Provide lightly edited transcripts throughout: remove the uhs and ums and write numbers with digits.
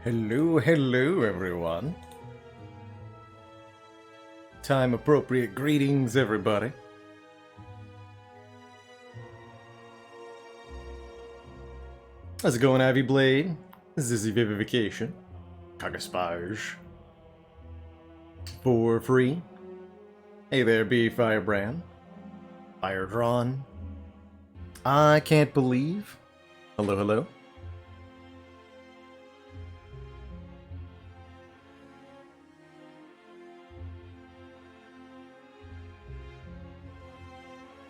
Hello, hello everyone. Time appropriate greetings, everybody. How's it going, Ivy Blade? Zizzy Vivification. Spire. For free. Hey there, B Firebrand. Fire Drawn. I can't believe. Hello, hello.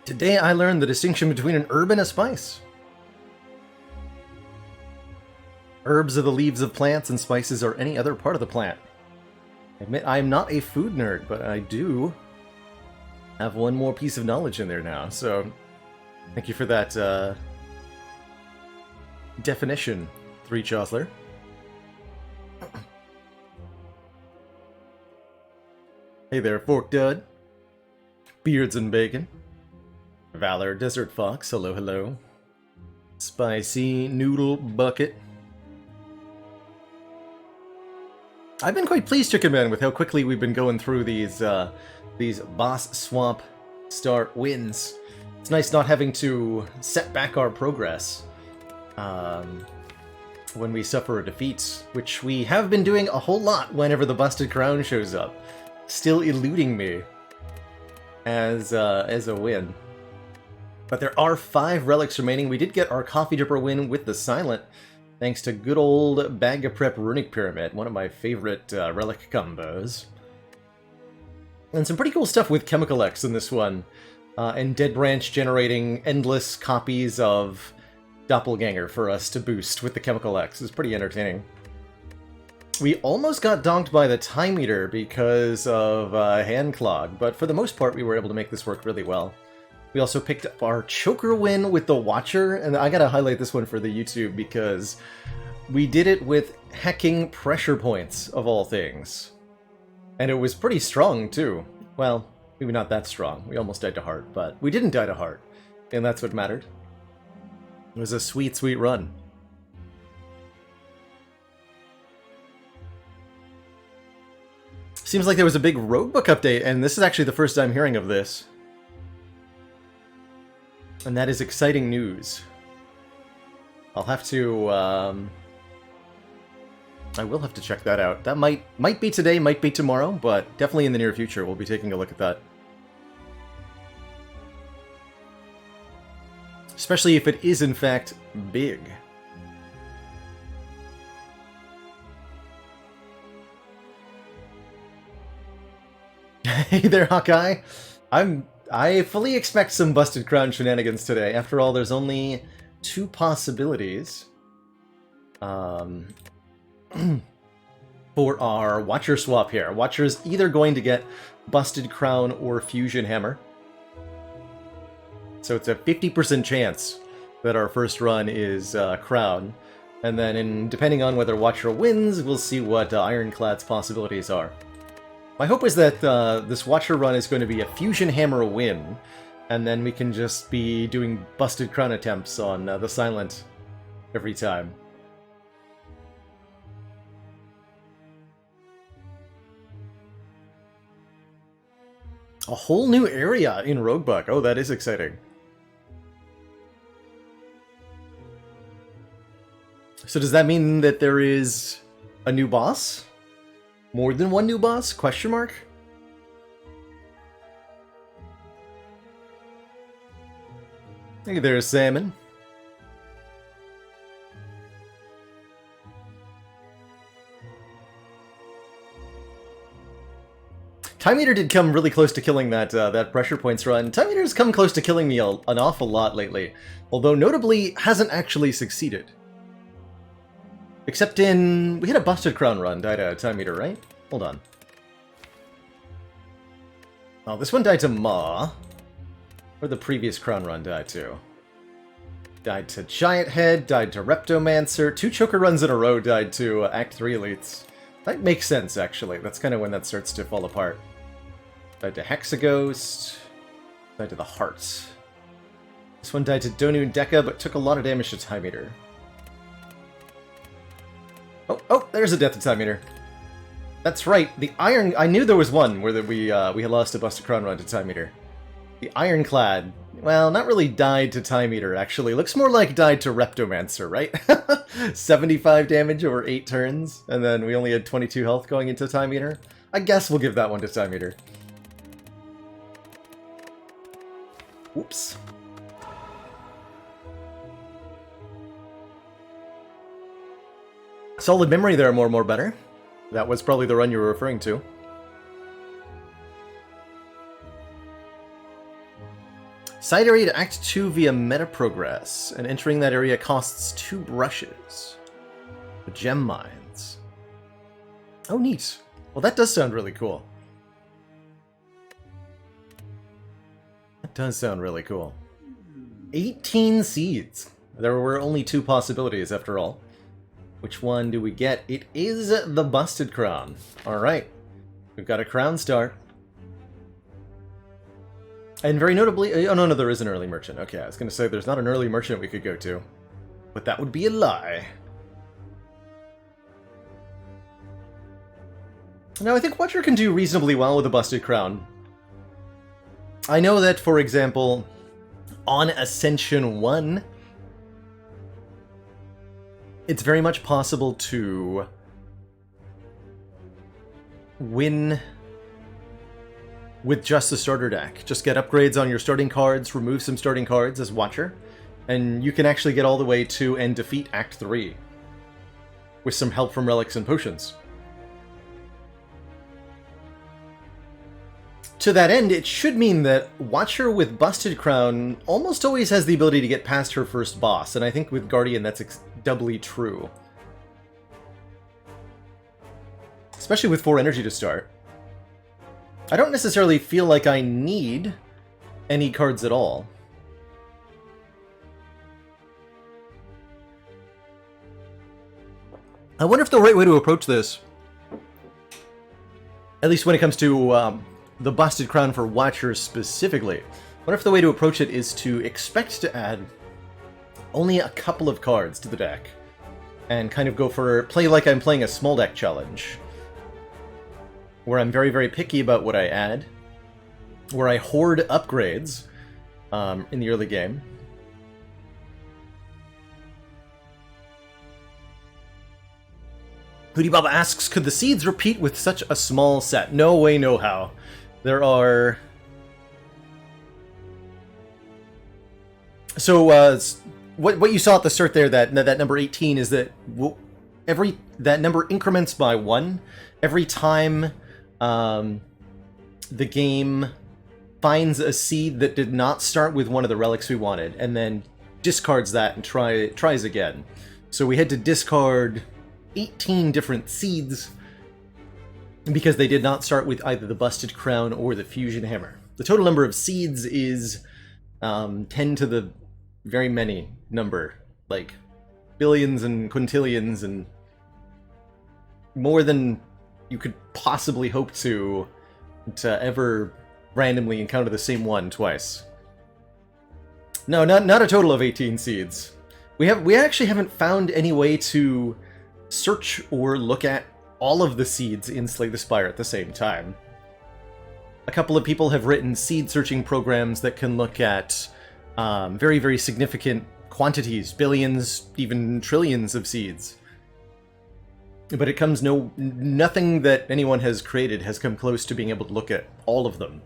Today I learned the distinction between an herb and a spice. Herbs are the leaves of plants and spices are any other part of the plant. I admit I am not a food nerd, but I do have one more piece of knowledge in there now, so thank you for that definition, 3 Chosler. Hey there, Fork Dud. Beards and Bacon. Valor Desert Fox, hello, hello. Spicy Noodle Bucket. I've been quite pleased, Chicken Man, with how quickly we've been going through these boss swamp start wins. It's nice not having to set back our progress when we suffer a defeat, which we have been doing a whole lot whenever the Busted Crown shows up. Still eluding me as a win. But there are 5 relics remaining. We did get our Coffee Dripper win with the Silent, thanks to good old Bag of Prep Runic Pyramid, one of my favorite relic combos. And some pretty cool stuff with Chemical X in this one, and Dead Branch generating endless copies of Doppelganger for us to boost with the Chemical X. It's pretty entertaining. We almost got donked by the Time Eater because of Hand Clog, but for the most part we were able to make this work really well. We also picked up our Choker win with the Watcher, and I gotta highlight this one for the YouTube because we did it with hacking pressure points, of all things. And it was pretty strong, too. Well, maybe not that strong. We almost died to heart, but we didn't die to heart, and that's what mattered. It was a sweet, sweet run. Seems like there was a big roguebook update, and this is actually the first time hearing of this. And that is exciting news. I'll have to, I will have to check that out. That might be today, might be tomorrow, but definitely in the near future we'll be taking a look at that. Especially if it is in fact big. Hey there, Hawkeye! I fully expect some Busted Crown shenanigans today. After all, there's only 2 possibilities for our Watcher swap here. Watcher's either going to get Busted Crown or Fusion Hammer. So it's a 50% chance that our first run is Crown. And then depending on whether Watcher wins, we'll see what Ironclad's possibilities are. My hope is that this Watcher run is going to be a Fusion Hammer win, and then we can just be doing Busted Crown attempts on the Silent every time. A whole new area in Roguebook. Oh, that is exciting. So does that mean that there is a new boss? More than one new boss? Question mark? Hey there, Salmon. Time Eater did come really close to killing that that pressure points run. Time Eater's come close to killing me an awful lot lately, although notably hasn't actually succeeded. Except in... we had a Busted Crown run, died a Time Eater, right? Hold on. Oh, this one died to Ma. Or the previous Crown run died to. Died to Giant Head, died to Reptomancer. 2 Choker runs in a row died to Act 3 elites. That makes sense, actually. That's kind of when that starts to fall apart. Died to Hexaghost. Died to the Hearts. This one died to Donu Deka, but took a lot of damage to Time Eater. Oh, there's a death of Time Eater. That's right, the Iron... I knew there was one where we had lost a Busted Crown Run to Time Eater. The Ironclad, well, not really died to Time Eater, actually. Looks more like died to Reptomancer, right? 75 damage over 8 turns, and then we only had 22 health going into Time Eater. I guess we'll give that one to Time Eater. Oops. Solid memory there, more better. That was probably the run you were referring to. Side area to Act 2 via meta progress, and entering that area costs 2 brushes. The gem mines. Oh, neat. Well, that does sound really cool. That does sound really cool. 18 seeds. There were only 2 possibilities after all. Which one do we get? It is the Busted Crown. Alright. We've got a crown start. And very notably... Oh, no, there is an early merchant. Okay, I was going to say there's not an early merchant we could go to. But that would be a lie. Now, I think Watcher can do reasonably well with a Busted Crown. I know that, for example, on Ascension 1... it's very much possible to win with just the starter deck. Just get upgrades on your starting cards, remove some starting cards as Watcher, and you can actually get all the way to and defeat Act 3 with some help from relics and potions. To that end, it should mean that Watcher with Busted Crown almost always has the ability to get past her first boss, and I think with Guardian that's doubly true. Especially with 4 energy to start. I don't necessarily feel like I need any cards at all. I wonder if the right way to approach this, at least when it comes to the Busted Crown for Watchers specifically, I wonder if the way to approach it is to expect to add only a couple of cards to the deck, and kind of go for play like I'm playing a small deck challenge, where I'm very, very picky about what I add, where I hoard upgrades in the early game. Hootie Baba asks, could the seeds repeat with such a small set? No way, no how. There are... So, what you saw at the start there, that number 18, is that that number increments by 1 every time the game finds a seed that did not start with one of the relics we wanted, and then discards that and tries again. So we had to discard 18 different seeds because they did not start with either the Busted Crown or the Fusion Hammer. The total number of seeds is 10 to the very many number, like billions and quintillions and more than you could possibly hope to ever randomly encounter the same one twice. No, not a total of 18 seeds. We actually haven't found any way to search or look at all of the seeds in Slay the Spire at the same time. A couple of people have written seed searching programs that can look at very, very significant quantities, billions, even trillions of seeds. But it comes nothing that anyone has created has come close to being able to look at all of them.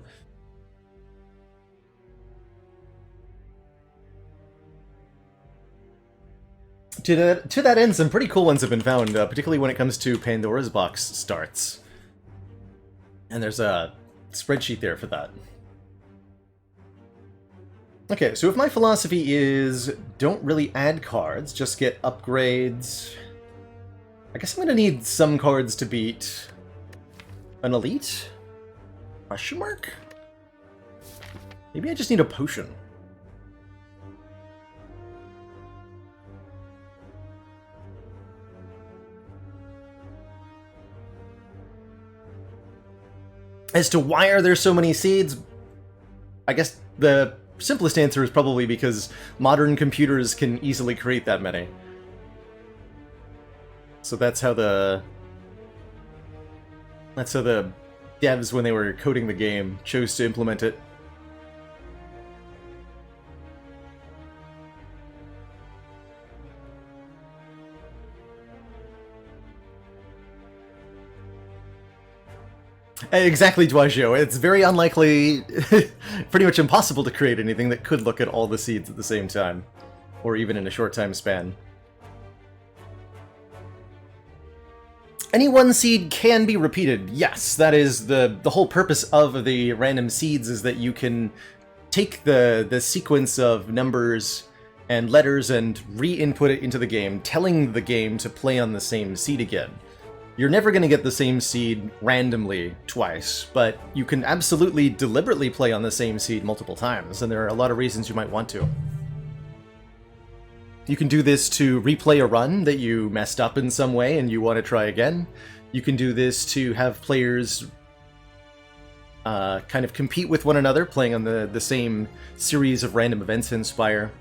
To that end, some pretty cool ones have been found, particularly when it comes to Pandora's Box starts. And there's a spreadsheet there for that. Okay, so if my philosophy is don't really add cards, just get upgrades, I guess I'm going to need some cards to beat an elite? Question mark? Maybe I just need a potion. As to why are there so many seeds, I guess the simplest answer is probably because modern computers can easily create that many. So that's how the devs, when they were coding the game, chose to implement it. Exactly, Dwagio. It's very unlikely, pretty much impossible to create anything that could look at all the seeds at the same time, or even in a short time span. Any one seed can be repeated. Yes, that is the whole purpose of the random seeds, is that you can take the sequence of numbers and letters and re-input it into the game, telling the game to play on the same seed again. You're never going to get the same seed randomly twice, but you can absolutely deliberately play on the same seed multiple times, and there are a lot of reasons you might want to. You can do this to replay a run that you messed up in some way and you want to try again. You can do this to have players kind of compete with one another, playing on the same series of random events in Spire.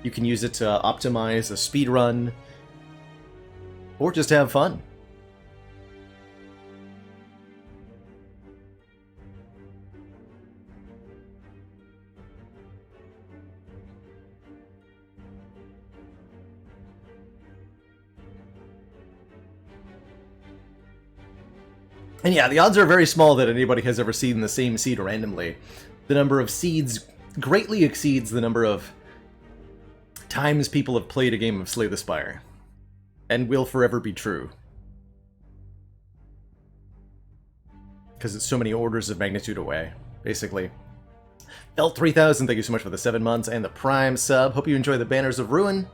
You can use it to optimize a speed run, or just have fun. And yeah, the odds are very small that anybody has ever seen the same seed randomly. The number of seeds greatly exceeds the number of times people have played a game of Slay the Spire, and will forever be true. Because it's so many orders of magnitude away, basically. Felt 3000, thank you so much for the 7 months and the Prime sub. Hope you enjoy the Banners of Ruin.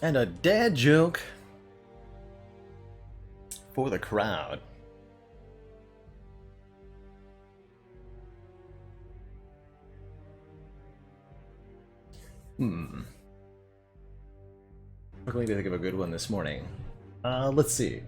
And a dad joke for the crowd. We're going to think of a good one this morning. Let's see.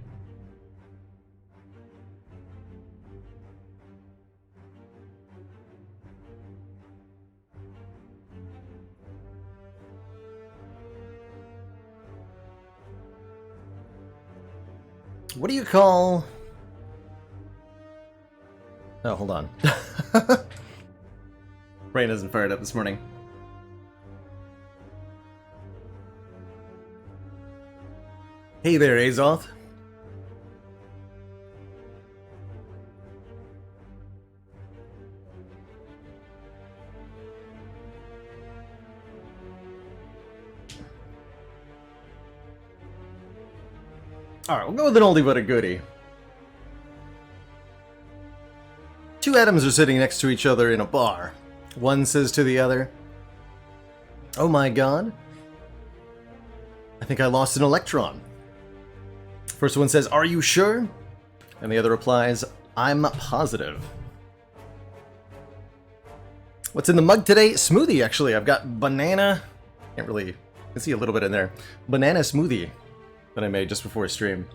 What do you call... Oh, hold on. Brain isn't fired up this morning. Hey there, Azoth. Alright, we'll go with an oldie but a goodie. Two atoms are sitting next to each other in a bar. One says to the other, "Oh my god, I think I lost an electron." First one says, "Are you sure?" And the other replies, "I'm positive." What's in the mug today? Smoothie, actually. I've got banana... Can't really... I can see a little bit in there. Banana smoothie that I made just before stream.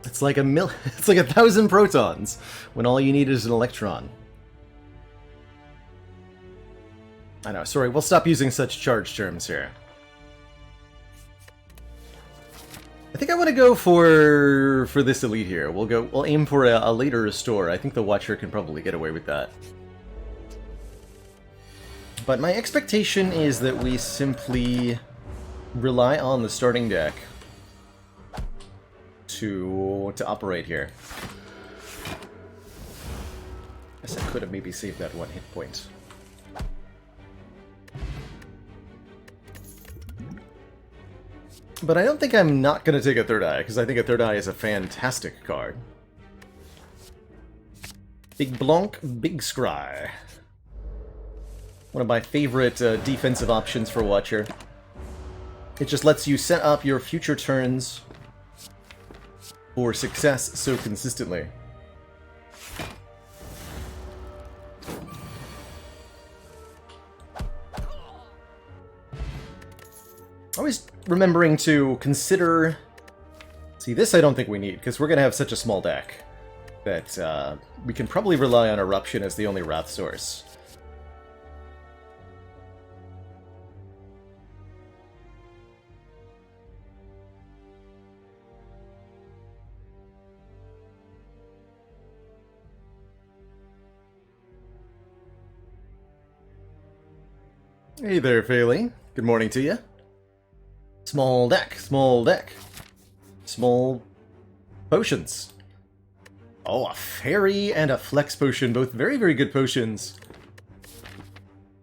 It's like it's like 1,000 protons when all you need is an electron. I know, sorry, we'll stop using such charged terms here. I think I want to go for this elite here. We'll aim for a later restore. I think the Watcher can probably get away with that. But my expectation is that we simply rely on the starting deck to operate here. Guess I could have maybe saved that one hit point. But I don't think I'm not going to take a third eye, because I think a third eye is a fantastic card. Big Blanc, Big Scry. One of my favorite defensive options for Watcher. It just lets you set up your future turns for success so consistently. Always remembering to consider... See, this I don't think we need, because we're going to have such a small deck that we can probably rely on Eruption as the only Wrath source. Hey there, Faylee. Good morning to you. Small deck, small deck. Small potions. Oh, a fairy and a flex potion, both very, very good potions.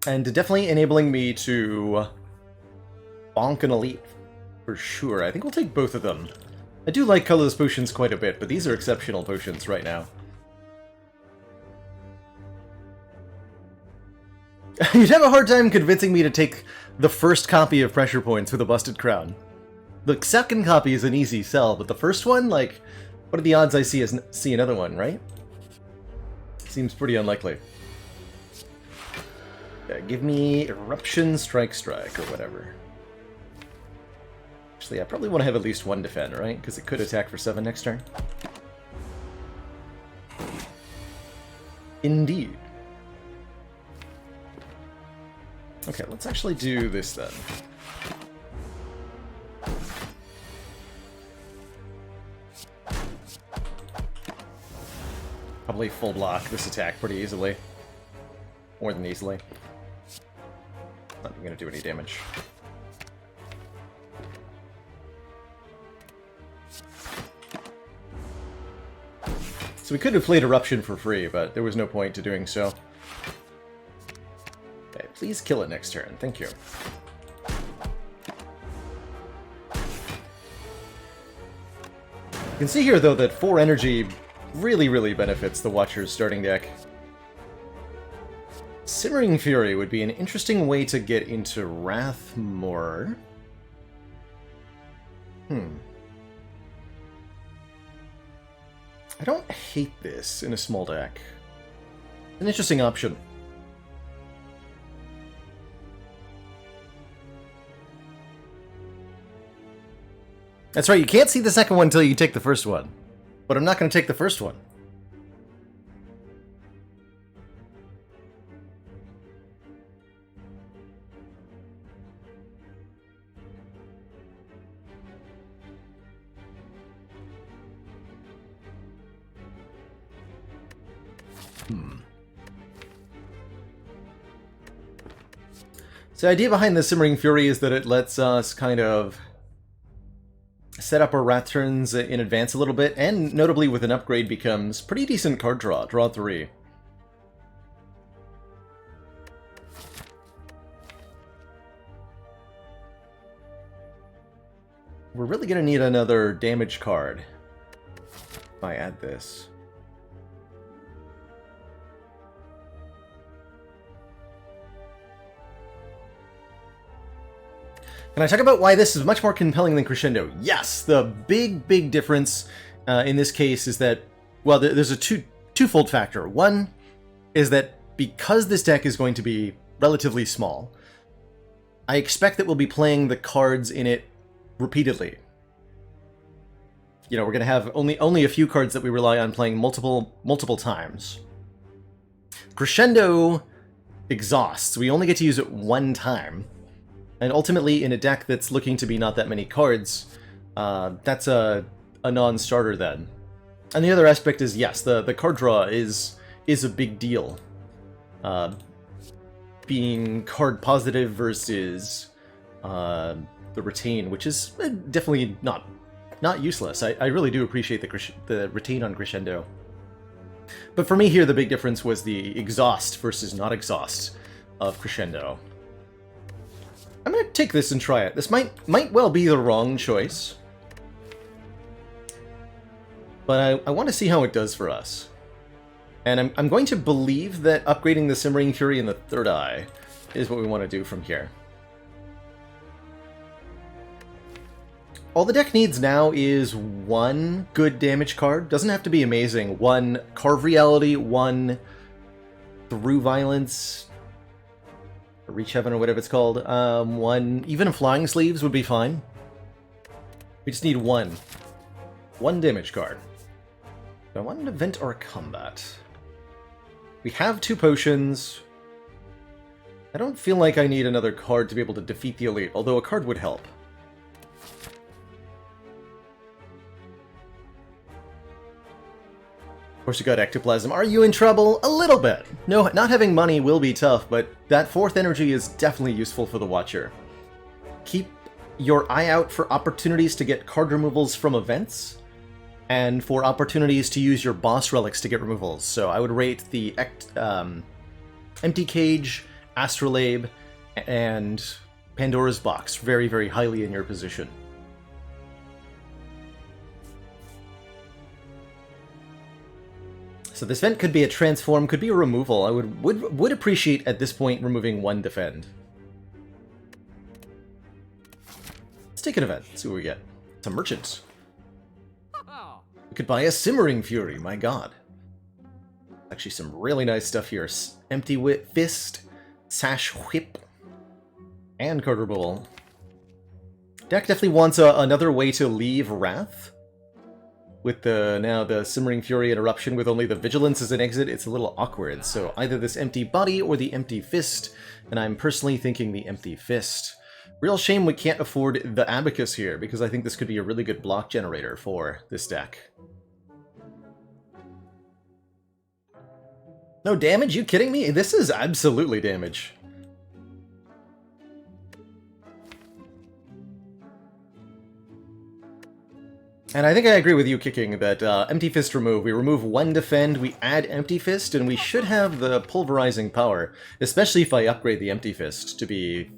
And definitely enabling me to bonk an elite, for sure. I think we'll take both of them. I do like colorless potions quite a bit, but these are exceptional potions right now. You'd have a hard time convincing me to take the first copy of Pressure Points with a Busted Crown. The second copy is an easy sell, but the first one, like, what are the odds I see another one, right? Seems pretty unlikely. Yeah, give me Eruption, Strike, Strike, or whatever. Actually, I probably want to have at least one defend, right? Because it could attack for 7 next turn. Indeed. Okay, let's actually do this then. Probably full block this attack pretty easily. More than easily. Not even going to do any damage. So we could have played Eruption for free, but there was no point to doing so. Okay, please kill it next turn. Thank you. You can see here, though, that 4 energy really, really benefits the Watcher's starting deck. Simmering Fury would be an interesting way to get into Wrath more. I don't hate this in a small deck. An interesting option. That's right, you can't see the second one until you take the first one. But I'm not going to take the first one. So the idea behind the Simmering Fury is that it lets us kind of set up our Wrath turns in advance a little bit, and notably with an upgrade becomes pretty decent card draw. Draw 3. We're really going to need another damage card if I add this. Can I talk about why this is much more compelling than Crescendo? Yes! The big, big difference in this case is that, well, there's a twofold factor. One is that because this deck is going to be relatively small, I expect that we'll be playing the cards in it repeatedly. You know, we're going to have only a few cards that we rely on playing multiple times. Crescendo exhausts. We only get to use it one time. And ultimately, in a deck that's looking to be not that many cards, that's a non-starter then. And the other aspect is, yes, the card draw is a big deal. Being card positive versus the retain, which is definitely not useless. I really do appreciate the retain on Crescendo. But for me here, the big difference was the exhaust versus not exhaust of Crescendo. I'm gonna take this and try it. This might well be the wrong choice. But I want to see how it does for us. And I'm going to believe that upgrading the Simmering Fury and the Third Eye is what we want to do from here. All the deck needs now is one good damage card. Doesn't have to be amazing. One Carve Reality, one Through Violence, or Reach Heaven, or whatever it's called. One, even a Flying Sleeves would be fine. We just need one. One damage card. Do I want an event or a combat? We have 2 potions. I don't feel like I need another card to be able to defeat the elite, although a card would help. Of course, you got Ectoplasm. Are you in trouble? A little bit. No, not having money will be tough, but that 4th energy is definitely useful for the Watcher. Keep your eye out for opportunities to get card removals from events, and for opportunities to use your boss relics to get removals. So I would rate the Empty Cage, Astrolabe, and Pandora's Box very, very highly in your position. So this event could be a transform, could be a removal. I would appreciate at this point removing 1 defend. Let's take an event, see what we get. It's a merchant. We could buy a Simmering Fury, my god. Actually some really nice stuff here. Empty Fist, Sash Whip, and card removal. Deck definitely wants another way to leave Wrath. With now the Simmering Fury and Eruption with only the Vigilance as an exit, it's a little awkward. So either this Empty Body or the Empty Fist, and I'm personally thinking the Empty Fist. Real shame we can't afford the Abacus here, because I think this could be a really good block generator for this deck. No damage? You kidding me? This is absolutely damage. And I think I agree with you, Kicking, that Empty Fist remove. We remove 1 defend, we add Empty Fist, and we should have the pulverizing power, especially if I upgrade the Empty Fist to be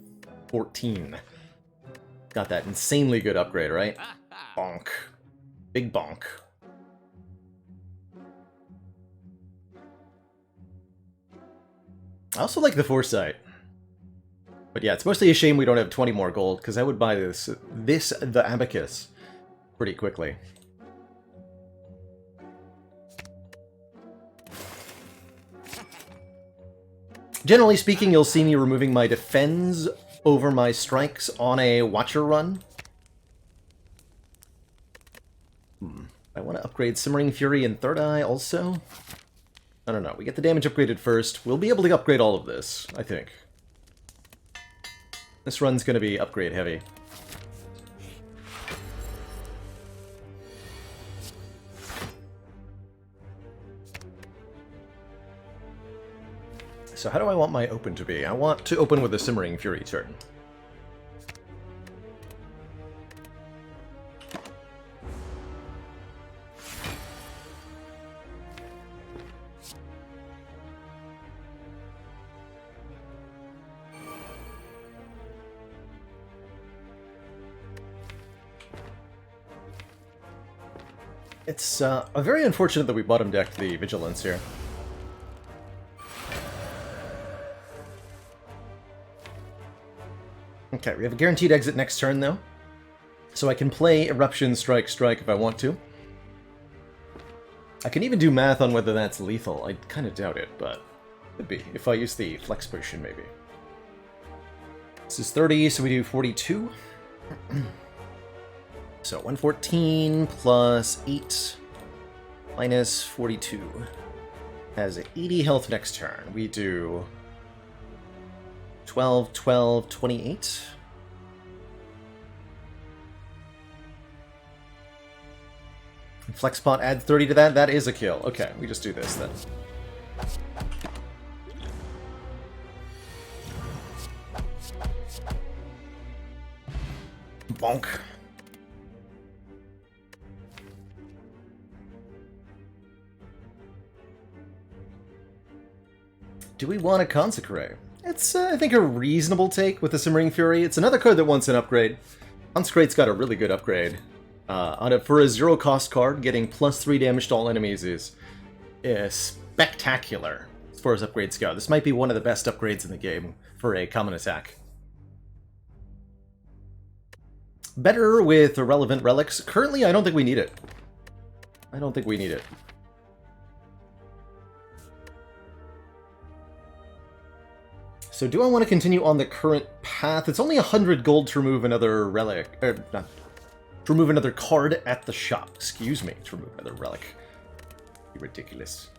14. Got that insanely good upgrade, right? Bonk. Big bonk. I also like the Foresight. But yeah, it's mostly a shame we don't have 20 more gold, because I would buy the Abacus pretty quickly. Generally speaking, you'll see me removing my defends over my strikes on a Watcher run. I want to upgrade Simmering Fury and Third Eye also. I don't know. We get the damage upgraded first. We'll be able to upgrade all of this, I think. This run's going to be upgrade heavy. So how do I want my open to be? I want to open with a Simmering Fury turn. It's very unfortunate that we bottom decked the Vigilance here. Okay, we have a guaranteed exit next turn, though. So I can play Eruption, Strike, Strike if I want to. I can even do math on whether that's lethal. I kind of doubt it, but could be. If I use the Flex Potion, maybe. This is 30, so we do 42. So 114 plus 8 minus 42 has 80 health next turn. We do 12, 12, 28. Flexpot adds 30 to that. That is a kill. Okay, we just do this then. Bonk. Do we want to Consecrate? That's, I think, a reasonable take with the Simmering Fury. It's another card that wants an upgrade. Consecrate's got a really good upgrade. For a zero-cost card, getting +3 damage to all enemies is spectacular as far as upgrades go. This might be one of the best upgrades in the game for a common attack. Better with irrelevant relics. Currently, I don't think we need it. I don't think we need it. So do I want to continue on the current path? It's only 100 gold to remove another relic. Not, to remove another card at the shop. Excuse me, to remove another relic. Ridiculous.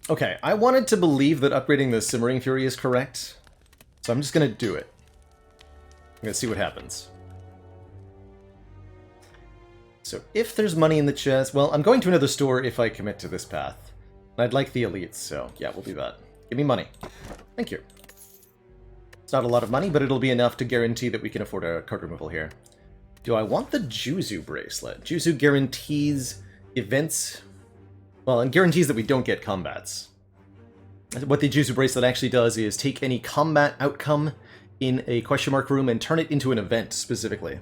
Okay, I wanted to believe that upgrading the Simmering Fury is correct, so I'm just going to do it. I'm going to see what happens. So if there's money in the chest... Well, I'm going to another store if I commit to this path. I'd like the elites, so yeah, we'll do that. Give me money. Thank you. It's not a lot of money, but it'll be enough to guarantee that we can afford a card removal here. Do I want the Juzu bracelet? Juzu guarantees events... Well, and guarantees that we don't get combats. What the Juzu bracelet actually does is take any combat outcome in a question mark room and turn it into an event, specifically.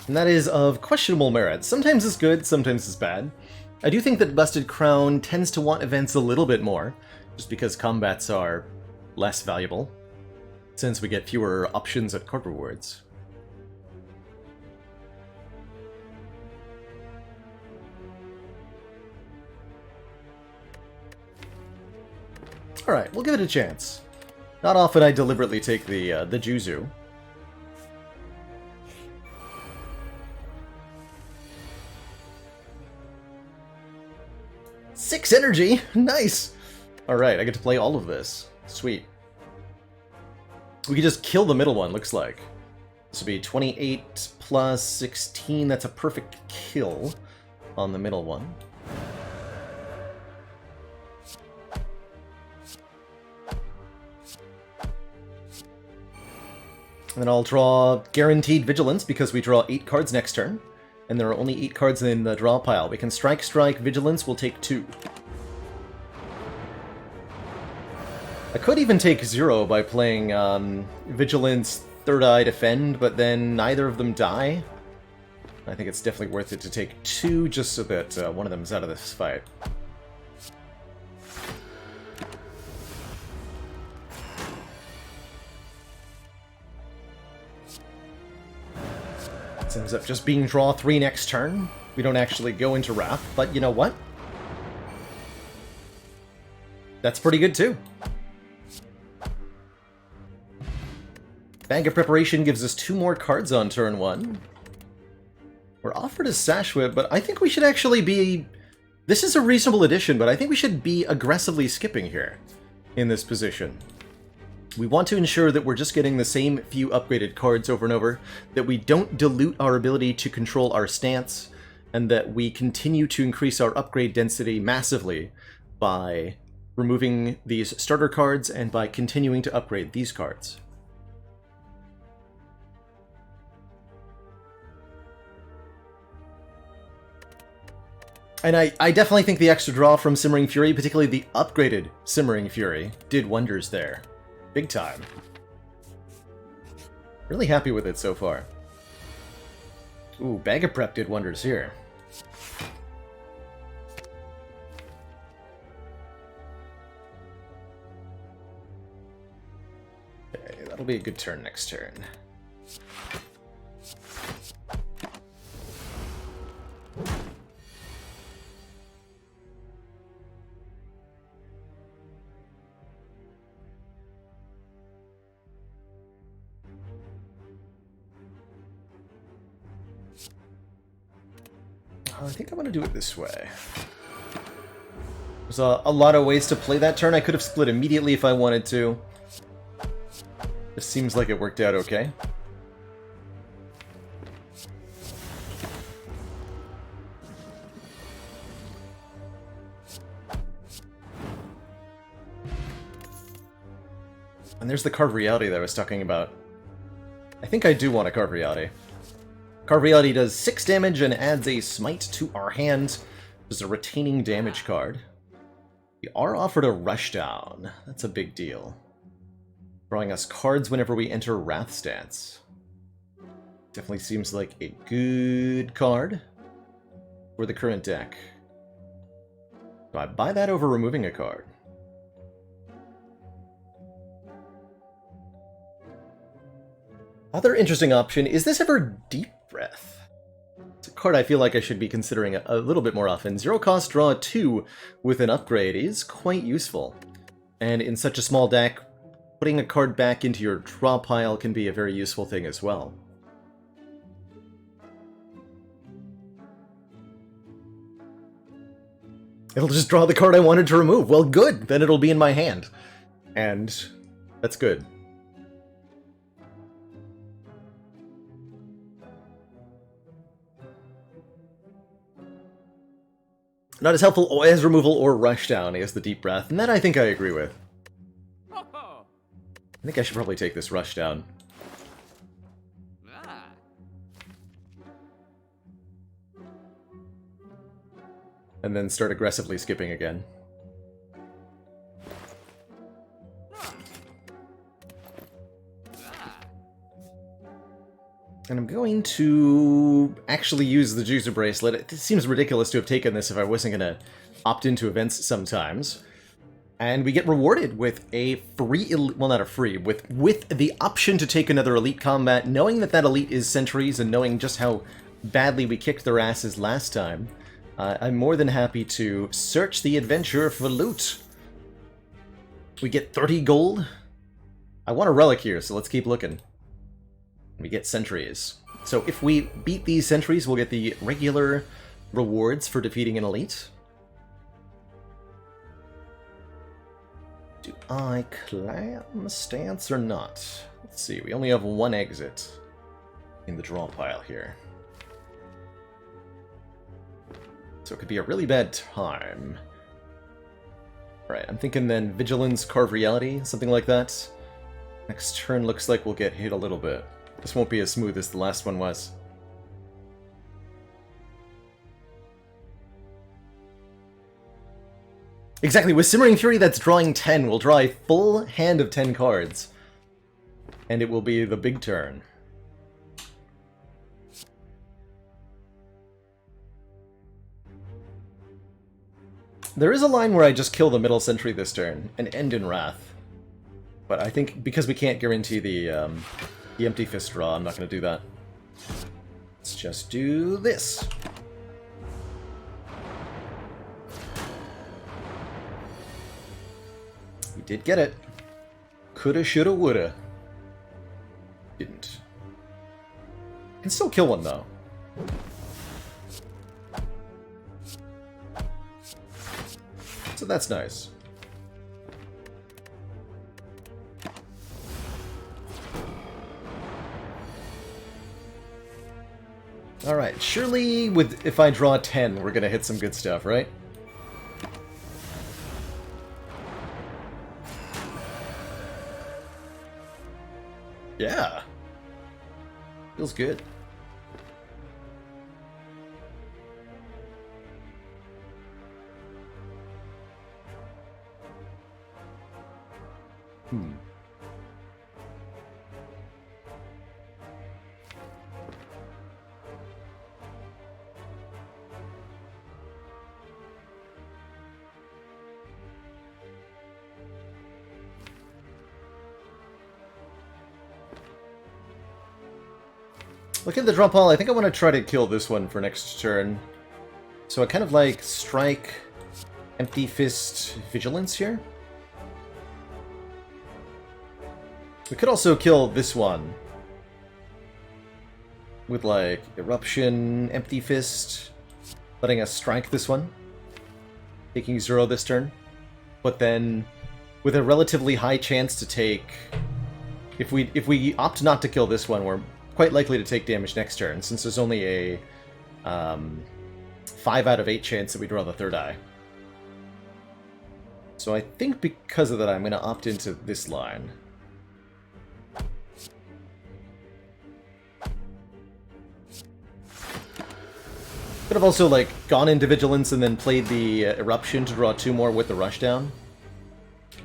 And that is of questionable merit. Sometimes it's good, sometimes it's bad. I do think that Busted Crown tends to want events a little bit more, just because combats are less valuable, since we get fewer options at card rewards. Alright, we'll give it a chance. Not often I deliberately take the Juzu. Six energy! Nice! Alright, I get to play all of this. Sweet. We could just kill the middle one, looks like. This would be 28 plus 16. That's a perfect kill on the middle one. And then I'll draw Guaranteed Vigilance because we draw 8 cards next turn. And there are only 8 cards in the draw pile. We can Strike, Vigilance, we'll take 2. I could even take 0 by playing Vigilance, Third Eye, Defend, but then neither of them die. I think it's definitely worth it to take 2 just so that one of them is out of this fight. This ends up just being draw 3 next turn. We don't actually go into Wrath, but you know what? That's pretty good too. Bag of Preparation gives us 2 more cards on turn 1. We're offered a Sash Whip, but I think we should actually be... This is a reasonable addition, but I think we should be aggressively skipping here in this position. We want to ensure that we're just getting the same few upgraded cards over and over, that we don't dilute our ability to control our stance, and that we continue to increase our upgrade density massively by removing these starter cards and by continuing to upgrade these cards. And I definitely think the extra draw from Simmering Fury, particularly the upgraded Simmering Fury, did wonders there. Big time. Really happy with it so far. Ooh, Bag of Prep did wonders here. Okay, that'll be a good turn next turn. I think I'm going to do it this way. There's a lot of ways to play that turn. I could have split immediately if I wanted to. This seems like it worked out okay. And there's the card Reality that I was talking about. think I do want a Carve Reality. Carve Reality does 6 damage and adds a Smite to our hand. There's a retaining damage card. We are offered a Rushdown. That's a big deal. Drawing us cards whenever we enter Wrath stance. Definitely seems like a good card for the current deck. Do I buy that over removing a card? Other interesting option, is this ever Deep Breath? It's a card I feel like I should be considering a little bit more often. 0 cost, draw 2 with an upgrade is quite useful. And in such a small deck, putting a card back into your draw pile can be a very useful thing as well. It'll just draw the card I wanted to remove. Well, good! Then it'll be in my hand. And that's good. Not as helpful as removal or rushdown as the Deep Breath, and that I think I agree with. I think I should probably take this rushdown. And then start aggressively skipping again. And I'm going to actually use the Juicer Bracelet. It seems ridiculous to have taken this if I wasn't going to opt into events sometimes. And we get rewarded with a free, well not a free, with the option to take another elite combat, knowing that that elite is Sentries and knowing just how badly we kicked their asses last time. I'm more than happy to search the adventure for loot. We get 30 gold. I want a relic here, so let's keep looking. We get sentries. So if we beat these sentries, we'll get the regular rewards for defeating an elite. Do I clam stance or not? Let's see, we only have one exit in the draw pile here. So it could be a really bad time. Alright, I'm thinking then Vigilance, Carve Reality, something like that. Next turn looks like we'll get hit a little bit. This won't be as smooth as the last one was. Exactly, with Simmering Fury that's drawing 10, we'll draw a full hand of 10 cards. And it will be the big turn. There is a line where I just kill the middle sentry this turn and end in Wrath. But I think because we can't guarantee the Empty Fist draw, I'm not going to do that. Let's just do this. We did get it. Coulda, shoulda, woulda. Didn't. Can still kill one, though. So that's nice. Alright, surely if I draw 10, we're gonna hit some good stuff, right? Yeah. Feels good. Look at the draw pile. I think I want to try to kill this one for next turn. So I kind of like strike, Empty Fist, Vigilance here. We could also kill this one with like Eruption, Empty Fist, letting us strike this one, taking 0 this turn. But then with a relatively high chance to take, if we opt not to kill this one, we're quite likely to take damage next turn, since there's only a 5 out of 8 chance that we draw the third eye. So I think because of that, I'm going to opt into this line. Could have also, like, gone into Vigilance and then played the Eruption to draw 2 more with the Rushdown.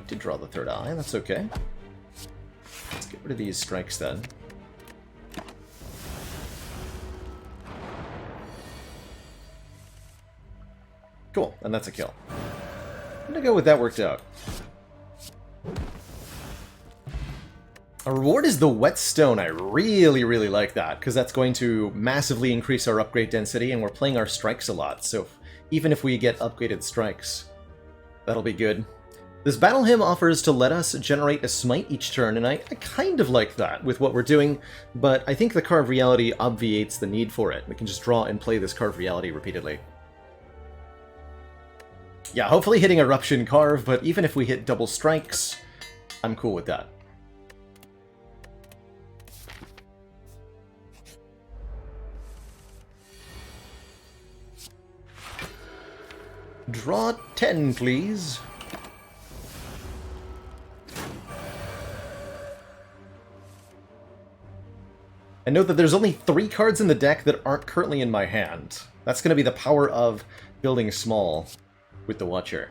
Did draw the 3rd eye, that's okay. Let's get rid of these strikes then. Cool, and that's a kill. I'm gonna go with that worked out. Our reward is the Whetstone. I really, really like that, because that's going to massively increase our upgrade density, and we're playing our strikes a lot, so even if we get upgraded strikes, that'll be good. This Battle Hymn offers to let us generate a smite each turn, and I kind of like that with what we're doing, but I think the Carve Reality obviates the need for it. We can just draw and play this Carve Reality repeatedly. Yeah, hopefully hitting Eruption Carve, but even if we hit double strikes, I'm cool with that. Draw 10, please. And note that there's only 3 cards in the deck that aren't currently in my hand. That's going to be the power of building small with the Watcher.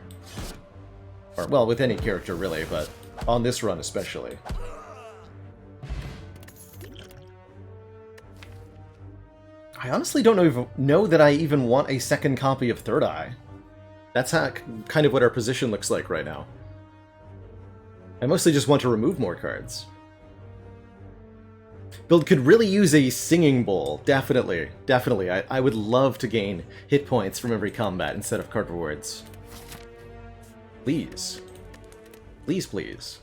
Or, well, with any character, really, but on this run especially. I honestly don't know that I even want a second copy of 3rd Eye. That's kind of what our position looks like right now. I mostly just want to remove more cards. Build could really use a Singing Bowl, definitely, definitely. I would love to gain hit points from every combat instead of card rewards. Please. Please, please.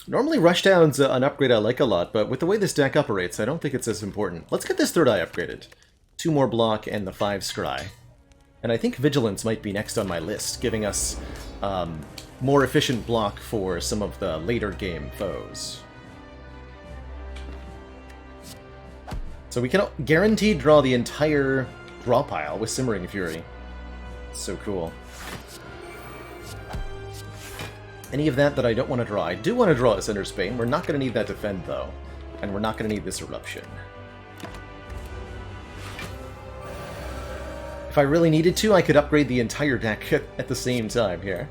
Normally Rushdown's an upgrade I like a lot, but with the way this deck operates, I don't think it's as important. Let's get this 3rd Eye upgraded. 2 more block and the 5 scry. And I think Vigilance might be next on my list, giving us more efficient block for some of the later game foes. So we can guaranteed draw the entire draw pile with Simmering Fury. So cool. Any of that I don't want to draw. I do want to draw a Center Spain. We're not going to need that Defend, though. And we're not going to need this Eruption. If I really needed to, I could upgrade the entire deck at the same time here.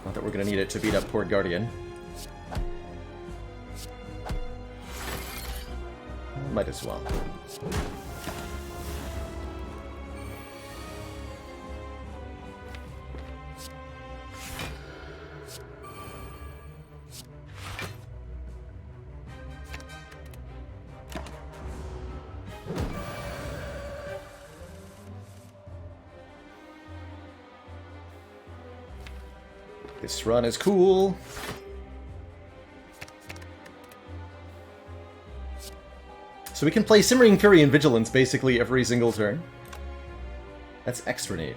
Not that we're going to need it to beat up Port Guardian. Might as well. This run is cool. So we can play Simmering Fury and Vigilance basically every single turn. That's extra neat.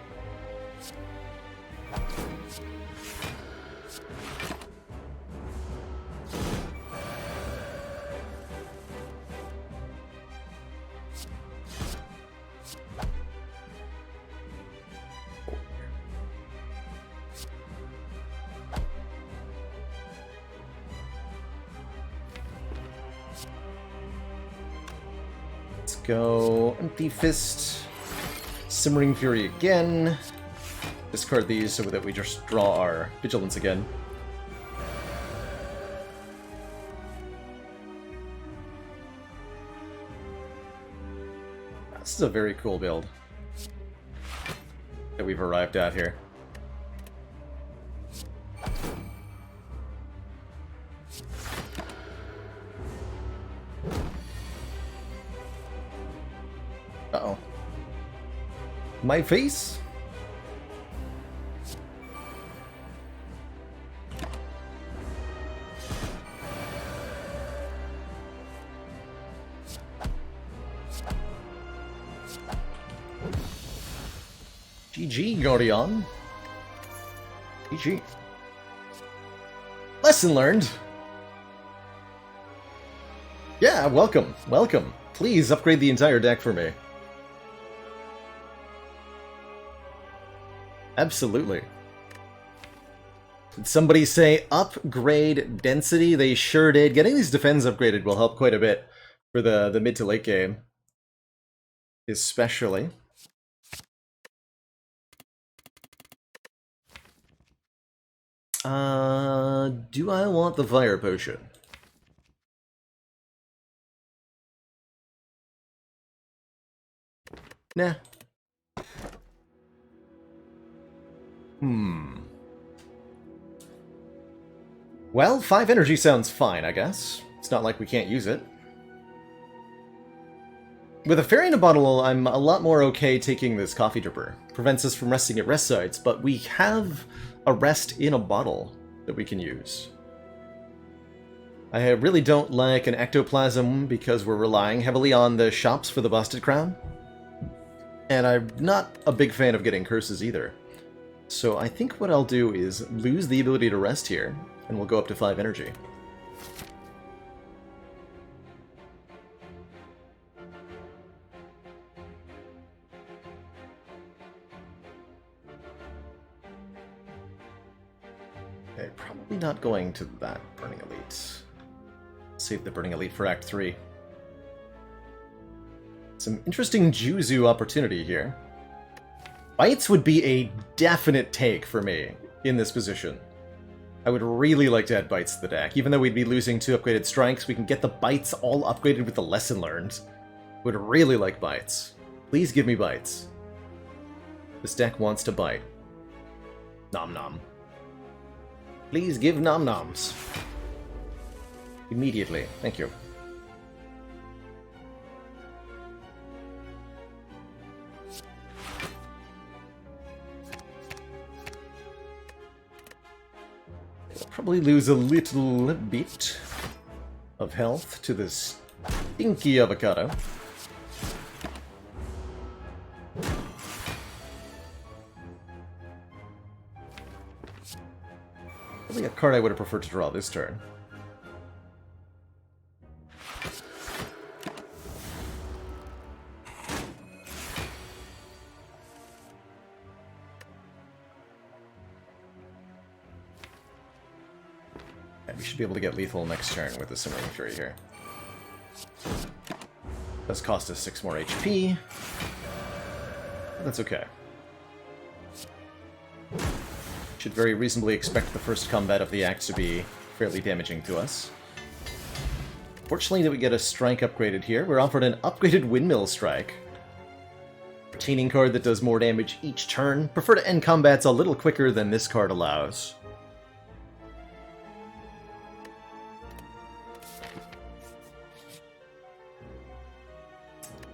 Go Empty Fist, Simmering Fury again. Discard these so that we just draw our Vigilance again. This is a very cool build that we've arrived at here. Uh-oh. My face? GG, Guardian. GG. Lesson learned. Yeah, welcome. Welcome. Please upgrade the entire deck for me. Absolutely. Did somebody say upgrade density? They sure did. Getting these defense upgraded will help quite a bit for the mid to late game. especially. Do I want the fire potion? Nah. Well, 5 energy sounds fine, I guess. It's not like we can't use it. With a fairy in a bottle, I'm a lot more okay taking this coffee dripper. Prevents us from resting at rest sites, but we have a rest in a bottle that we can use. I really don't like an ectoplasm because we're relying heavily on the shops for the busted crown. And I'm not a big fan of getting curses either. So I think what I'll do is lose the ability to rest here, and we'll go up to 5 energy. Okay, probably not going to that Burning Elite. Save the Burning Elite for Act 3. Some interesting Juzu opportunity here. Bites would be a definite take for me in this position. I would really like to add Bites to the deck. Even though we'd be losing 2 upgraded strikes, we can get the Bites all upgraded with the Lesson Learned. Would really like Bites. Please give me Bites. This deck wants to bite. Nom nom. Please give nom noms. Immediately. Thank you. We'll probably lose a little bit of health to this stinky avocado. Probably a card I would have preferred to draw this turn. And we should be able to get lethal next turn with the Simmering Fury here. Does cost us 6 more HP. But that's okay. Should very reasonably expect the first combat of the act to be fairly damaging to us. Fortunately that we get a strike upgraded here. We're offered an upgraded Windmill Strike. Retaining card that does more damage each turn. Prefer to end combats a little quicker than this card allows.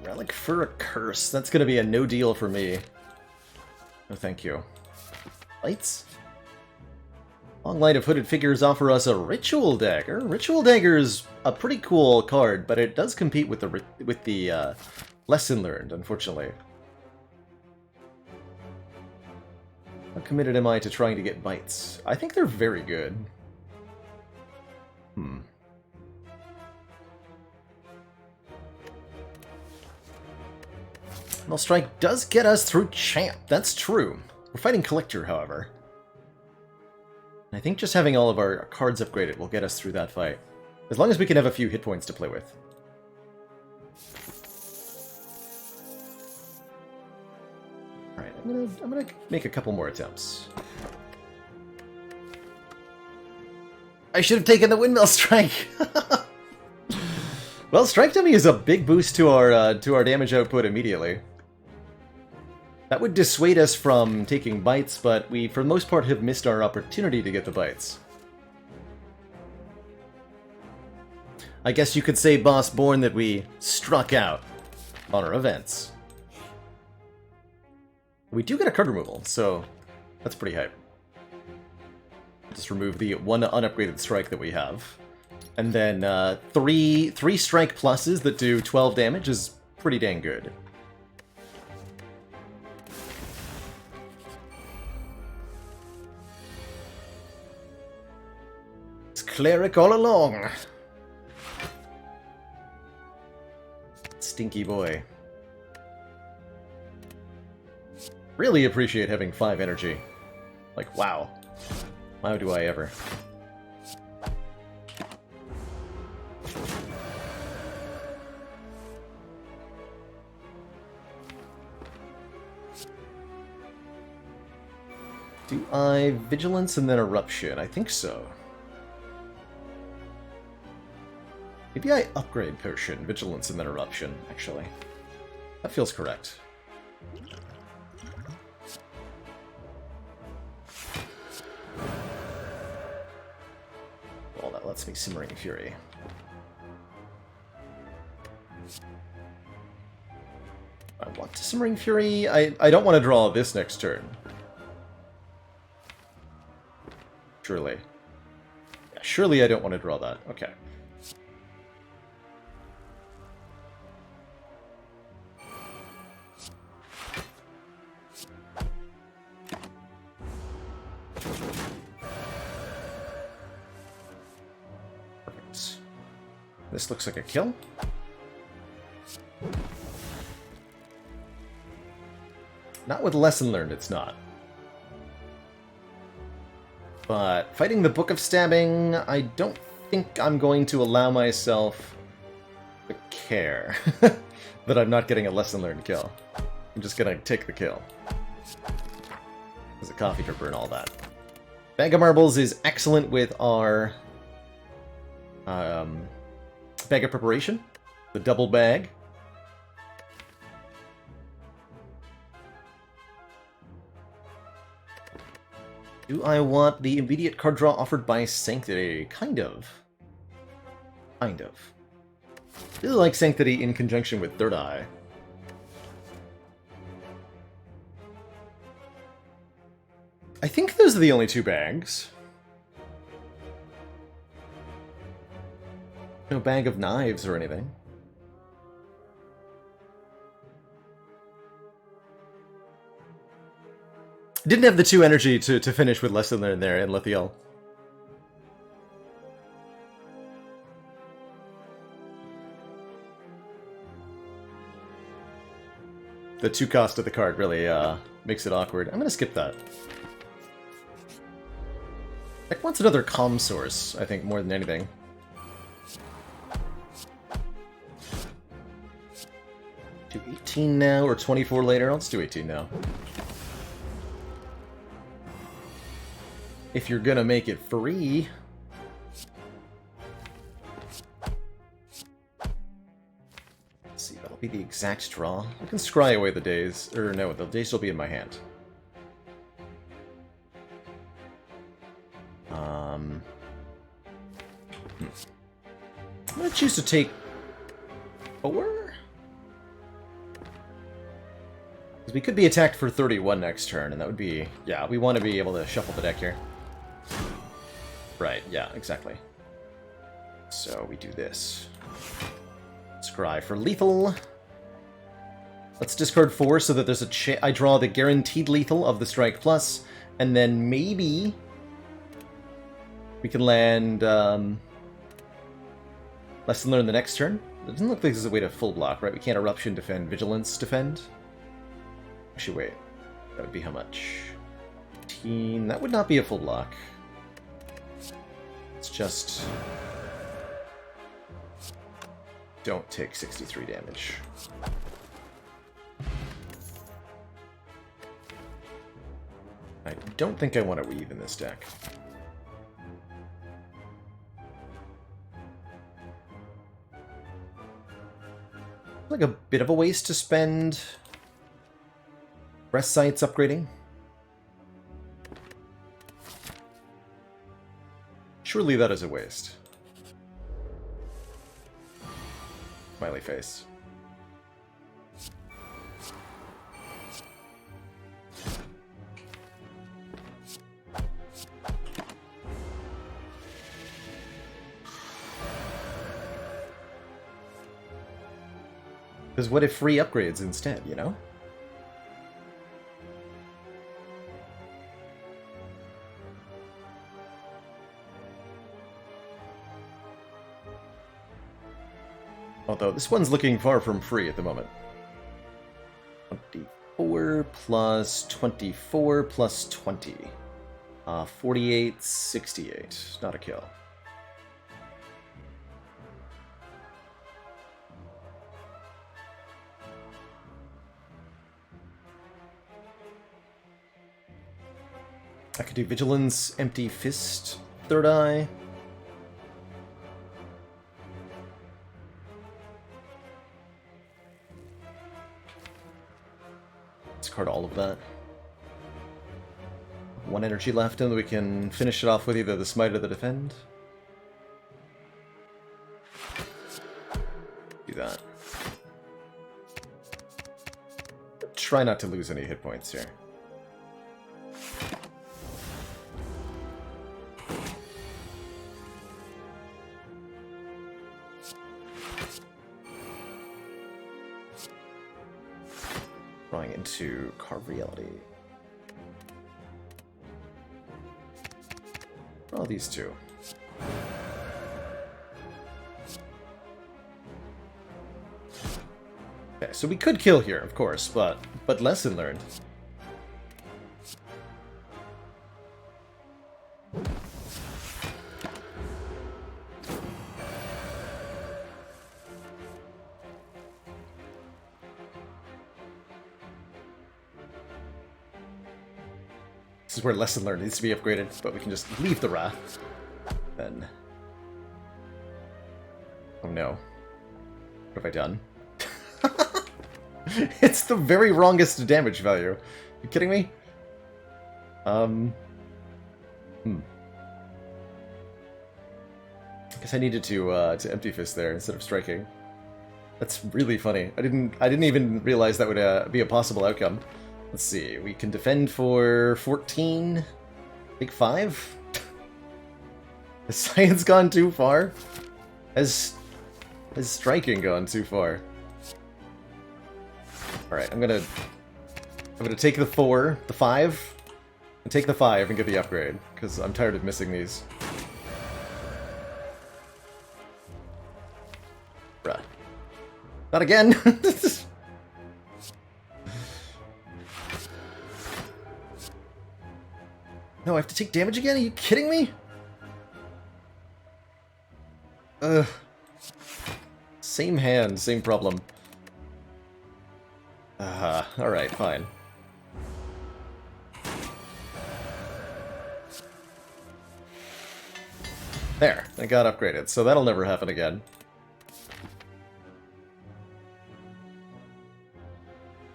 Relic for a curse. That's going to be a no deal for me. No thank you. Lights? Long line of hooded figures offer us a Ritual Dagger. Ritual Dagger is a pretty cool card, but it does compete with the Lesson Learned, unfortunately. How committed am I to trying to get bites? I think they're very good. Well, Strike does get us through Champ. That's true. We're fighting Collector, however. I think just having all of our cards upgraded will get us through that fight. As long as we can have a few hit points to play with. Alright, I'm gonna make a couple more attempts. I should have taken the Windmill Strike! Well, Strike Dummy is a big boost to our damage output immediately. That would dissuade us from taking bites, but we, for the most part, have missed our opportunity to get the bites. I guess you could say, Boss Born, that we struck out on our events. We do get a card removal, so that's pretty hype. Just remove the 1 unupgraded strike that we have. And then 3 strike pluses that do 12 damage is pretty dang good. Cleric all along. Stinky boy. Really appreciate having 5 energy. Like, wow. How do I ever? Do I Vigilance and then Eruption? I think so. Maybe I upgrade Potion, Vigilance and then Eruption, actually. That feels correct. Well, that lets me Simmering Fury. I want to Simmering Fury. I don't want to draw this next turn. Surely. Yeah, surely I don't want to draw that. Okay. Perfect. This looks like a kill. Not with Lesson Learned, it's not. But fighting the Book of Stabbing, I don't think I'm going to allow myself the care that I'm not getting a Lesson Learned kill. I'm just gonna take the kill. There's a Coffee Dripper and all that. Bag of Marbles is excellent with our Bag of Preparation, the double bag. Do I want the immediate card draw offered by Sanctity? Kind of. Kind of. I really like Sanctity in conjunction with Third Eye. I think those are the only two bags. No bag of knives or anything. Didn't have the 2 energy to finish with Lesson Learned there in Lithiel. The 2 cost of the card really makes it awkward. I'm going to skip that. Deck wants another comm source, I think, more than anything. Do 18 now or 24 later? Let's do 18 now. If you're gonna make it free. Let's see, that'll be the exact draw. I can scry away the days. Or no, the days will be in my hand. I'm gonna choose to take 4? Because we could be attacked for 31 next turn, and that would be... Yeah, we want to be able to shuffle the deck here. Right, yeah, exactly. So we do this. Scry for lethal. Let's discard 4 so that there's a I draw the guaranteed lethal of the Strike Plus, and then maybe we can land Lesson Learned the next turn. It doesn't look like there's a way to full block, right? We can't Eruption defend, Vigilance defend. Actually, wait. That would be how much? 15. That would not be a full block. It's just... don't take 63 damage. I don't think I want to weave in this deck. Like a bit of a waste to spend Rest Sites upgrading. Surely that is a waste. Smiley face. Because what if free upgrades instead, you know? Although this one's looking far from free at the moment. 24 plus 24 plus 20. 48, 68. Not a kill. I could do Vigilance, Empty Fist, Third Eye. Discard all of that. One energy left, and we can finish it off with either the Smite or the Defend. Do that. Try not to lose any hit points here. Drawing into Carve Reality. Draw these two. Okay, so we could kill here, of course, but lesson learned. This is where lesson learned needs to be upgraded, but we can just leave the Wrath. Then. Oh no. What have I done? It's the very wrongest damage value. You kidding me? I guess I needed to Empty Fist there instead of striking. That's really funny. I didn't even realize that would be a possible outcome. Let's see. We can defend for 14. Big 5. Has science gone too far? Has striking gone too far? Alright, I'm gonna take the 4, the 5, and take the 5 and get the upgrade, because I'm tired of missing these. Bruh. Not again! No, I have to take damage again? Are you kidding me? Ugh. Same hand, same problem. Alright, fine. There, I got upgraded, so that'll never happen again.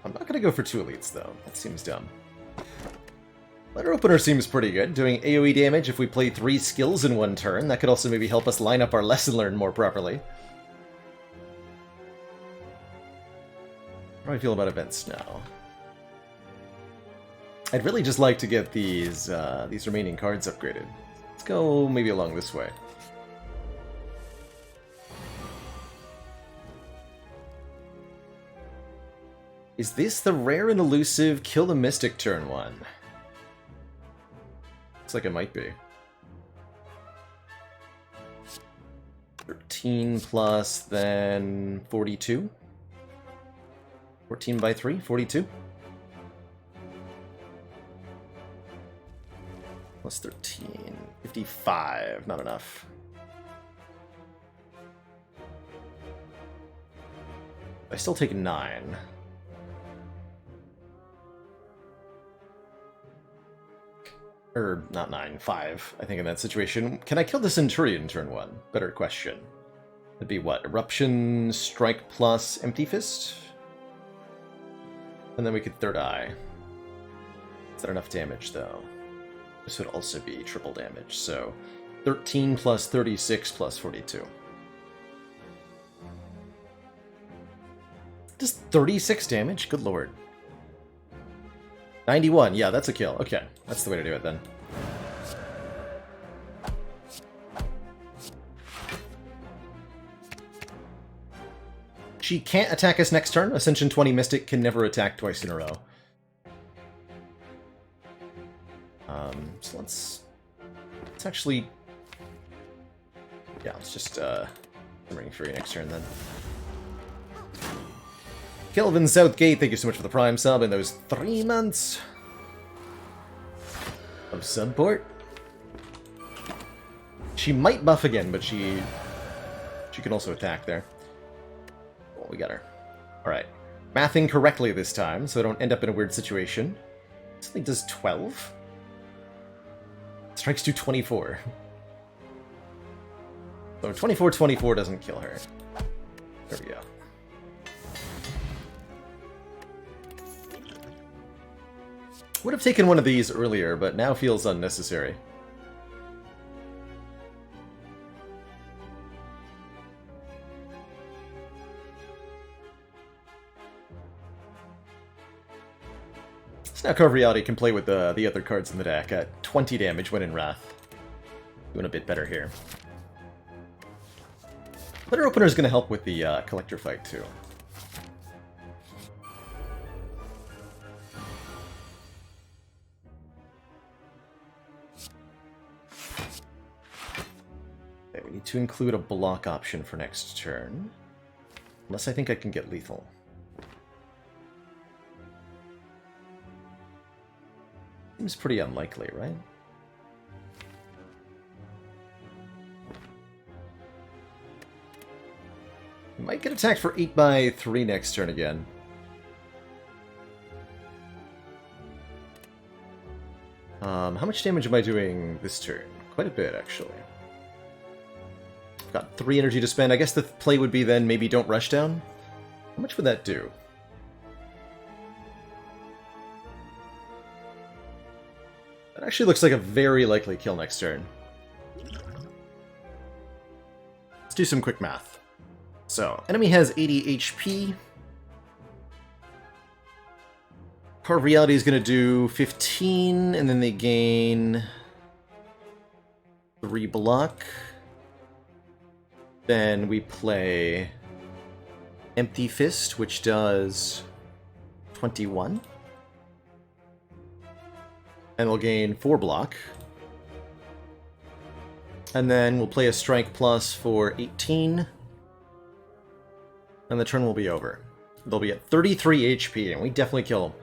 I'm not gonna go for 2 elites, though. That seems dumb. Letter Opener seems pretty good, doing AoE damage if we play 3 skills in one turn. That could also maybe help us line up our lesson learned more properly. How do I feel about events now? I'd really just like to get these remaining cards upgraded. Let's go maybe along this way. Is this the rare and elusive Kill the Mystic turn 1? Looks like it might be. 13 plus, then 42? 14 by 3? 42? Plus 13. 55. Not enough. I still take 9. Or, not 9, 5, I think in that situation. Can I kill the Centurion turn 1? Better question. That'd be what? Eruption, Strike plus Empty Fist? And then we could Third Eye. Is that enough damage, though? This would also be triple damage, so 13 plus 36 plus 42. Just 36 damage? Good lord. 91, yeah, that's a kill. Okay, that's the way to do it then. She can't attack us next turn. Ascension 20 Mystic can never attack twice in a row. So let's actually... Yeah, let's just Ring Fury next turn then. Kelvin Southgate, thank you so much for the Prime sub and those 3 months of support. She might buff again, but she can also attack there. Well, we got her. Alright. Mathing correctly this time, so I don't end up in a weird situation. This thing does 12? Strikes do 24. So 24-24 doesn't kill her. There we go. Would have taken one of these earlier, but now feels unnecessary. Now Carve Reality can play with the other cards in the deck at 20 damage when in Wrath. Doing a bit better here. Letter Opener is going to help with the Collector fight too. Okay, we need to include a block option for next turn. Unless I think I can get lethal. Seems pretty unlikely, right? We might get attacked for 8/3 next turn again. How much damage am I doing this turn? Quite a bit, actually. I've got 3 energy to spend. I guess the play would be then maybe don't rush down. How much would that do? That actually looks like a very likely kill next turn. Let's do some quick math. So, enemy has 80 HP. Carve Reality is going to do 15, and then they gain 3 block. Then we play Empty Fist, which does 21. And we'll gain 4 block. And then we'll play a Strike Plus for 18. And the turn will be over. They'll be at 33 HP, and we definitely kill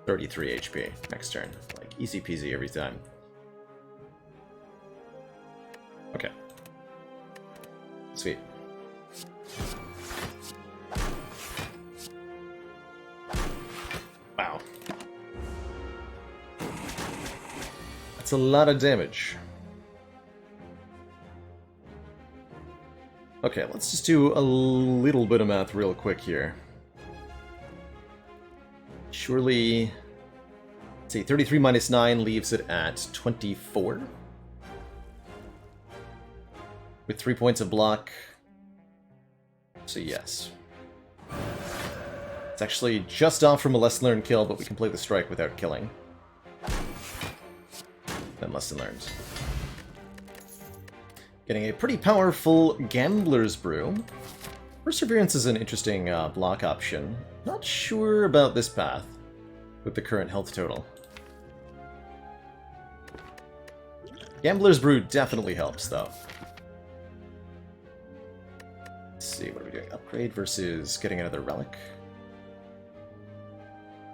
33 HP next turn. Like, easy peasy every time. Okay. Sweet. Wow. That's a lot of damage. Okay, let's just do a little bit of math real quick here. Surely, let's see, 33 minus 9 leaves it at 24. With 3 points of block. So yes. It's actually just off from a lesson learned kill, but we can play the strike without killing. Then lesson learned. Getting a pretty powerful Gambler's Brew. Perseverance is an interesting block option. Not sure about this path with the current health total. Gambler's Brew definitely helps, though. Let's see, what are we doing? Upgrade versus getting another Relic?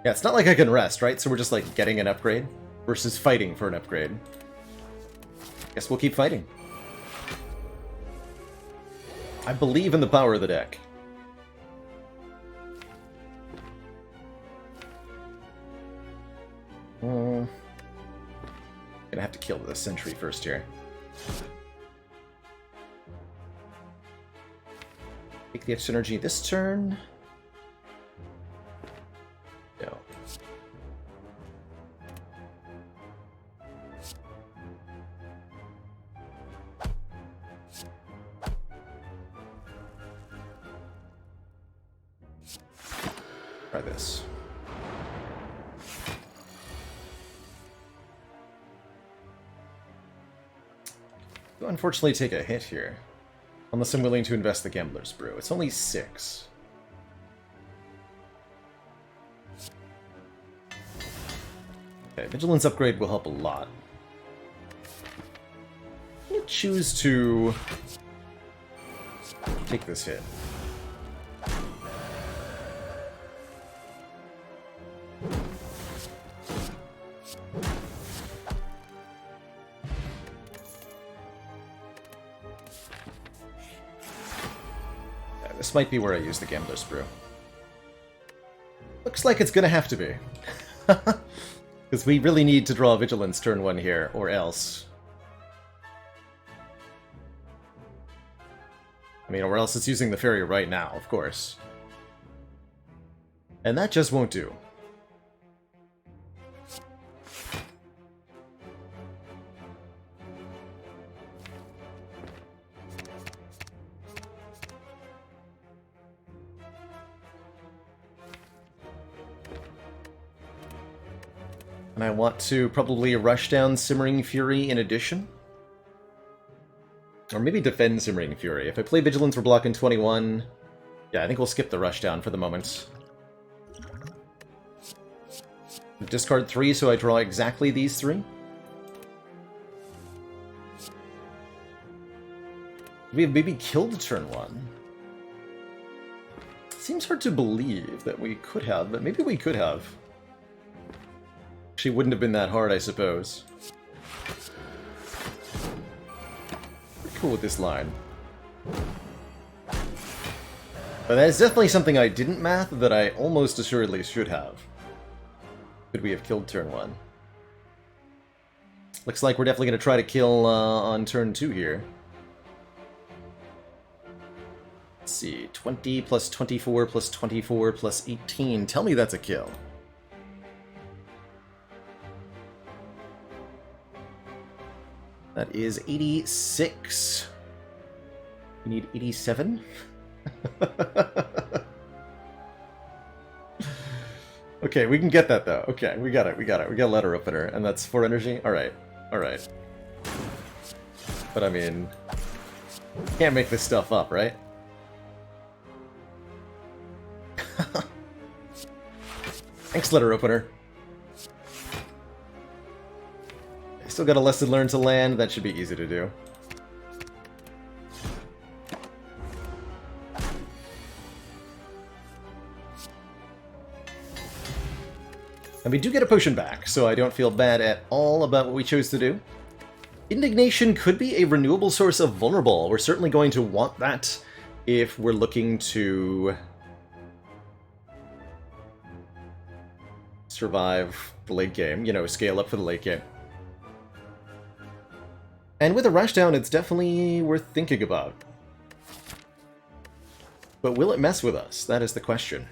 Yeah, it's not like I can rest, right? So we're just like getting an upgrade versus fighting for an upgrade. Guess we'll keep fighting. I believe in the power of the deck. Gonna have to kill the sentry first here. Take the extra energy this turn. No. Try this. You'll unfortunately take a hit here. Unless I'm willing to invest the Gambler's Brew. It's only 6. Okay, Vigilance upgrade will help a lot. I'm gonna choose to take this hit. This might be where I use the Gambler's Brew. Looks like it's gonna have to be. Because we really need to draw Vigilance turn 1 here, or else I mean, or else it's using the ferry right now, of course. And that just won't do. And I want to probably rush down Simmering Fury in addition. Or maybe defend Simmering Fury. If I play Vigilance, we're blocking 21. Yeah, I think we'll skip the rush down for the moment. Discard 3, so I draw exactly these 3. We have maybe killed turn 1. Seems hard to believe that we could have, but maybe we could have. Actually, wouldn't have been that hard, I suppose. Pretty cool with this line. But that is definitely something I didn't math that I almost assuredly should have. Could we have killed turn 1? Looks like we're definitely going to try to kill on turn 2 here. Let's see, 20 plus 24 plus 24 plus 18. Tell me that's a kill. That is 86. We need 87? Okay, we can get that though. Okay, we got it, we got it. We got a letter opener, and that's 4 energy? Alright, alright. But I mean, can't make this stuff up, right? Thanks, letter opener. I still got a lesson learned to land. That should be easy to do. And we do get a potion back, so I don't feel bad at all about what we chose to do. Indignation could be a renewable source of vulnerable. We're certainly going to want that if we're looking to survive the late game, you know, scale up for the late game. And with a rushdown, it's definitely worth thinking about. But will it mess with us? That is the question.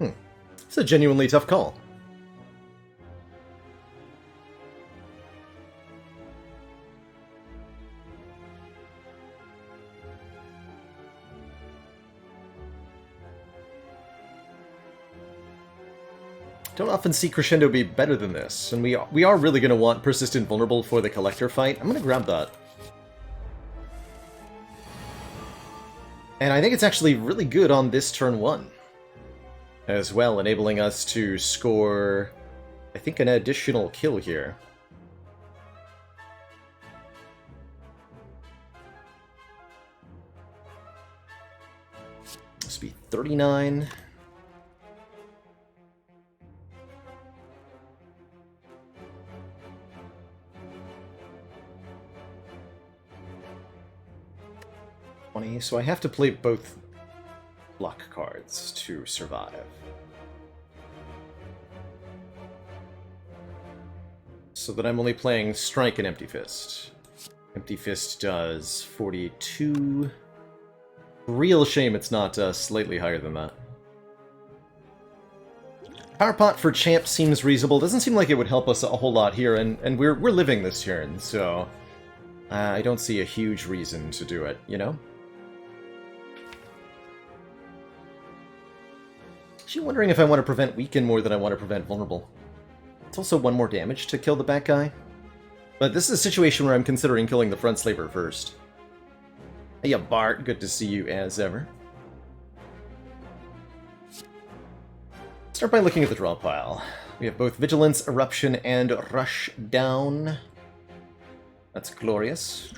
It's a genuinely tough call. Don't often see Crescendo be better than this, and we are really going to want Persistent Vulnerable for the Collector fight. I'm going to grab that. And I think it's actually really good on this turn 1 as well, enabling us to score, I think, an additional kill here. This would be 39. So I have to play both block cards to survive. So that I'm only playing Strike and Empty Fist. Empty Fist does 42. Real shame it's not slightly higher than that. Power Pot for Champ seems reasonable. Doesn't seem like it would help us a whole lot here, and we're living this turn, so I don't see a huge reason to do it, you know? Actually wondering if I want to prevent Weaken more than I want to prevent Vulnerable. It's also 1 more damage to kill the back guy. But this is a situation where I'm considering killing the front slaver first. Hey, Bart, good to see you as ever. Start by looking at the draw pile. We have both Vigilance, Eruption, and Rush Down. That's glorious.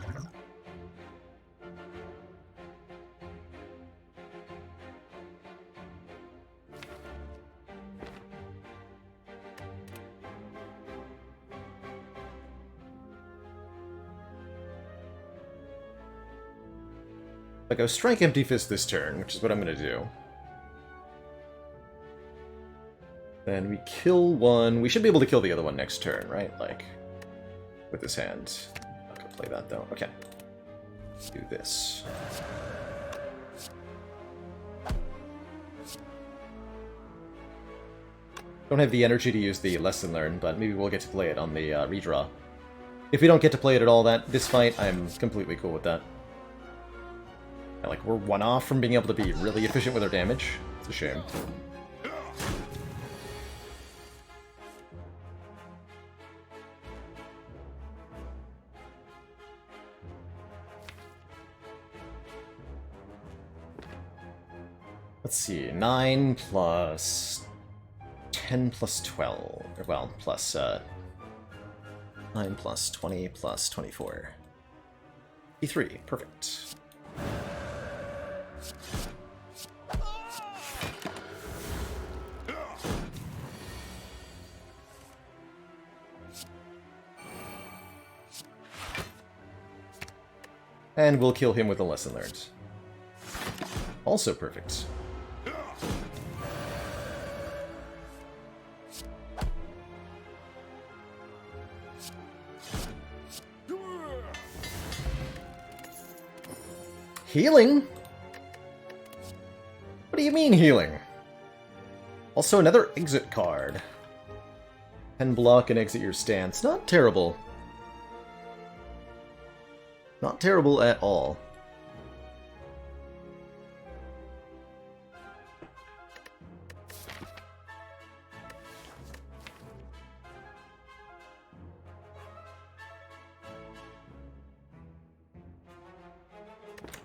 I go Strike Empty Fist this turn, which is what I'm going to do. Then we kill one. We should be able to kill the other one next turn, right? Like, with this hand. Not gonna play that, though. Okay. Let's do this. Don't have the energy to use the Lesson Learn, but maybe we'll get to play it on the redraw. If we don't get to play it at all this fight, I'm completely cool with that. Like, we're one off from being able to be really efficient with our damage. It's a shame. Let's see, 9 plus 10 plus 12, or well, plus 9 plus 20 plus 24. 53, perfect. And we'll kill him with a Lesson Learned. Also perfect. Healing? What do you mean, healing? Also, another exit card. 10 block and exit your stance. Not terrible. Not terrible at all.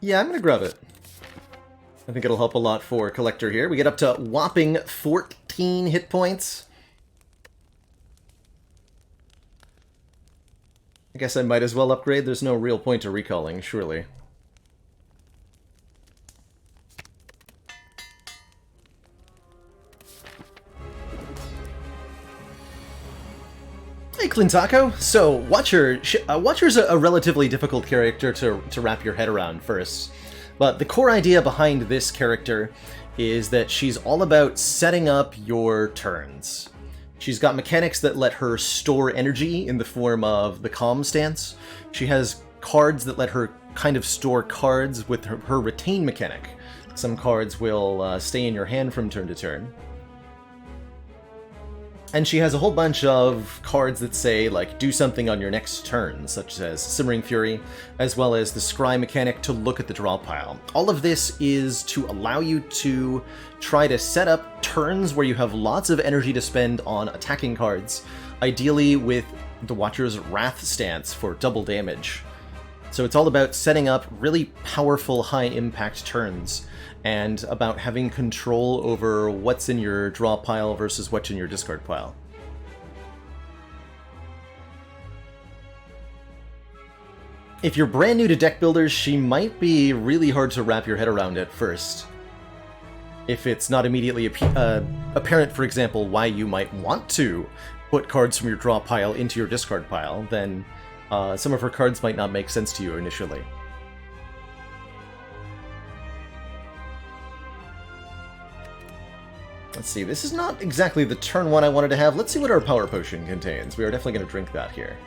Yeah, I'm gonna grab it. I think it'll help a lot for Collector here. We get up to whopping 14 hit points. I guess I might as well upgrade. There's no real point to recalling, surely. Hey, Clintako. So, Watcher's a relatively difficult character to wrap your head around first. But the core idea behind this character is that she's all about setting up your turns. She's got mechanics that let her store energy in the form of the calm stance. She has cards that let her kind of store cards with her retain mechanic. Some cards will stay in your hand from turn to turn. And she has a whole bunch of cards that say, like, do something on your next turn, such as Simmering Fury, as well as the Scry mechanic to look at the draw pile. All of this is to allow you to try to set up turns where you have lots of energy to spend on attacking cards, ideally with the Watcher's Wrath stance for double damage. So it's all about setting up really powerful, high-impact turns, and about having control over what's in your draw pile versus what's in your discard pile. If you're brand new to deck builders, she might be really hard to wrap your head around at first. If it's not immediately apparent, for example, why you might want to put cards from your draw pile into your discard pile, then some of her cards might not make sense to you initially. Let's see, this is not exactly the turn one I wanted to have. Let's see what our power potion contains. We are definitely going to drink that here.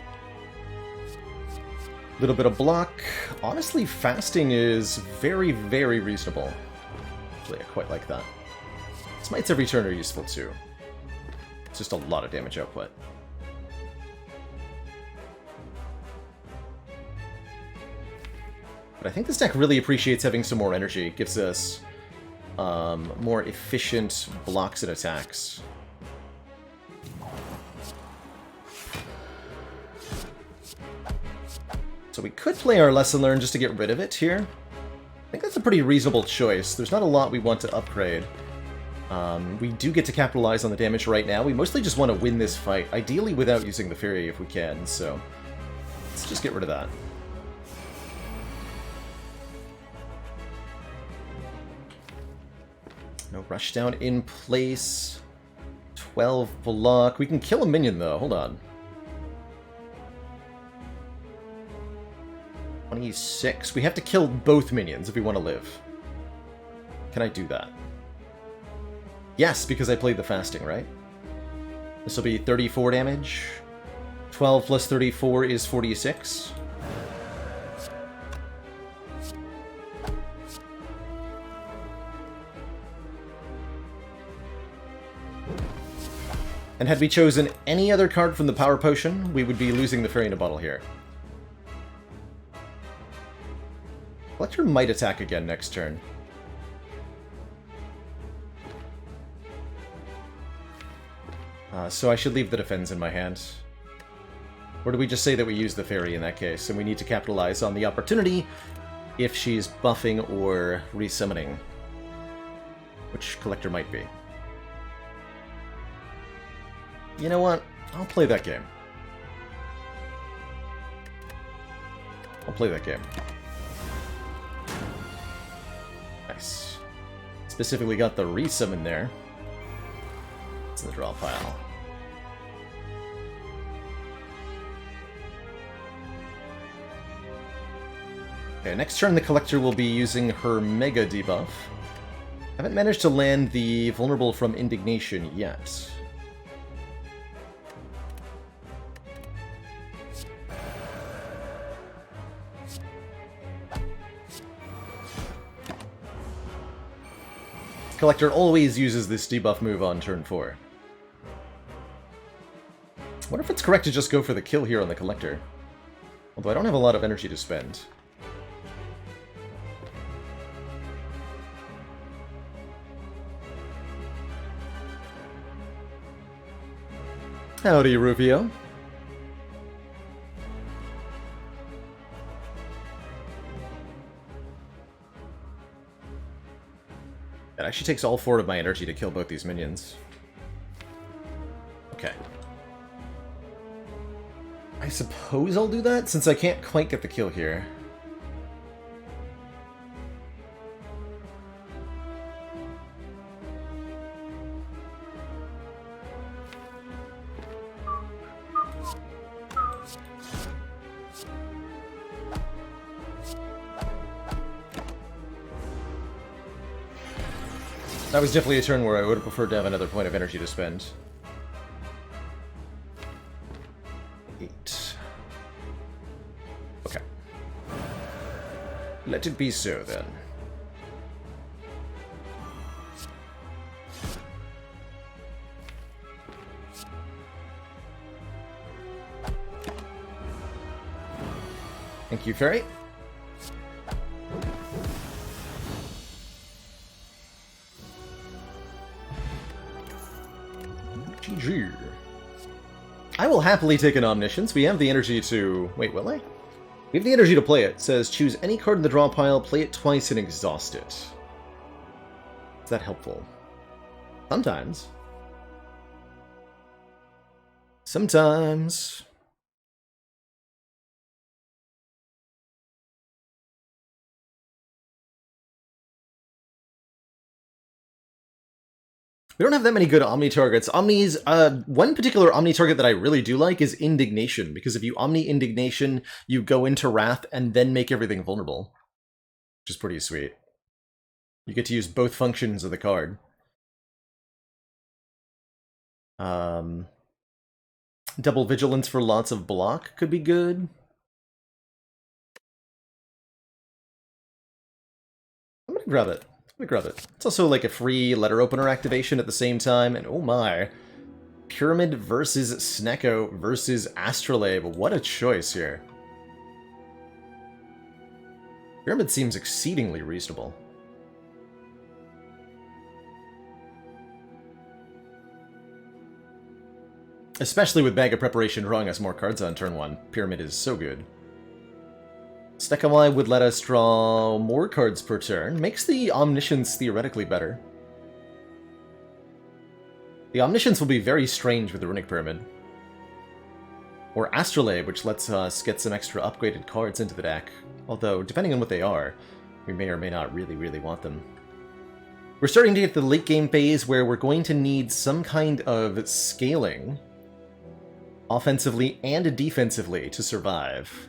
A little bit of block. Honestly, fasting is very, very reasonable. Actually, I quite like that. Smites every turn are useful too. It's just a lot of damage output. But I think this deck really appreciates having some more energy. It gives us more efficient blocks and attacks. So we could play our Lesson Learned just to get rid of it here. I think that's a pretty reasonable choice. There's not a lot we want to upgrade. We do get to capitalize on the damage right now. We mostly just want to win this fight, ideally without using the Fury if we can, so let's just get rid of that. No rushdown in place. 12 block. We can kill a minion though, hold on. 26. We have to kill both minions if we want to live. Can I do that? Yes, because I played the fasting, right? This will be 34 damage. 12 plus 34 is 46. And had we chosen any other card from the Power Potion, we would be losing the Fairy in a Bottle here. Collector might attack again next turn. So I should leave the defense in my hand. Or do we just say that we use the Fairy in that case, and we need to capitalize on the opportunity if she's buffing or resummoning? Which Collector might be. You know what? I'll play that game. I'll play that game. Nice. Specifically got the resummon there. It's in the draw pile. Okay, next turn the Collector will be using her Mega debuff. Haven't managed to land the Vulnerable from Indignation yet. Collector always uses this debuff move on turn 4. I wonder if it's correct to just go for the kill here on the Collector. Although I don't have a lot of energy to spend. Howdy, Rufio. It actually takes all 4 of my energy to kill both these minions. Okay. I suppose I'll do that, since I can't quite get the kill here. That was definitely a turn where I would have preferred to have another point of energy to spend. 8. Okay. Let it be so, then. Thank you, Fairy. GG. I will happily take an Omniscience. We have the energy to... Wait, will I? We have the energy to play it. It says, choose any card in the draw pile, play it twice, and exhaust it. Is that helpful? Sometimes. Sometimes. We don't have that many good Omni targets. Omnis, one particular Omni target that I really do like is Indignation, because if you Omni Indignation, you go into Wrath and then make everything vulnerable. Which is pretty sweet. You get to use both functions of the card. Double Vigilance for lots of block could be good. I'm gonna grab it. Grab it. It's also like a free letter opener activation at the same time, and oh my. Pyramid versus Sneko versus Astrolabe. What a choice here. Pyramid seems exceedingly reasonable. Especially with Bag of Preparation drawing us more cards on turn 1. Pyramid is so good. Snekoi would let us draw more cards per turn. Makes the Omniscience theoretically better. The Omniscience will be very strange with the Runic Pyramid. Or Astrolabe, which lets us get some extra upgraded cards into the deck. Although, depending on what they are, we may or may not really want them. We're starting to get to the late game phase where we're going to need some kind of scaling, offensively and defensively, to survive.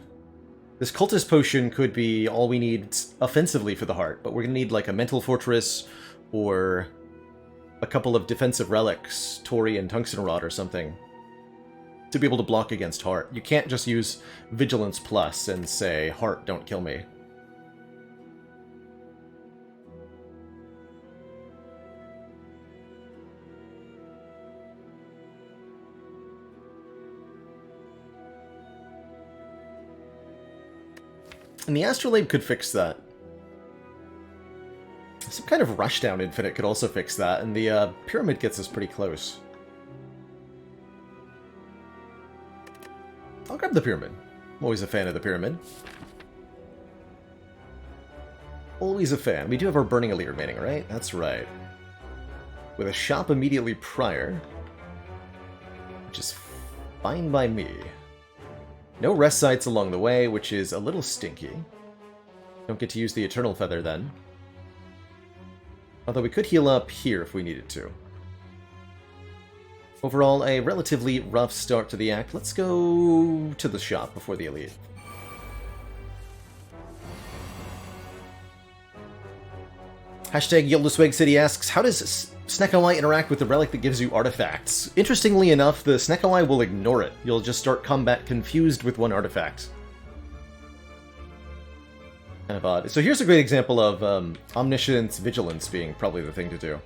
This Cultist Potion could be all we need offensively for the heart, but we're going to need like a Mental Fortress or a couple of defensive relics, Tori and Tungsten Rod or something, to be able to block against Heart. You can't just use Vigilance Plus and say, Heart, don't kill me. And the Astrolabe could fix that. Some kind of Rushdown Infinite could also fix that, and the Pyramid gets us pretty close. I'll grab the Pyramid. I'm always a fan of the Pyramid. Always a fan. We do have our Burning Elite remaining, right? That's right. With a shop immediately prior, which is fine by me. No rest sites along the way, which is a little stinky. Don't get to use the Eternal Feather then. Although we could heal up here if we needed to. Overall, a relatively rough start to the act. Let's go to the shop before the Elite. Hashtag Yildesweg City asks, how does snekoi interact with the relic that gives you artifacts? Interestingly enough, the snekoi will ignore it. You'll just start combat confused with one artifact. Kind of odd. So here's a great example of Omniscience Vigilance being probably the thing to do.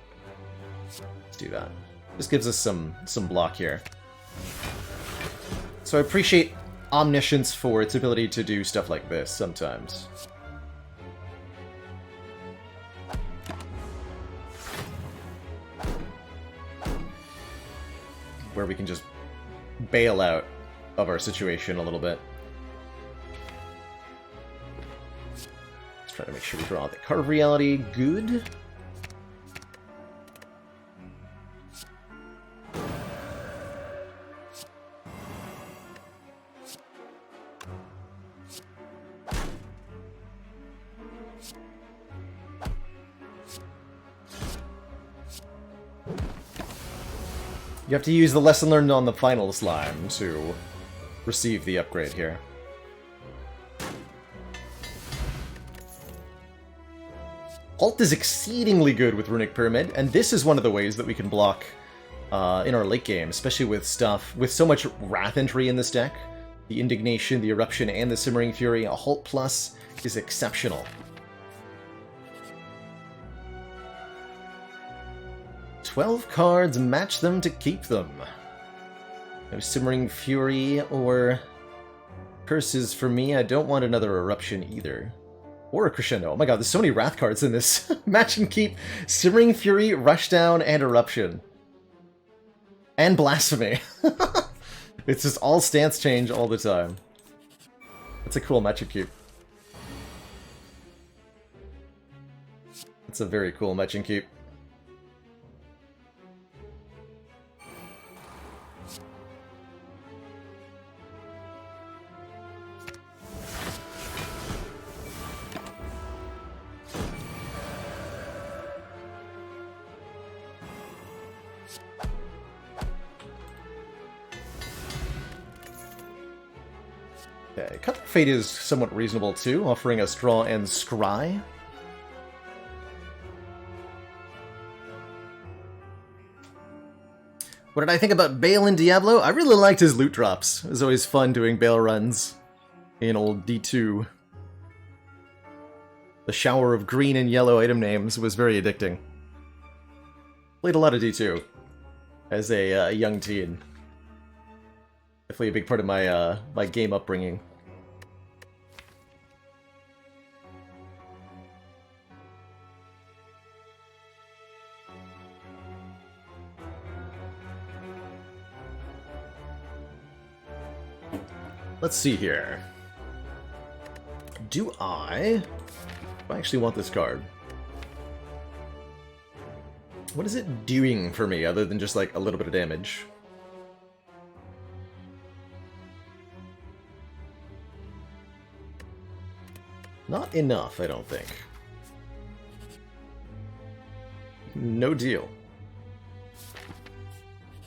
Let's do that. This gives us some block here. So I appreciate Omniscience for its ability to do stuff like this sometimes. Where we can just bail out of our situation a little bit. Let's try to make sure we draw the Card of Reality. Good. You have to use the lesson learned on the final slime to receive the upgrade here. Halt is exceedingly good with Runic Pyramid, and this is one of the ways that we can block in our late game, especially with stuff with so much Wrath entry in this deck. The Indignation, the Eruption, and the Simmering Fury. A Halt Plus is exceptional. 12 cards, match them to keep them. No Simmering Fury or Curses for me. I don't want another Eruption either. Or a Crescendo. Oh my god, there's so many Wrath cards in this. Match and keep Simmering Fury, Rushdown, and Eruption. And Blasphemy. It's just all stance change all the time. That's a cool match and keep. That's a very cool match and keep. Okay, Cut Through Fate is somewhat reasonable too, offering us Draw and Scry. What did I think about Bale in Diablo? I really liked his loot drops. It was always fun doing Bale runs in old D2. The shower of green and yellow item names was very addicting. Played a lot of D2 as a young teen. Definitely a big part of my my game upbringing. Let's see here. Do I actually want this card? What is it doing for me other than just like a little bit of damage? Not enough, I don't think. No deal.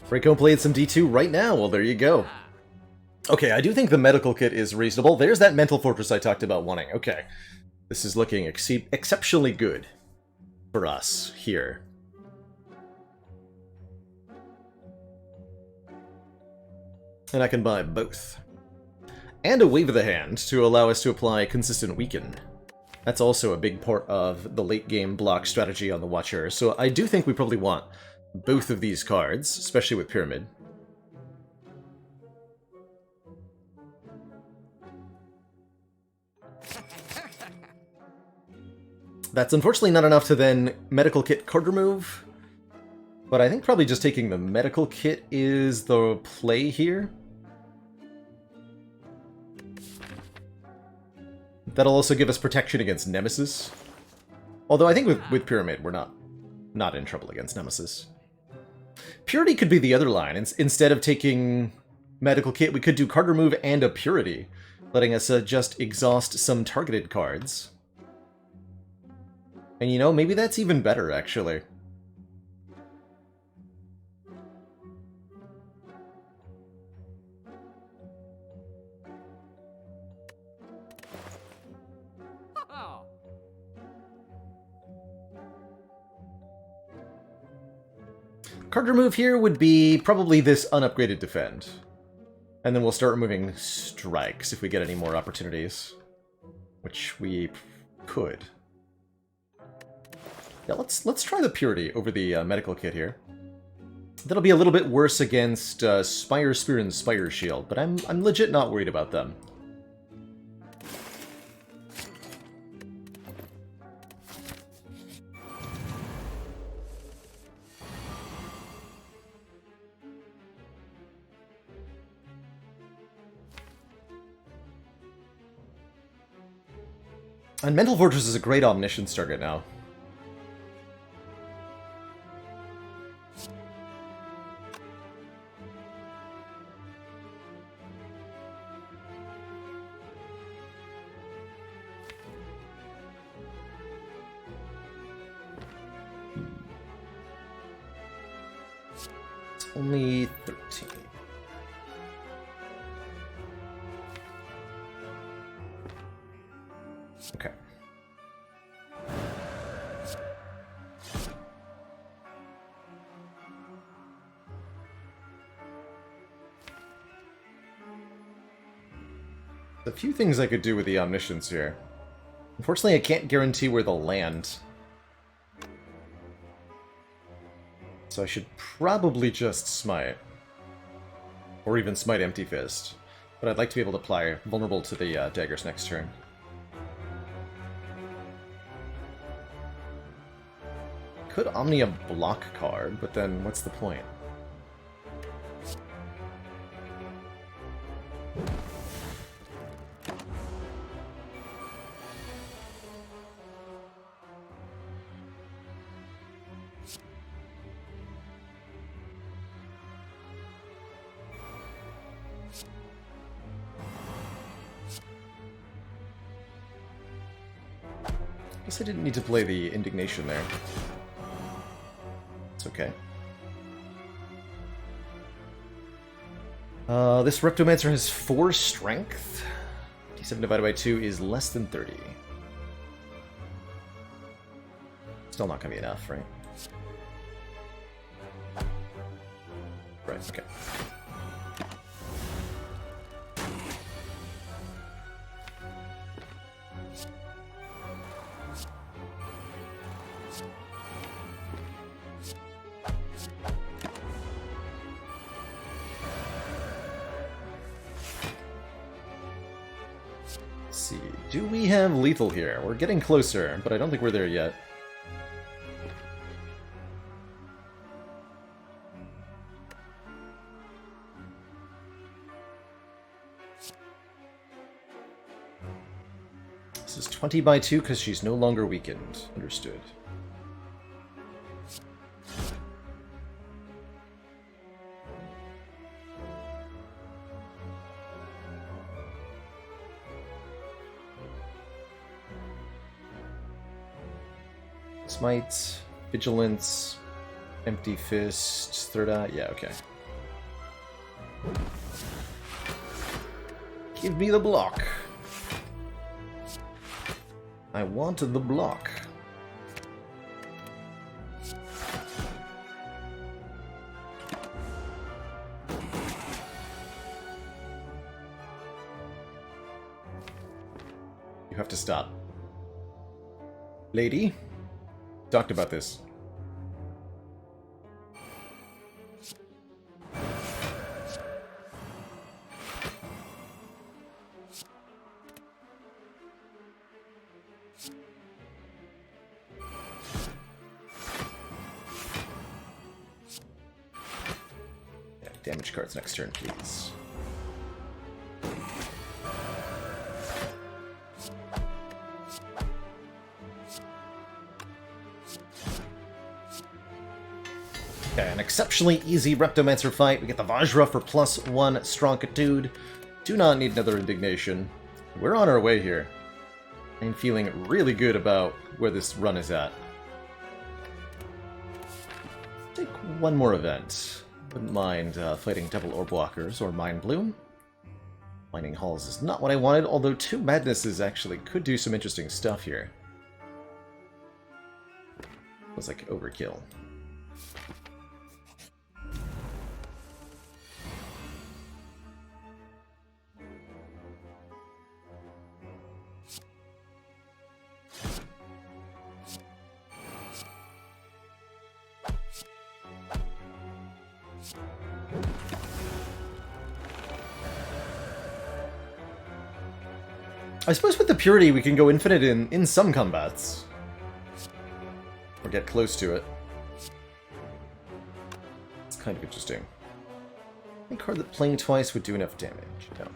Franco played some D2 right now. Well, there you go. Okay, I do think the medical kit is reasonable. There's that mental fortress I talked about wanting. Okay. This is looking exceptionally good for us here. And I can buy both. And a Wave of the Hand to allow us to apply Consistent Weaken. That's also a big part of the late game block strategy on the Watcher, so I do think we probably want both of these cards, especially with Pyramid. That's unfortunately not enough to then Medical Kit card remove, but I think probably just taking the Medical Kit is the play here. That'll also give us protection against Nemesis. Although I think with Pyramid, we're not in trouble against Nemesis. Purity could be the other line. Instead of taking Medical Kit, we could do card remove and a Purity, letting us just exhaust some targeted cards. And you know, maybe that's even better, actually. Card remove here would be probably this unupgraded Defend. And then we'll start removing strikes if we get any more opportunities. Which we could. Yeah, let's try the Purity over the Medical Kit here. That'll be a little bit worse against Spire Spear and Spire Shield, but I'm legit not worried about them. And Mental Fortress is a great Omniscience target now. It's only 13. Okay. A few things I could do with the Omniscience here. Unfortunately, I can't guarantee where they'll land. So I should probably just Smite. Or even Smite Empty Fist. But I'd like to be able to apply Vulnerable to the daggers next turn. Could Omni a block card, but then what's the point? Guess I didn't need to play the Indignation there. It's okay. This Reptomancer has 4 strength. D7 divided by 2 is less than 30. Still not gonna be enough, right? Right, okay. See, do we have lethal here? We're getting closer, but I don't think we're there yet. This is 20 by 2 because she's no longer weakened. Understood. Smite, Vigilance, Empty Fist, Third Eye. Yeah, okay. Give me the block. I want the block. You have to stop. Lady? Talked about this. Yeah, damage cards next turn, please. Okay, an exceptionally easy Reptomancer fight. We get the Vajra for +1 Strongitude. Do not need another Indignation. We're on our way here. I'm feeling really good about where this run is at. Take one more event. Wouldn't mind fighting Double Orb Walkers or Mind Bloom. Mining Halls is not what I wanted, although 2 Madnesses actually could do some interesting stuff here. Feels like overkill. I suppose with the Purity we can go infinite in some combats. Or get close to it. It's kind of interesting. Any card that playing twice would do enough damage. No.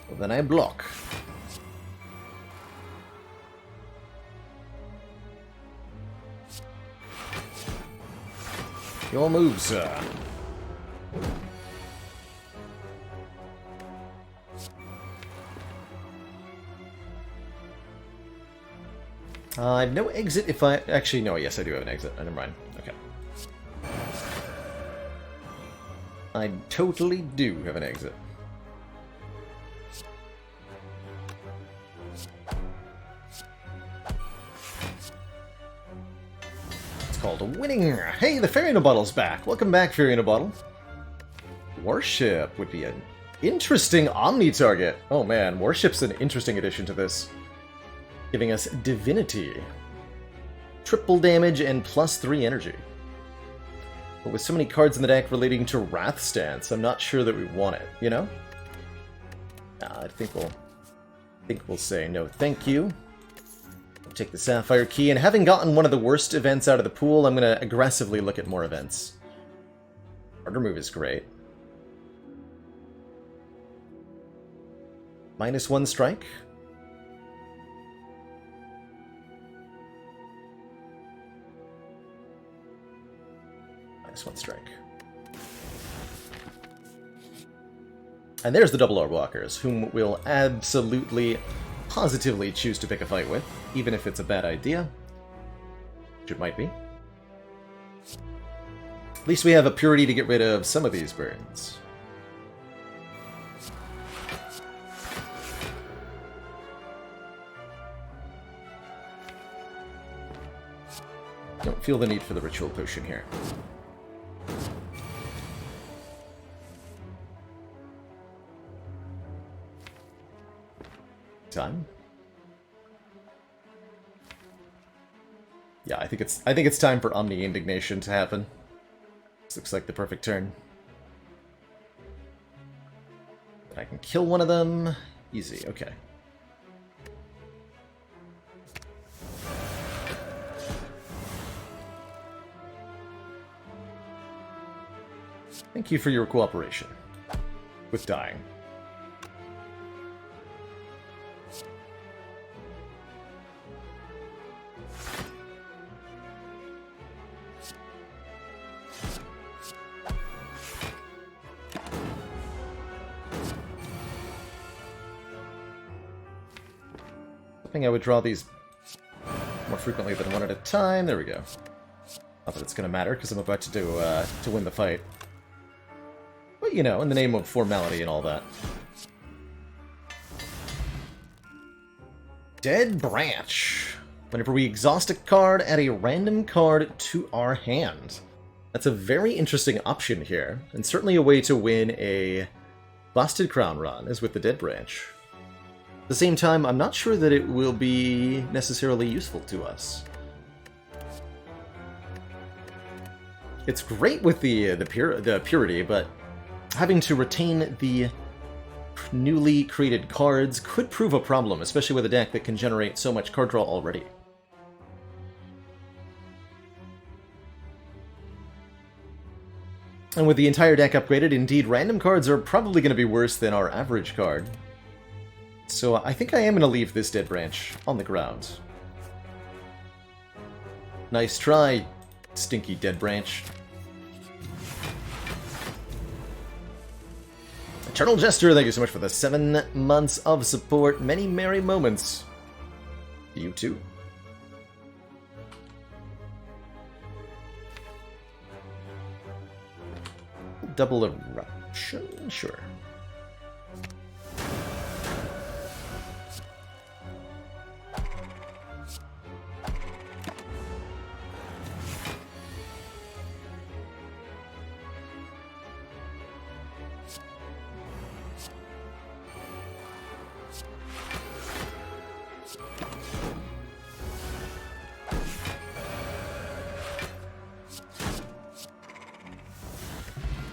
Well, then I block. Your move, sir. I have no exit if I... Actually, no, yes, I do have an exit. Never mind. Okay. I totally do have an exit. It's called a winning. Hey, the Fairy in a Bottle's back. Welcome back, Fairy in a Bottle. Warship would be an interesting Omni target. Oh man, Warship's an interesting addition to this. Giving us Divinity. Triple damage and +3 energy. But with so many cards in the deck relating to Wrath Stance, I'm not sure that we want it, you know? I think we'll say no thank you. We'll take the Sapphire Key, and having gotten one of the worst events out of the pool, I'm going to aggressively look at more events. Harder move is great. -1 strike. -1 strike. And there's the Double Orb Walkers, whom we'll absolutely, positively choose to pick a fight with, even if it's a bad idea. Which it might be. At least we have a Purity to get rid of some of these burns. Don't feel the need for the Ritual Potion here. Time. Yeah, I think it's time for Omni Indignation to happen. This looks like the perfect turn. I can kill one of them. Easy, okay. Thank you for your cooperation with dying. I would draw these more frequently than one at a time. There we go. Not that it's going to matter, because I'm about to win the fight. But, you know, in the name of formality and all that. Dead Branch. Whenever we exhaust a card, add a random card to our hand. That's a very interesting option here, and certainly a way to win a Busted Crown run, is with the Dead Branch. At the same time, I'm not sure that it will be necessarily useful to us. It's great with the purity, but having to retain the newly created cards could prove a problem, especially with a deck that can generate so much card draw already. And with the entire deck upgraded, indeed, random cards are probably going to be worse than our average card. So I think I am going to leave this Dead Branch on the ground. Nice try, stinky Dead Branch. Eternal Jester, thank you so much for the 7 months of support. Many merry moments. You too. Double eruption? Sure.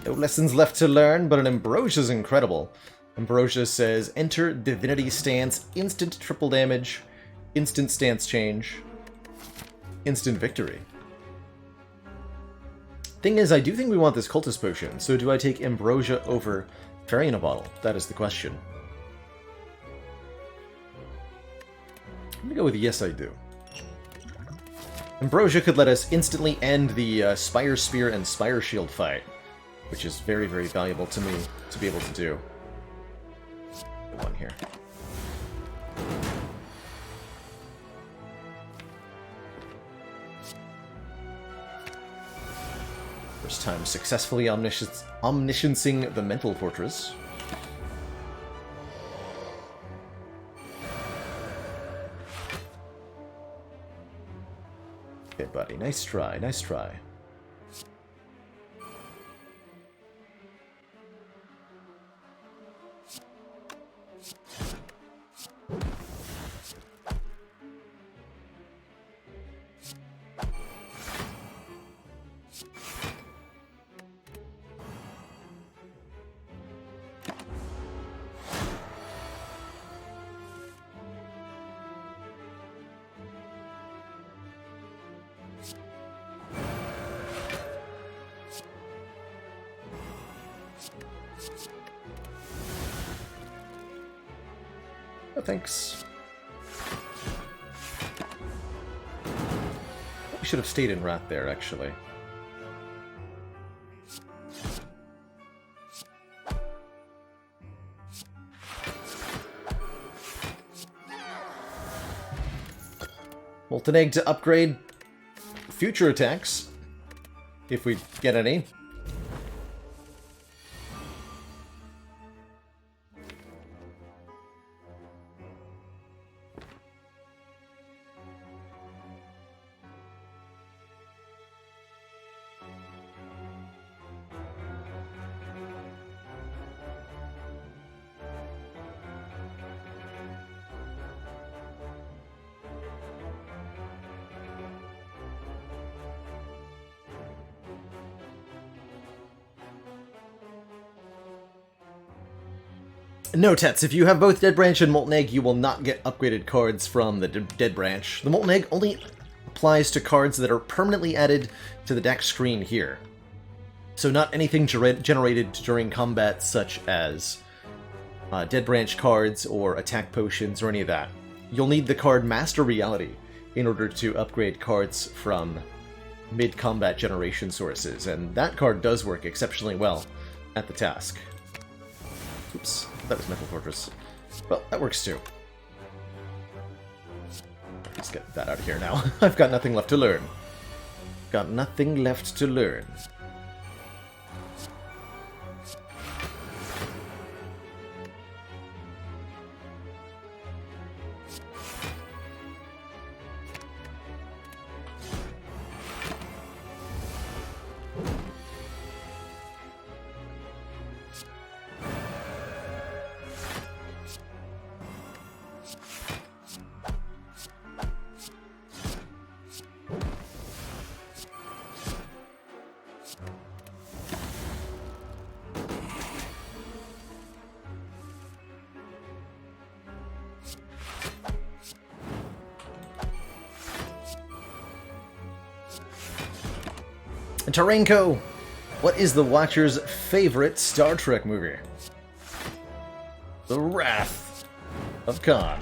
No lessons left to learn, but an Ambrosia's incredible. Ambrosia says, enter Divinity Stance, instant triple damage, instant stance change, instant victory. Thing is, I do think we want this Cultist Potion, so do I take Ambrosia over Fairy in a Bottle? That is the question. I'm gonna go with yes, I do. Ambrosia could let us instantly end the Spire Spear and Spire Shield fight, which is very, very valuable to me to be able to do. One here. First time successfully omnisciencing the Mental Fortress. Okay, buddy. Nice try, nice try. Oh, thanks. We should have stayed in Wrath there, actually. Molten Egg to upgrade future attacks, if we get any. No, Tets, if you have both Dead Branch and Molten Egg, you will not get upgraded cards from the Dead Branch. The Molten Egg only applies to cards that are permanently added to the deck screen here. So not anything generated during combat, such as Dead Branch cards or attack potions or any of that. You'll need the card Master Reality in order to upgrade cards from mid-combat generation sources, and that card does work exceptionally well at the task. Oops, that was Mental Fortress. Well, that works too. Let's get that out of here now. I've got nothing left to learn. Got nothing left to learn. Taranko, what is the Watcher's favorite Star Trek movie? The Wrath of Khan.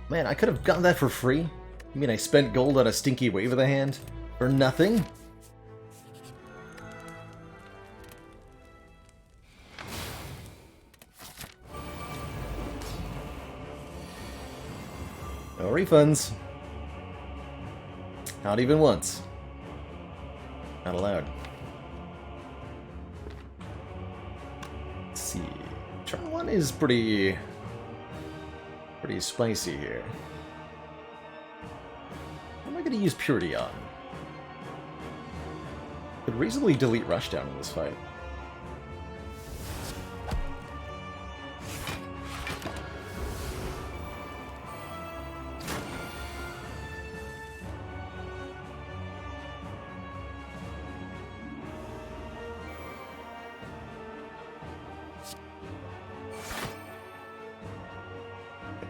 Man, I could have gotten that for free. You mean I spent gold on a stinky wave of the hand? For nothing? No refunds. Not even once. Not allowed. Let's see. Turn 1 is pretty spicy here. What am I going to use Purity on? Could reasonably delete Rushdown in this fight.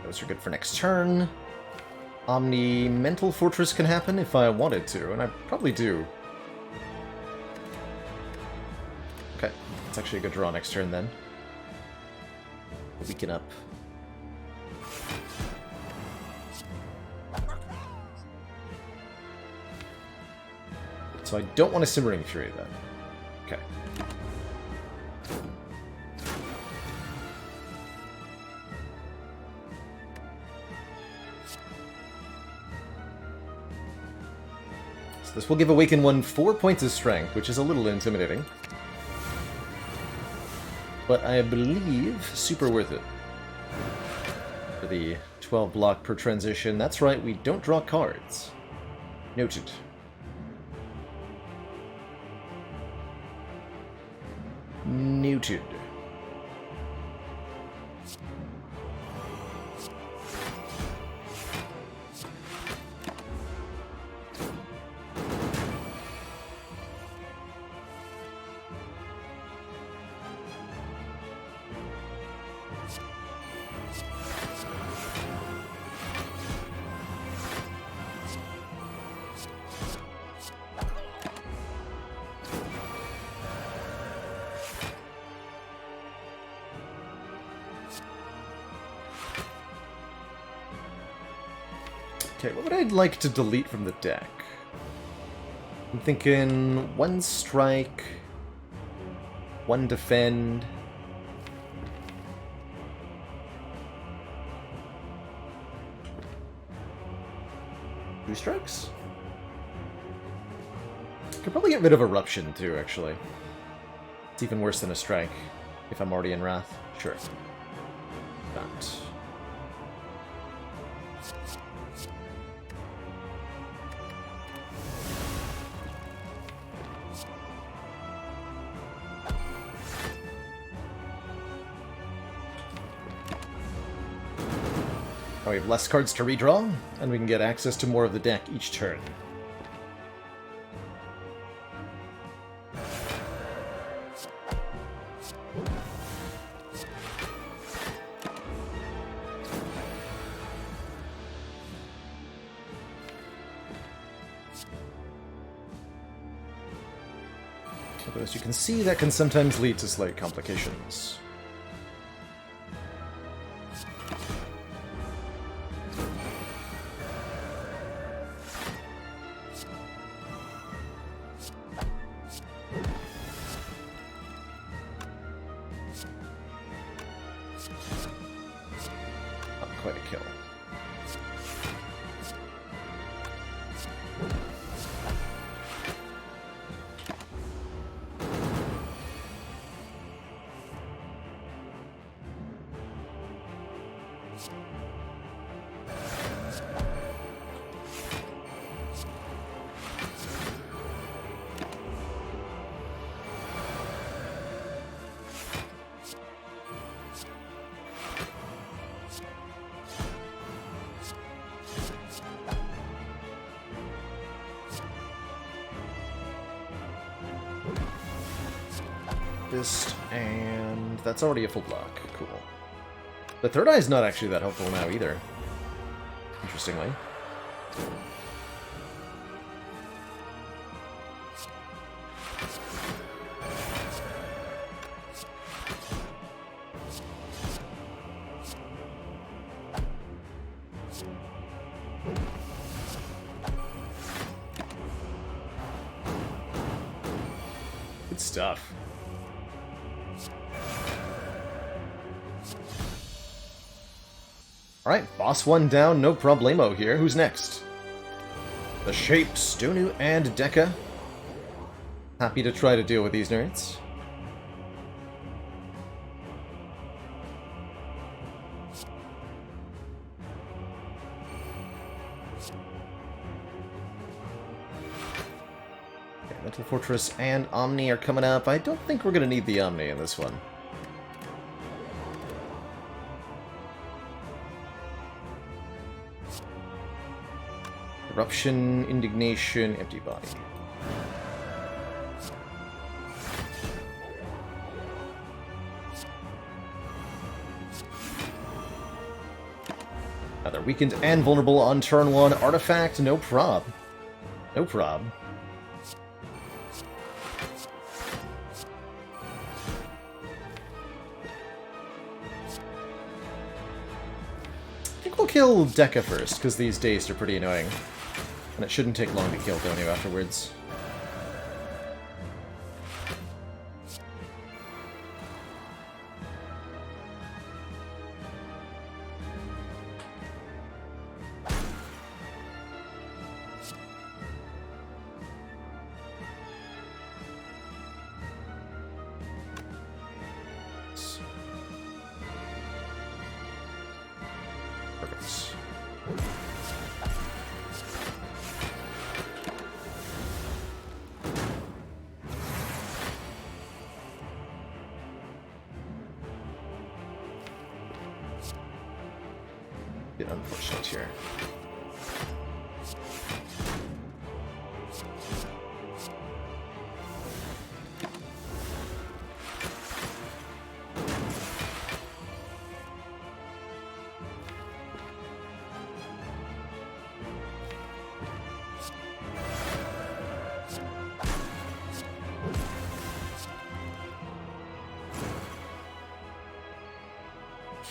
Those are good for next turn. Omni Mental Fortress can happen if I wanted to, and I probably do. Okay, it's actually a good draw next turn then. Weaken up. So I don't want a Simmering Fury then. Okay. So this will give Awaken 1 4 points of strength, which is a little intimidating. But I believe super worth it. For the 12 block per transition. That's right, we don't draw cards. Noted. Noted. Okay, what would I like to delete from the deck? I'm thinking 1 strike, 1 defend. Two strikes? Could probably get rid of Eruption too, actually. It's even worse than a strike, if I'm already in Wrath. Sure. Not. We have less cards to redraw, and we can get access to more of the deck each turn. But as you can see, that can sometimes lead to slight complications. Quite a kill. And that's already a full block. Cool. The third eye is not actually that helpful now either. Interestingly. Good stuff. Alright, boss 1 down, no problemo here. Who's next? The Shapes, Stonu and Deka. Happy to try to deal with these nerds. Okay, Mental Fortress and Omni are coming up. I don't think we're going to need the Omni in this one. Corruption, Indignation, Empty Body. Now they're weakened and vulnerable on turn 1. Artifact, no prob. No prob. I think we'll kill Deka first, because these days are pretty annoying. And it shouldn't take long to kill Donu afterwards. Perfect. Bit unfortunate here.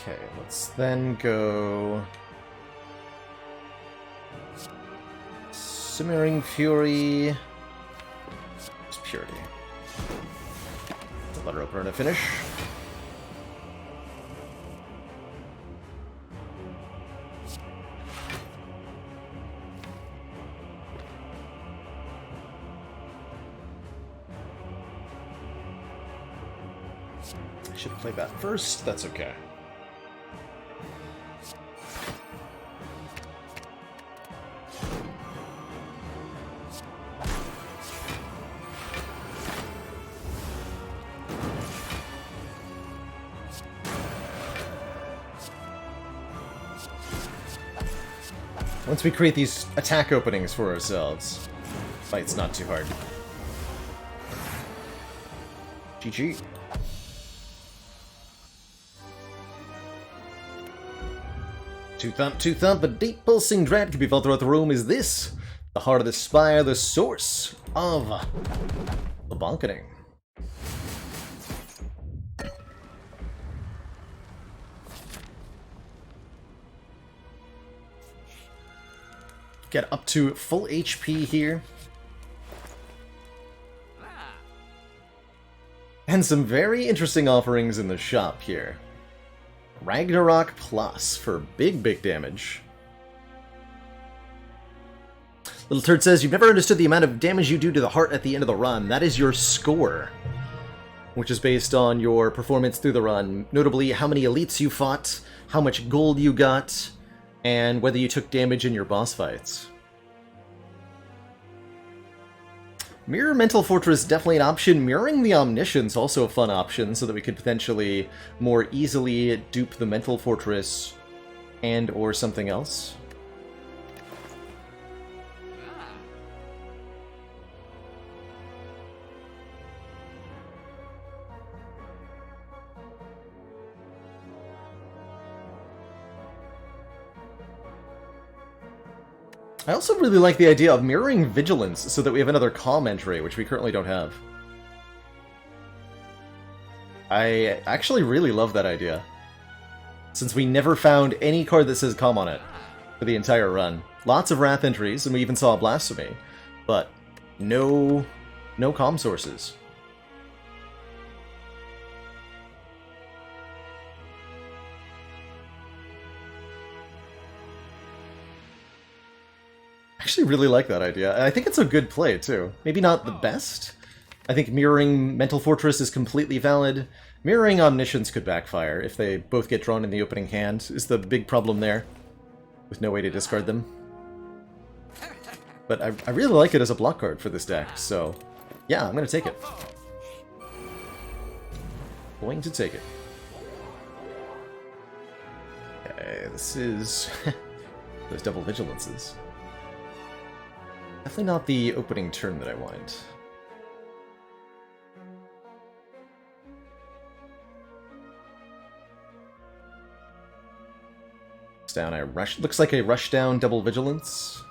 Okay, let's then go... Simmering Fury... Just Purity. The letter opener to finish. I should have played that first, that's okay. Once we create these attack openings for ourselves, fight's not too hard. GG. Two thump, a deep pulsing dread can be felt throughout the room. Is this the heart of the Spire, the source of the bonketing? Get up to full HP here. And some very interesting offerings in the shop here. Ragnarok Plus for big damage. Little Turd says, you've never understood the amount of damage you do to the heart at the end of the run. That is your score, which is based on your performance through the run. Notably, how many elites you fought, how much gold you got, and whether you took damage in your boss fights. Mirror Mental Fortress, definitely an option. Mirroring the Omniscience, also a fun option, so that we could potentially more easily dupe the Mental Fortress and or something else. I also really like the idea of mirroring Vigilance so that we have another calm entry, which we currently don't have. I actually really love that idea, since we never found any card that says calm on it for the entire run. Lots of Wrath entries, and we even saw Blasphemy, but no calm sources. actually really like that idea. I think it's a good play, too. Maybe not the best. I think mirroring Mental Fortress is completely valid. Mirroring Omniscience could backfire if they both get drawn in the opening hand, is the big problem there, with no way to discard them. But I really like it as a block card for this deck, so yeah, I'm going to take it. Going to take it. Okay, this is those double vigilances. Definitely not the opening turn that I wanted. Down, I rush. Looks like a rush down double vigilance.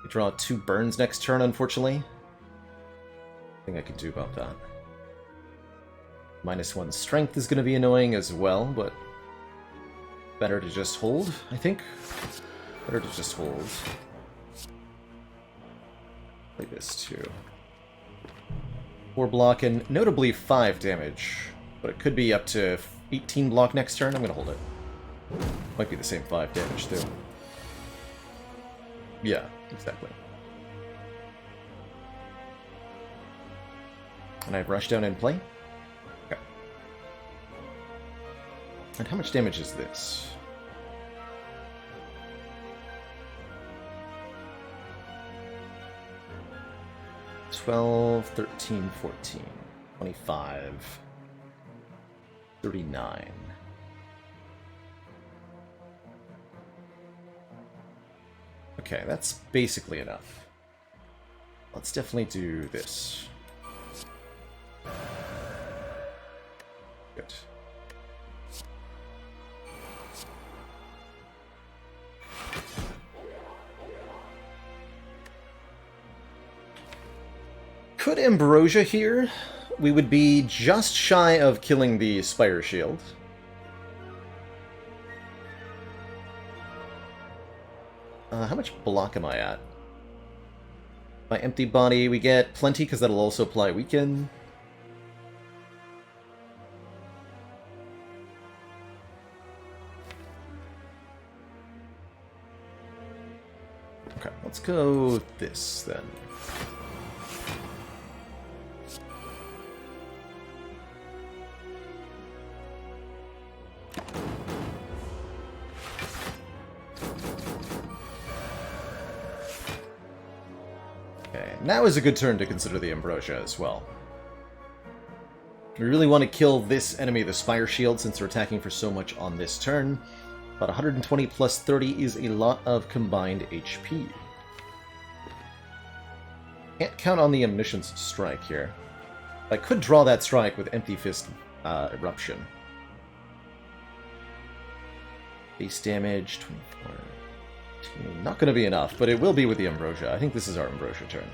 We draw 2 burns next turn, unfortunately. Nothing I can do about that. -1 strength is going to be annoying as well, but better to just hold, I think. Better to just hold. Play this too. 4 block and notably 5 damage, but it could be up to 18 block next turn. I'm going to hold it. Might be the same 5 damage, too. Yeah, exactly. And I have Rush Down in play? Okay. And how much damage is this? $12, $13, $14, $25, $39. Okay, that's basically enough. Let's definitely do this. Good. Could Ambrosia here? We would be just shy of killing the Spire Shield. How much block am I at? My empty body, we get plenty because that'll also apply weaken. Okay, let's go this then. Now is a good turn to consider the Ambrosia as well. We really want to kill this enemy, the Spire Shield, since they're attacking for so much on this turn. But 120 plus 30 is a lot of combined HP. Can't count on the Omniscience Strike here. I could draw that strike with Empty Fist Eruption. Base damage, 24. Not going to be enough, but it will be with the Ambrosia. I think this is our Ambrosia turn.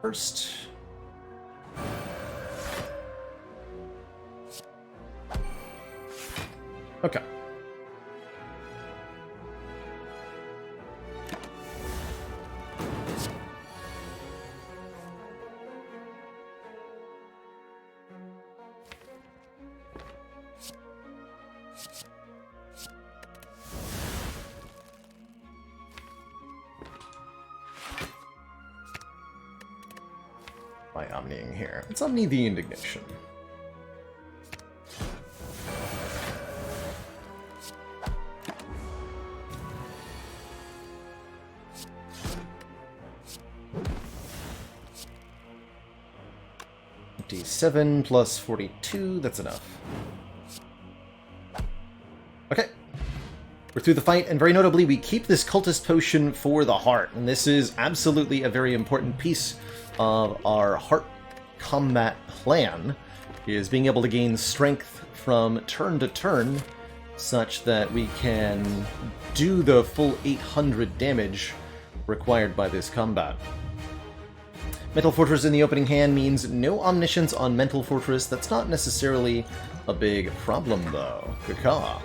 First. Okay. By Omniing here. Let's Omni the Indignation. D7 plus 42, that's enough. Okay. We're through the fight, and very notably, we keep this Cultist Potion for the heart. And this is absolutely a very important piece of our heart combat plan, is being able to gain strength from turn to turn, such that we can do the full 800 damage required by this combat. Mental Fortress in the opening hand means no Omniscience on Mental Fortress. That's not necessarily a big problem, though. Caw.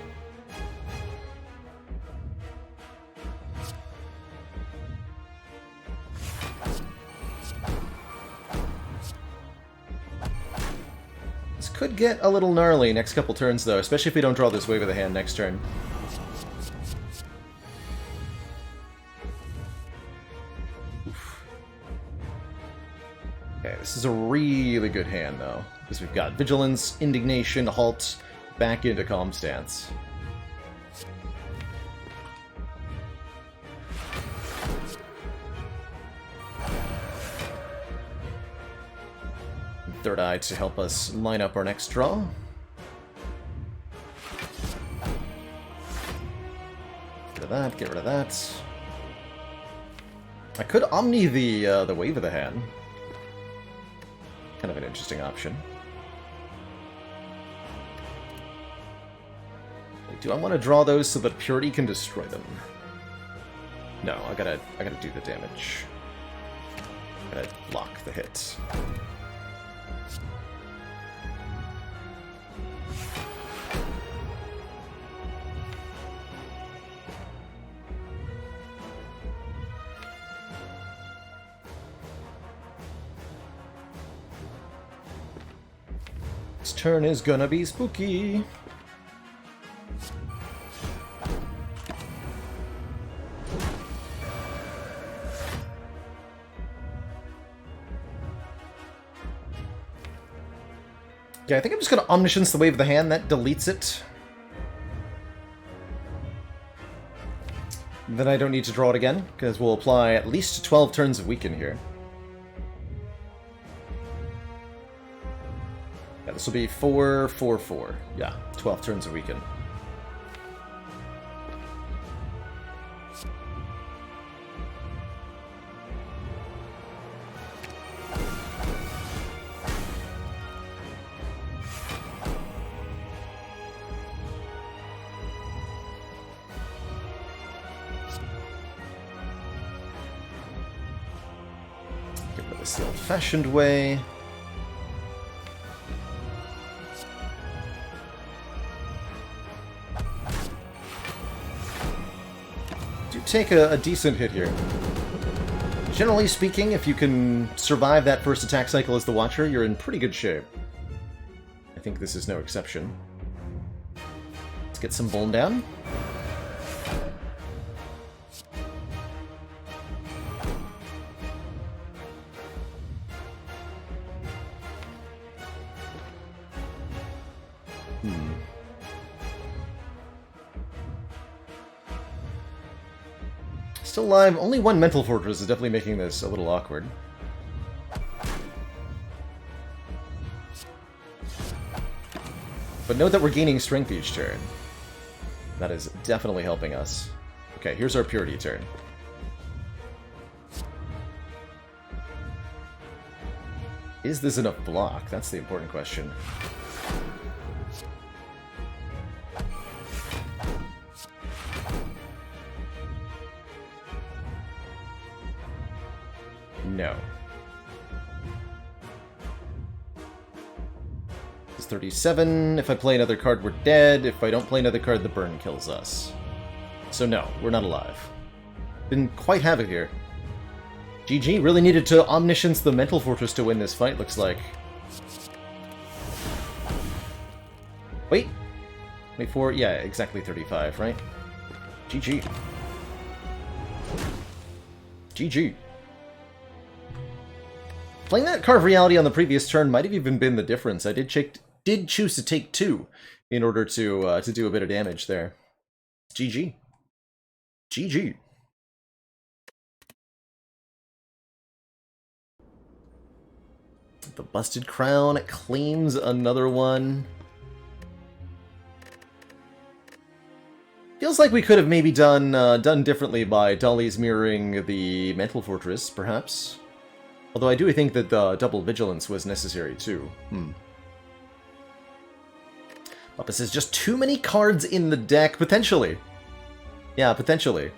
This could get a little gnarly next couple turns, though, especially if we don't draw this Wave of the Hand next turn. Oof. Okay, this is a really good hand, though, because we've got Vigilance, Indignation, Halt, back into Calm Stance. Third Eye to help us line up our next draw. Get rid of that, get rid of that. I could Omni the Wave of the Hand. Kind of an interesting option. Do I want to draw those so that Purity can destroy them? No, I gotta do the damage. I gotta block the hit. This turn is gonna be spooky. Yeah, I think I'm just gonna Omniscience the Wave of the Hand. That deletes it. Then I don't need to draw it again, because we'll apply at least 12 turns of Weaken here. Yeah, this will be 4, 4, 4. Yeah, 12 turns of Weaken. Get rid of this the old-fashioned way. Take a decent hit here. Generally speaking, if you can survive that first attack cycle as the Watcher, you're in pretty good shape. I think this is no exception. Let's get some Bone down. Still alive. Only one Mental Fortress is definitely making this a little awkward. But note that we're gaining strength each turn. That is definitely helping us. Okay, here's our Purity turn. Is this enough block? That's the important question. No. It's 37. If I play another card, we're dead. If I don't play another card, the burn kills us. So no, we're not alive. Didn't quite have it here. GG really needed to Omniscience the Mental Fortress to win this fight, looks like. Wait. 24? Yeah, exactly 35, right? GG. GG. Playing that Carve Reality on the previous turn might have even been the difference. I did choose to take 2 in order to do a bit of damage there. GG. GG. The Busted Crown claims another one. Feels like we could have maybe done differently by Dolly's mirroring the Mental Fortress, perhaps. Although I do think that the double Vigilance was necessary, too. Papa says, just too many cards in the deck, potentially. Yeah, potentially.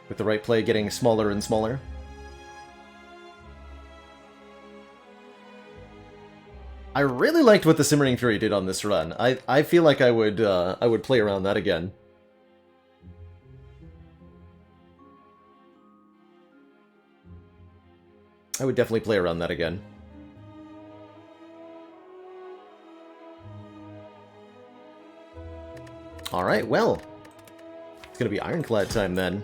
With the right play getting smaller and smaller. I really liked what the Simmering Fury did on this run. I feel like I would play around that again. I would definitely play around that again. Alright, well. It's gonna be Ironclad time then.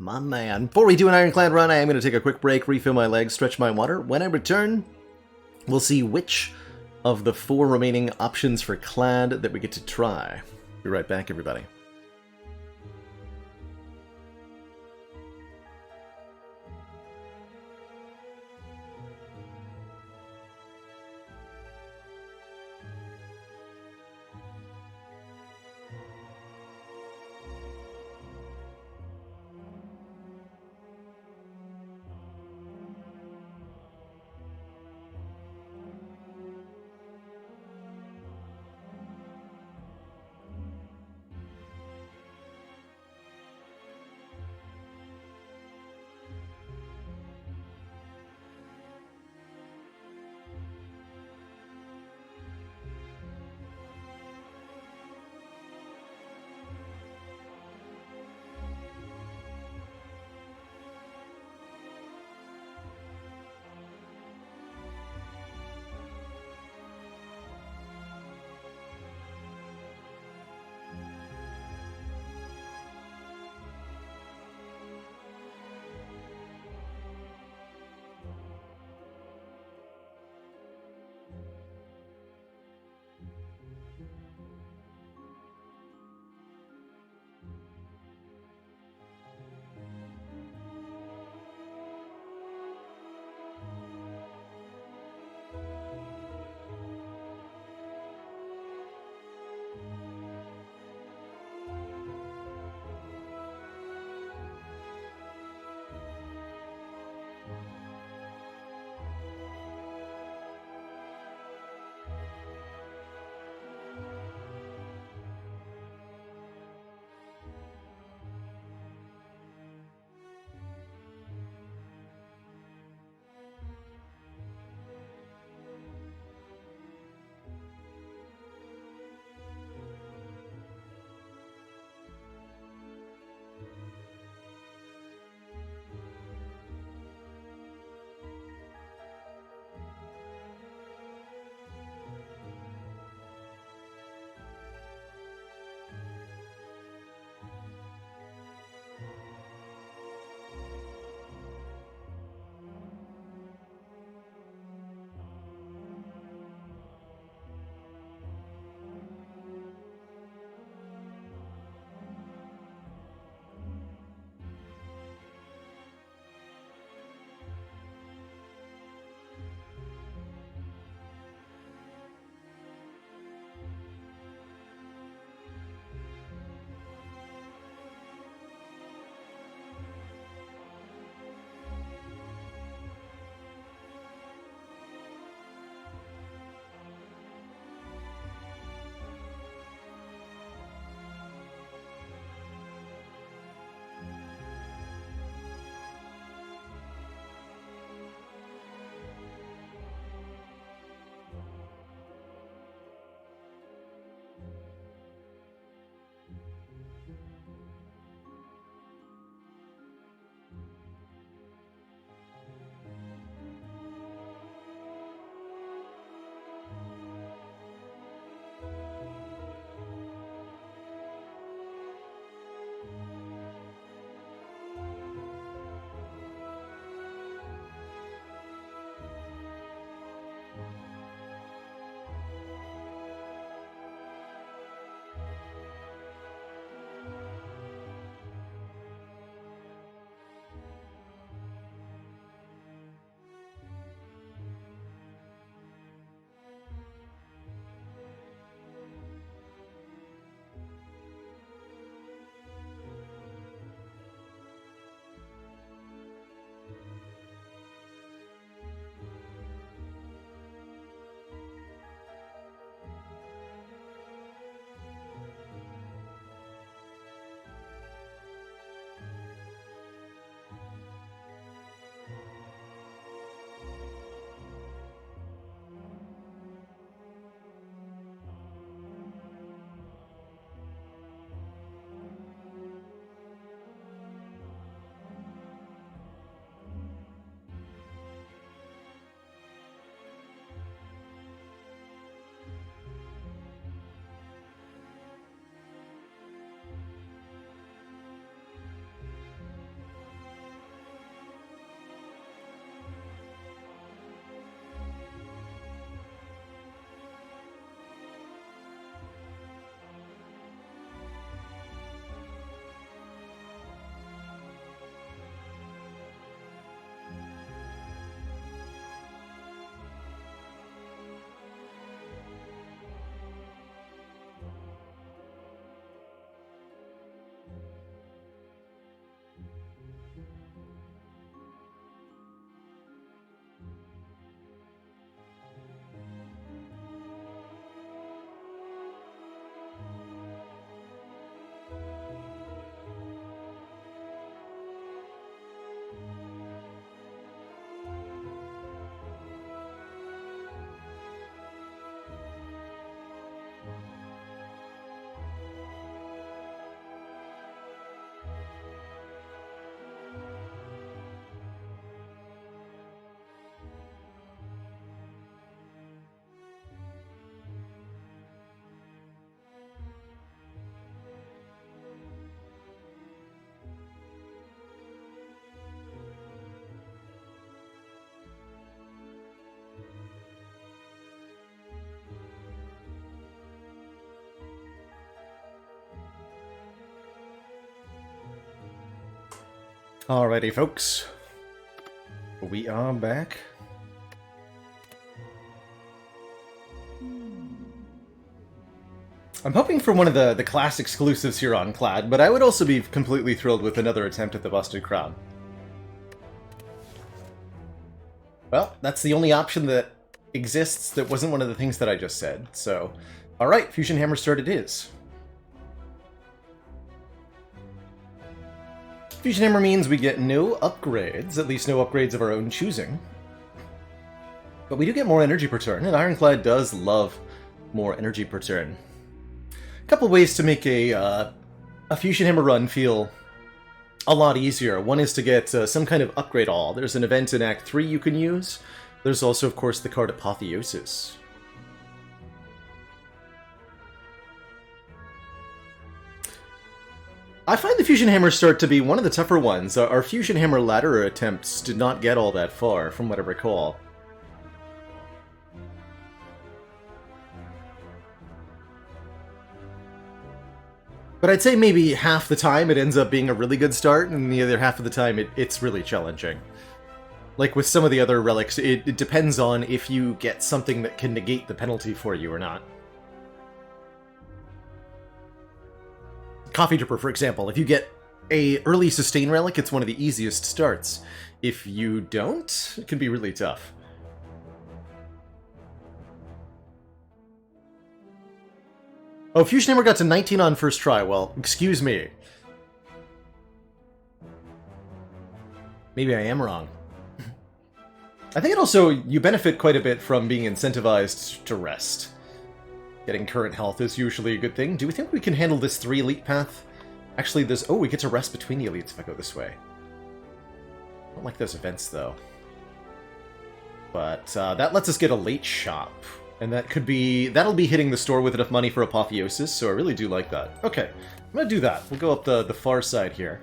My man. Before we do an Ironclad run, I am going to take a quick break, refill my legs, stretch my water. When I return, we'll see which of the 4 remaining options for Clad that we get to try. Be right back, everybody. Alrighty, folks. We are back. I'm hoping for one of the class exclusives here on Clad, but I would also be completely thrilled with another attempt at the Busted Crown. Well, that's the only option that exists that wasn't one of the things that I just said, so... Alright, Fusion Hammer start it is. Fusion Hammer means we get no upgrades, at least no upgrades of our own choosing. But we do get more energy per turn, and Ironclad does love more energy per turn. A couple ways to make a Fusion Hammer run feel a lot easier. One is to get some kind of upgrade all. There's an event in Act 3 you can use. There's also, of course, the card Apotheosis. I find the Fusion Hammer start to be one of the tougher ones. Our Fusion Hammer ladder attempts did not get all that far, from what I recall. But I'd say maybe half the time it ends up being a really good start, and the other half of the time it's really challenging. Like with some of the other relics, it depends on if you get something that can negate the penalty for you or not. Coffee Dripper, for example, if you get a early sustain relic, it's one of the easiest starts. If you don't, it can be really tough. Oh, Fusion Hammer got to 19 on first try. Well, excuse me. Maybe I am wrong. I think it also, you benefit quite a bit from being incentivized to rest. Getting current health is usually a good thing. Do we think we can handle this 3 elite path? Actually, there's... Oh, we get to rest between the elites if I go this way. I don't like those events, though. But that lets us get a late shop. And that could be... That'll be hitting the store with enough money for Apotheosis, so I really do like that. Okay, I'm gonna do that. We'll go up the far side here.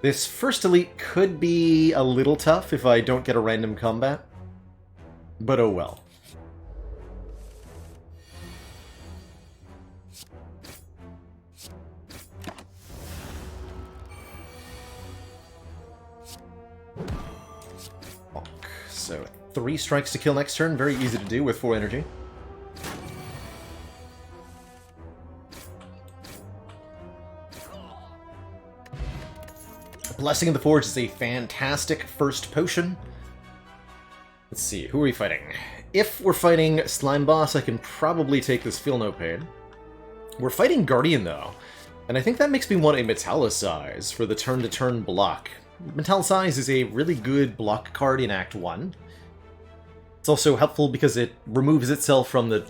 This first elite could be a little tough if I don't get a random combat. But oh well. So, 3 strikes to kill next turn, very easy to do with 4 energy. Blessing of the Forge is a fantastic first potion. Let's see, who are we fighting? If we're fighting Slime Boss, I can probably take this Feel No Pain. We're fighting Guardian, though, and I think that makes me want a Metallicize for the turn-to-turn block. Metallicize is a really good block card in Act 1. It's also helpful because it removes itself from the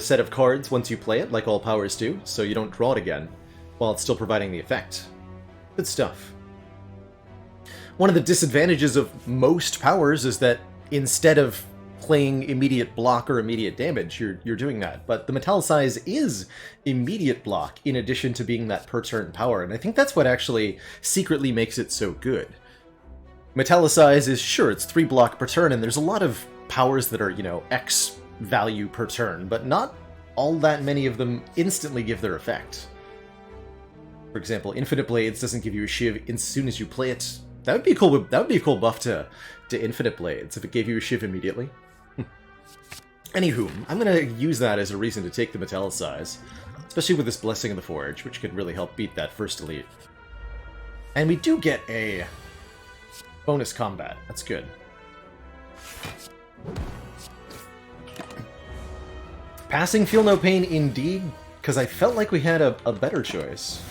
set of cards once you play it, like all powers do, so you don't draw it again, while it's still providing the effect. Good stuff. One of the disadvantages of most powers is that instead of playing immediate block or immediate damage, you're doing that. But the Metallicize is immediate block in addition to being that per turn power, and I think that's what actually secretly makes it so good. Metallicize is, sure, it's 3 block per turn, and there's a lot of powers that are, you know, X value per turn, but not all that many of them instantly give their effect. For example, Infinite Blades doesn't give you a shiv as soon as you play it. That would be a cool buff to Infinite Blades if it gave you a shiv immediately. Anywho, I'm gonna use that as a reason to take the Metallicize, especially with this Blessing of the Forge, which could really help beat that first elite. And we do get a bonus combat. That's good. Passing Feel No Pain indeed, because I felt like we had a better choice.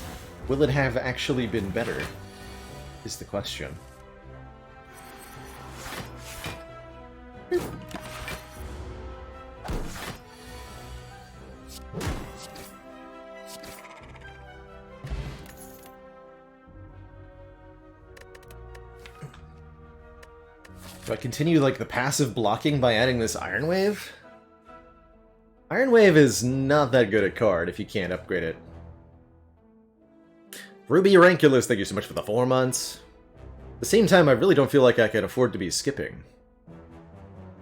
Will it have actually been better, is the question. Do I continue, like, the passive blocking by adding this Iron Wave? Iron Wave is not that good a card if you can't upgrade it. Ruby Ranculus, thank you so much for the 4 months. At the same time, I really don't feel like I can afford to be skipping.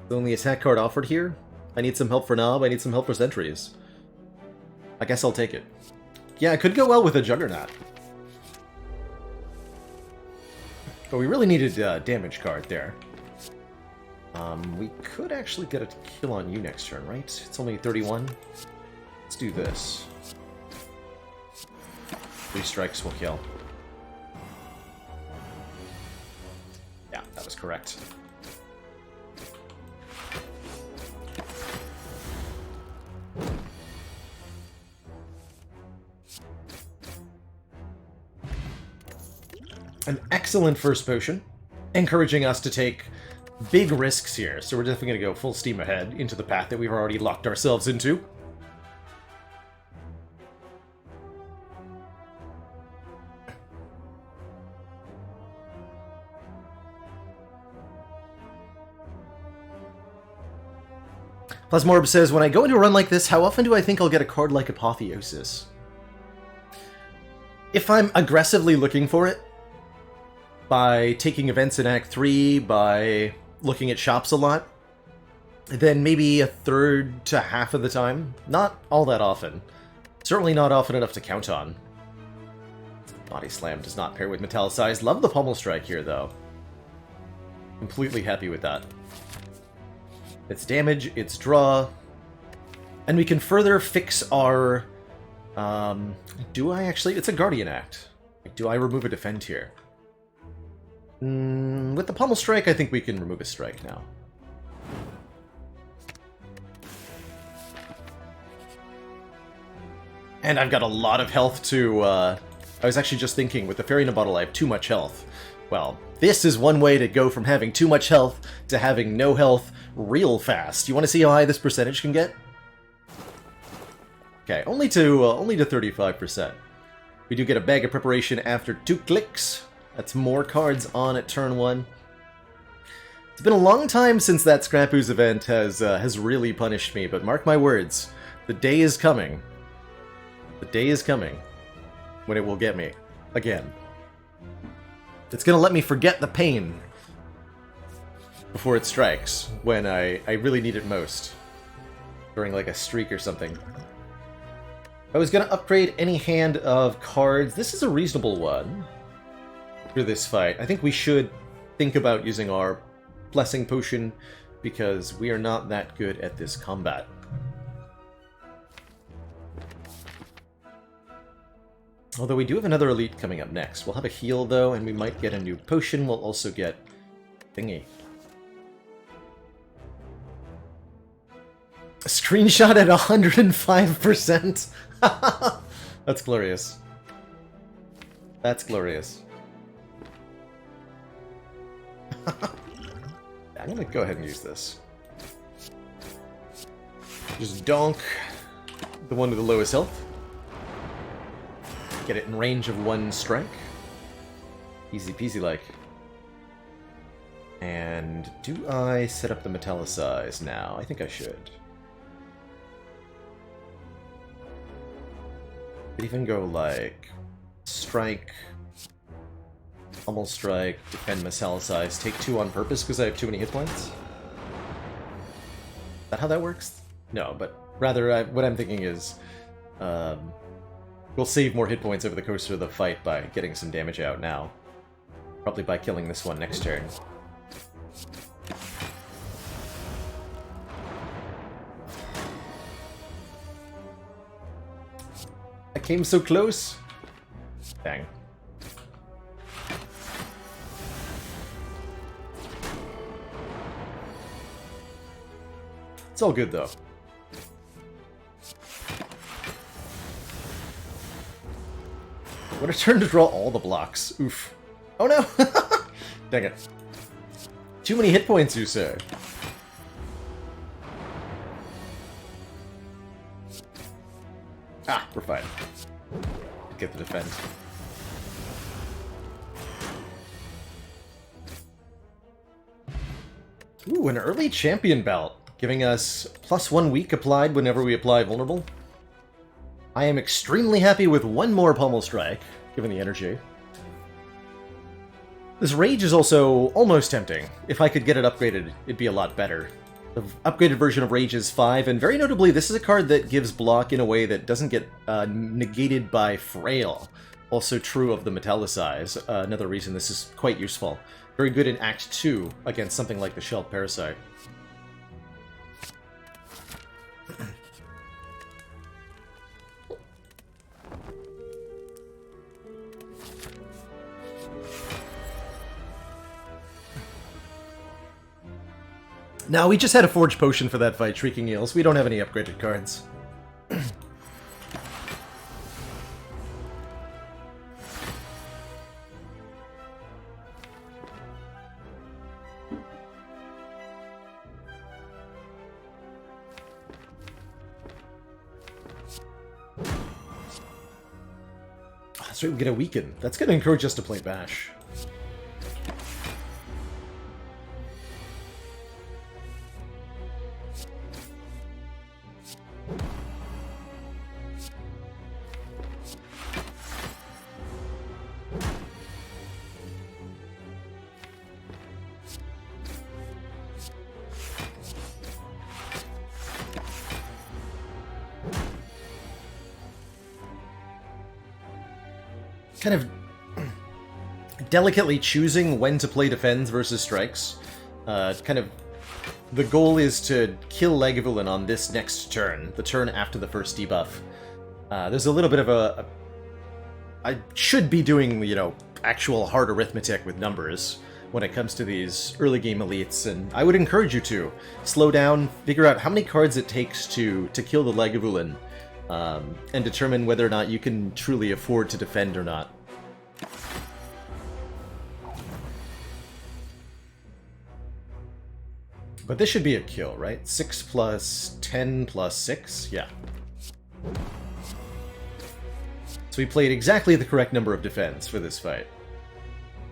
The only attack card offered here? I need some help for Nob, I need some help for Sentries. I guess I'll take it. Yeah, it could go well with a Juggernaut. But we really needed a damage card there. We could actually get a kill on you next turn, right? It's only 31. Let's do this. 3 strikes will kill. Yeah, that was correct. An excellent first potion, encouraging us to take big risks here, so we're definitely going to go full steam ahead into the path that we've already locked ourselves into. Plasmorb says, when I go into a run like this, how often do I think I'll get a card like Apotheosis? If I'm aggressively looking for it, by taking events in Act 3, by looking at shops a lot, then maybe a third to half of the time. Not all that often. Certainly not often enough to count on. Body Slam does not pair with Metallicized. Love the Pommel Strike here, though. Completely happy with that. It's damage, it's draw, and we can further fix our... do I actually? It's a Guardian Act. Do I remove a defend here? With the Pommel Strike, I think we can remove a strike now. And I've got a lot of health to... I was actually just thinking, with the Fairy in a Bottle, I have too much health. Well, this is one way to go from having too much health to having no health real fast. You want to see how high this percentage can get? Okay, only to 35%. We do get a Bag of Preparation after 2 clicks. That's more cards on at turn 1. It's been a long time since that Scrapooze event has really punished me, but mark my words, the day is coming. The day is coming when it will get me again. It's gonna let me forget the pain before it strikes when I really need it most. During like a streak or something. I was gonna upgrade any hand of cards. This is a reasonable one for this fight. I think we should think about using our Blessing Potion because we are not that good at this combat. Although we do have another elite coming up next. We'll have a heal though, and we might get a new potion. We'll also get thingy. A screenshot at 105%? That's glorious. That's glorious. I'm gonna go ahead and use this. Just donk the one with the lowest health. Get it in range of 1 strike. Easy peasy like. And do I set up the Metallicize now? I think I should. Could even go like strike, Pommel Strike, defend Metallicize, take 2 on purpose because I have too many hit points? Is that how that works? No, but rather what I'm thinking is we'll save more hit points over the course of the fight by getting some damage out now. Probably by killing this one next turn. I came so close. Dang. It's all good though. What a turn to draw all the blocks. Oof. Oh no! Dang it. Too many hit points, you say? Ah, we're fine. Get the defense. Ooh, an early champion belt, giving us +1 week applied whenever we apply vulnerable. I am extremely happy with 1 more Pommel Strike, given the energy. This Rage is also almost tempting. If I could get it upgraded, it'd be a lot better. The upgraded version of Rage is 5, and very notably, this is a card that gives block in a way that doesn't get negated by Frail, Also true of the Metallicize, another reason this is quite useful. Very good in Act 2 against something like the Shelled Parasite. Now, we just had a Forge Potion for that fight, Shrieking Eels. We don't have any upgraded cards. So we get a Weaken. That's going to encourage us to play Bash. Kind of delicately choosing when to play defends versus strikes. The goal is to kill Lagavulin on this next turn, the turn after the first debuff. There's a little bit of I should be doing, you know, actual hard arithmetic with numbers when it comes to these early game elites, and I would encourage you to slow down, figure out how many cards it takes to kill the Lagavulin, and determine whether or not you can truly afford to defend or not. But this should be a kill, right? 6 plus 10 plus 6? Yeah. So we played exactly the correct number of defends for this fight.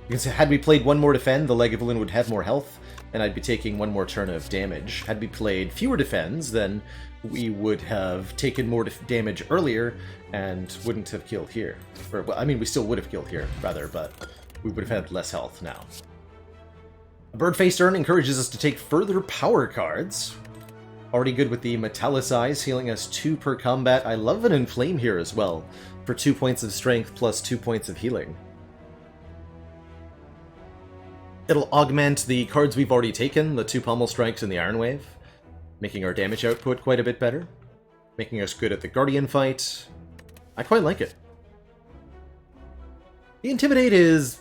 Because had we played one more defend, the Lagavulin would have more health, and I'd be taking one more turn of damage. Had we played fewer defends, then we would have taken more damage earlier and wouldn't have killed here. Or, well, I mean, we still would have killed here, rather, but we would have had less health now. A Bird-Faced Urn encourages us to take further power cards. Already good with the Metallicize, healing us 2 per combat. I love an Inflame here as well, for 2 points of strength plus 2 points of healing. It'll augment the cards we've already taken, the 2 Pommel Strikes and the Iron Wave, making our damage output quite a bit better, making us good at the Guardian fight. I quite like it. The Intimidate is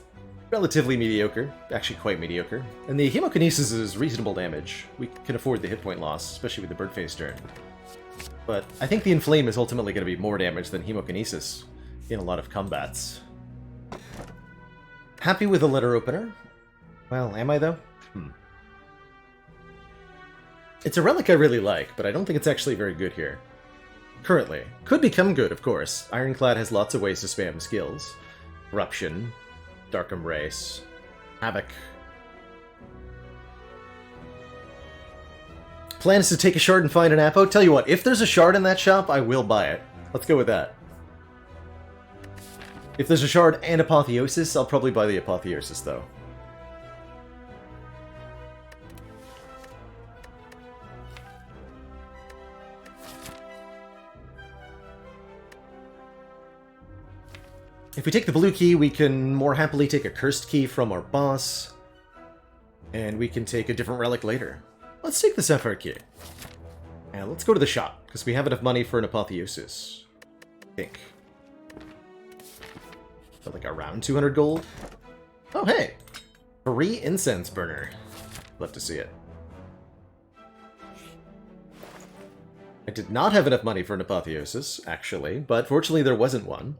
relatively mediocre, actually quite mediocre, and the Hemokinesis is reasonable damage. We can afford the hit point loss, especially with the Bird-Faced Urn. But I think the Inflame is ultimately going to be more damage than Hemokinesis in a lot of combats. Happy with the letter opener? Well, am I though? It's a relic I really like, but I don't think it's actually very good here. Currently. Could become good, of course. Ironclad has lots of ways to spam skills. Corruption, Dark Embrace, Havoc. Plan is to take a shard and find an Apo. Tell you what, if there's a shard in that shop, I will buy it. Let's go with that. If there's a shard and Apotheosis, I'll probably buy the Apotheosis, though. If we take the blue key, we can more happily take a cursed key from our boss, and we can take a different relic later. Let's take the sapphire key. And let's go to the shop, because we have enough money for an Apotheosis. I think. So like around 200 gold? Oh, hey! Free incense burner. Love to see it. I did not have enough money for an Apotheosis, actually, but fortunately there wasn't one.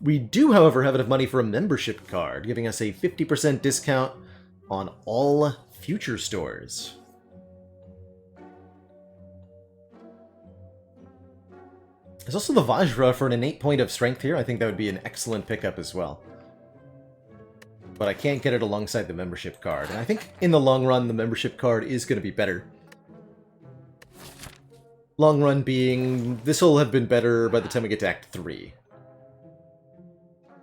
We do, however, have enough money for a membership card, giving us a 50% discount on all future stores. There's also the Vajra for an innate point of strength here. I think that would be an excellent pickup as well. But I can't get it alongside the membership card, and I think in the long run the membership card is going to be better. Long run being, this will have been better by the time we get to Act 3.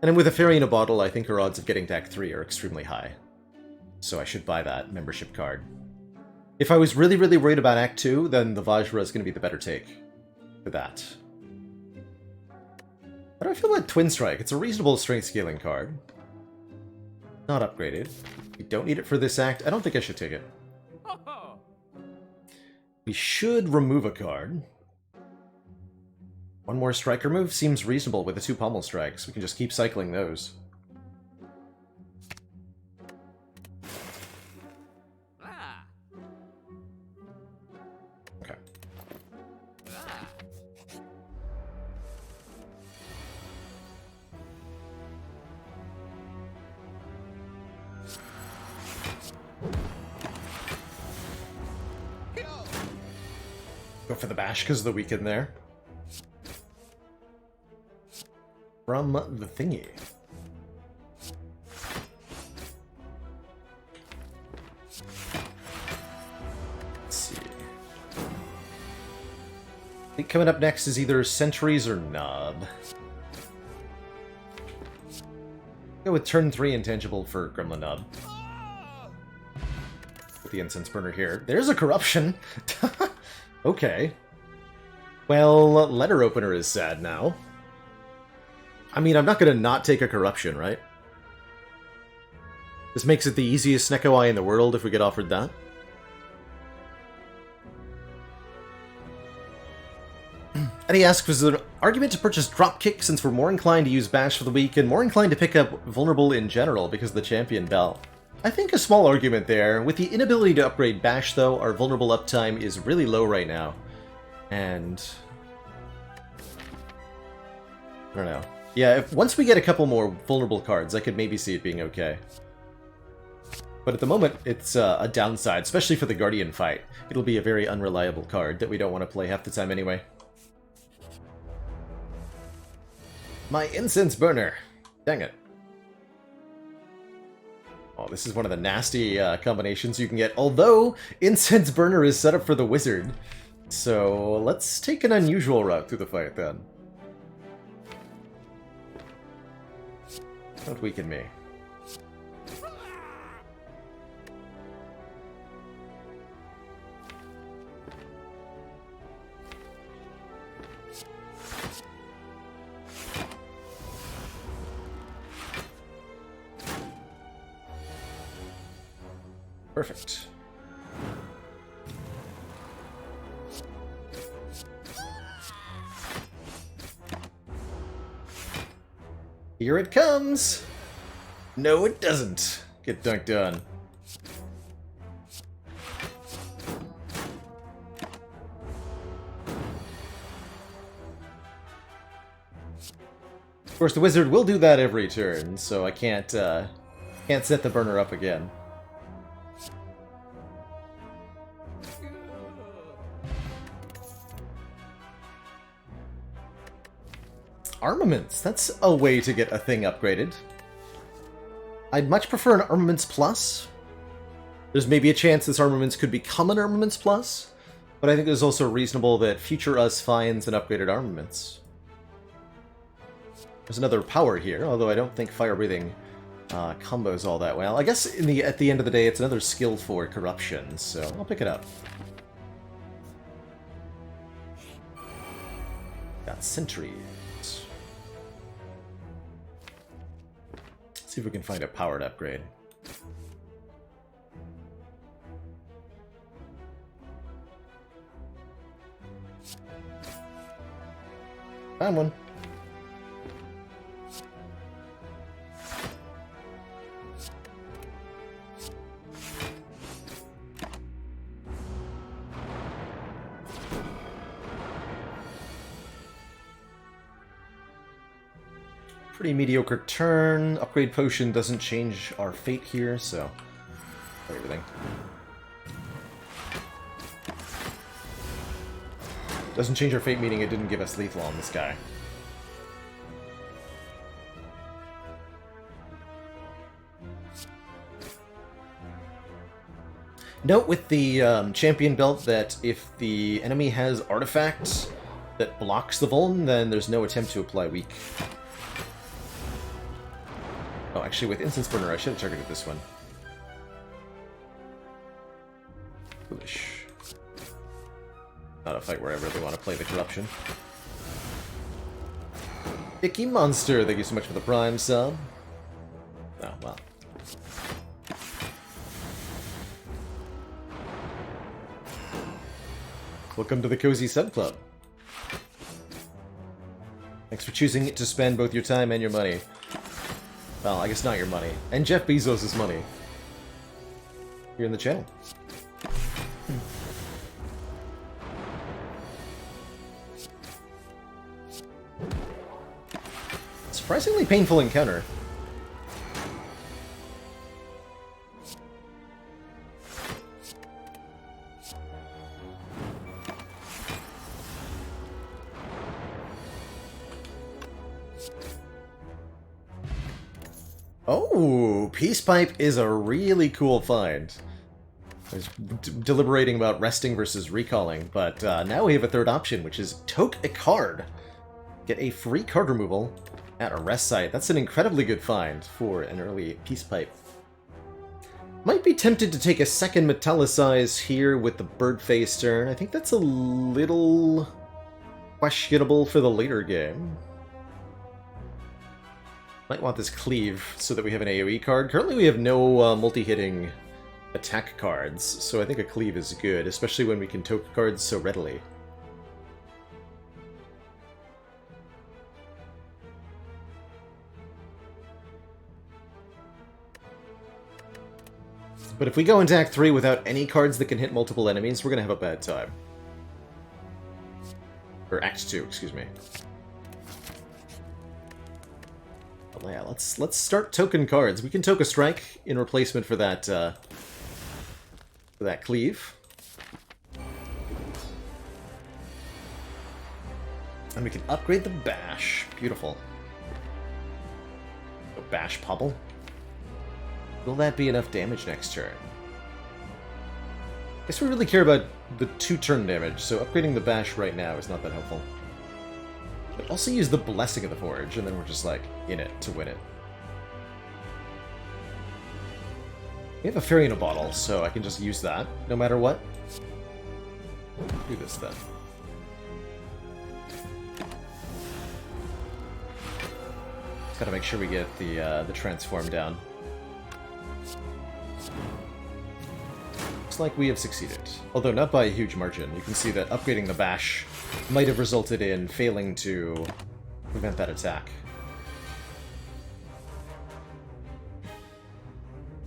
And with a fairy in a bottle, I think our odds of getting to Act 3 are extremely high. So I should buy that membership card. If I was really, really worried about Act 2, then the Vajra is going to be the better take for that. How do I feel about Twin Strike? It's a reasonable strength scaling card. Not upgraded. We don't need it for this act. I don't think I should take it. We should remove a card. One more striker move seems reasonable with the 2 pommel strikes. We can just keep cycling those. Okay. Go for the bash because of the weaken there. From the thingy. Let's see. I think coming up next is either Sentries or Knob. Go with turn 3 intangible for Gremlin Knob. With the Incense Burner here. There's a corruption! Okay. Well, Letter Opener is sad now. I mean, I'm not going to not take a corruption, right? This makes it the easiest snekoi in the world if we get offered that. And he asks, was there an argument to purchase Dropkick since we're more inclined to use Bash for the week and more inclined to pick up Vulnerable in general because of the Champion Bell? I think a small argument there. With the inability to upgrade Bash, though, our Vulnerable uptime is really low right now. And I don't know. Yeah, once we get a couple more vulnerable cards, I could maybe see it being okay. But at the moment, it's a downside, especially for the Guardian fight. It'll be a very unreliable card that we don't want to play half the time anyway. My Incense Burner! Dang it. Oh, this is one of the nasty combinations you can get, although Incense Burner is set up for the Wizard. So let's take an unusual route through the fight then. Don't weaken me. Perfect. Here it comes! No, it doesn't. Get dunked on. Of course, the Wizard will do that every turn, so I can't set the burner up again. Armaments! That's a way to get a thing upgraded. I'd much prefer an Armaments Plus. There's maybe a chance this Armaments could become an Armaments Plus, but I think it's also reasonable that future us finds an upgraded Armaments. There's another power here, although I don't think Fire Breathing combos all that well. I guess at the end of the day, it's another skill for Corruption, so I'll pick it up. Got Sentries. See if we can find a powered upgrade. Found one. Pretty mediocre turn. Upgrade potion doesn't change our fate here, so everything. Doesn't change our fate, meaning it didn't give us lethal on this guy. Note with the champion belt that if the enemy has artifacts that blocks the vuln, then there's no attempt to apply weak. Oh, actually, with Incense Burner, I should have targeted this one. Foolish. Not a fight where I really want to play the Corruption. Icky Monster, thank you so much for the Prime sub. Oh, well. Welcome to the Cozy Sub Club. Thanks for choosing to spend both your time and your money. Well, I guess not your money. And Jeff Bezos' money. Here in the channel. Surprisingly painful encounter. Oh, Peace Pipe is a really cool find. I was deliberating about resting versus recalling, but now we have a third option, which is toke a card. Get a free card removal at a rest site. That's an incredibly good find for an early Peace Pipe. Might be tempted to take a second Metallicize here with the Bird Face turn. I think that's a little questionable for the later game. Might want this Cleave so that we have an AoE card. Currently we have no multi-hitting attack cards, so I think a Cleave is good, especially when we can toke cards so readily. But if we go into Act 3 without any cards that can hit multiple enemies, we're gonna have a bad time. Or Act 2, excuse me. But yeah, let's start token cards. We can toke a strike in replacement for that Cleave. And we can upgrade the Bash. Beautiful. A Bash Pobble. Will that be enough damage next turn? I guess we really care about the 2-turn damage, so upgrading the Bash right now is not that helpful. But also use the Blessing of the Forge, and then we're just, like, in it to win it. We have a Fairy in a Bottle, so I can just use that, no matter what. Do this, then. Just gotta make sure we get the transform down. Looks like we have succeeded. Although not by a huge margin. You can see that upgrading the Bash might have resulted in failing to prevent that attack.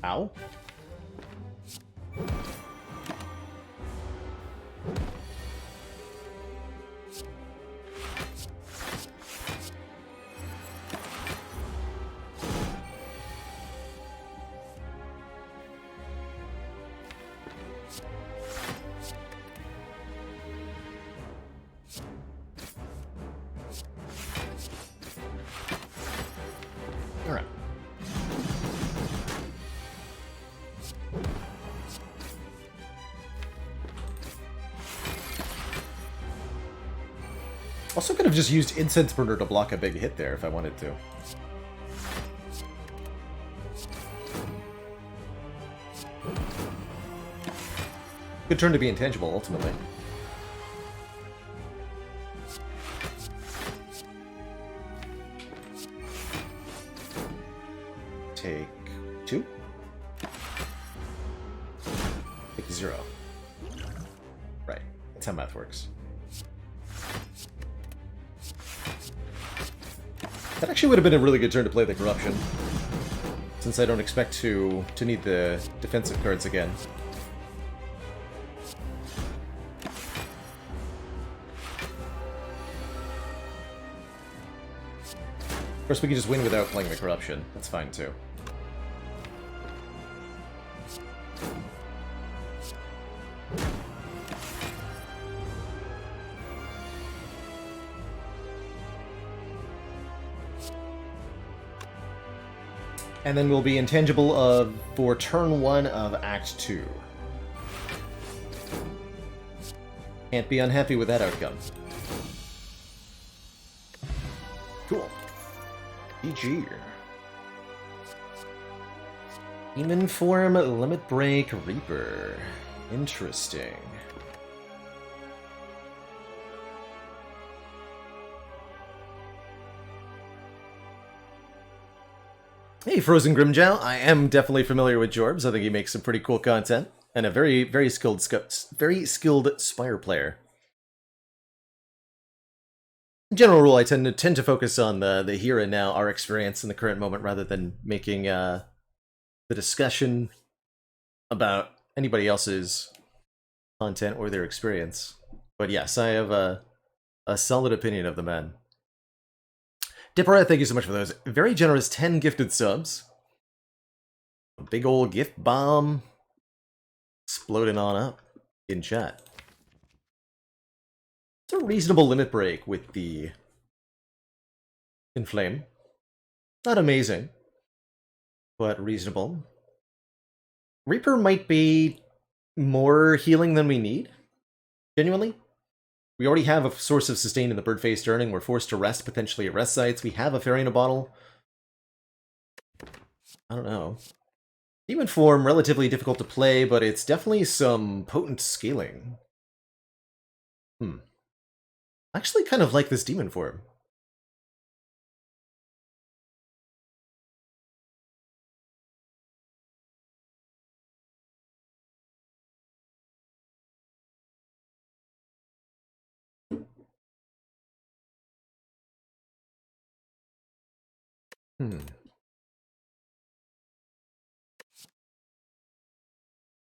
Ow. Alright. Also could have just used Incense Burner to block a big hit there if I wanted to. Good turn to be intangible, ultimately. Take 2. Take 0. Right. That's how math works. That actually would have been a really good turn to play the Corruption, since I don't expect to need the defensive cards again. Of course, we can just win without playing the Corruption. That's fine, too. And then we'll be intangible for turn 1 of Act 2. Can't be unhappy with that outcome. Cool. GG. Demon Form, Limit Break, Reaper. Interesting. Hey, Frozen Grimjow. I am definitely familiar with Jorbs. I think he makes some pretty cool content. And a very skilled Spire player. General rule, I tend to focus on the here and now, our experience in the current moment, rather than making the discussion about anybody else's content or their experience. But yes, I have a solid opinion of the man. Dipper, thank you so much for those very generous 10 gifted subs. A big old gift bomb exploding on up in chat. It's a reasonable limit break with the Inflame. Not amazing, but reasonable. Reaper might be more healing than we need, genuinely. We already have a source of sustain in the bird face turning. We're forced to rest, potentially at rest sites. We have a fairy in a bottle. I don't know. Demon form, relatively difficult to play, but it's definitely some potent scaling. I actually kind of like this demon form.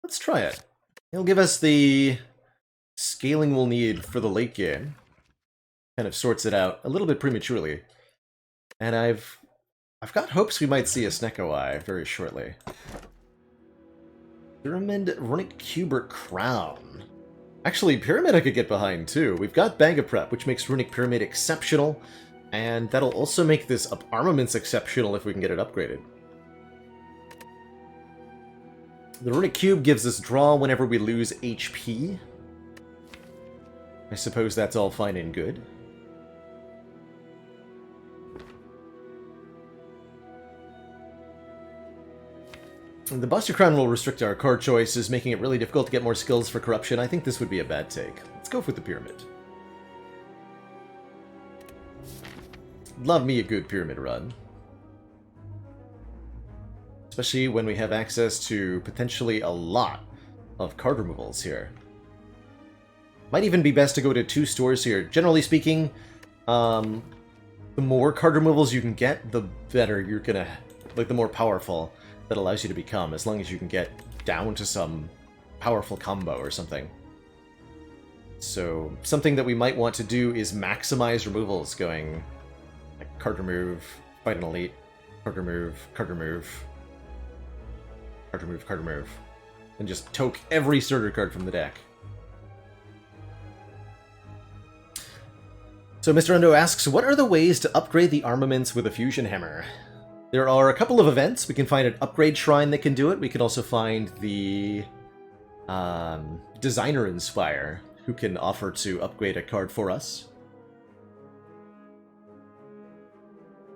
Let's try it. It'll give us the scaling we'll need for the late game. Kind of sorts it out a little bit prematurely. And I've got hopes we might see a snekoi very shortly. Pyramid Runic Cubert Crown. Actually, Pyramid I could get behind too. We've got Bag of Prep, which makes Runic Pyramid exceptional, and that'll also make this armaments exceptional if we can get it upgraded. The Runic Cube gives us draw whenever we lose HP. I suppose that's all fine and good. The Buster Crown will restrict our card choices, making it really difficult to get more skills for corruption. I think this would be a bad take. Let's go with the Pyramid. Love me a good Pyramid run. Especially when we have access to potentially a lot of card removals here. Might even be best to go to 2 stores here. Generally speaking, the more card removals you can get, the better you're gonna... like, the more powerful that allows you to become, as long as you can get down to some powerful combo or something. So, something that we might want to do is maximize removals, going like card remove, fight an elite, card remove, card remove, card remove, card remove, and just toke every starter card from the deck. So Mr. Undo asks, what are the ways to upgrade the armaments with a fusion hammer? There are a couple of events. We can find an upgrade shrine that can do it. We can also find the designer in Spire who can offer to upgrade a card for us.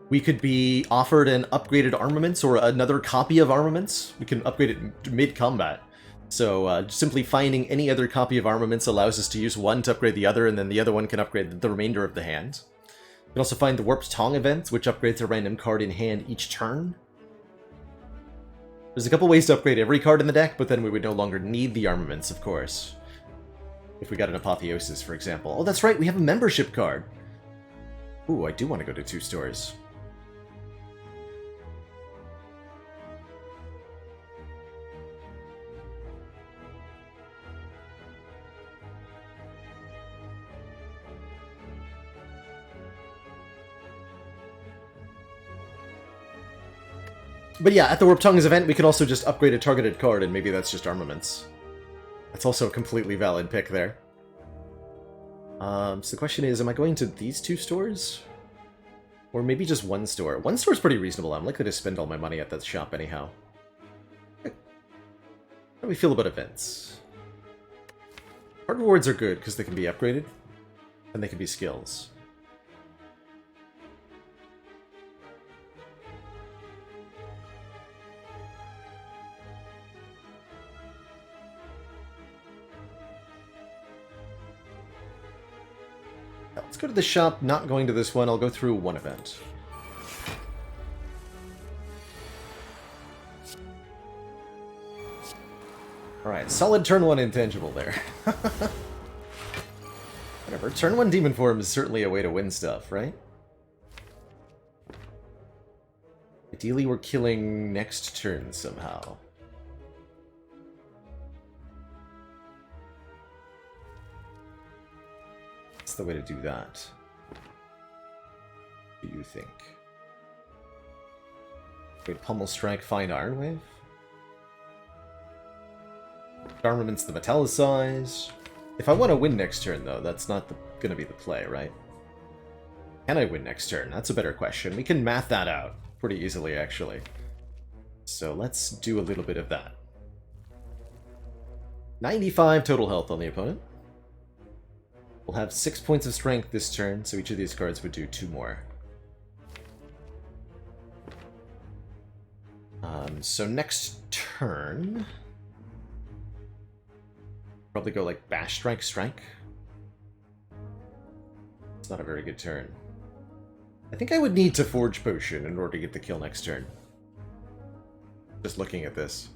We could be offered an upgraded armaments or another copy of armaments. We can upgrade it mid-combat. So simply finding any other copy of armaments allows us to use one to upgrade the other, and then the other one can upgrade the remainder of the hand. We can also find the Warped Tongue event, which upgrades a random card in hand each turn. There's a couple ways to upgrade every card in the deck, but then we would no longer need the armaments, of course. If we got an Apotheosis, for example. Oh, that's right, we have a membership card. Ooh, I do want to go to 2 stores. But yeah, at the Warped Tongues event, we can also just upgrade a targeted card, and maybe that's just armaments. That's also a completely valid pick there. So the question is, am I going to these 2 stores? Or maybe just 1 store? 1 store's pretty reasonable. I'm likely to spend all my money at that shop anyhow. How do we feel about events? Card rewards are good, because they can be upgraded, and they can be skills. Let's go to the shop, not going to this one. I'll go through 1 event. Alright, solid turn 1 intangible there. Whatever, turn 1 demon form is certainly a way to win stuff, right? Ideally we're killing next turn somehow. What's the way to do that? What do you think? Wait, Pummel Strike, find Iron Wave? Armaments the Metallicize. If I want to win next turn, though, that's not going to be the play, right? Can I win next turn? That's a better question. We can math that out pretty easily, actually. So let's do a little bit of that. 95 total health on the opponent. We'll have 6 points of strength this turn, so each of these cards would do 2 more. So next turn... probably go like Bash Strike, Strike. It's not a very good turn. I think I would need to Forge Potion in order to get the kill next turn. Just looking at this.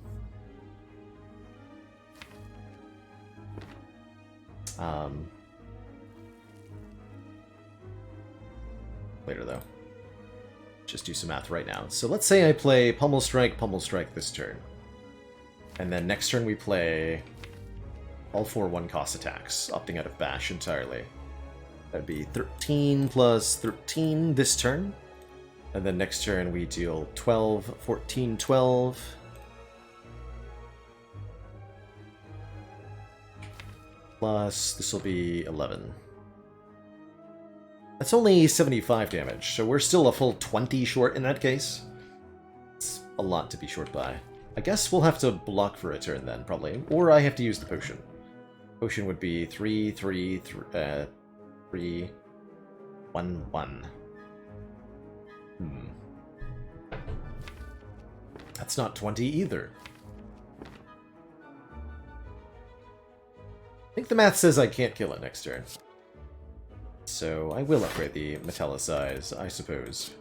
Later, though. Just do some math right now. So let's say I play Pummel Strike this turn. And then next turn we play all 4 1-cost attacks, opting out of Bash entirely. That'd be 13 plus 13 this turn. And then next turn we deal 12, 14, 12. Plus, this will be 11. That's only 75 damage, so we're still a full 20 short in that case. It's a lot to be short by. I guess we'll have to block for a turn then, probably. Or I have to use the potion. Potion would be 3, 3, 3, 1, 1. That's not 20 either. I think the math says I can't kill it next turn. So I will upgrade the Metallicize, I suppose.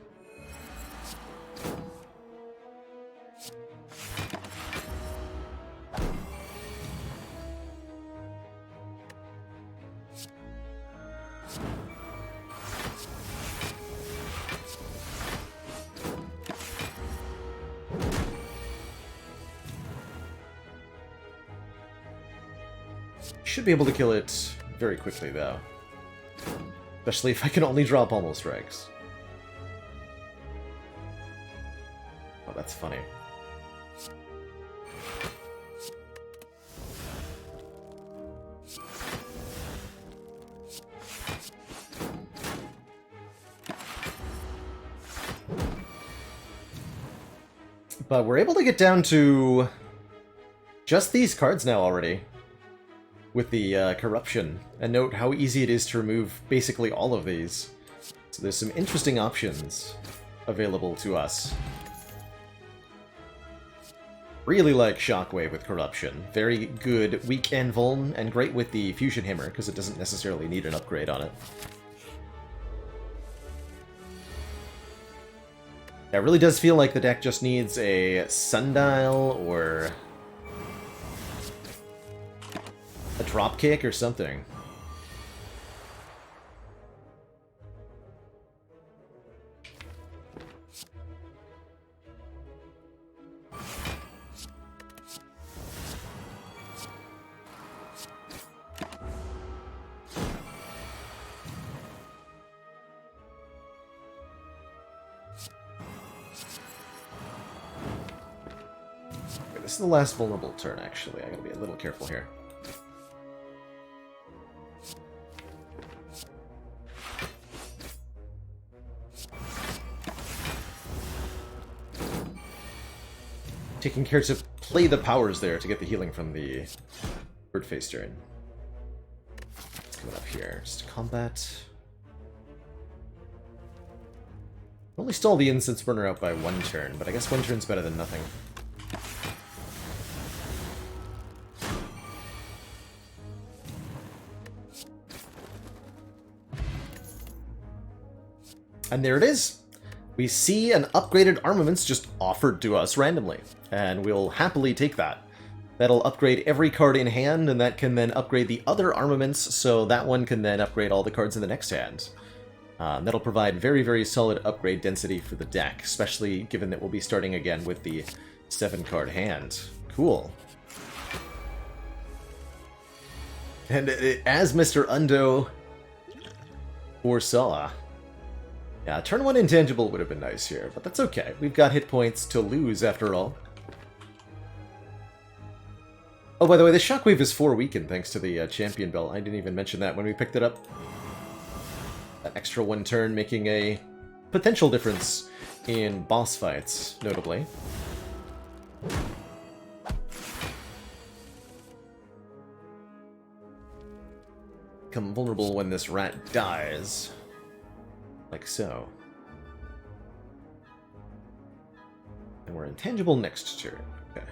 Should be able to kill it very quickly, though. Especially if I can only draw Pummel Strikes. Oh, that's funny. But we're able to get down to just these cards now already. With the corruption, and note how easy it is to remove basically all of these. So there's some interesting options available to us. Really like Shockwave with corruption. Very good weak and vuln, and great with the Fusion Hammer, because it doesn't necessarily need an upgrade on it. Yeah, it really does feel like the deck just needs a Sundial or a Dropkick or something. Okay, this is the last vulnerable turn, actually. I gotta be a little careful here. Taking care to play the powers there to get the healing from the bird face turn. Let's come up here. Just combat. Only stall the incense burner out by 1 turn, but I guess 1 turn's better than nothing. And there it is! We see an upgraded armaments just offered to us randomly, and we'll happily take that. That'll upgrade every card in hand, and that can then upgrade the other armaments, so that one can then upgrade all the cards in the next hand. That'll provide very, very solid upgrade density for the deck, especially given that we'll be starting again with the 7-card hand. Cool. And as Mr. Undo foresaw, yeah, turn 1 intangible would have been nice here, but that's okay. We've got hit points to lose after all. Oh, by the way, the Shockwave is 4 weakened thanks to the champion belt. I didn't even mention that when we picked it up. That extra 1 turn making a potential difference in boss fights, notably. Become vulnerable when this rat dies. Like so. And we're intangible next turn. Okay.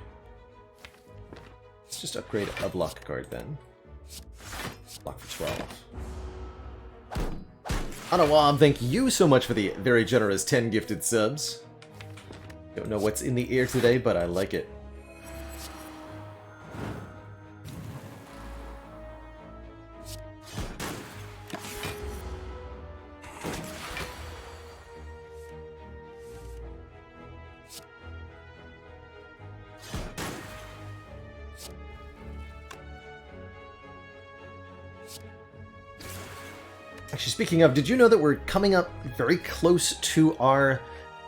Let's just upgrade a block card then. Block for 12. Anawam, thank you so much for the very generous 10 gifted subs. Don't know what's in the air today, but I like it. Actually, speaking of, did you know that we're coming up very close to our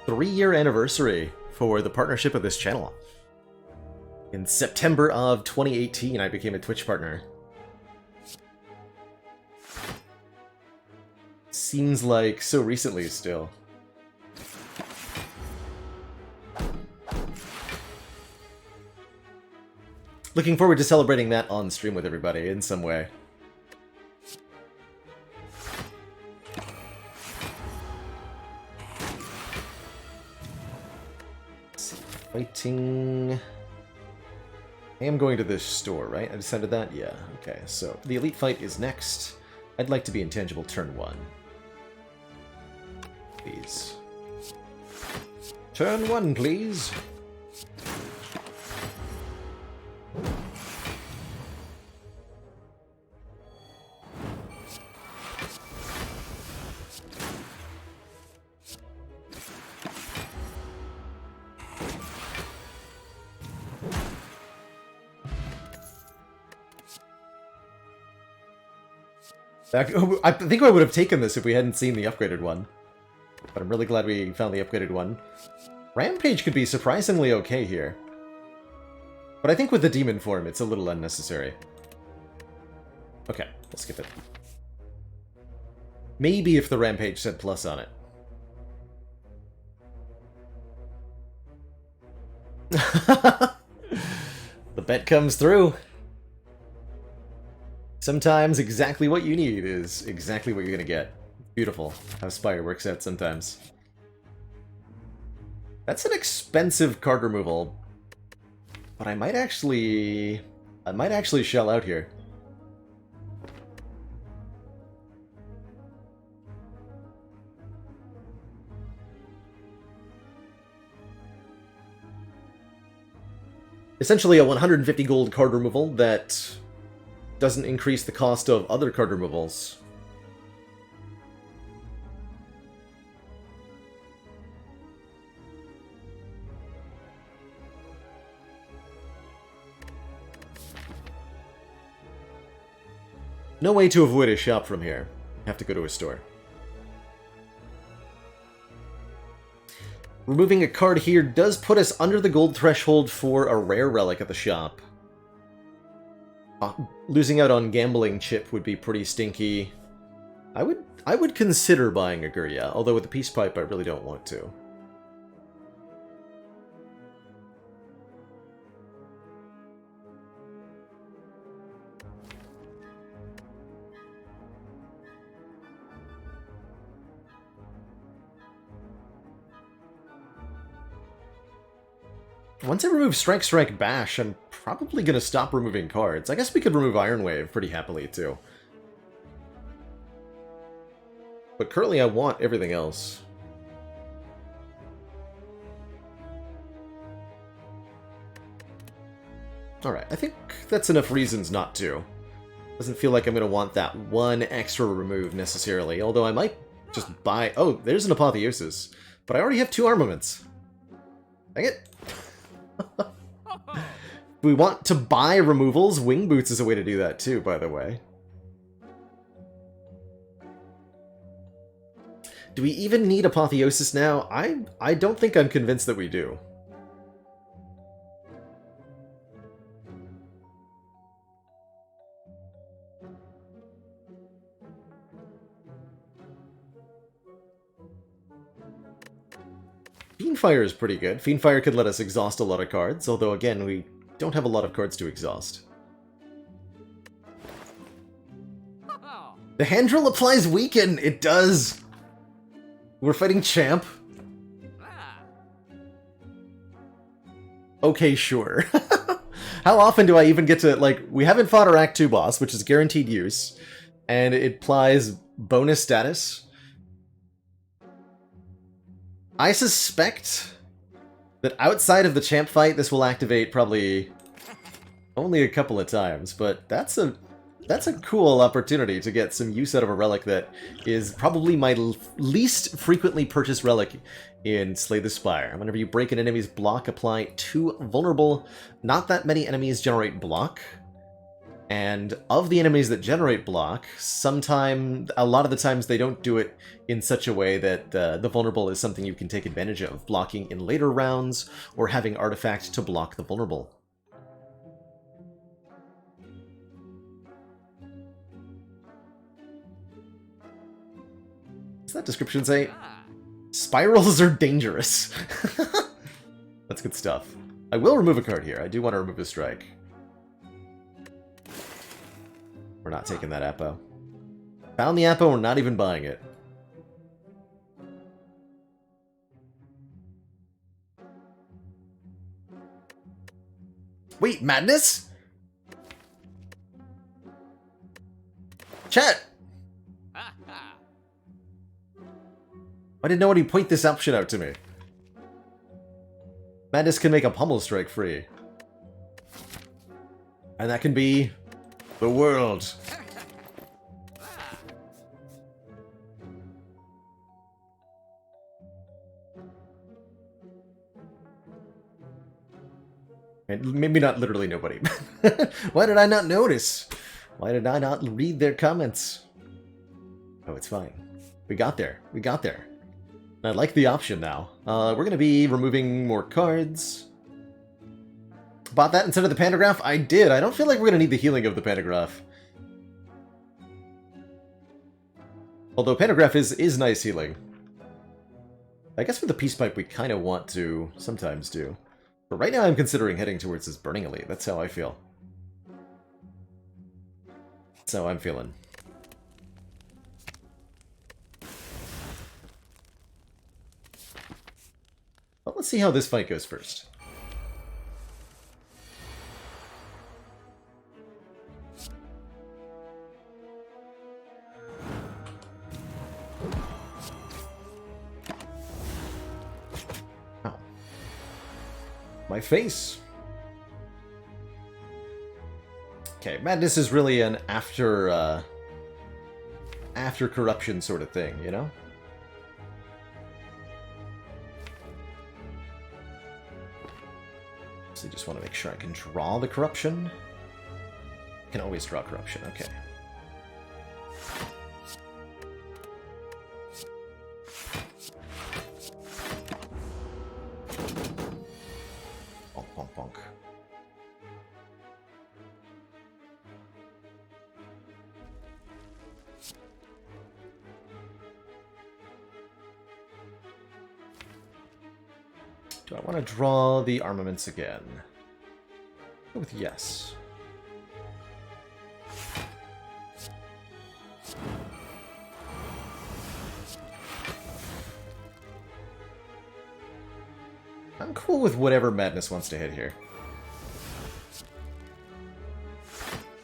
3-year anniversary for the partnership of this channel? In September of 2018, I became a Twitch partner. Seems like so recently still. Looking forward to celebrating that on stream with everybody in some way. Fighting... I am going to this store, right? I decided that? Yeah, okay. So, the Elite Fight is next. I'd like to be intangible turn 1. Please. Turn 1, please! I think I would have taken this if we hadn't seen the upgraded one. But I'm really glad we found the upgraded one. Rampage could be surprisingly okay here. But I think with the demon form, it's a little unnecessary. Okay, we'll skip it. Maybe if the Rampage said plus on it. The bet comes through. Sometimes exactly what you need is exactly what you're gonna get. Beautiful how Spire works out sometimes. That's an expensive card removal, but I might actually shell out here. Essentially a 150 gold card removal that doesn't increase the cost of other card removals. No way to avoid a shop from here. Have to go to a store. Removing a card here does put us under the gold threshold for a rare relic at the shop. Losing out on gambling chip would be pretty stinky. I would consider buying a Gurya, although with the peace pipe I really don't want to. Once I remove Strike Strike Bash, I'm probably going to stop removing cards. I guess we could remove Iron Wave pretty happily, too. But currently I want everything else. Alright, I think that's enough reasons not to. Doesn't feel like I'm going to want that one extra remove necessarily, although I might just buy... Oh, there's an Apotheosis. But I already have 2 armaments. Dang it. If we want to buy removals, Wing Boots is a way to do that too, by the way. Do we even need Apotheosis now? I don't think I'm convinced that we do. Fiendfire is pretty good. Fiendfire could let us exhaust a lot of cards, although again, we don't have a lot of cards to exhaust. The hand drill applies weaken! It does! We're fighting Champ. Okay, sure. How often do I even get to, like, we haven't fought our Act 2 boss, which is guaranteed use, and it applies bonus status. I suspect that outside of the Champ fight, this will activate probably only a couple of times, but that's a cool opportunity to get some use out of a relic that is probably my least frequently purchased relic in Slay the Spire. Whenever you break an enemy's block, apply 2 vulnerable. Not that many enemies generate block. And of the enemies that generate block, a lot of the times they don't do it in such a way that the vulnerable is something you can take advantage of, blocking in later rounds or having artifact to block the vulnerable. What's that description say? Spirals are dangerous. That's good stuff. I will remove a card here. I do want to remove a strike. We're not taking that Apo. Found the Apo, we're not even buying it. Wait, madness? Chat! Why did nobody point this option out to me? Madness can make a pummel strike free. And that can be the world. And maybe not literally nobody. Why did I not notice? Why did I not read their comments? Oh, it's fine. We got there. We got there. I like the option now. We're going to be removing more cards. Bought that instead of the Pantograph? I did. I don't feel like we're going to need the healing of the Pantograph. Although Pantograph is nice healing. I guess with the Peace Pipe we kind of want to sometimes do. But right now I'm considering heading towards this Burning Elite. That's how I feel. That's how I'm feeling. Well, let's see how this fight goes first. Ow. My face! Okay, Madness is really an after corruption sort of thing, you know? So I just want to make sure I can draw the corruption. I can always draw corruption, okay. Bonk, bonk, bonk. Do I want to draw the armaments again? Go with yes. I'm cool with whatever Madness wants to hit here.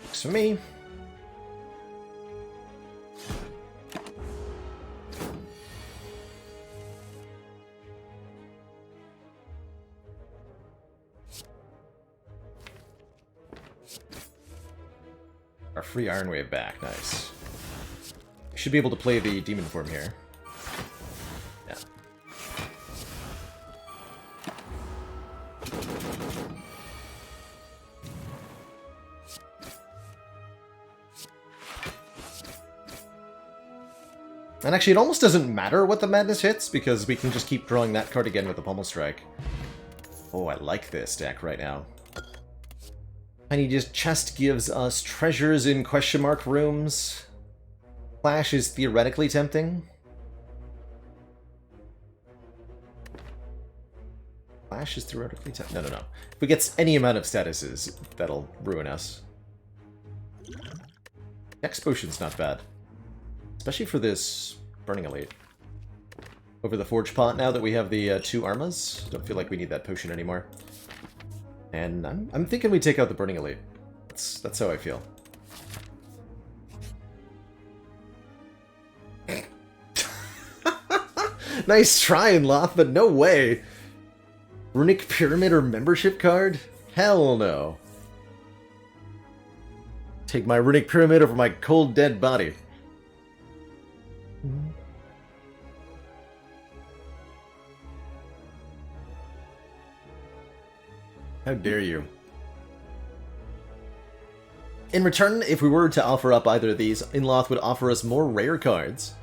Works for me. Our free Iron Wave back, nice. We should be able to play the demon form here. Yeah. And actually, it almost doesn't matter what the madness hits, because we can just keep drawing that card again with the Pummel Strike. Oh, I like this deck right now. Tiny chest gives us treasures in question mark rooms. Flash is theoretically tempting. Flash is theoretically tempting. No. If we get any amount of statuses, that'll ruin us. Dex Potion's not bad. Especially for this Burning Elite. Over the Forge Pot now that we have the 2 Armas. Don't feel like we need that potion anymore. And I'm thinking we take out the Burning Elite. That's how I feel. Nice try, Loth, but no way. Runic Pyramid or membership card? Hell no. Take my Runic Pyramid over my cold dead body. How dare you? In return, if we were to offer up either of these, Inloth would offer us more rare cards.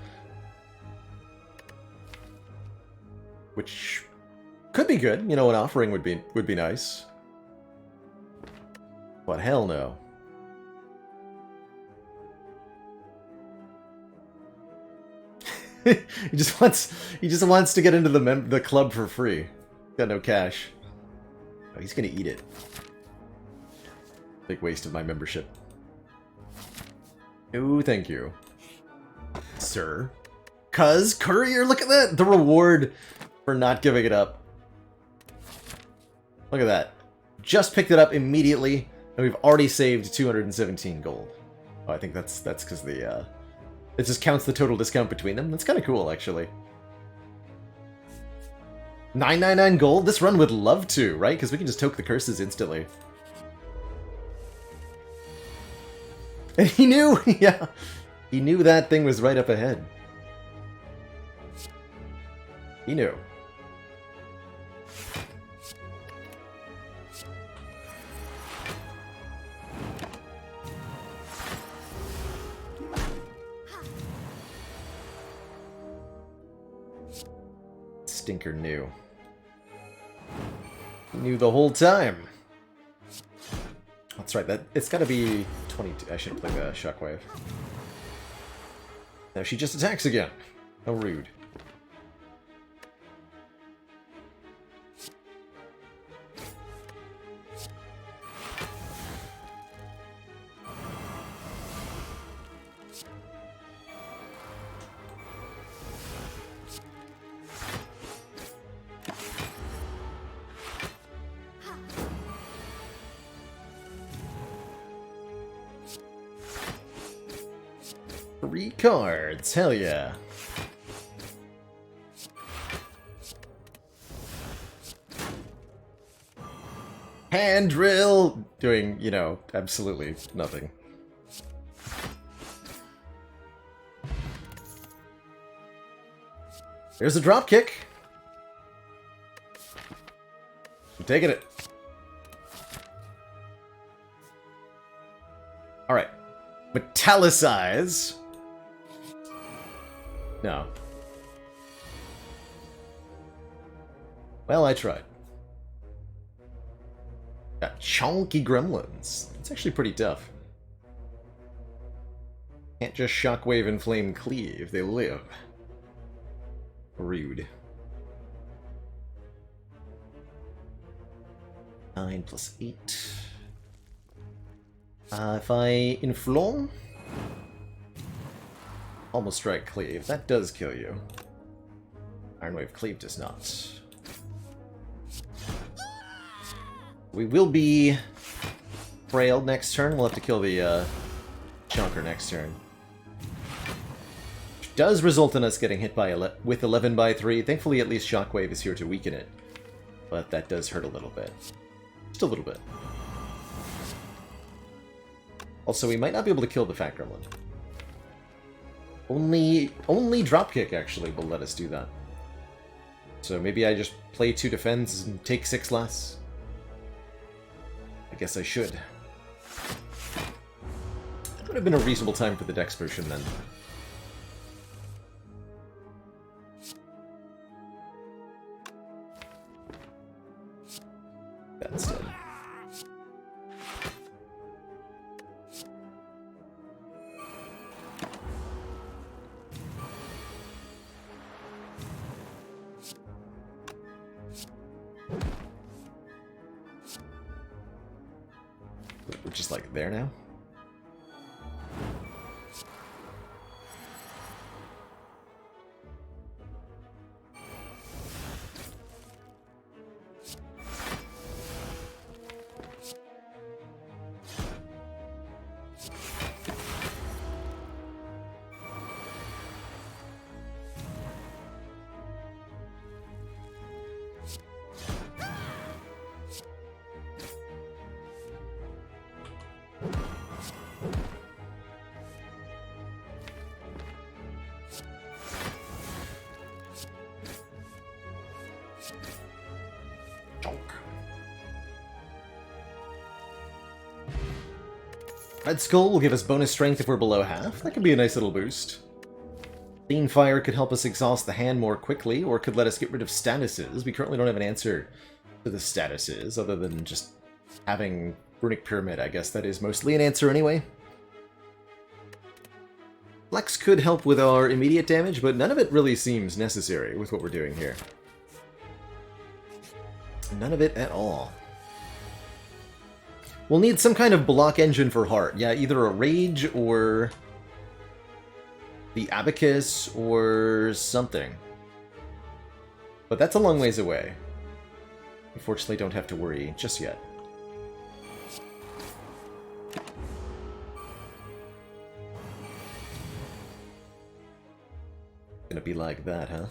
Which could be good. You know, an offering would be nice. But hell no. he just wants to get into the club for free. Got no cash. Oh, he's gonna eat it. Big waste of my membership. Oh, thank you, sir. Cuz courier, look at that! The reward for not giving it up. Look at that. Just picked it up immediately, and we've already saved 217 gold. Oh, I think that's because the it just counts the total discount between them. That's kind of cool, actually. 999 gold? This run would love to, right? Because we can just toke the curses instantly. And he knew! Yeah. He knew that thing was right up ahead. He knew. Stinker knew. He knew the whole time. That's right, it's gotta be 22. I should have played the Shockwave. Now she just attacks again. How rude. Three cards, hell yeah. Hand drill! Doing, you know, absolutely nothing. There's a drop kick. I'm taking it. Alright. Metallicize. No. Well, I tried. Got chonky gremlins. It's actually pretty tough. Can't just shockwave and flame cleave. They live. Rude. 9 plus 8. If I inflame... Almost strike cleave. That does kill you. Iron Wave cleave does not. We will be frailed next turn. We'll have to kill the chunker next turn. Which does result in us getting hit by with 11 by 3. Thankfully, at least Shockwave is here to weaken it. But that does hurt a little bit. Just a little bit. Also, we might not be able to kill the Fat Gremlin. Only dropkick, actually, will let us do that. So maybe I just play 2 defense and take 6 less. I guess I should. Would have been a reasonable time for the Dex potion then. That's dead. We're just like there now? Red Skull will give us bonus strength if we're below half. That could be a nice little boost. Clean Fire could help us exhaust the hand more quickly, or could let us get rid of statuses. We currently don't have an answer to the statuses, other than just having Runic Pyramid. I guess that is mostly an answer anyway. Flex could help with our immediate damage, but none of it really seems necessary with what we're doing here. None of it at all. We'll need some kind of block engine for Heart. Yeah, either a Rage or the Abacus or something. But that's a long ways away. Unfortunately, don't have to worry just yet. Gonna be like that, huh?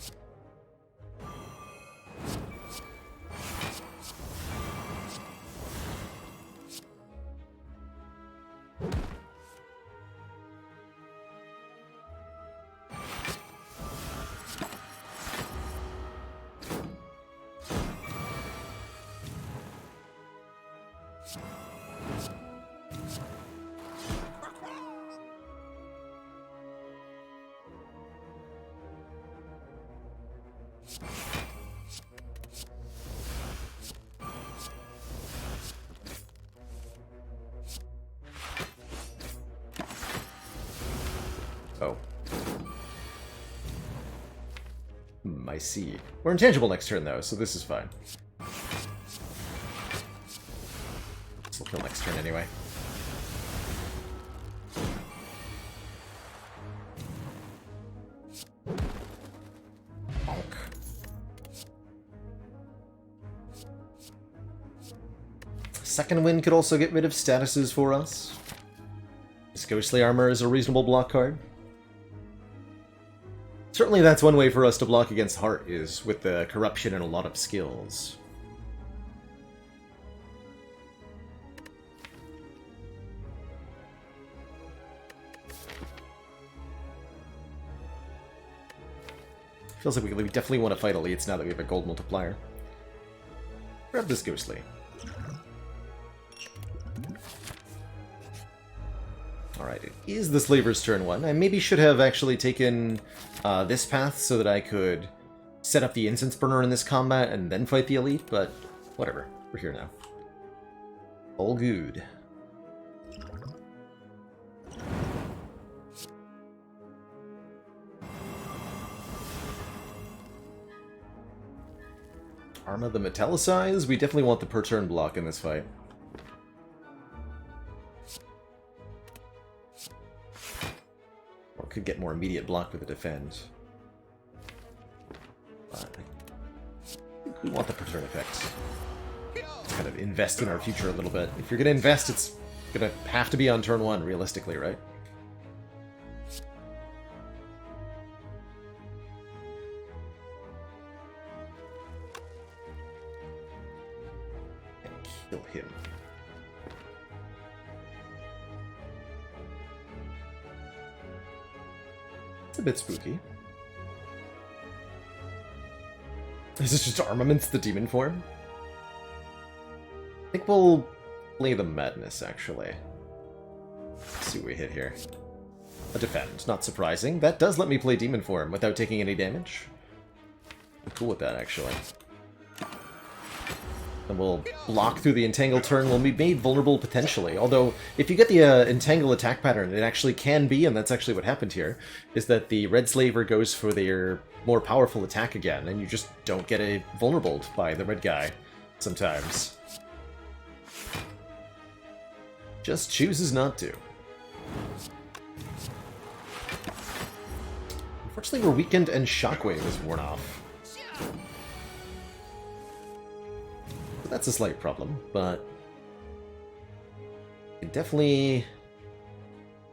Oh. I see. We're intangible next turn, though, so this is fine. This will kill next turn anyway. Bonk. Second Wind could also get rid of statuses for us. This Ghostly Armor is a reasonable block card. Certainly that's one way for us to block against Heart, is with the Corruption and a lot of skills. Feels like we definitely want to fight elites now that we have a gold multiplier. Grab this Ghostly. Alright, it is the Slaver's turn 1. I maybe should have actually taken this path so that I could set up the Incense Burner in this combat and then fight the Elite, but whatever. We're here now. All good. Arma the Metallicize? We definitely want the per turn block in this fight. Or could get more immediate block with the defend. But I think we want the per turn effect. Kind of invest in our future a little bit. If you're going to invest, it's going to have to be on turn 1, realistically, right? And kill him. It's a bit spooky. Is this just armaments, the demon form? I think we'll play the madness, actually. Let's see what we hit here. A defend, not surprising. That does let me play demon form without taking any damage. I'm cool with that, actually. And we'll block through the entangle turn. We'll be made vulnerable potentially. Although, if you get the entangle attack pattern, it actually can be, and that's actually what happened here, is that the red slaver goes for their more powerful attack again, and you just don't get a vulnerable by the red guy sometimes. Just chooses not to. Unfortunately, we're weakened and Shockwave is worn off. That's a slight problem, but we can definitely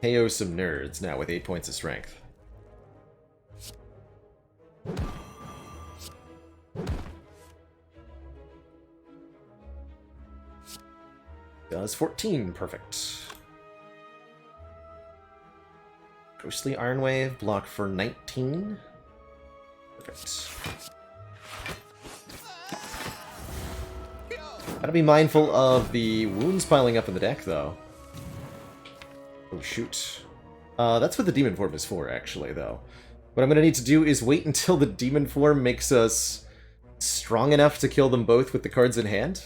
KO some nerds now with 8 points of strength. Does 14, perfect. Ghostly Iron Wave, block for 19. Perfect. Gotta be mindful of the wounds piling up in the deck, though. Oh, shoot. That's what the demon form is for, actually, though. What I'm gonna need to do is wait until the demon form makes us strong enough to kill them both with the cards in hand.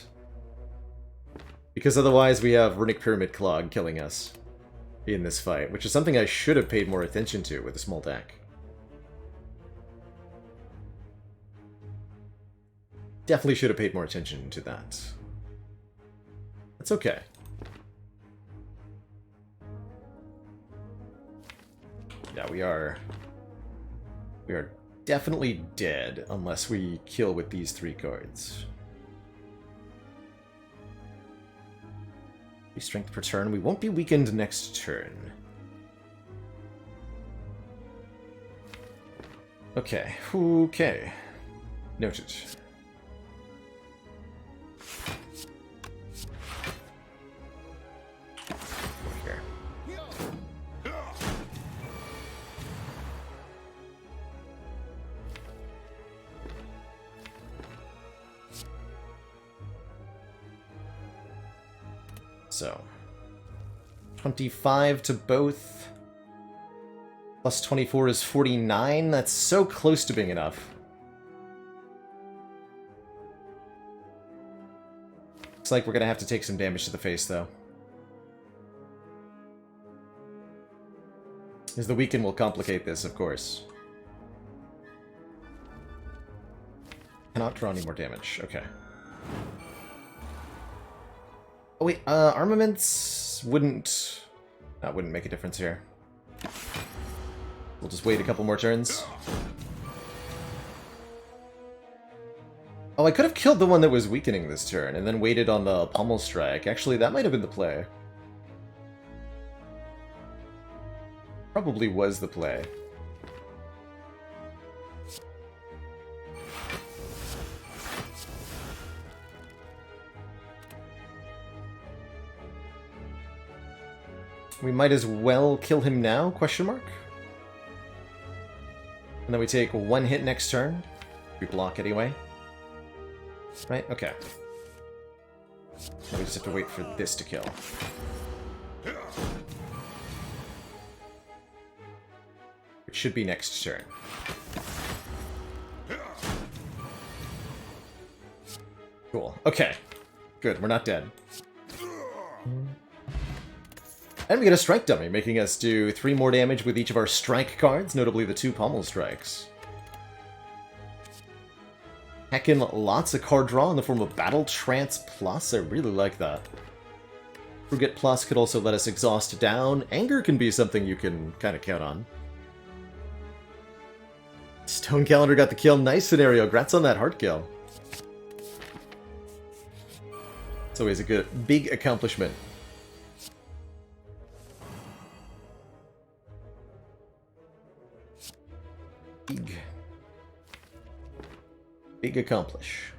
Because otherwise we have Runic Pyramid Clog killing us in this fight, which is something I should have paid more attention to with a small deck. Definitely should have paid more attention to that. That's okay. Yeah, we are definitely dead unless we kill with these 3 cards. 3 strength per turn. We won't be weakened next turn. Okay. Okay. Noted. So, 25 to both, plus 24 is 49. That's so close to being enough. Looks like we're gonna have to take some damage to the face, though. As the weaken will complicate this, of course. Cannot draw any more damage. Okay. Oh wait, armaments wouldn't make a difference here. We'll just wait a couple more turns. Oh, I could have killed the one that was weakening this turn, and then waited on the pommel strike. Actually, that might have been the play. Probably was the play. We might as well kill him now, question mark? And then we take 1 hit next turn. We block anyway. Right? Okay. Now we just have to wait for this to kill. It should be next turn. Cool. Okay. Good, we're not dead. And we get a strike dummy, making us do 3 more damage with each of our strike cards, notably the 2 pommel strikes. Heckin' lots of card draw in the form of Battle Trance Plus. I really like that. Forget Plus could also let us exhaust down. Anger can be something you can kind of count on. Stone Calendar got the kill. Nice scenario. Grats on that heart kill. It's always a good, big accomplishment. Big accomplish.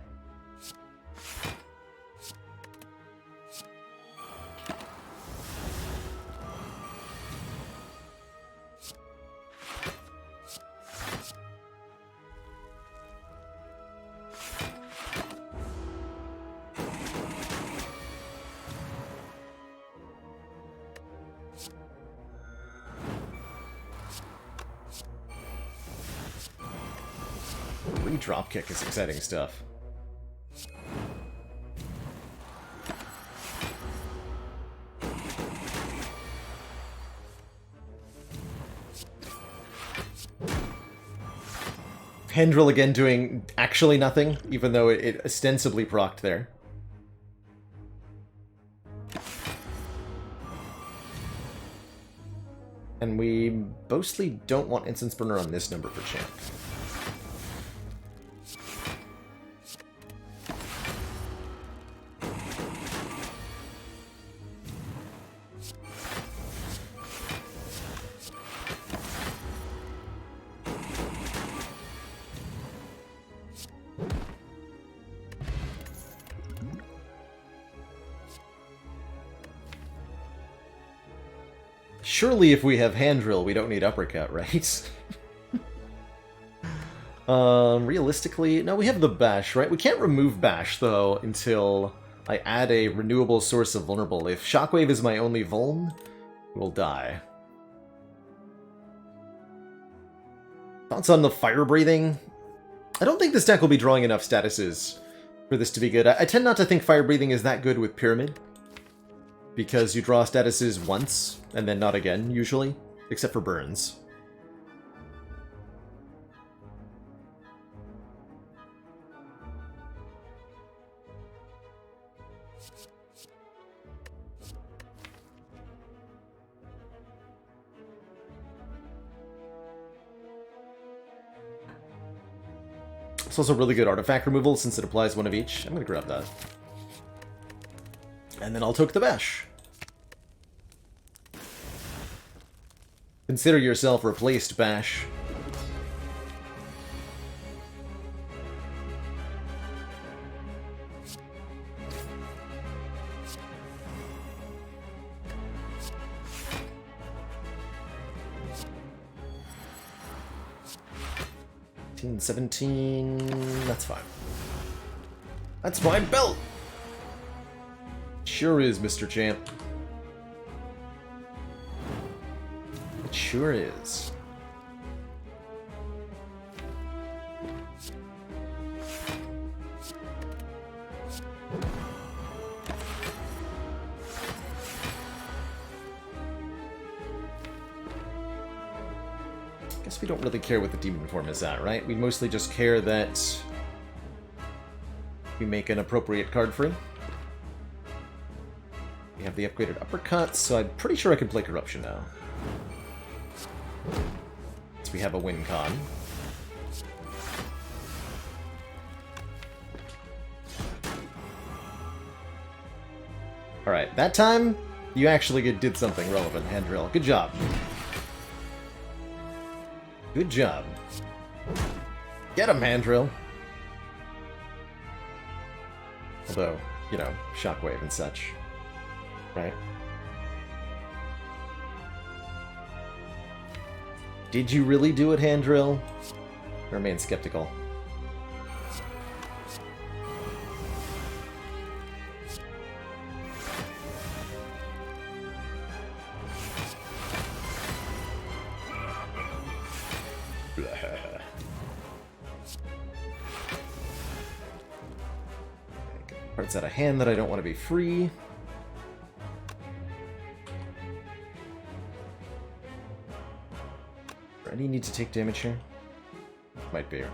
dropkick is exciting stuff. Handrill again doing actually nothing, even though it ostensibly procced there. And we mostly don't want Incense Burner on this number for champ. Surely if we have hand drill, we don't need uppercut, right? Realistically, no, we have the bash, right? We can't remove bash, though, until I add a renewable source of vulnerable. If shockwave is my only vuln, we'll die. Thoughts on the fire breathing? I don't think this deck will be drawing enough statuses for this to be good. I tend not to think fire breathing is that good with Pyramid, because you draw statuses once, and then not again, usually, except for burns. It's also really good artifact removal since it applies one of each. I'm gonna grab that. And then I'll toke the bash. Consider yourself replaced, bash. 17, that's fine. That's my belt! Sure is, Mr. Champ. It sure is. Guess we don't really care what the demon form is at, right? We mostly just care that we make an appropriate card for him. We have the upgraded uppercut, so I'm pretty sure I can play Corruption now. So we have a win con. Alright, that time, you actually did something relevant, Handrill. Good job. Good job. Get him, Handrill. Although, you know, Shockwave and such. Right? Did you really do it, Handrill? I remain skeptical. Parts out of hand that I don't want to be free. Any need to take damage here? Might be. No,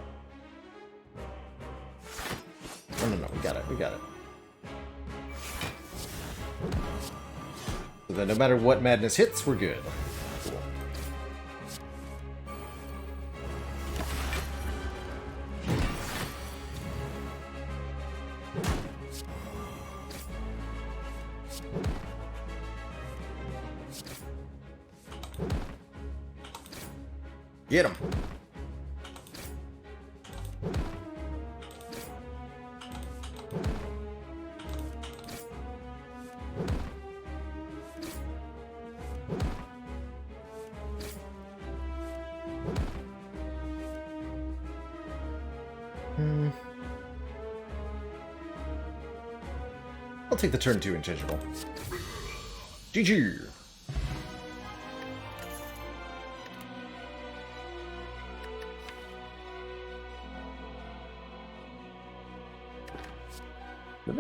we got it, we got it. So then no matter what madness hits, we're good. Cool. Get him. I'll take the turn 2 inchangeable. GG.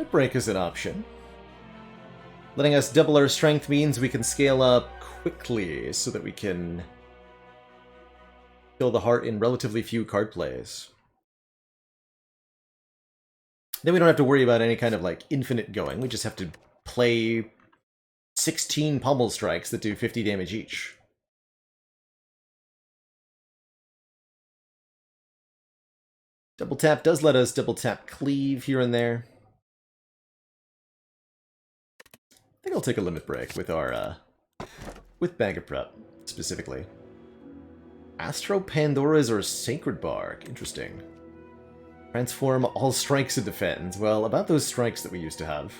Limit Break is an option. Letting us double our strength means we can scale up quickly so that we can fill the heart in relatively few card plays. Then we don't have to worry about any kind of like infinite going. We just have to play 16 pommel strikes that do 50 damage each. Double tap does let us double tap cleave here and there. I think I'll take a limit break with our with Bag of Prep specifically. Astro Pandoras or Sacred Bark, interesting. Transform all strikes and defends. Well, about those strikes that we used to have.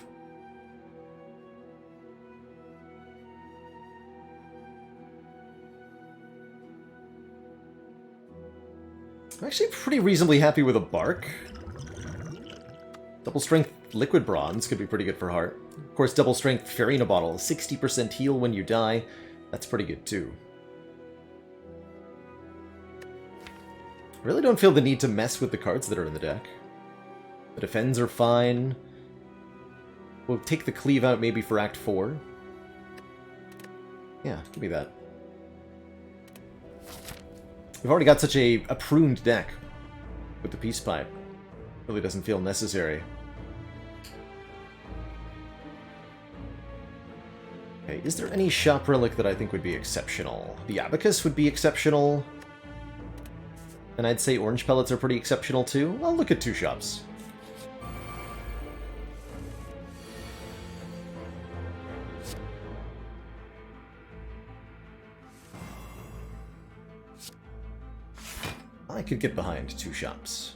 I'm actually pretty reasonably happy with a Bark. Double Strength Liquid Bronze could be pretty good for Heart. Of course, Double Strength Farina Bottle, 60% heal when you die. That's pretty good too. Really don't feel the need to mess with the cards that are in the deck. The defends are fine. We'll take the cleave out maybe for Act 4. Yeah, give me that. We've already got such a pruned deck with the Peace Pipe. Really doesn't feel necessary. Okay, is there any shop relic that I think would be exceptional? The Abacus would be exceptional. And I'd say orange pellets are pretty exceptional too. I'll look at 2 shops. I could get behind 2 shops.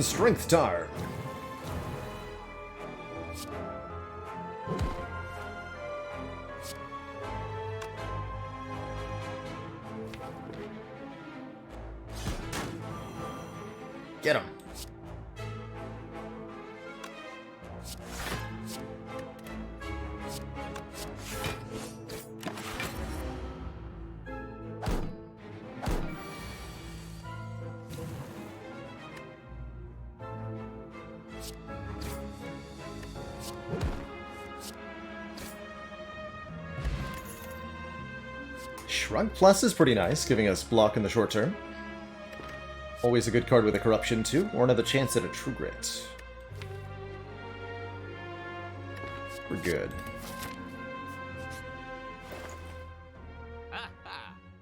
Strength Tar. Get him. Shrug Plus is pretty nice, giving us block in the short term. Always a good card with a Corruption too, or another chance at a True Grit. We're good.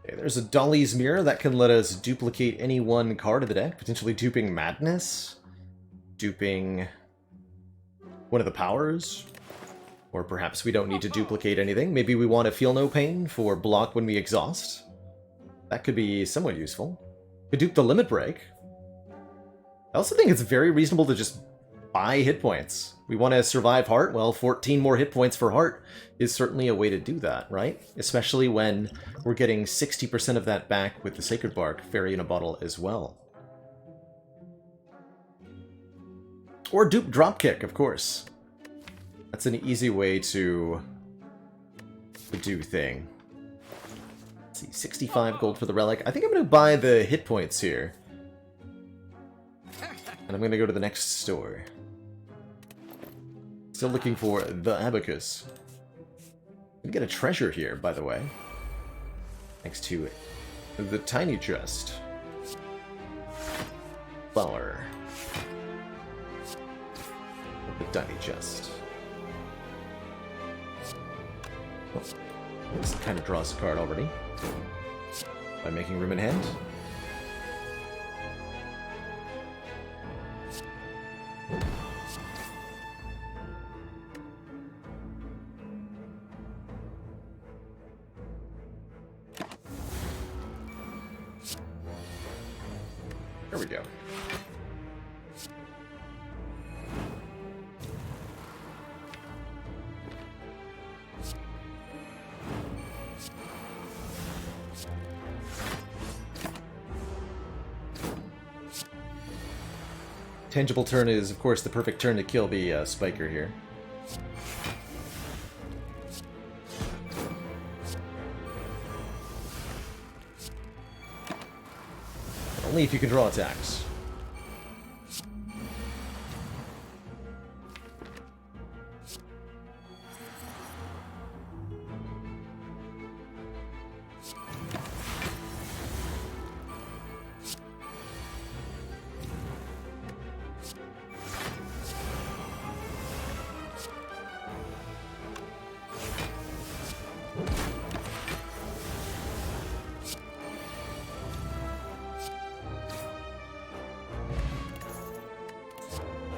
Okay, there's a Dolly's Mirror that can let us duplicate any one card of the deck, potentially duping Madness, duping one of the powers. Or perhaps we don't need to duplicate anything. Maybe we want to Feel No Pain for block when we exhaust. That could be somewhat useful. Could dupe the Limit Break. I also think it's very reasonable to just buy hit points. We want to survive Heart? Well, 14 more hit points for Heart is certainly a way to do that, right? Especially when we're getting 60% of that back with the Sacred Bark Fairy in a Bottle as well. Or dupe Dropkick, of course. That's an easy way to do thing. Let's see, 65 gold for the Relic. I think I'm going to buy the hit points here. And I'm going to go to the next store. Still looking for the Abacus. I'm going to get a treasure here, by the way. Next to the Tiny Chest. Flower. The Tiny Chest. Oh, this kind of draws a card already. By making room in hand. There we go. Tangible turn is, of course, the perfect turn to kill the Spiker here. Only if you can draw attacks.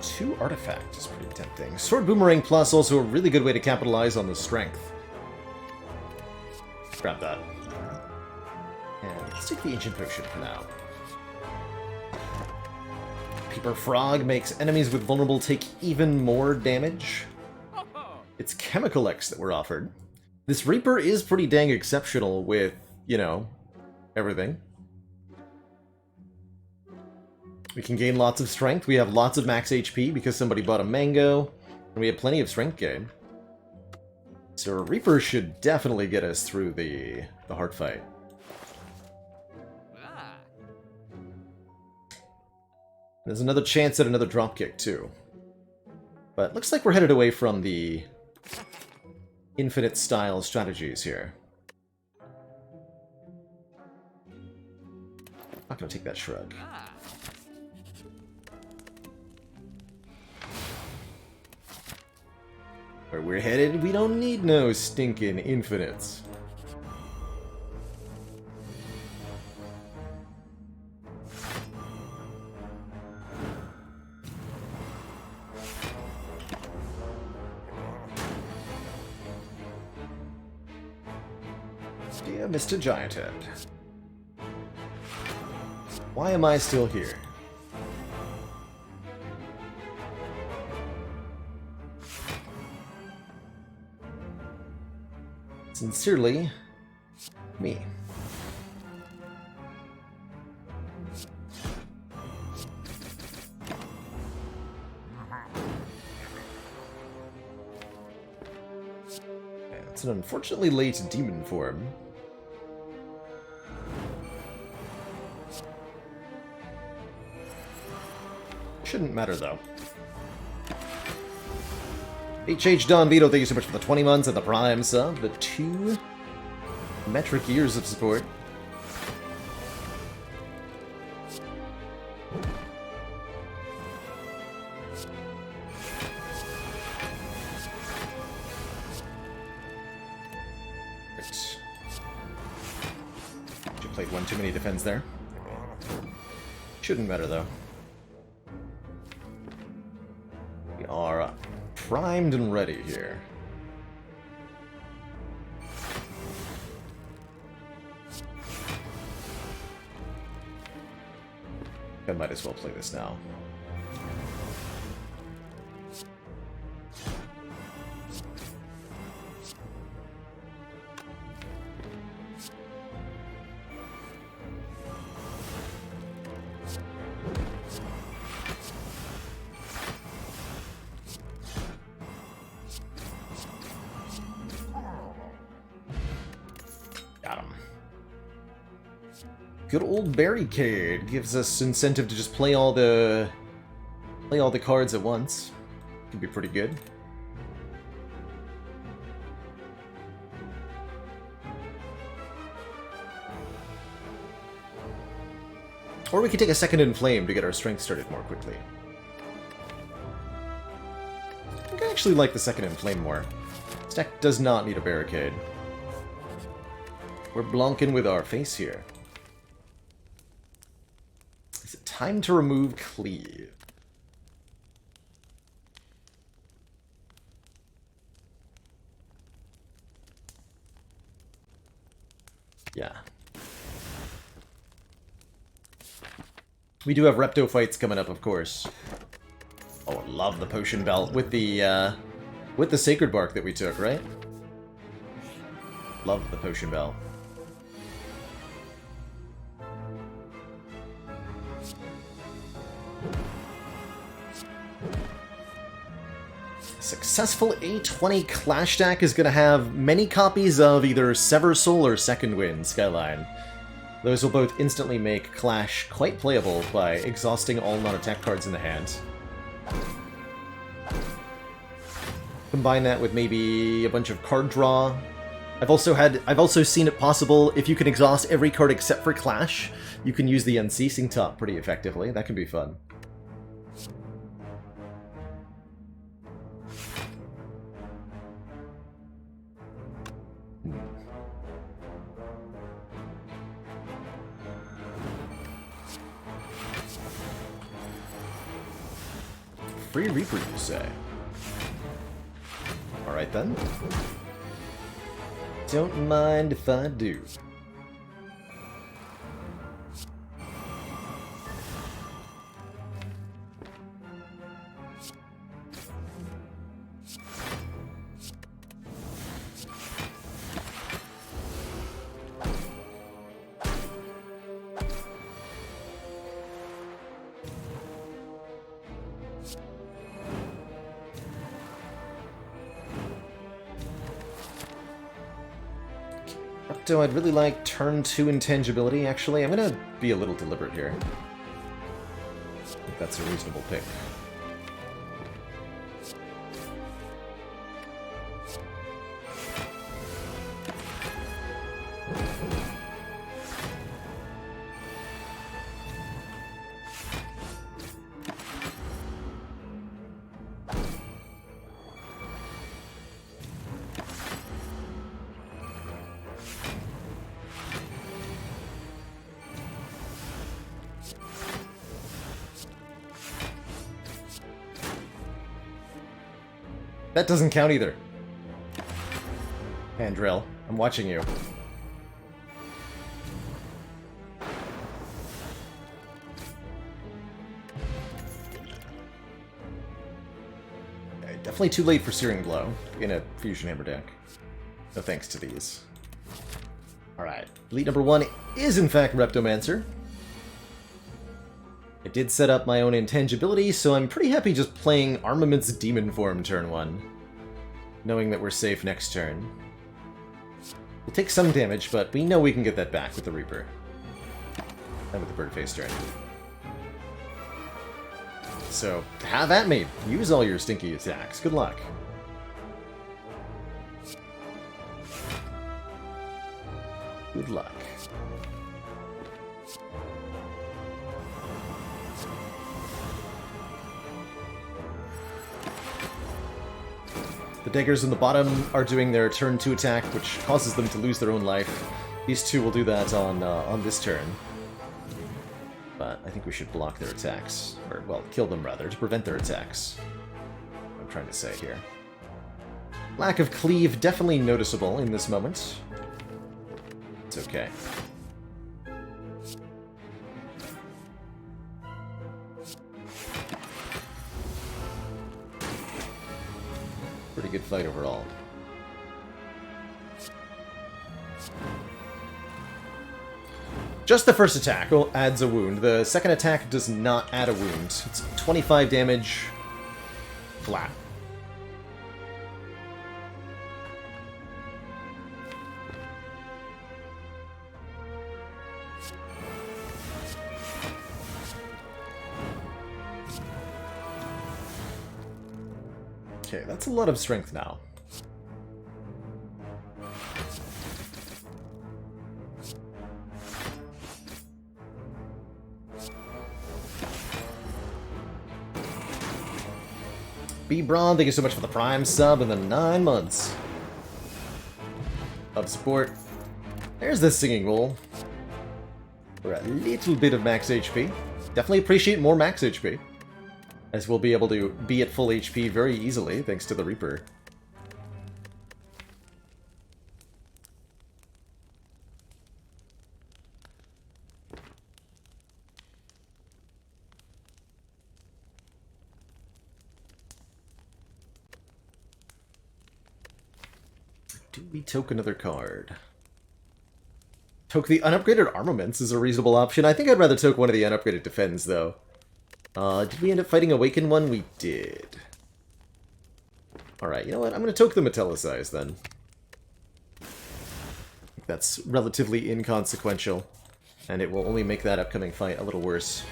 Two artifacts is pretty tempting. Sword Boomerang Plus also a really good way to capitalize on the strength. Grab that. And let's take the Ancient Potion for now. Peeper Frog makes enemies with vulnerable take even more damage. It's Chemical X that we're offered. This Reaper is pretty dang exceptional with, you know, everything. We can gain lots of strength, we have lots of max HP because somebody bought a mango, and we have plenty of strength gain. So a Reaper should definitely get us through the hard fight. There's another chance at another dropkick too. But looks like we're headed away from the infinite style strategies here. Not gonna take that shrug. Where we're headed, we don't need no stinking infinites. Dear Mr. Gianthead, why am I still here? Sincerely, me. It's an unfortunately late demon form. Shouldn't matter though. HH Don Vito, thank you so much for the 20 months and the Prime sub, the 2 metric years of support. Right. You played one too many defense there. Shouldn't matter though. We are up. Primed and ready here. I might as well play this now. Good old barricade gives us incentive to just play all the cards at once. Could be pretty good. Or we could take a second Inflame to get our strength started more quickly. I think I actually like the second Inflame more. This deck does not need a barricade. We're blonking with our face here. Is it time to remove Cleave? Yeah. We do have Repto fights coming up, of course. Oh, I love the Potion Belt with the Sacred Bark that we took, right? Love the Potion Belt. successful A20 Clash stack is going to have many copies of either Sever Soul or Second Wind Skyline. Those will both instantly make Clash quite playable by exhausting all non-attack cards in the hand. Combine that with maybe a bunch of card draw. I've also seen it possible, if you can exhaust every card except for Clash, you can use the Unceasing Top pretty effectively. That can be fun. Free Reaper, you say? Alright then. Don't mind if I do. So I'd really like turn 2 intangibility, actually. I'm gonna be a little deliberate here. I think that's a reasonable pick. That doesn't count either. Andrill, I'm watching you. Okay, definitely too late for Searing Blow in a Fusion Hammer deck. No thanks to these. Alright, bleed number 1 is in fact Reptomancer. I did set up my own intangibility, so I'm pretty happy just playing Armament's Demon Form turn 1, knowing that we're safe next turn. We'll take some damage, but we know we can get that back with the Reaper. And with the Birdface turn. So, have at me! Use all your stinky attacks. Good luck. Good luck. The daggers in the bottom are doing their turn 2 attack, which causes them to lose their own life. These two will do that on this turn. But I think we should block their attacks. Or, well, kill them rather, to prevent their attacks. I'm trying to say here. Lack of cleave definitely noticeable in this moment. It's okay. Pretty good fight overall. Just the first attack adds a wound. The second attack does not add a wound. It's 25 damage flat. Okay, that's a lot of strength now. B. Braun, thank you so much for the Prime sub and the 9 months of support. There's the Singing Bowl. For a little bit of max HP. Definitely appreciate more max HP, as we'll be able to be at full HP very easily, thanks to the Reaper. Do we toke another card? Toke the unupgraded armaments is a reasonable option. I think I'd rather toke one of the unupgraded defends, though. Did we end up fighting Awaken one? We did. Alright, you know what? I'm going to toke the Metallicize then. That's relatively inconsequential, and it will only make that upcoming fight a little worse.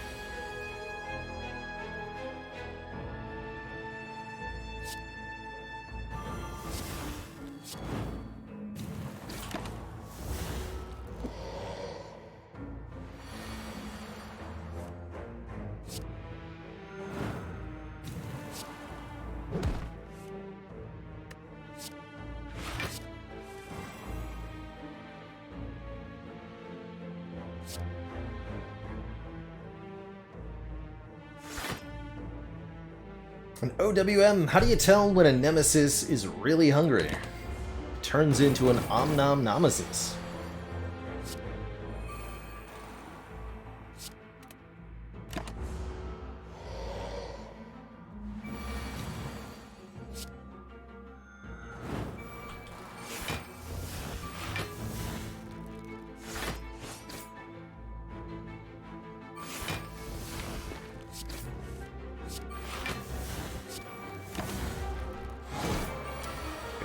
An OWM, how do you tell when a nemesis is really hungry? It turns into an Omnom-Nomesis.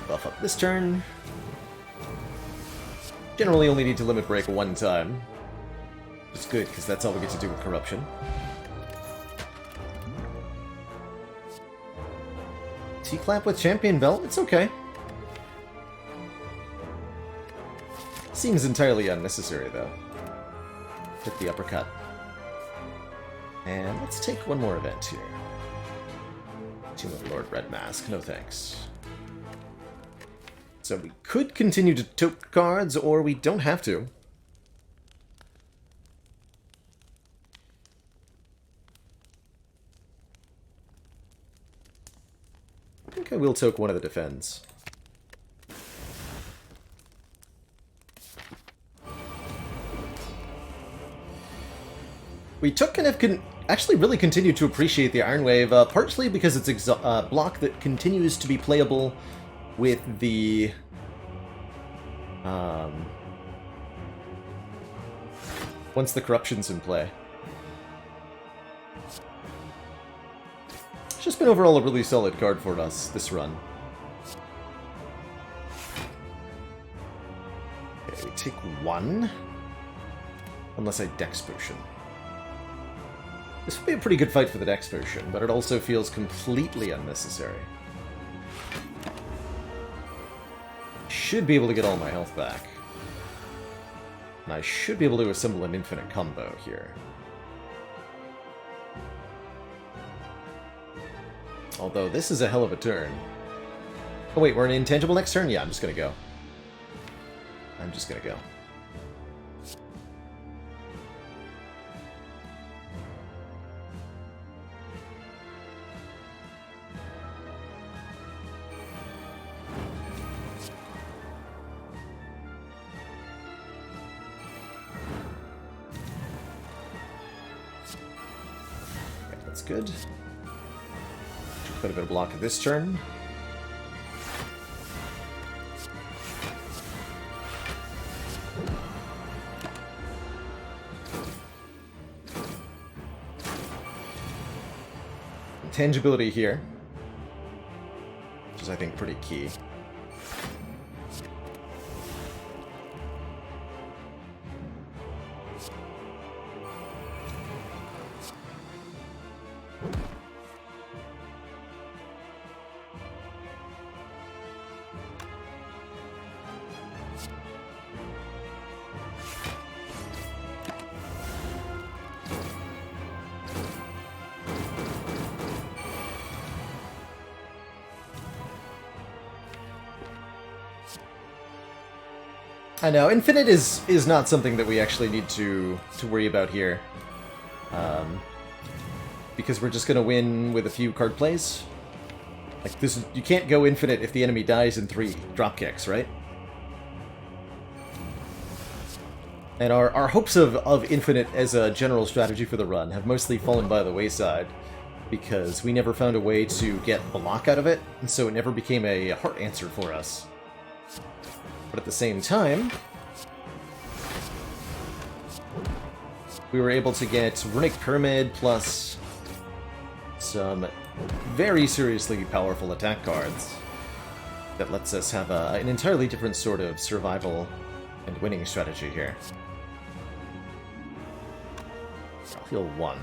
Buff up this turn. Generally only need to limit break one time. It's good, because that's all we get to do with Corruption. T-Clap with Champion Belt? It's okay. Seems entirely unnecessary, though. Hit the uppercut. And let's take one more event here. Tomb of Lord Red Mask, no thanks. So we could continue to toke cards, or we don't have to. I think I will toke one of the defends. We took and have actually really continued to appreciate the Iron Wave, partially because it's a block that continues to be playable with the once the Corruption's in play. It's just been overall a really solid card for us this run. Okay, we take one. Unless I Dex Potion. This would be a pretty good fight for the Dex Potion, but it also feels completely unnecessary. Should be able to get all my health back. And I should be able to assemble an infinite combo here. Although this is a hell of a turn. Oh wait, we're an intangible next turn? Yeah, I'm just gonna go. I'm just gonna go. That's good. Quite a bit of block at this turn. Intangibility here, which is, I think, pretty key. I know, Infinite is not something that we actually need to worry about here. Because we're just going to win with a few card plays. Like, this, you can't go Infinite if the enemy dies in 3 drop kicks, right? And our hopes of Infinite as a general strategy for the run have mostly fallen by the wayside, because we never found a way to get block out of it, and so it never became a heart answer for us. But at the same time, we were able to get Runic Pyramid plus some very seriously powerful attack cards. that lets us have an entirely different sort of survival and winning strategy here. I'll heal 1.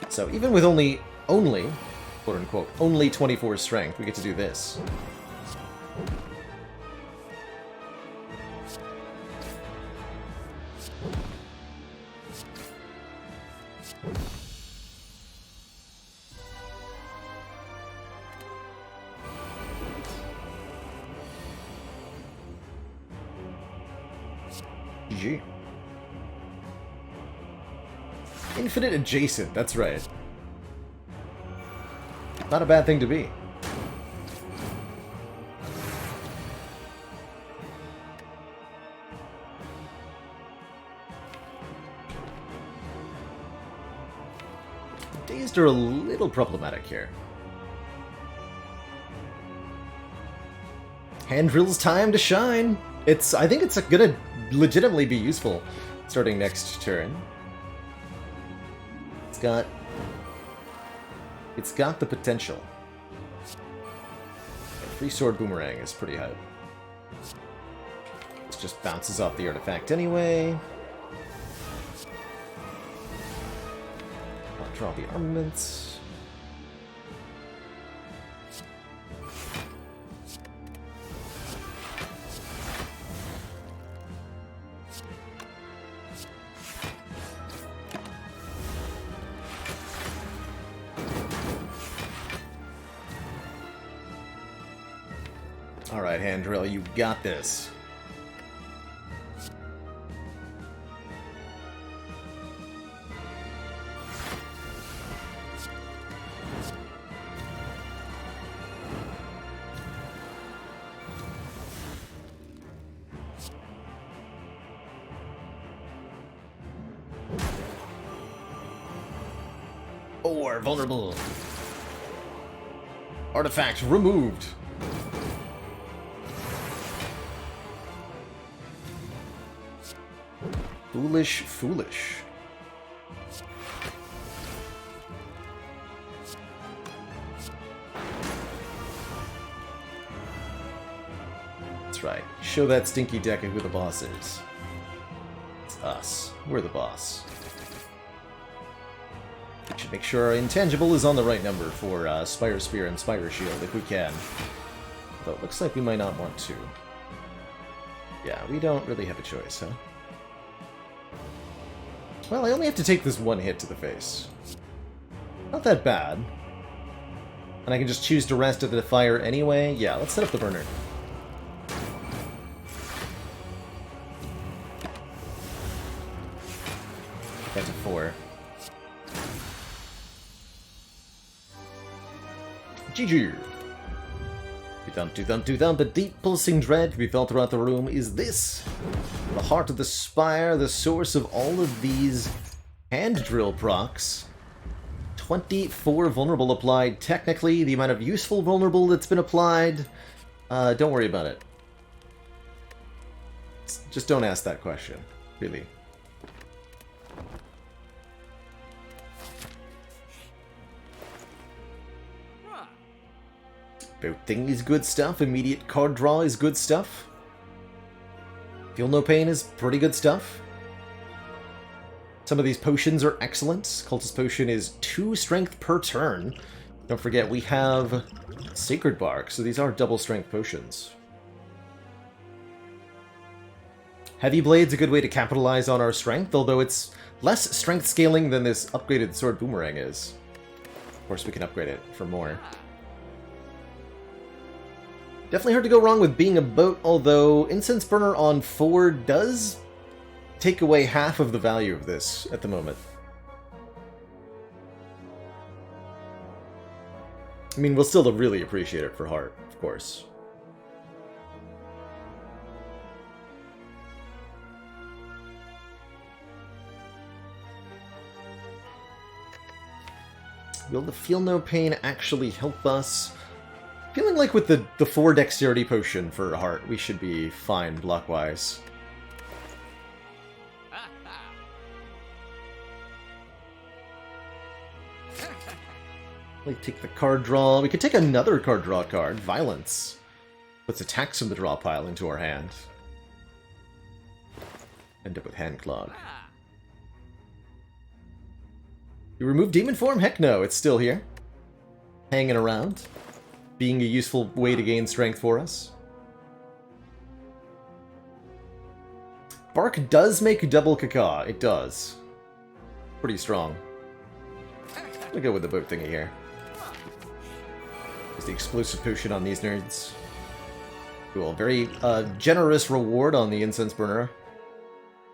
So even with only, quote-unquote, only 24 strength, we get to do this. GG. Infinite adjacent, that's right. Not a bad thing to be. Dazed are a little problematic here. Hand drill's time to shine. I think it's gonna legitimately be useful starting next turn. It's got the potential. And free sword boomerang is pretty high. It just bounces off the artifact anyway. I'll draw the armaments. Alright, hand drill, you got this. Or vulnerable. Artifact removed. Foolish, foolish. That's right. Show that stinky deck who the boss is. It's us. We're the boss. We should make sure our intangible is on the right number for Spire Spear and Spire Shield if we can. Though it looks like we might not want to. Yeah, we don't really have a choice, huh? Well, I only have to take this one hit to the face. Not that bad. And I can just choose to rest at the fire anyway. Yeah, let's set up the burner. Get that to 4. GG! Do-thump, a deep pulsing dread to be felt throughout the room. Is this the heart of the Spire, the source of all of these hand drill procs? 24 vulnerable applied. Technically, the amount of useful vulnerable that's been applied, don't worry about it. Just don't ask that question, really. Boat thing is good stuff. Immediate card draw is good stuff. Feel no pain is pretty good stuff. Some of these potions are excellent. Cultist Potion is 2 strength per turn. Don't forget, we have Sacred Bark, so these are double strength potions. Heavy Blade's a good way to capitalize on our strength, although it's less strength scaling than this upgraded Sword Boomerang is. Of course, we can upgrade it for more. Definitely hard to go wrong with being a boat, although Incense Burner on 4 does take away half of the value of this at the moment. I mean, we'll still really appreciate it for heart, of course. Will the Feel No Pain actually help us? Feeling like with the 4 Dexterity Potion for heart, we should be fine block-wise. Like, take the card draw. We could take another card draw card, Violence. Puts attacks from the draw pile into our hand. End up with Hand Clog. You remove Demon Form? Heck no, it's still here. Hanging around. Being a useful way to gain strength for us. Bark does make double caca. It does. Pretty strong. We'll go with the boat thingy here. Use the explosive potion on these nerds. Cool. Very generous reward on the incense burner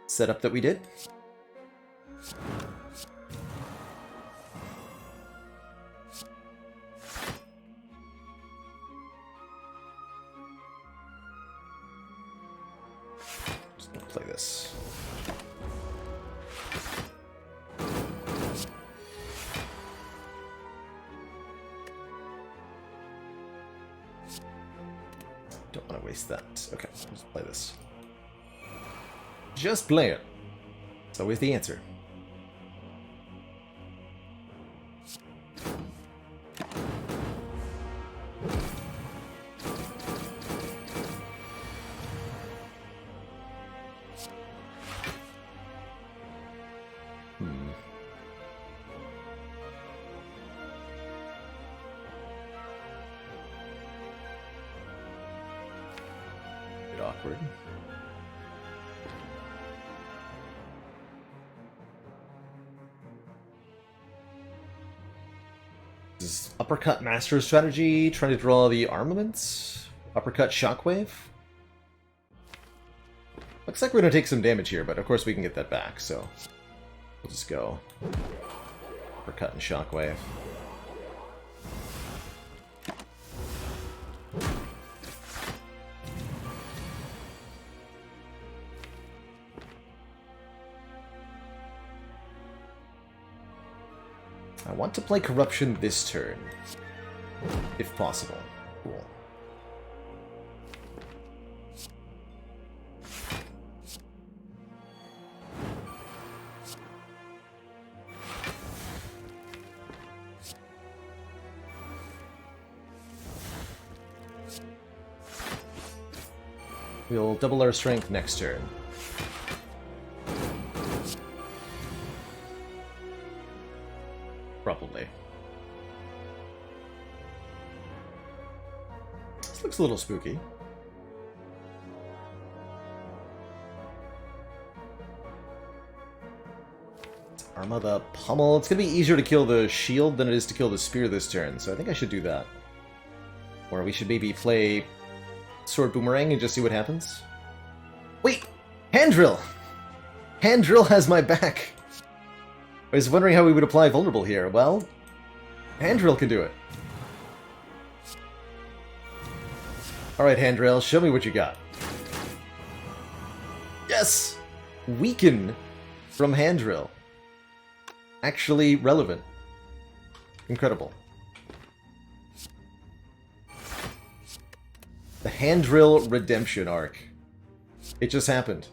setup that we did. Just gonna play this. Don't want to waste that. Okay, let's play this. Just play it. It's always the answer. Bit awkward. This is Uppercut Master strategy, trying to draw the armaments. Uppercut Shockwave. Looks like we're going to take some damage here, but of course we can get that back, so we'll just go Uppercut and Shockwave. I want to play Corruption this turn, if possible. Cool. We'll double our strength next turn. Probably. This looks a little spooky. Let's Arma the Pummel. It's going to be easier to kill the shield than it is to kill the spear this turn, so I think I should do that. Or we should maybe play Sword Boomerang and just see what happens. Wait! Hand Drill! Hand Drill has my back! I was wondering how we would apply Vulnerable here. Well, Hand Drill can do it. Alright, Hand Drill, show me what you got. Yes! Weaken from Hand Drill. Actually relevant. Incredible. The Hand Drill Redemption arc. It just happened.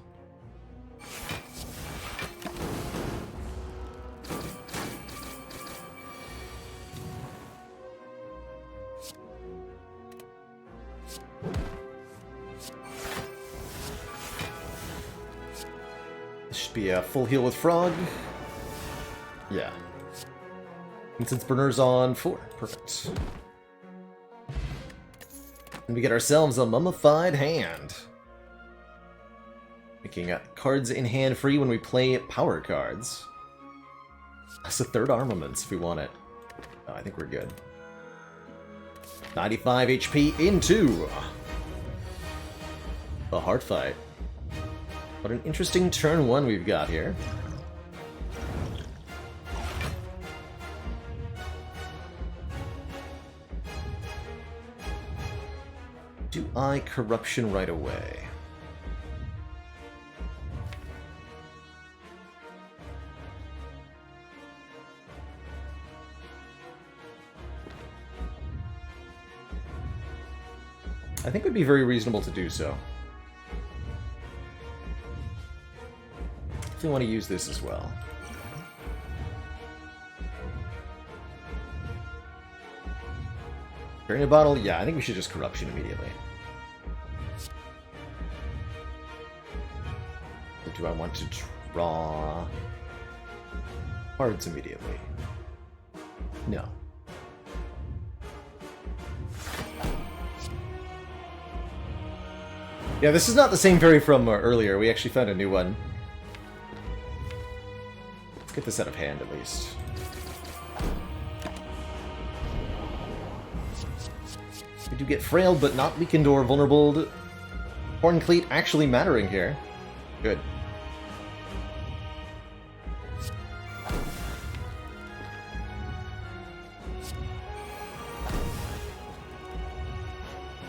This should be a full heal with Frog. Yeah. Incense Burner's on 4. Perfect. And we get ourselves a Mummified Hand. Making cards in hand free when we play power cards. That's a third armaments if we want it. Oh, I think we're good. 95 HP into the Heart Fight. What an interesting turn 1 we've got here. Do I Corruption right away? I think it would be very reasonable to do so. If you want to use this as well. Burn a bottle? Yeah, I think we should just corruption immediately. Or do I want to draw cards immediately? No. Yeah, this is not the same fairy from earlier. We actually found a new one. Let's get this out of hand, at least. We do get frailed, but not weakened or vulnerable. Horn Cleat actually mattering here. Good.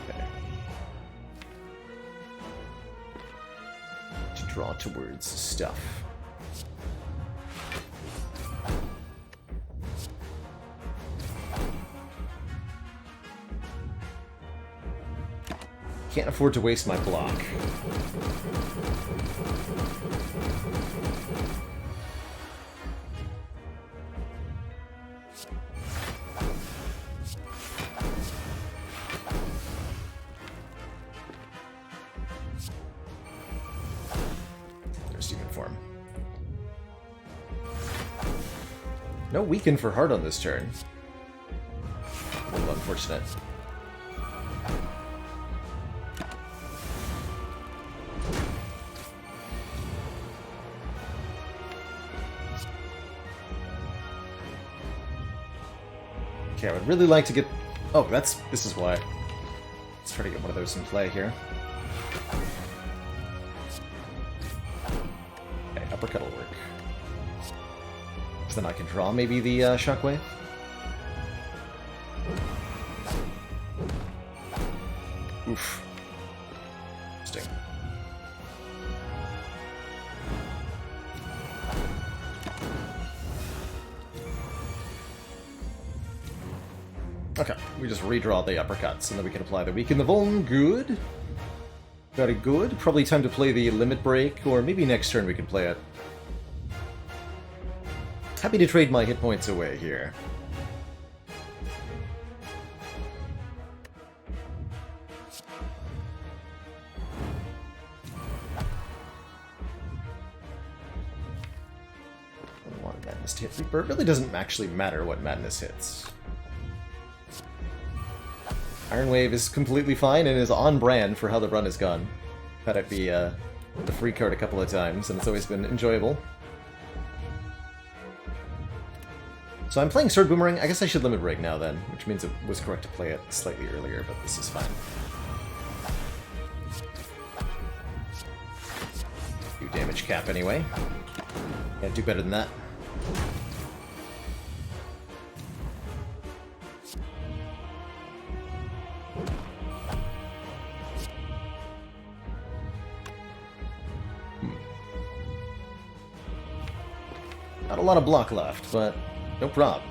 Okay. To draw towards stuff. Can't afford to waste my block. There's Demon Form. No weaken for Heart on this turn. A little unfortunate. Okay, I would really like to get... Oh, this is why. Let's try to get one of those in play here. Okay, uppercut will work. So then I can draw maybe the shockwave. Oof. Sting. Okay, we just redraw the uppercuts, and then we can apply the weaken the vuln. Good. Very good. Probably time to play the limit break, or maybe next turn we can play it. Happy to trade my hit points away here. I want Madness to hit Reaper. It really doesn't actually matter what Madness hits. Iron Wave is completely fine and is on brand for how the run has gone. Had it be the free card a couple of times, and it's always been enjoyable. So I'm playing Sword Boomerang. I guess I should limit break now then, which means it was correct to play it slightly earlier, but this is fine. Do damage cap anyway. Can't do better than that. Not a lot of block left, but no problem.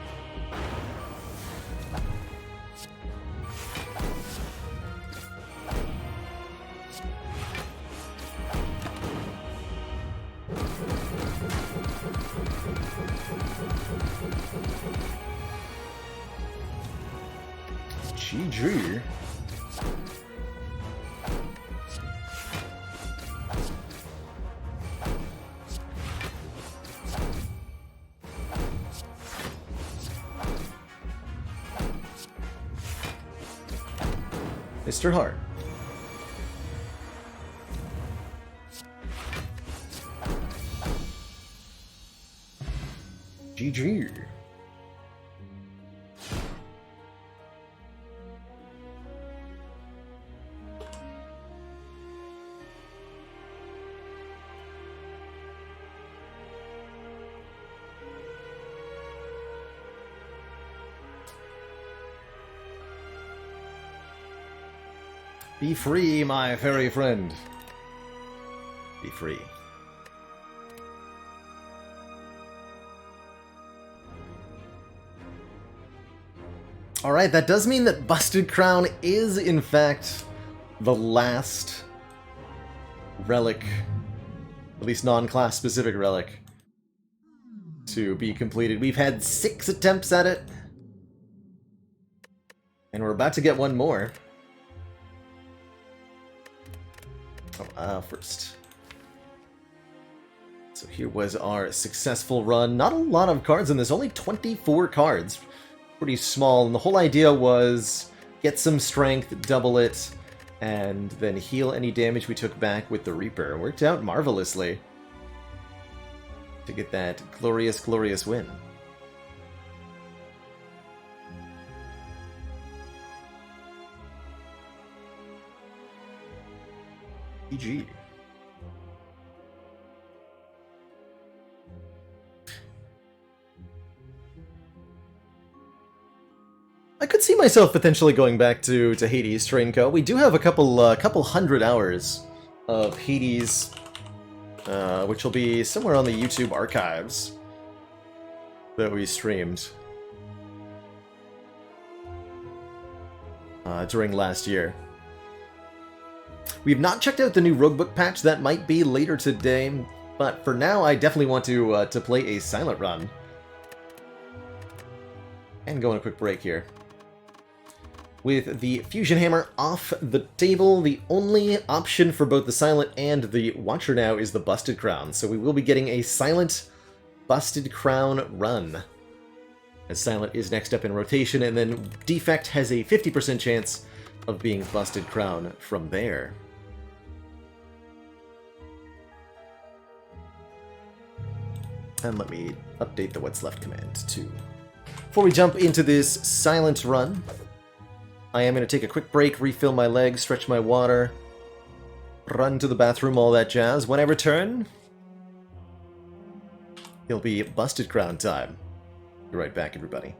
GG. Mr. Hart. GG. Be free, my fairy friend. Be free. Alright, that does mean that Busted Crown is, in fact, the last relic, at least non-class specific relic, to be completed. We've had 6 attempts at it. And we're about to get one more. First. So here was our successful run. Not a lot of cards in this, only 24 cards. Pretty small, and the whole idea was get some strength, double it, and then heal any damage we took back with the Reaper. It worked out marvelously to get that glorious, glorious win. GG. I could see myself potentially going back to Hades Trainco. We do have a couple hundred hours of Hades, which will be somewhere on the YouTube archives that we streamed during last year. We've not checked out the new Roguebook patch. That might be later today, but for now, I definitely want to play a silent run and go on a quick break here. With the Fusion Hammer off the table, the only option for both the Silent and the Watcher now is the Busted Crown. So we will be getting a Silent Busted Crown run, as Silent is next up in rotation, and then Defect has a 50% chance of being Busted Crown from there. And let me update the What's Left command, too. Before we jump into this Silent run, I am going to take a quick break, refill my legs, stretch my water, run to the bathroom, all that jazz. When I return, it'll be Busted Crown time. Be right back, everybody.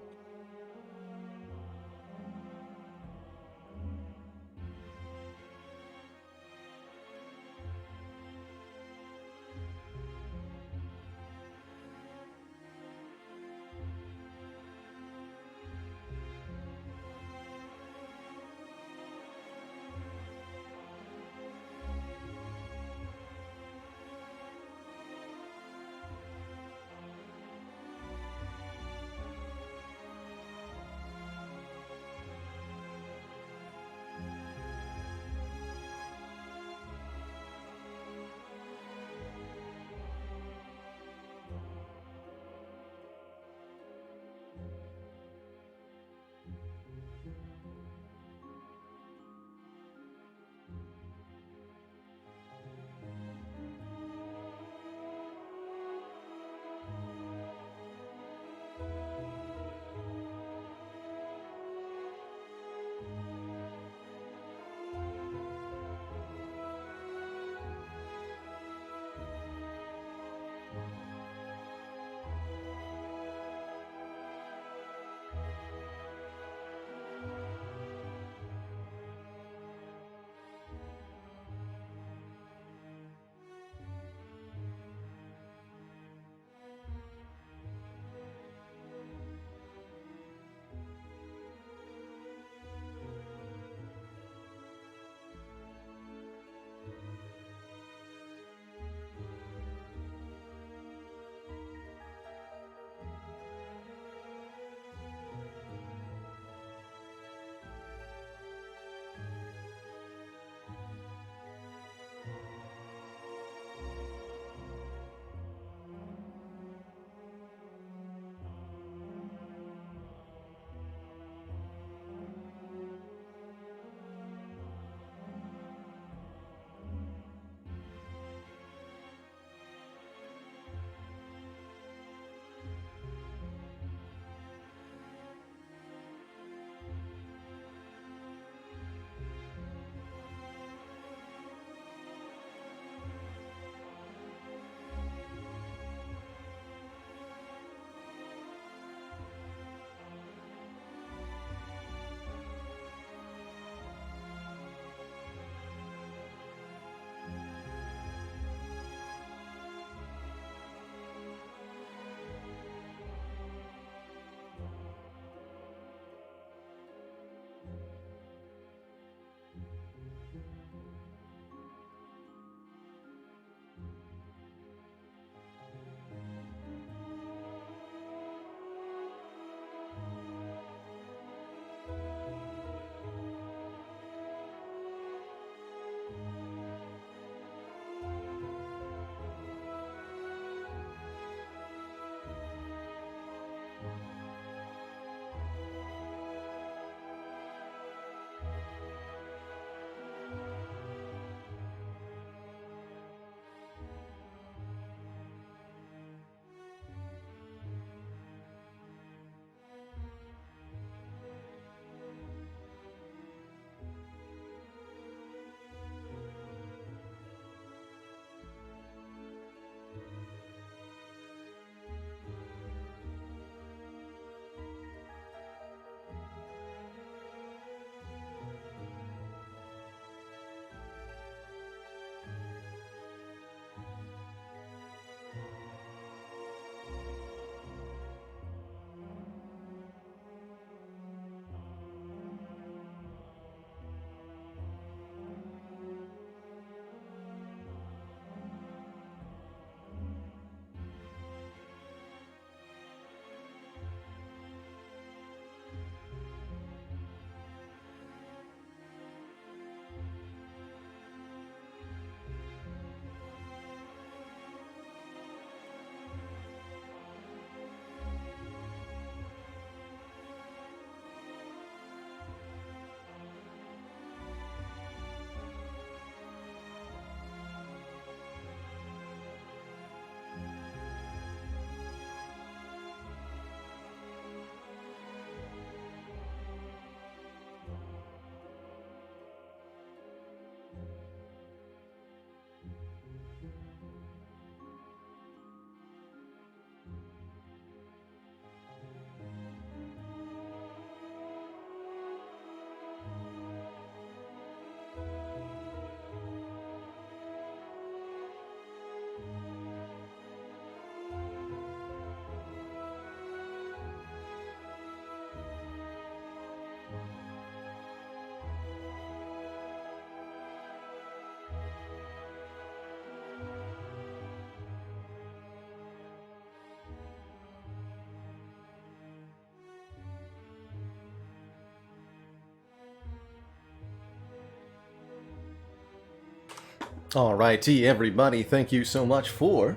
Alrighty, everybody, thank you so much for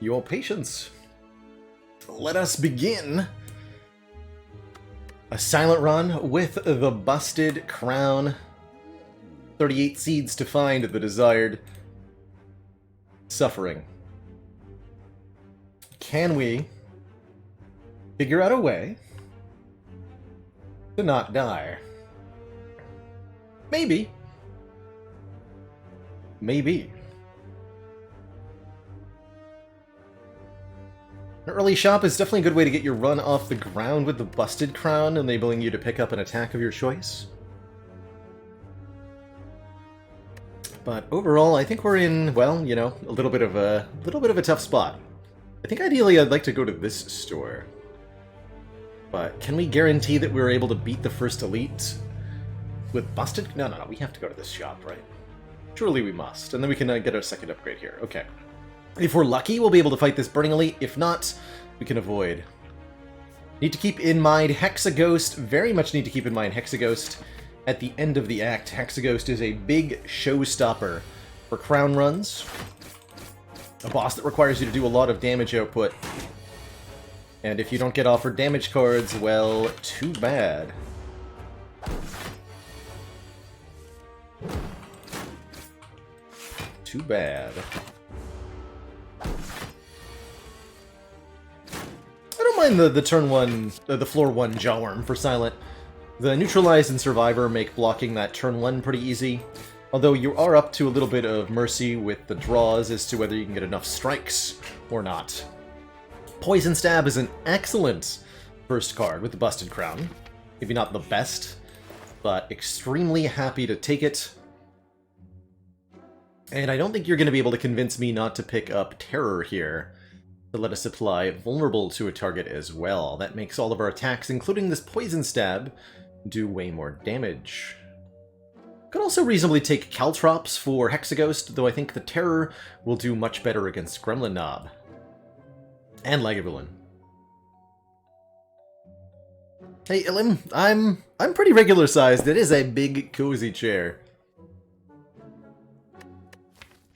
your patience. Let us begin a silent run with the busted crown. 38 seeds to find the desired suffering. Can we figure out a way to not die? Maybe. Maybe. An early shop is definitely a good way to get your run off the ground with the busted crown, enabling you to pick up an attack of your choice. But overall, I think we're in, well, you know, a little bit of a tough spot. I think ideally I'd like to go to this store. But can we guarantee that we're able to beat the first elite with busted? No, we have to go to this shop, right? Surely we must, and then we can get our second upgrade here. Okay. If we're lucky, we'll be able to fight this Burning Elite. If not, we can avoid. Need to keep in mind Hexaghost. Very much need to keep in mind Hexaghost. At the end of the act, Hexaghost is a big showstopper for crown runs. A boss that requires you to do a lot of damage output. And if you don't get offered damage cards, well, too bad. Too bad. I don't mind the turn one, the floor one Jawworm for Silent. The Neutralize and Survivor make blocking that turn one pretty easy, although you are up to a little bit of mercy with the draws as to whether you can get enough strikes or not. Poison Stab is an excellent first card with the Busted Crown. Maybe not the best, but extremely happy to take it. And I don't think you're going to be able to convince me not to pick up Terror here to let us apply Vulnerable to a target as well. That makes all of our attacks, including this Poison Stab, do way more damage. Could also reasonably take Caltrops for Hexaghost, though I think the Terror will do much better against Gremlin Knob. And Lagavulin. Hey, Ilim, I'm pretty regular sized. It is a big, cozy chair.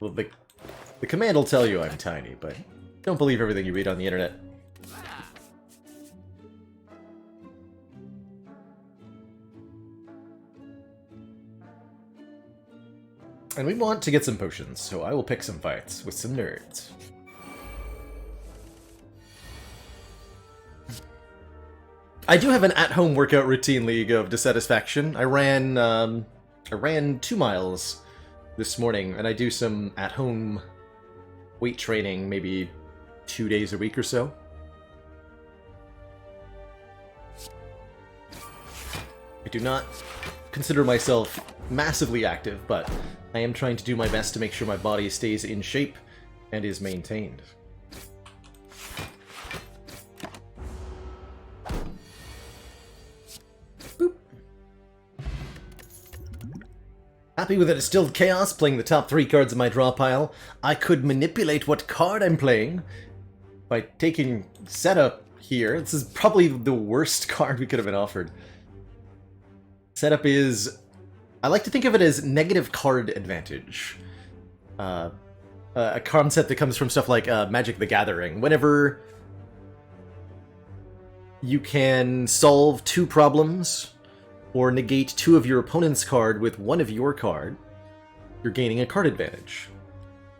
Well, the command will tell you I'm tiny, but don't believe everything you read on the internet. And we want to get some potions, so I will pick some fights with some nerds. I do have an at-home workout routine, League of Dissatisfaction. I ran 2 miles this morning, and I do some at-home weight training maybe 2 days a week or so. I do not consider myself massively active, but I am trying to do my best to make sure my body stays in shape and is maintained. Boop. Happy with it, it's still chaos, playing the top 3 cards in my draw pile. I could manipulate what card I'm playing by taking Setup here. This is probably the worst card we could have been offered. Setup is... I like to think of it as negative card advantage. A concept that comes from stuff like Magic the Gathering. Whenever you can solve 2 problems, or negate 2 of your opponent's card with 1 of your card, you're gaining a card advantage.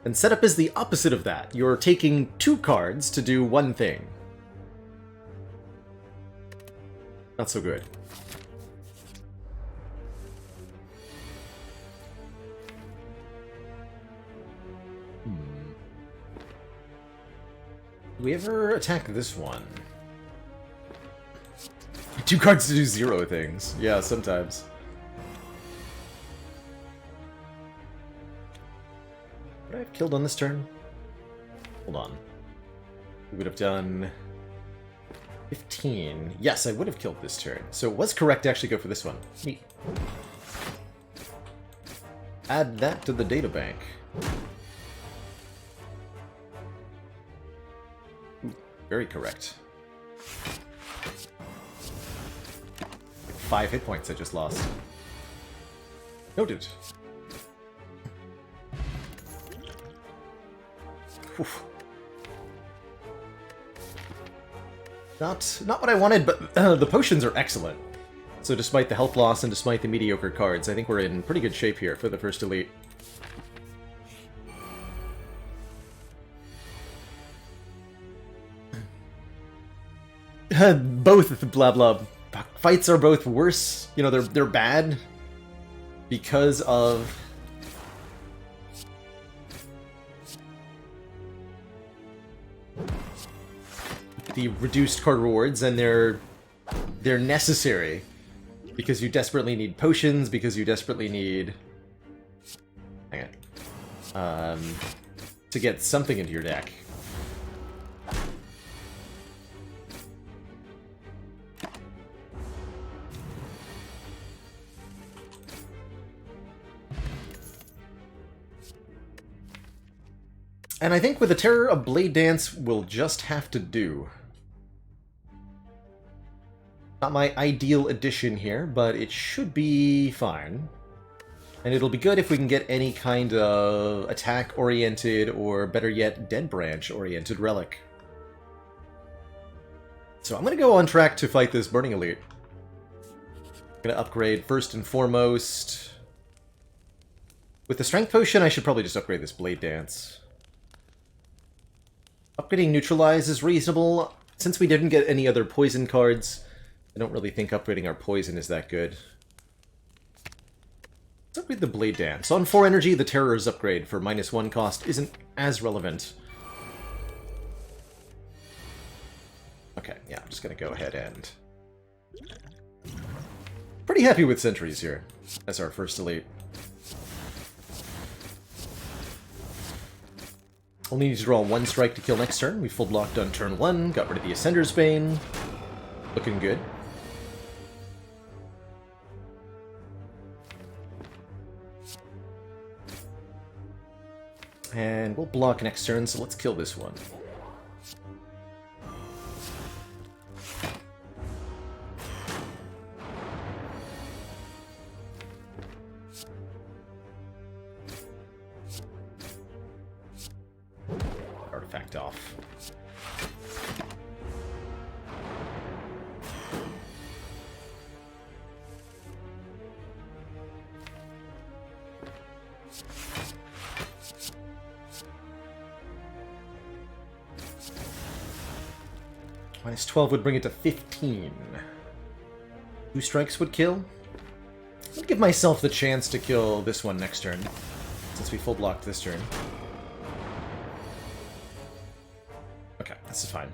And Setup is the opposite of that. You're taking 2 cards to do 1 thing. Not so good. Do we ever attack this one? 2 cards to do 0 things. Yeah, sometimes. Would I have killed on this turn? Hold on. We would have done 15. Yes, I would have killed this turn. So it was correct to actually go for this one. Neat. Add that to the databank. Very correct. 5 hit points I just lost. Noted. Oof. Not what I wanted, but the potions are excellent. So despite the health loss and despite the mediocre cards, I think we're in pretty good shape here for the first elite. Both blah blah fights are both worse. You know, they're bad because of the reduced card rewards, and they're necessary because you desperately need potions, because you desperately need to get something into your deck. And I think with the Terror, a Blade Dance will just have to do. Not my ideal addition here, but it should be fine. And it'll be good if we can get any kind of attack-oriented, or better yet, Dead Branch-oriented relic. So I'm going to go on track to fight this Burning Elite. I'm going to upgrade first and foremost. With the Strength Potion, I should probably just upgrade this Blade Dance. Upgrading Neutralize is reasonable. Since we didn't get any other poison cards, I don't really think upgrading our poison is that good. Let's upgrade the Blade Dance. On 4 energy, the Terror's upgrade for -1 cost isn't as relevant. Okay, yeah, I'm just going to go ahead and... Pretty happy with Sentries here as our first elite. Only need to draw 1 strike to kill next turn. We full blocked on turn 1, got rid of the Ascender's Bane. Looking good. And we'll block next turn, so let's kill this one. Artifact off. -12 would bring it to 15. 2 strikes would kill. I'll give myself the chance to kill this one next turn, since we full blocked this turn. Okay, this is fine.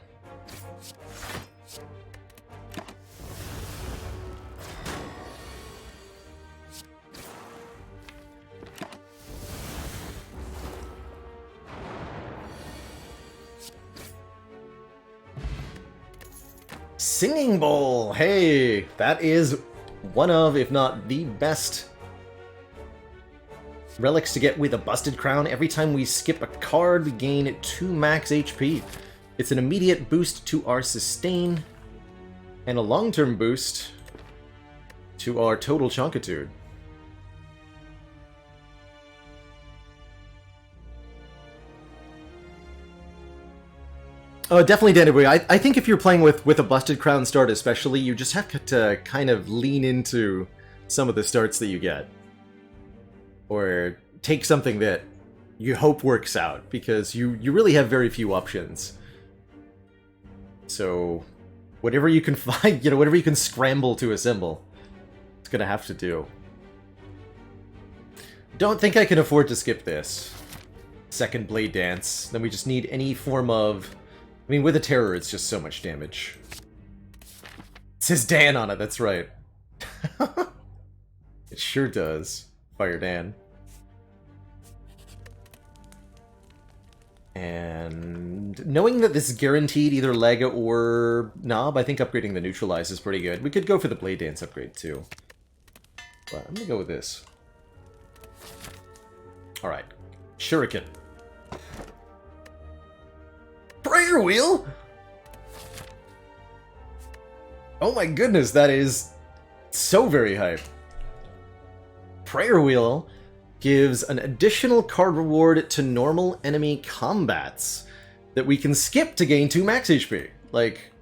Singing Bowl! Hey! That is one of, if not the best relics to get with a Busted Crown. Every time we skip a card, we gain 2 max HP. It's an immediate boost to our sustain, and a long-term boost to our total Chonkitude. Oh, definitely, Danny. I think if you're playing with a Busted Crown start especially, you just have to kind of lean into some of the starts that you get. Or take something that you hope works out, because you really have very few options. So, whatever you can find, whatever you can scramble to assemble, it's gonna have to do. Don't think I can afford to skip this. Second Blade Dance. Then we just need any form of... I mean, with a Terror, it's just so much damage. It says Dan on it, that's right. It sure does. Fire Dan. And knowing that this is guaranteed either Leg or Knob, I think upgrading the Neutralize is pretty good. We could go for the Blade Dance upgrade, too. But I'm gonna go with this. Alright. Shuriken. Prayer Wheel? Oh my goodness, that is so very hype. Prayer Wheel gives an additional card reward to normal enemy combats that we can skip to gain 2 max HP. Like,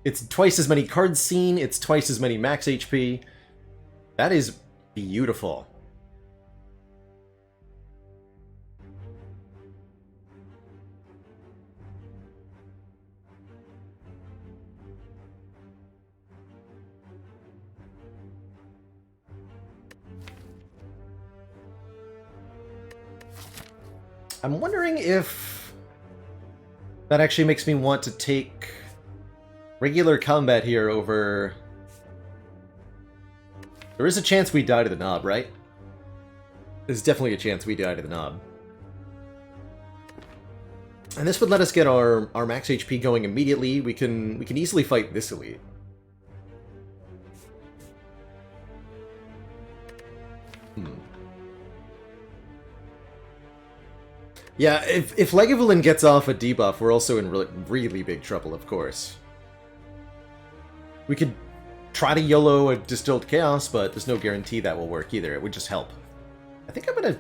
it's twice as many cards seen, it's twice as many max HP. That is beautiful. I'm wondering if that actually makes me want to take regular combat here over... There is a chance we die to the knob, right? There's definitely a chance we die to the knob. And this would let us get our max HP going immediately. We can easily fight this elite. Yeah, if Lagavulin gets off a debuff, we're also in really big trouble, of course. We could try to YOLO a Distilled Chaos, but there's no guarantee that will work either. It would just help. I think I'm gonna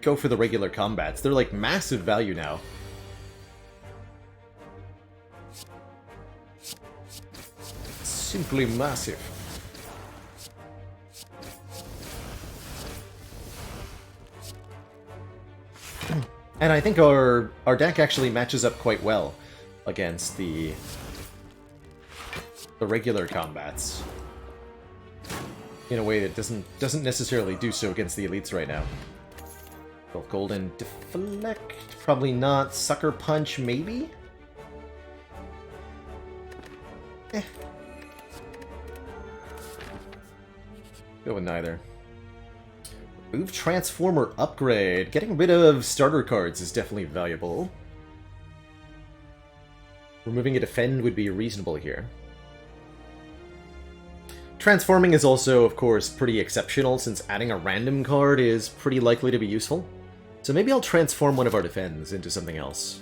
go for the regular combats. They're like massive value now. Simply massive. And I think our deck actually matches up quite well against the regular combats in a way that doesn't necessarily do so against the elites right now. Both Golden Deflect, probably not. Sucker Punch, maybe? Go with neither. Move Transformer Upgrade. Getting rid of starter cards is definitely valuable. Removing a Defend would be reasonable here. Transforming is also, of course, pretty exceptional, since adding a random card is pretty likely to be useful. So maybe I'll transform one of our Defends into something else.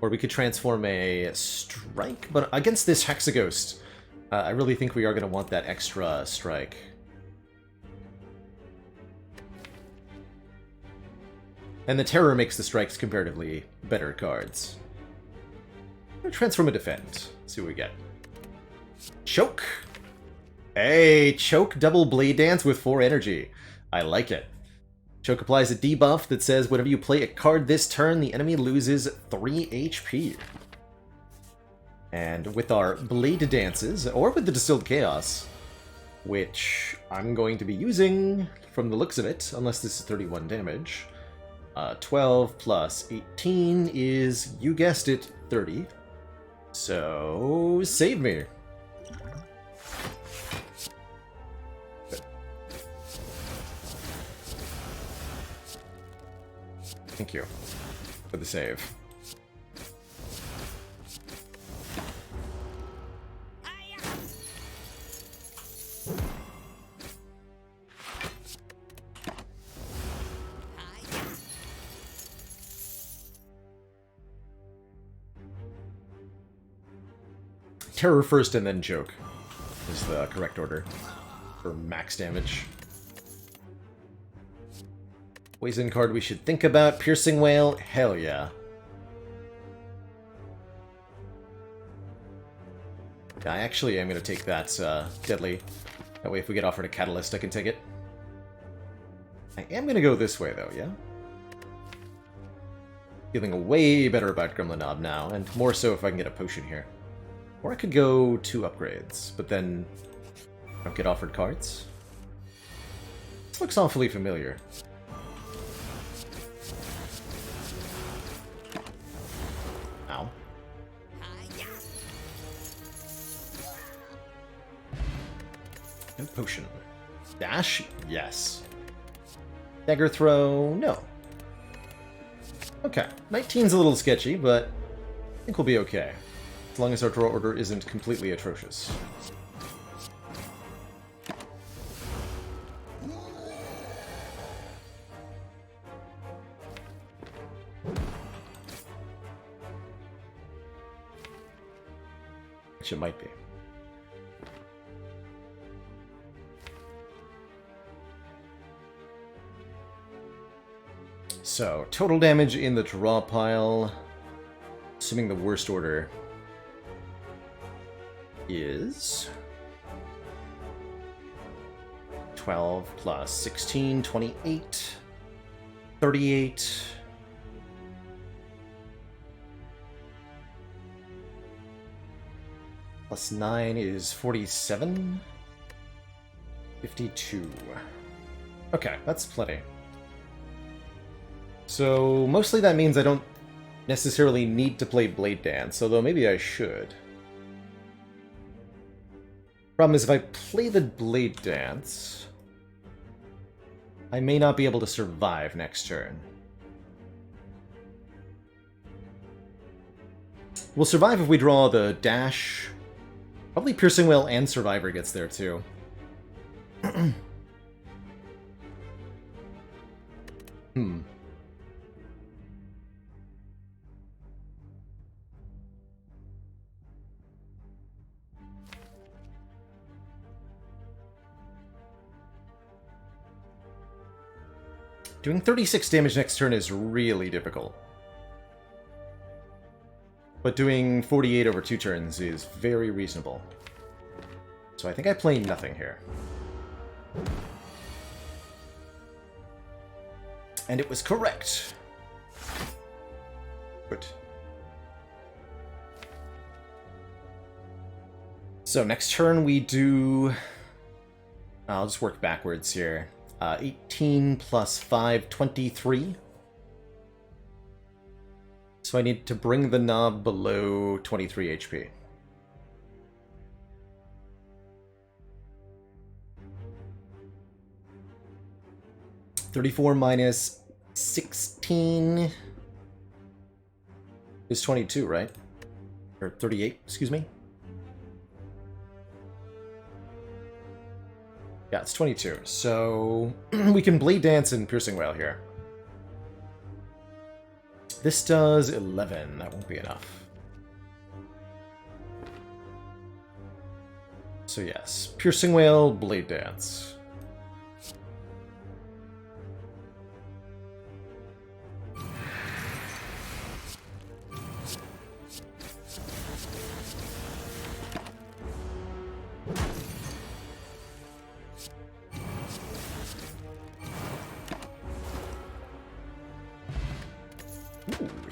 Or we could transform a Strike, but against this Hexaghost, I really think we are going to want that extra strike. And the Terror makes the strikes comparatively better cards. Transform a Defend. See what we get. Choke! Hey, Choke double Blade Dance with 4 energy. I like it. Choke applies a debuff that says whenever you play a card this turn, the enemy loses 3 HP. And with our Blade Dances, or with the Distilled Chaos, which I'm going to be using from the looks of it, unless this is 31 damage, 12 plus 18 is, you guessed it, 30. So, save me. Good. Thank you for the save. Terror first and then Choke is the correct order for max damage. Poison card we should think about. Piercing Wail, hell yeah. I actually am going to take that Deadly. That way if we get offered a Catalyst, I can take it. I am going to go this way though, yeah? Feeling way better about Gremlin Knob now, and more so if I can get a potion here. Or I could go 2 upgrades, but then I don't get offered cards. This looks awfully familiar. Ow. No potion. Dash? Yes. Dagger throw? No. Okay. 19's a little sketchy, but I think we'll be okay. As long as our draw order isn't completely atrocious. Which it might be. So, total damage in the draw pile, assuming the worst order, is 12 plus 16, 28, 38, plus 9 is 47, 52. Okay, that's plenty. So, mostly that means I don't necessarily need to play Blade Dance, although maybe I should. Problem is, if I play the Blade Dance, I may not be able to survive next turn. We'll survive if we draw the dash. Probably Piercing Wail and Survivor gets there too. Doing 36 damage next turn is really difficult. But doing 48 over 2 turns is very reasonable. So I think I play nothing here. And it was correct. Good. So next turn we do... I'll just work backwards here. 18 plus 5, 23. So I need to bring the knob below 23 HP. $34 minus 16 is 22, right? Or 38, excuse me. Yeah, it's 22. So we can Blade Dance and Piercing Wail here. This does 11. That won't be enough. So yes, Piercing Wail, Blade Dance.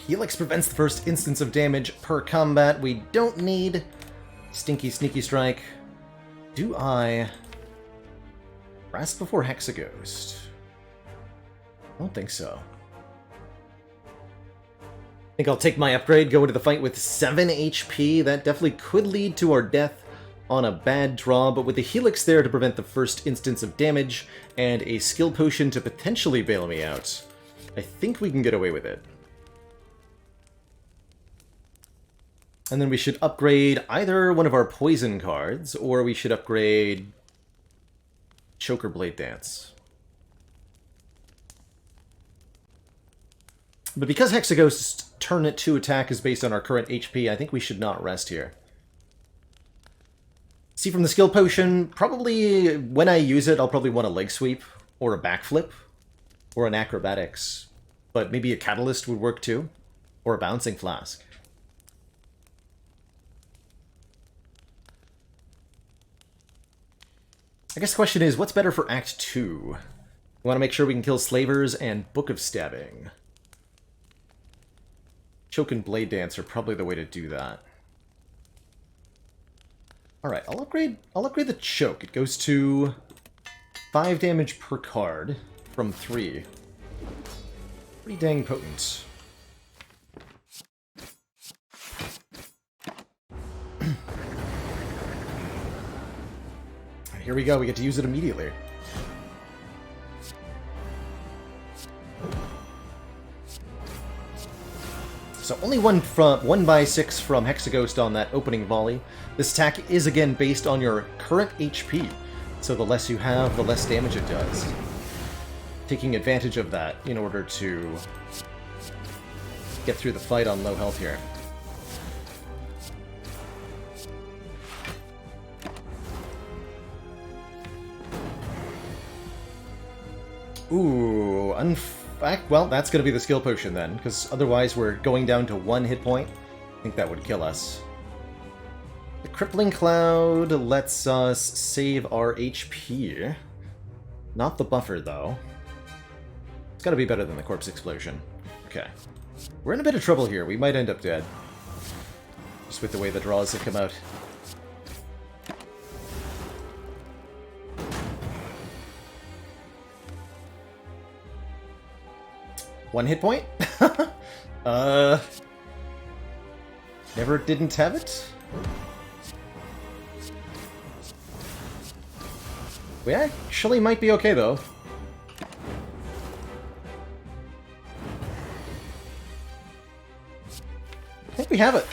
Helix prevents the first instance of damage per combat. We don't need Stinky Sneaky Strike. Do I Grasp before Hexaghost? I don't think so. I think I'll take my upgrade, go into the fight with 7 HP. That definitely could lead to our death on a bad draw, but with the Helix there to prevent the first instance of damage and a skill potion to potentially bail me out, I think we can get away with it. And then we should upgrade either one of our poison cards, or we should upgrade Choker Blade Dance. But because Hexaghost's turn 2 attack is based on our current HP, I think we should not rest here. See, from the skill potion, probably when I use it, I'll probably want a leg sweep, or a backflip, or an acrobatics. But maybe a catalyst would work too, or a bouncing flask. I guess the question is, what's better for Act 2? We want to make sure we can kill Slavers and Book of Stabbing. Choke and Blade Dance are probably the way to do that. Alright, I'll upgrade the Choke. It goes to 5 damage per card from 3. Pretty dang potent. Here we go, we get to use it immediately. So only one by 6 from Hexaghost on that opening volley. This attack is again based on your current HP, so the less you have, the less damage it does. Taking advantage of that in order to get through the fight on low health here. Ooh, Well, that's going to be the skill potion then, because otherwise we're going down to 1 hit point. I think that would kill us. The Crippling Cloud lets us save our HP. Not the buffer, though. It's got to be better than the Corpse Explosion. Okay. We're in a bit of trouble here. We might end up dead. Just with the way the draws have come out. One hit point? Never didn't have it? We actually might be okay, though. I think we have it.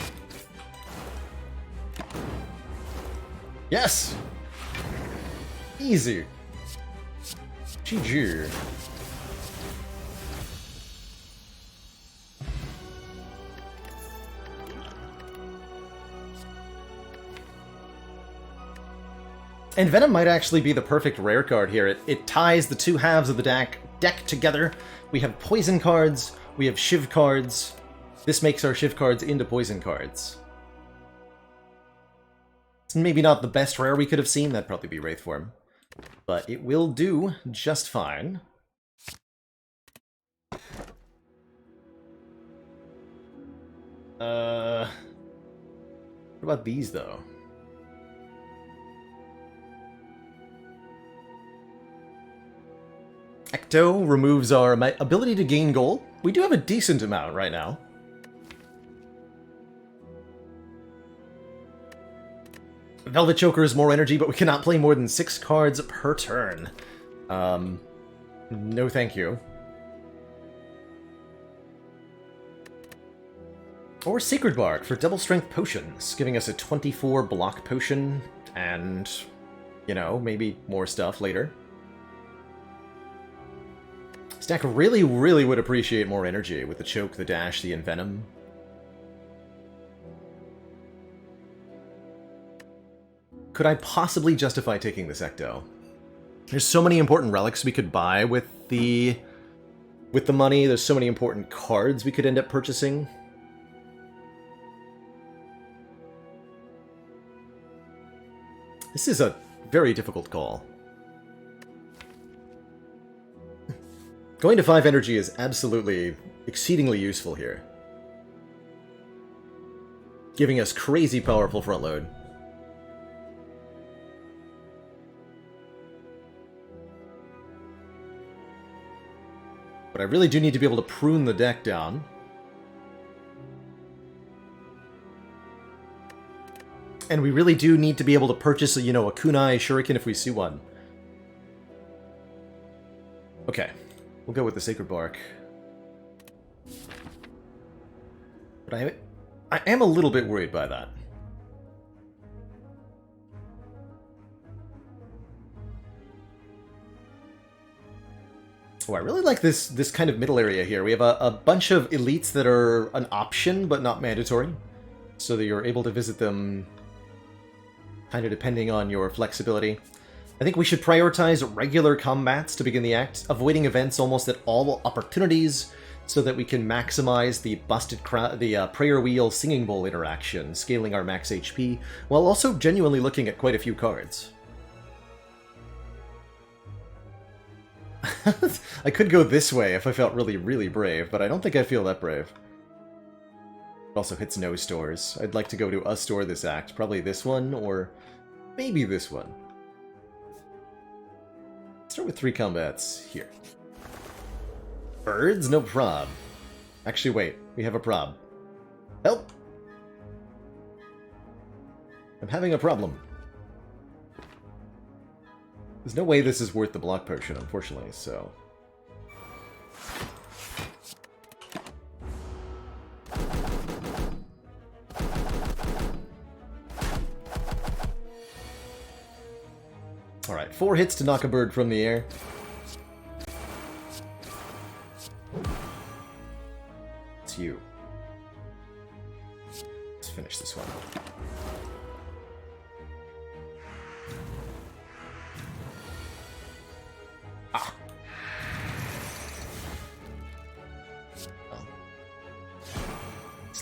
Yes! Easy. GG. And Venom might actually be the perfect rare card here. It ties the two halves of the deck together. We have poison cards, we have Shiv cards. This makes our Shiv cards into poison cards. It's maybe not the best rare we could have seen, that'd probably be Wraith form. But it will do just fine. What about these, though? Ecto removes our ability to gain gold. We do have a decent amount right now. Velvet Choker is more energy, but we cannot play more than 6 cards per turn. No thank you. Or Sacred Bark for double strength potions, giving us a 24 block potion, and, you know, maybe more stuff later. Stack really, really would appreciate more energy with the Choke, the Dash, the Envenom. Could I possibly justify taking this Ecto? There's so many important relics we could buy with the money. There's so many important cards we could end up purchasing. This is a very difficult call. Going to 5 energy is absolutely exceedingly useful here. Giving us crazy powerful front load. But I really do need to be able to prune the deck down. And we really do need to be able to purchase, a kunai shuriken if we see one. Okay. We'll go with the Sacred Bark. But I am a little bit worried by that. Oh, I really like this kind of middle area here. We have a bunch of elites that are an option, but not mandatory. So that you're able to visit them kind of depending on your flexibility. I think we should prioritize regular combats to begin the act, avoiding events almost at all opportunities, so that we can maximize the Prayer Wheel Singing Bowl interaction, scaling our max HP, while also genuinely looking at quite a few cards. I could go this way if I felt really, really brave, but I don't think I feel that brave. It also hits no stores. I'd like to go to a store this act, probably this one, or maybe this one. Start with 3 combats here. Birds? No prob. Actually, wait. We have a prob. Help! I'm having a problem. There's no way this is worth the block potion, unfortunately, so... Alright, 4 hits to knock a bird from the air. It's you. Let's finish this one. Ah!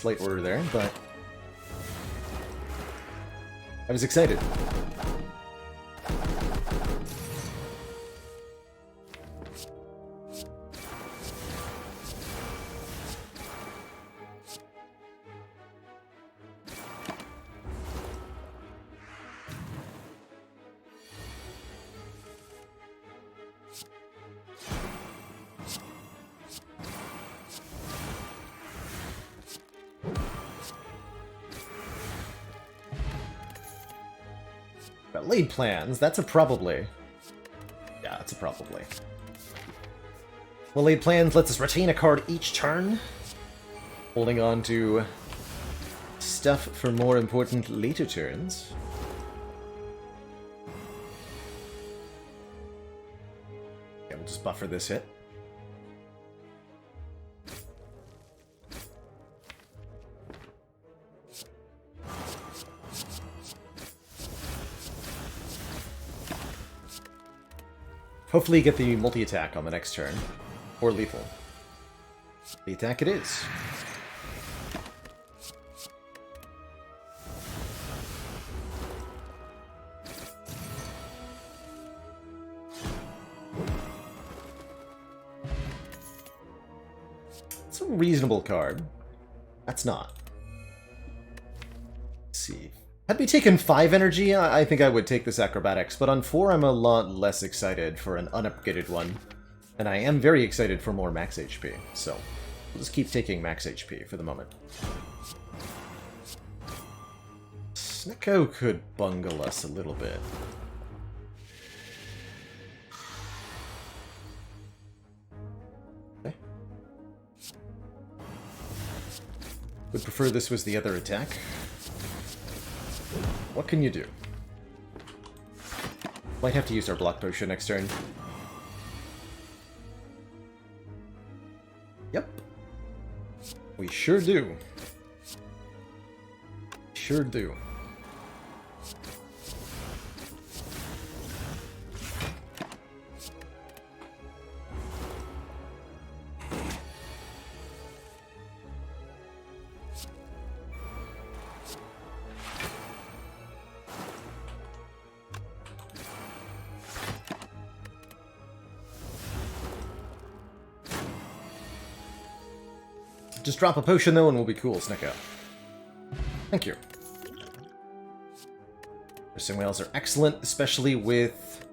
slight order there, but I was excited. Laid plans, that's a probably. Yeah, that's a probably. Well, laid plans lets us retain a card each turn, holding on to stuff for more important later turns. Okay, we'll just buffer this hit. Hopefully get the multi-attack on the next turn. Or lethal. The attack it is. It's a reasonable card. That's not. Let's see. Had we taken 5 energy, I think I would take this acrobatics, but on 4 I'm a lot less excited for an unupgraded one. And I am very excited for more max HP, so we'll just keep taking max HP for the moment. Snekoi could bungle us a little bit. Okay. Would prefer this was the other attack. What can you do? Might have to use our block potion next turn. Yep. We sure do. Sure do. Just drop a potion, though, and we'll be cool, Snekoi. Thank you. Nursing whales are excellent, especially with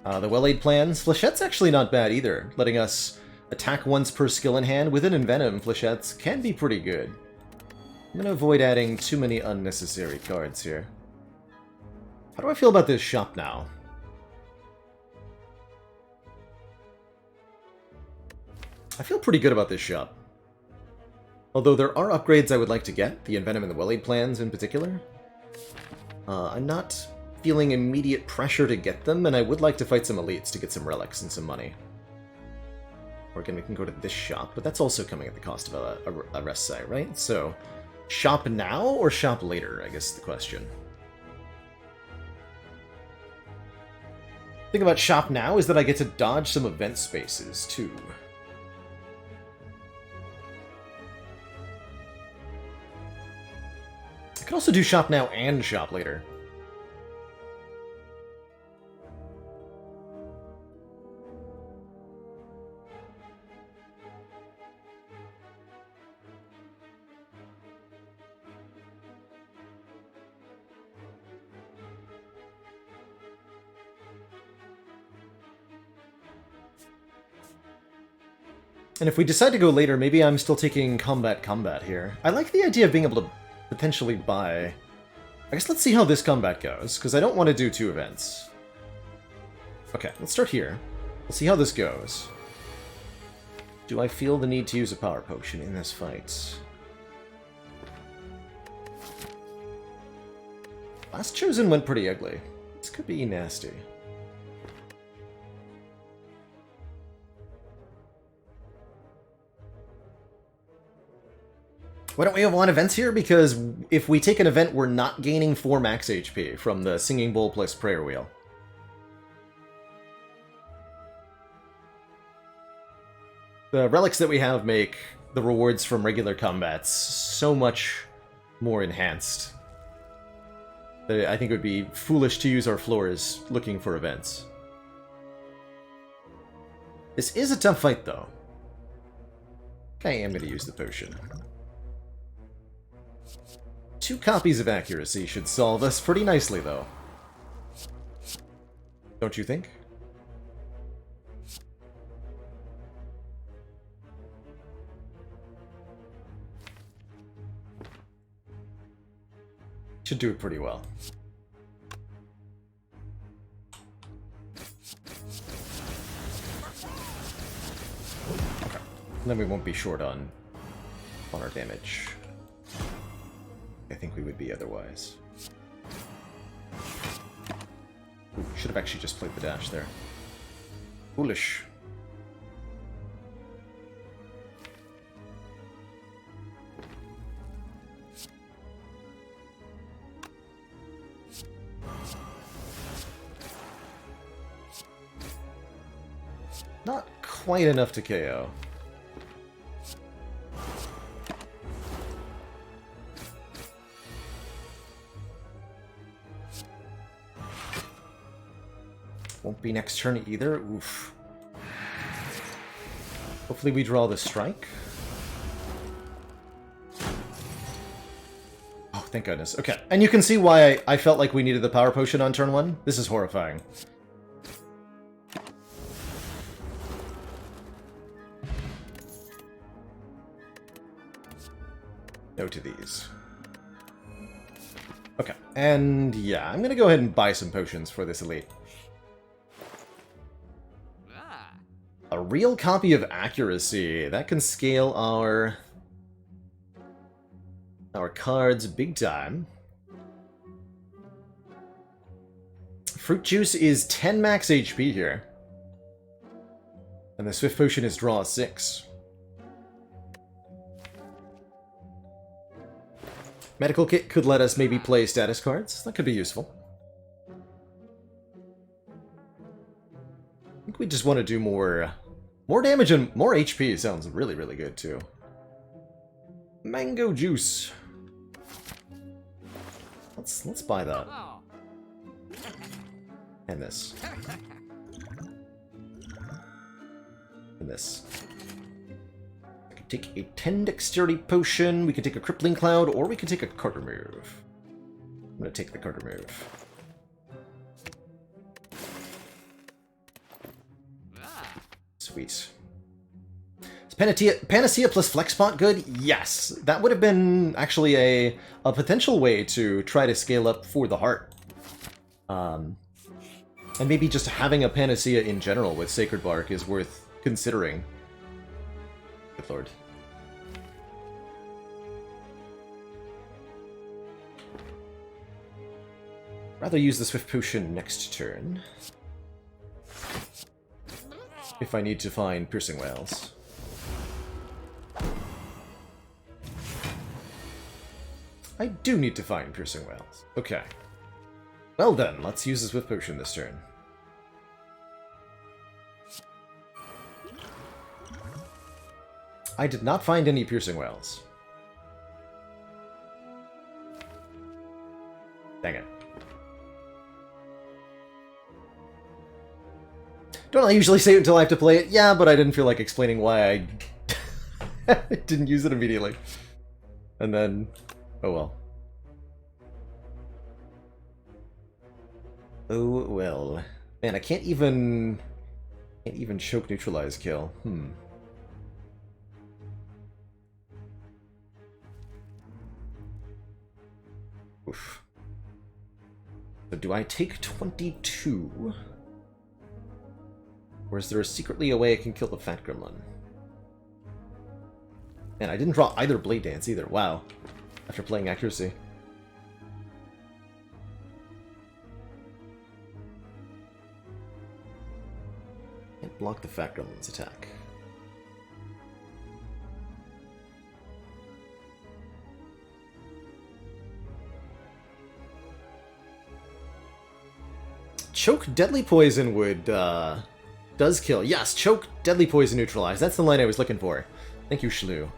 the well-laid plans. Flechette's actually not bad either, letting us attack once per skill in hand. With an Envenom, Flechettes can be pretty good. I'm going to avoid adding too many unnecessary cards here. How do I feel about this shop now? I feel pretty good about this shop. Although there are upgrades I would like to get, the Envenom and the well-laid plans in particular. I'm not feeling immediate pressure to get them, and I would like to fight some elites to get some relics and some money. Or again, we can go to this shop, but that's also coming at the cost of a rest site, right? So, shop now or shop later, I guess is the question. The thing about shop now is that I get to dodge some event spaces, too. I could also do shop now and shop later. And if we decide to go later, maybe I'm still taking combat here. I like the idea of being able to potentially buy... I guess let's see how this combat goes, because I don't want to do 2 events. Okay, let's start here. We'll see how this goes. Do I feel the need to use a power potion in this fight? Last chosen went pretty ugly. This could be nasty. Why don't we have 1 events here? Because if we take an event, we're not gaining 4 max HP from the Singing Bowl plus Prayer Wheel. The relics that we have make the rewards from regular combats so much more enhanced that I think it would be foolish to use our floors looking for events. This is a tough fight, though. I am going to use the potion. 2 copies of accuracy should solve us pretty nicely, though. Don't you think? Should do it pretty well. Okay. And then we won't be short on our damage. I think we would be otherwise. Ooh, should have actually just played the dash there. Foolish. Not quite enough to KO. Won't be next turn either. Oof. Hopefully we draw the strike. Oh, thank goodness. Okay, and you can see why I felt like we needed the power potion on turn 1. This is horrifying. No to these. Okay, and yeah, I'm gonna go ahead and buy some potions for this elite. A real copy of accuracy. That can scale our cards big time. Fruit juice is 10 max HP here. And the swift potion is draw 6. Medical kit could let us maybe play status cards. That could be useful. I think we just want to do more damage and more HP. Sounds really, really good too. Mango juice. Let's buy that. And this. And this. I could take a 10 dexterity potion, we could take a crippling cloud, or we could take a Carter move. I'm gonna take the Carter move. Sweet. Is Panacea plus Flexpot good? Yes. That would have been actually a potential way to try to scale up for the heart. And maybe just having a Panacea in general with Sacred Bark is worth considering. Good lord. Rather use the Swift Potion next turn. If I need to find Piercing Whales. I do need to find Piercing Whales. Okay. Well then, let's use the Swift Potion this turn. I did not find any Piercing Whales. Dang it. Don't I usually say it until I have to play it? Yeah, but I didn't feel like explaining why I didn't use it immediately. And then, oh well. Oh well. Man, I can't even choke neutralize kill. Oof. So do I take 22? Or is there secretly a way I can kill the Fat Gremlin? Man, I didn't draw either Blade Dance either. Wow. After playing accuracy. Can't block the Fat Gremlin's attack. Choke Deadly Poison would, does kill. Yes, Choke Deadly Poison neutralize. That's the line I was looking for. Thank you, Shlu.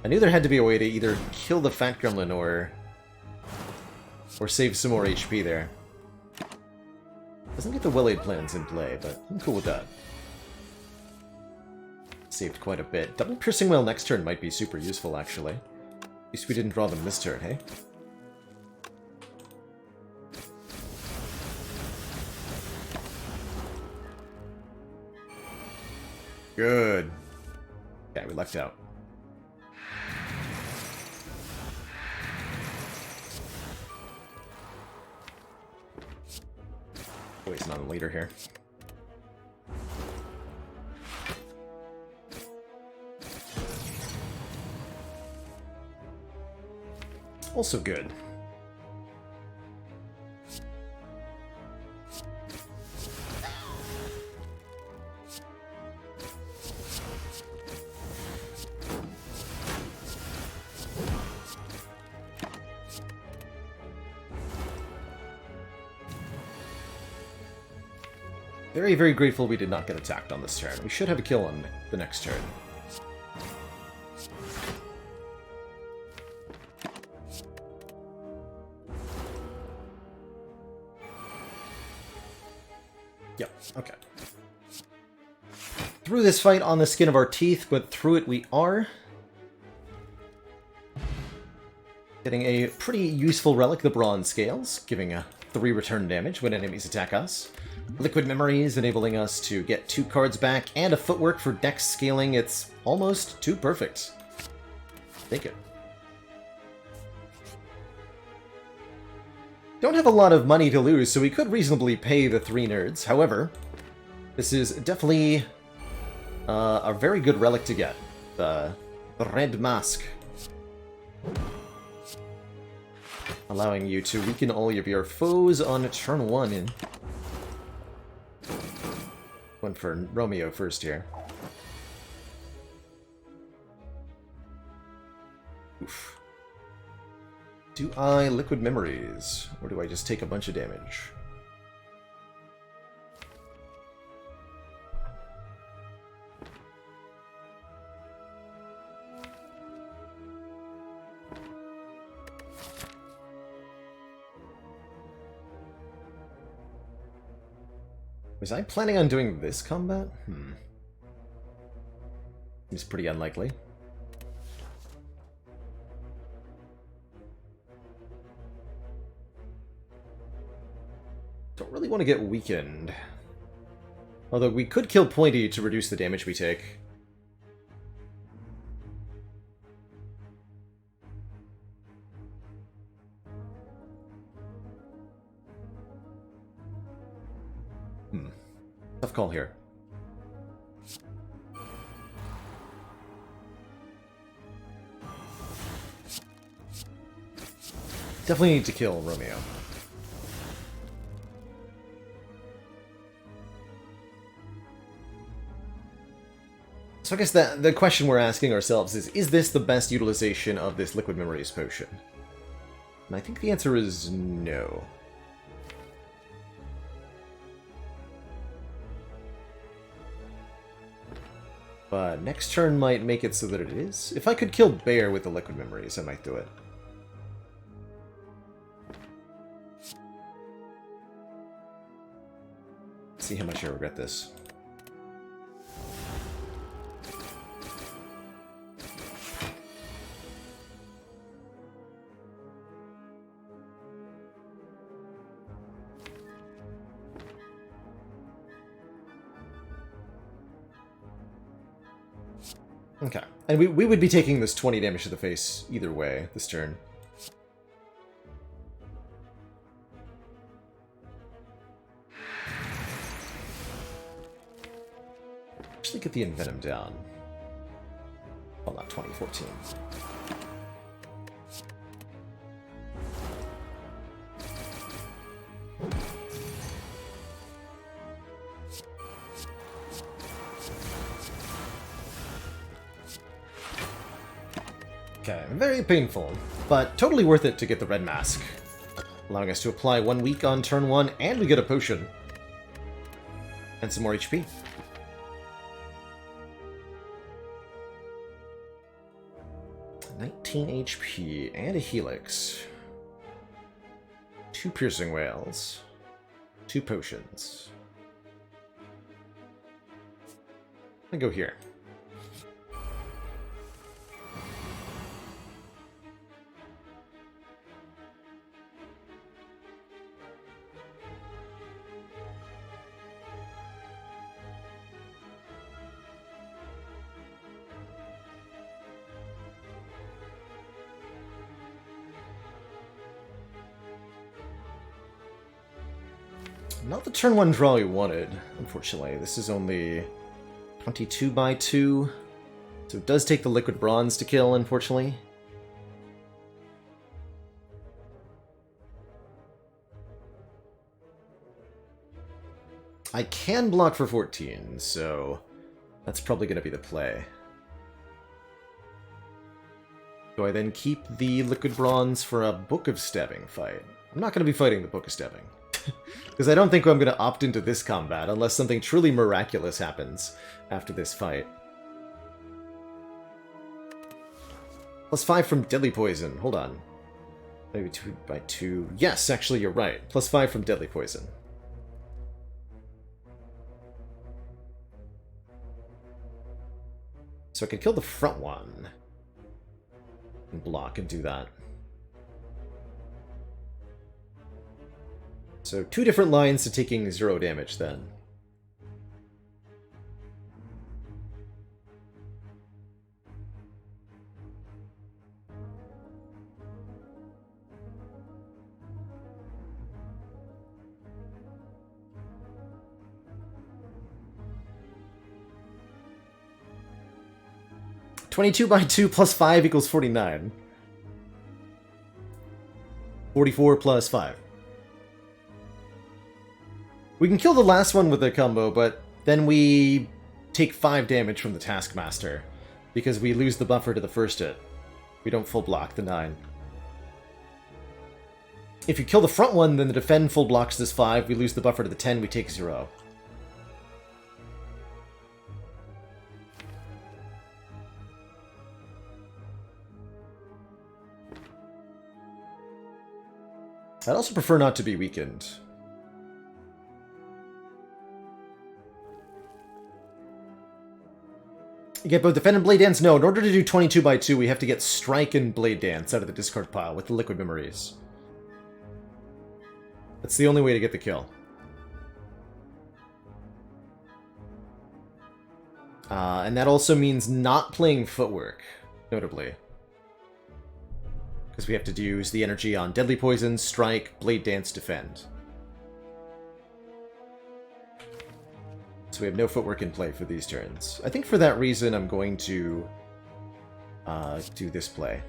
I knew there had to be a way to either kill the fat gremlin or save some more HP there. Doesn't get the well-laid plans in play, but I'm cool with that. Saved quite a bit. Double piercing whale next turn might be super useful, actually. At least we didn't draw them this turn, hey? Good. Yeah, we lucked out. Waiting on later here. Also good. Very, very grateful we did not get attacked on this turn. We should have a kill on the next turn. Yep, okay. Through this fight on the skin of our teeth, but through it we are. Getting a pretty useful relic, the Bronze Scales, giving a 3 return damage when enemies attack us. Liquid Memories, enabling us to get 2 cards back, and a footwork for dex scaling. It's almost too perfect. Take it. Don't have a lot of money to lose, so we could reasonably pay the 3 nerds. However, this is definitely a very good relic to get. The Red Mask. Allowing you to weaken all of your foes on turn 1 in. Went for Romeo first here. Oof. Do I Liquid Memories, or do I just take a bunch of damage? Was I planning on doing this combat? Seems pretty unlikely. Don't really want to get weakened. Although we could kill Pointy to reduce the damage we take. Tough call here. Definitely need to kill Romeo. So I guess the question we're asking ourselves is this the best utilization of this Liquid Memories potion? And I think the answer is no. But next turn might make it so that it is. If I could kill Bear with the Liquid Memories, I might do it. Let's see how much I regret this. Okay. And we would be taking this 20 damage to the face either way this turn. Actually get the Envenom down. Well, not 2014. Okay, very painful, but totally worth it to get the Red Mask. Allowing us to apply 1 week on turn 1, and we get a potion. And some more HP. 19 HP and a Helix. 2 Piercing Whales. 2 potions. I'm gonna go here. Not the turn 1 draw we wanted, unfortunately. This is only 22 by 2, so it does take the liquid bronze to kill, unfortunately. I can block for 14, so that's probably going to be the play. Do I then keep the liquid bronze for a Book of Stabbing fight? I'm not going to be fighting the Book of Stabbing. Because I don't think I'm going to opt into this combat unless something truly miraculous happens after this fight. +5 from Deadly Poison. Hold on. Maybe 2 by 2. Yes, actually, you're right. +5 from Deadly Poison. So I could kill the front one. And block and do that. So 2 different lines to taking 0 damage then. (22 by 2 +5 = 49. 44 + 5. We can kill the last one with a combo, but then we take 5 damage from the Taskmaster, because we lose the buffer to the first hit. We don't full block the 9. If you kill the front one, then the defend full blocks this 5, we lose the buffer to the 10, we take 0. I'd also prefer not to be weakened. You get both Defend and Blade Dance? No, in order to do 22 by 2, we have to get Strike and Blade Dance out of the discard pile with the Liquid Memories. That's the only way to get the kill. And that also means not playing Footwork, notably. Because we have to use the energy on Deadly Poison, Strike, Blade Dance, Defend. So we have no Footwork in play for these turns. I think for that reason I'm going to do this play.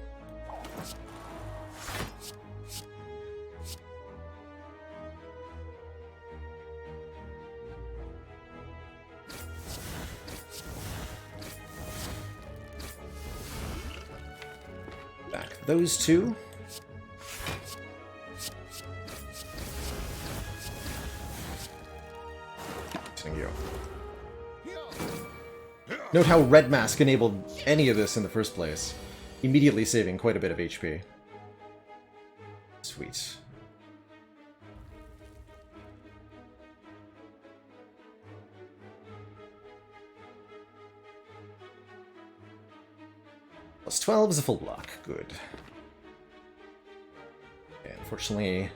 Back those 2. Thank you. Note how Red Mask enabled any of this in the first place, immediately saving quite a bit of HP. Sweet. +12 is a full block. Good. Okay, unfortunately,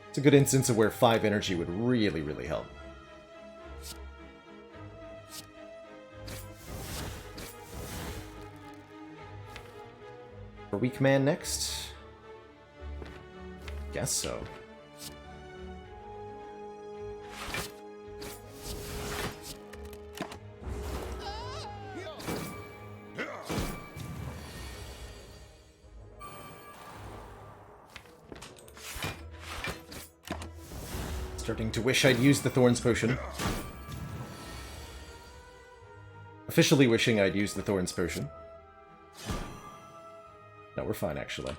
it's a good instance of where 5 energy would really, really help. For Weak Man next? Guess so. Starting to wish I'd used the Thorns Potion. Officially wishing I'd used the Thorns Potion. No, we're fine, actually.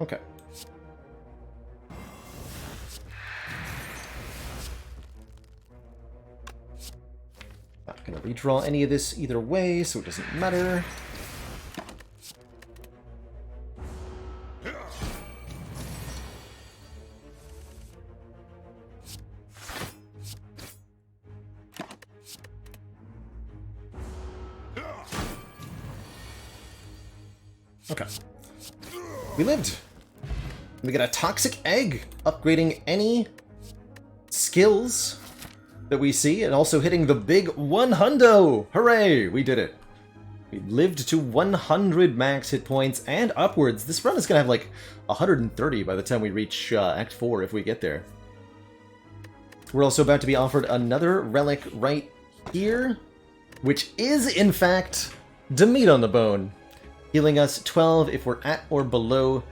Okay. Not gonna redraw any of this either way, so it doesn't matter. Okay. We lived! We get a toxic egg, upgrading any skills that we see, and also hitting the big 100! Hooray! We did it. We lived to 100 max hit points and upwards. This run is going to have like 130 by the time we reach Act 4 if we get there. We're also about to be offered another relic right here, which is, in fact, the meat on the bone. Healing us 12 if we're at or below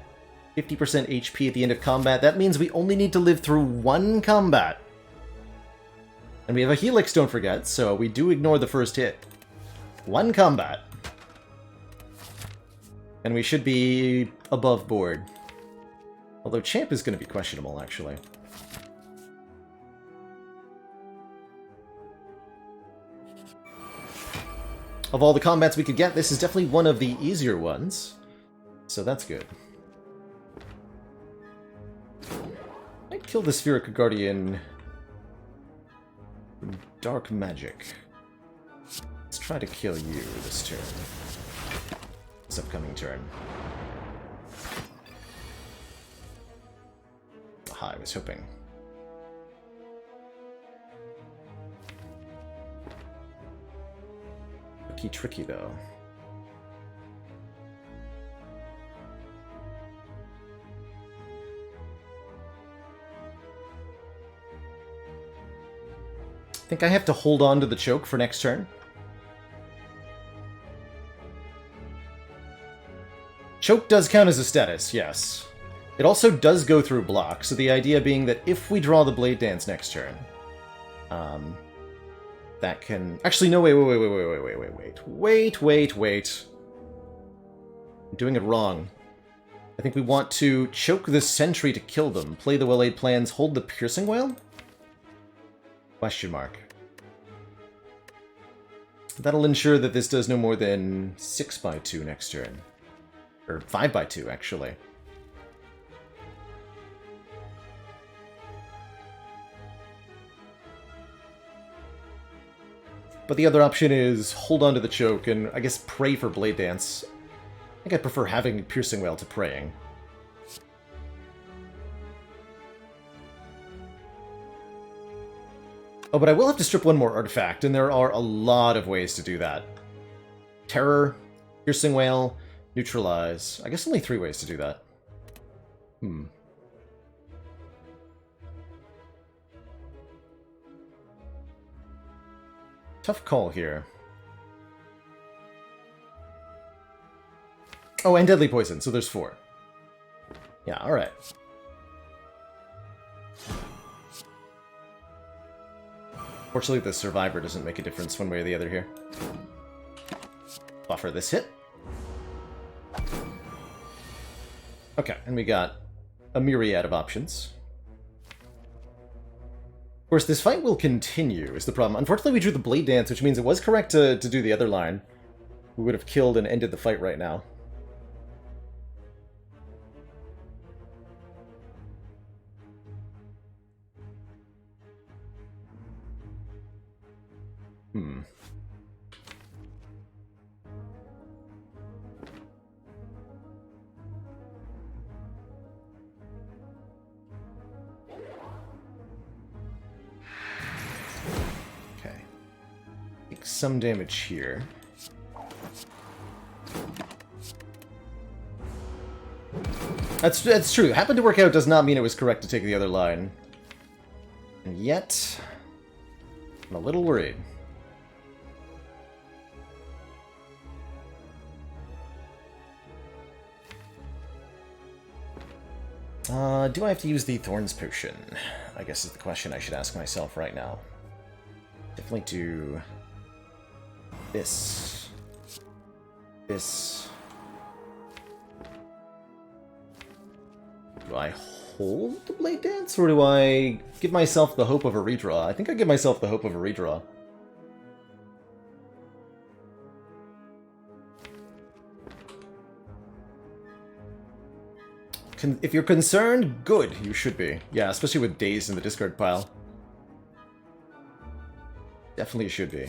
50% HP at the end of combat. That means we only need to live through one combat. And we have a Helix, don't forget, so we do ignore the first hit. One combat. And we should be above board. Although Champ is going to be questionable, actually. Of all the combats we could get, this is definitely one of the easier ones. So that's good. I'd kill the Spherical Guardian. Dark Magic. Let's try to kill you this turn. This upcoming turn. Aha, I was hoping. Tricky though. I think I have to hold on to the choke for next turn. Choke does count as a status, yes. It also does go through block, so the idea being that if we draw the Blade Dance next turn, that can... Actually, no, wait. I'm doing it wrong. I think we want to choke the Sentry to kill them, play the well-laid plans, hold the Piercing Wail? Question mark. That'll ensure that this does no more than 6x2 next turn. Or 5x2, actually. But the other option is hold on to the choke and, I guess, pray for Blade Dance. I think I prefer having Piercing Wail to praying. Oh, but I will have to strip one more artifact, and there are a lot of ways to do that. Terror, Piercing Wail, Neutralize. I guess only 3 ways to do that. Tough call here. Oh, and Deadly Poison, so there's 4. Yeah, alright. Fortunately, the Survivor doesn't make a difference one way or the other here. Buffer this hit. Okay, and we got a myriad of options. Of course, this fight will continue, is the problem. Unfortunately, we drew the Blade Dance, which means it was correct to do the other line. We would have killed and ended the fight right now. Some damage here. That's true. Happened to work out does not mean it was correct to take the other line. And yet, I'm a little worried. Do I have to use the Thorns Potion? I guess is the question I should ask myself right now. Definitely do this. This. Do I hold the Blade Dance, or do I give myself the hope of a redraw? I think I give myself the hope of a redraw. If you're concerned, good, you should be. Yeah, especially with Dazed in the discard pile. Definitely should be.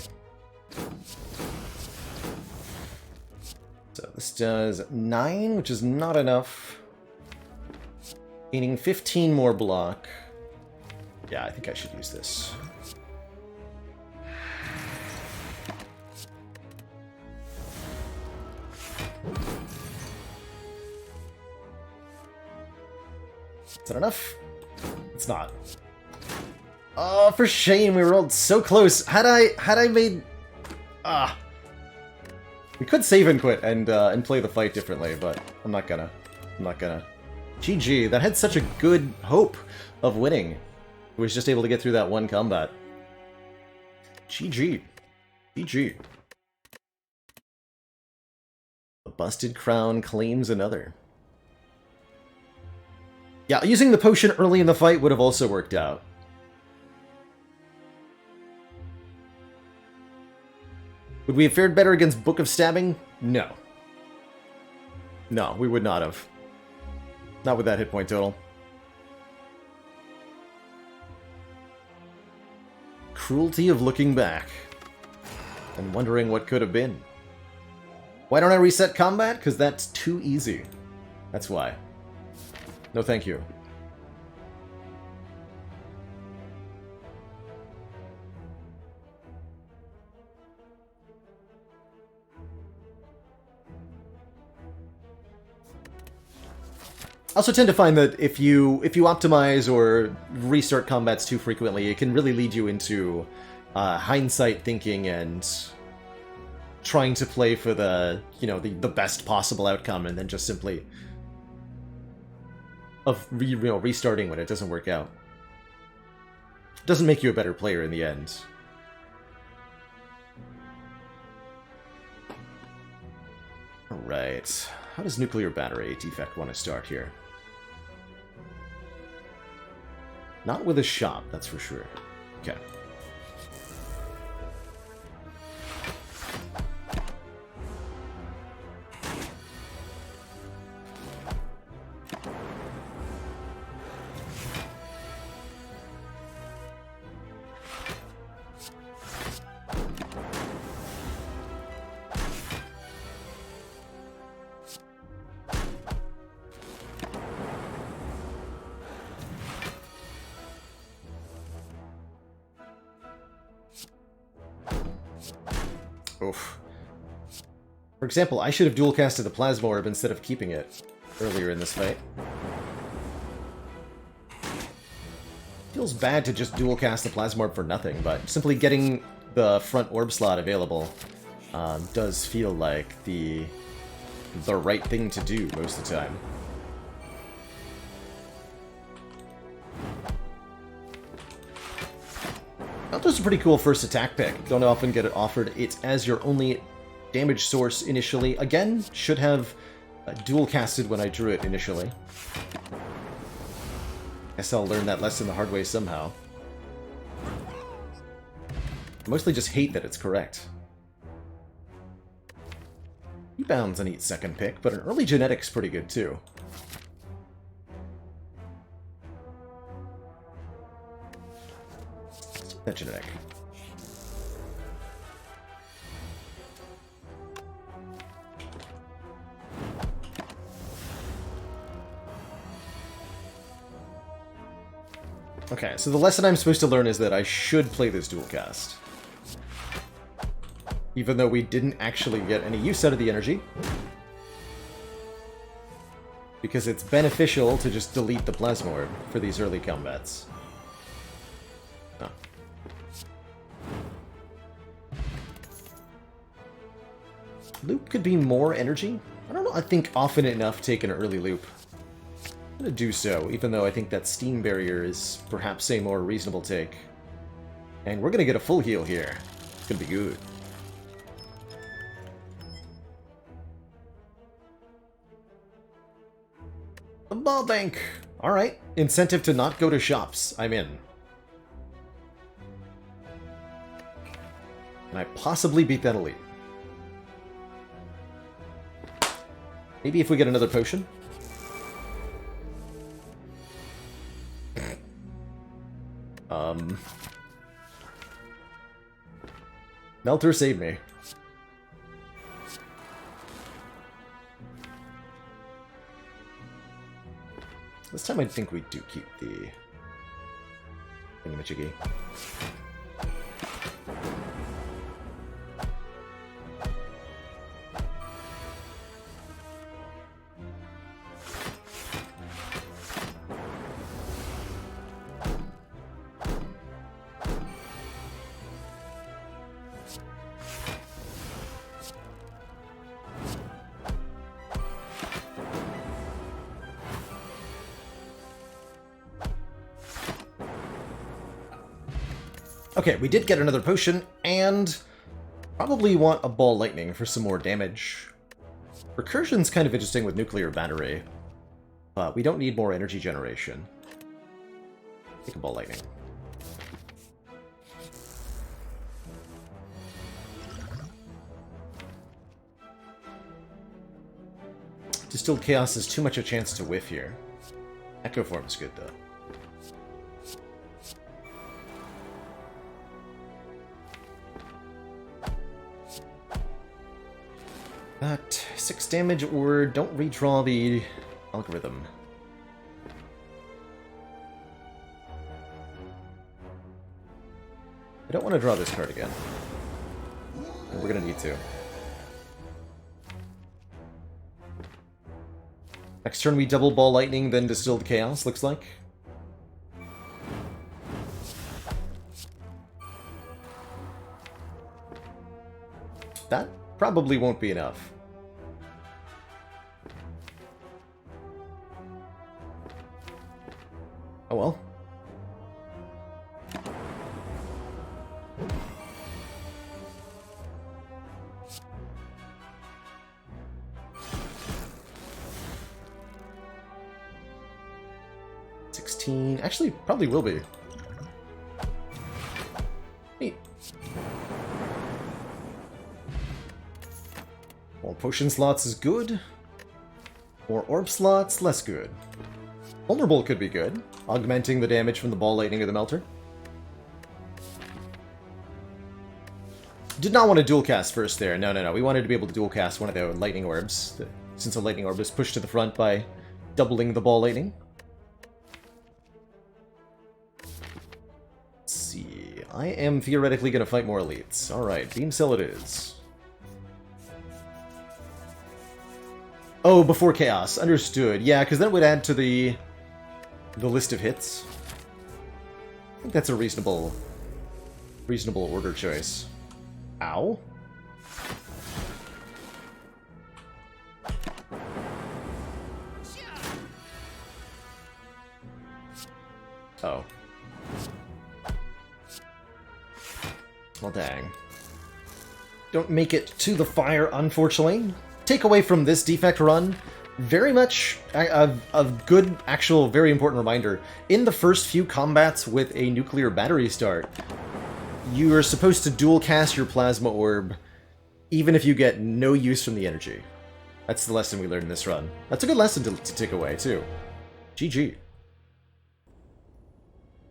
So this does 9, which is not enough. Gaining 15 more block. Yeah, I think I should use this. Is that enough? It's not. Oh, for shame, we rolled so close. Had I made... Ah. We could save and quit and play the fight differently, but I'm not gonna. GG, that had such a good hope of winning. It was just able to get through that one combat. GG. GG. A busted crown claims another. Yeah, using the potion early in the fight would have also worked out. Would we have fared better against Book of Stabbing? No. No, we would not have. Not with that hit point total. Cruelty of looking back. And wondering what could have been. Why don't I reset combat? Because that's too easy. That's why. No, thank you. I also tend to find that if you optimize or restart combats too frequently, it can really lead you into hindsight thinking and trying to play for the the best possible outcome, and then just simply restarting when it doesn't work out. It doesn't make you a better player in the end. Alright. How does Nuclear Battery Defect want to start here? Not with a shop, that's for sure. Okay. Oof. For example, I should have dual casted the Plasma Orb instead of keeping it earlier in this fight. Feels bad to just dual cast the Plasma Orb for nothing, but simply getting the front orb slot available does feel like the right thing to do most of the time. Melta's a pretty cool first attack pick. Don't often get it offered it as your only damage source initially. Again, should have dual casted when I drew it initially. Guess I'll learn that lesson the hard way somehow. I mostly just hate that it's correct. Rebound's a neat second pick, but an early genetic's pretty good too. That genetic. Okay, so the lesson I'm supposed to learn is that I should play this dual cast. Even though we didn't actually get any use out of the energy. Because it's beneficial to just delete the Plasma Orb for these early combats. Oh. Loop could be more energy? I don't know, I think often enough take an early loop. I'm gonna do so, even though I think that Steam Barrier is perhaps a more reasonable take. And we're gonna get a full heal here. It's gonna be good. The ball bank! Alright, incentive to not go to shops. I'm in. Can I possibly beat that elite? Maybe if we get another potion? Melter, save me. This time I think we do keep the thingamajiggy. Okay, we did get another potion, and probably want a ball lightning for some more damage. Recursion's kind of interesting with nuclear battery, but we don't need more energy generation. Take a ball lightning. Distilled Chaos is too much a chance to whiff here. Echo Form's good, though. That 6 damage, or don't redraw the algorithm. I don't want to draw this card again. We're gonna need to. Next turn we double Ball Lightning, then Distilled Chaos, looks like. That probably won't be enough. Oh well. Actually, probably will be. Neat. More potion slots is good. More orb slots, less good. Vulnerable could be good, augmenting the damage from the ball lightning of the melter. Did not want to dual cast first there. No. We wanted to be able to dual cast one of the lightning orbs, since the lightning orb was pushed to the front by doubling the ball lightning. I am theoretically going to fight more elites. Alright, Beam Cell it is. Oh, before Chaos. Understood. Yeah, because that would add to the list of hits. I think that's a reasonable order choice. Ow. Oh. Well, dang. Don't make it to the fire, unfortunately. Takeaway from this defect run, very much a good, actual, very important reminder. In the first few combats with a nuclear battery start, you are supposed to dual cast your plasma orb, even if you get no use from the energy. That's the lesson we learned in this run. That's a good lesson to take away, too. GG.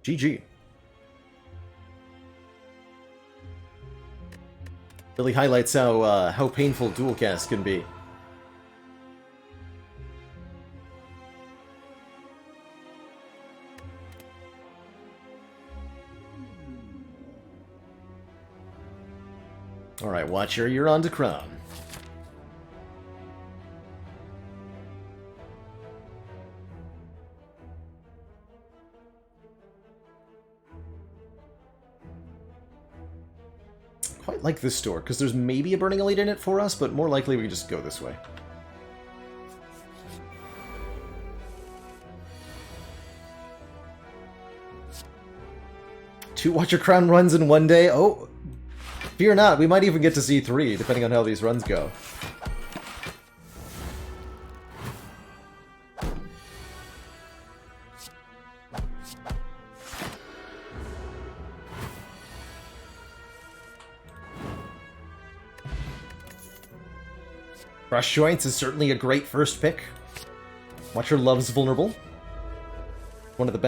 GG. Really highlights how painful dual cast can be. Alright, Watcher, you're on to Crown. Quite like this store, because there's maybe a Burning Elite in it for us, but more likely we can just go this way. Two Watcher Crown runs in one day? Oh, fear not, we might even get to see 3, depending on how these runs go. Crush Joints is certainly a great first pick. Watcher loves Vulnerable. One of the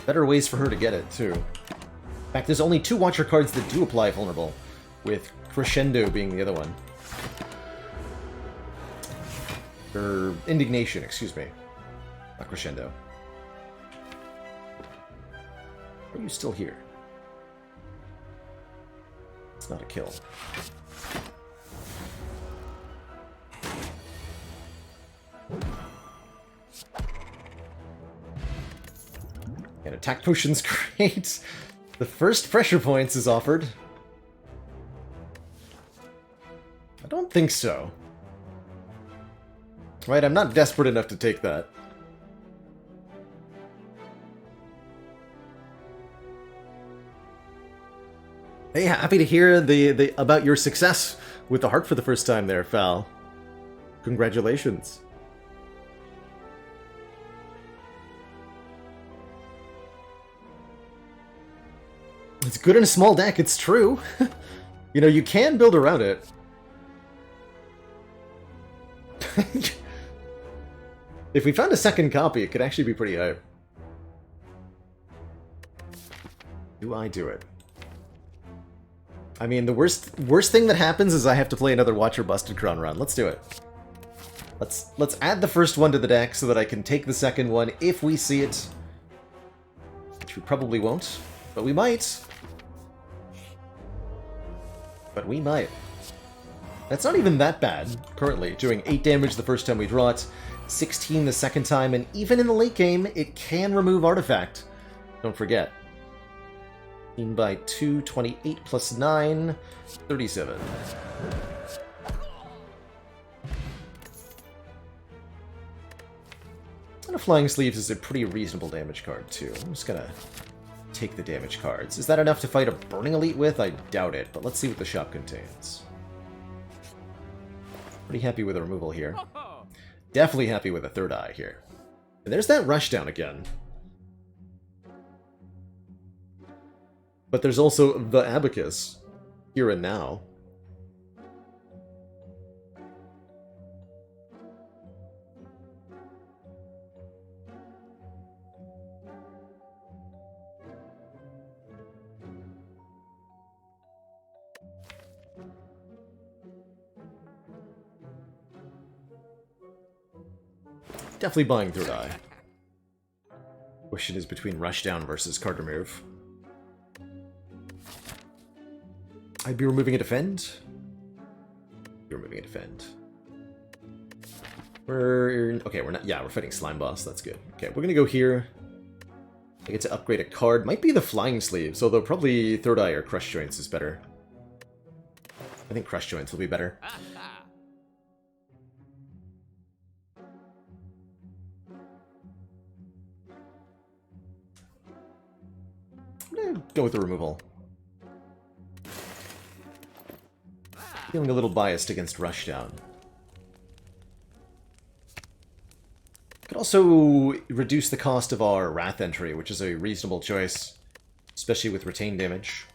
better ways for her to get it, too. In fact, there's only 2 Watcher cards that do apply Vulnerable, with Crescendo being the other one. Or Indignation, excuse me. Not Crescendo. Are you still here? It's not a kill. And attack potion's great. The first pressure points is offered. I don't think so. Right, I'm not desperate enough to take that. Hey, happy to hear about your success with the heart for the first time there, Fal. Congratulations. It's good in a small deck, it's true. You know, you can build around it. If we found a second copy, it could actually be pretty high. Do I do it? I mean, the worst thing that happens is I have to play another Watcher Busted Crown run. Let's do it. Let's add the first one to the deck so that I can take the second one if we see it. Which we probably won't, but we might. But we might. That's not even that bad, currently. Doing 8 damage the first time we draw it, 16 the second time, and even in the late game, it can remove Artifact. Don't forget. 15 by 2, 28 plus 9, 37. And a Flying Sleeves is a pretty reasonable damage card, too. I'm just gonna take the damage cards. Is that enough to fight a Burning Elite with? I doubt it, but let's see what the shop contains. Pretty happy with the removal here. Definitely happy with a third eye here. And there's that Rushdown again. But there's also the Abacus, here and now. Definitely buying third eye. Question is between Rushdown versus card remove. I'd be removing a defend. You're removing a defend. Okay, we're not. Yeah, we're fighting Slime Boss. That's good. Okay, we're gonna go here. I get to upgrade a card. Might be the Flying Sleeves, although probably Third Eye or Crush Joints is better. I think Crush Joints will be better. I'm gonna go with the removal. Feeling a little biased against Rushdown. Could also reduce the cost of our Wrath entry, which is a reasonable choice, especially with retained damage.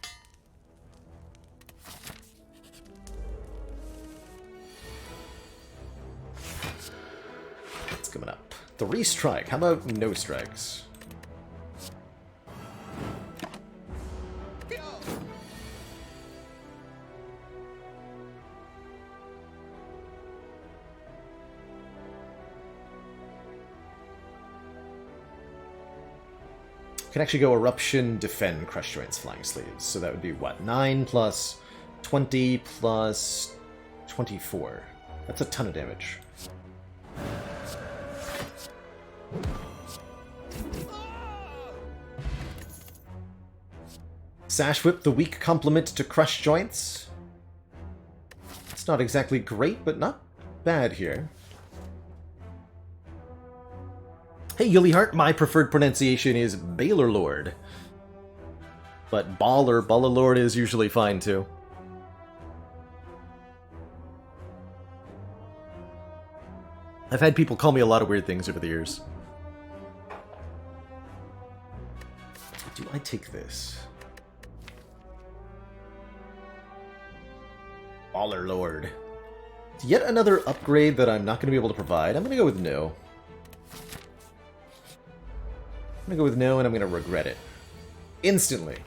What's coming up? 3 strike. How about no strikes? Can actually go Eruption, Defend, Crush Joints, Flying Sleeves. So that would be what? 9 plus 20 plus 24. That's a ton of damage. Sash Whip, the weak complement to Crush Joints. It's not exactly great, but not bad here. Hey, Yuliheart, my preferred pronunciation is Baylor Lord. But Baller Lord is usually fine, too. I've had people call me a lot of weird things over the years. Do I take this? Baller Lord. Yet another upgrade that I'm not going to be able to provide. I'm going to go with no. I'm going to go with no, and I'm going to regret it. Instantly.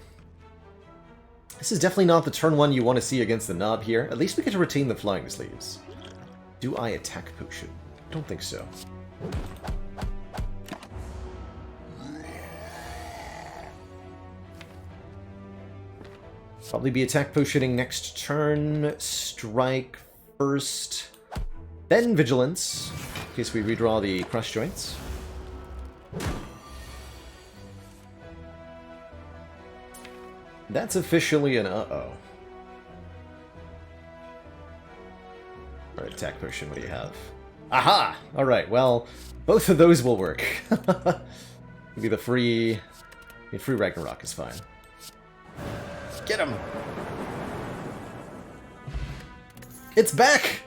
This is definitely not the turn one you want to see against the Knob here. At least we get to retain the Flying Sleeves. Do I attack potion? I don't think so. Probably be attack potioning next turn. Strike first. Then Vigilance, in case we redraw the Crush Joints. That's officially an uh-oh. Alright, attack potion, what do you have? Aha! Alright, well, both of those will work. Maybe the free Ragnarok is fine. Get him! It's back!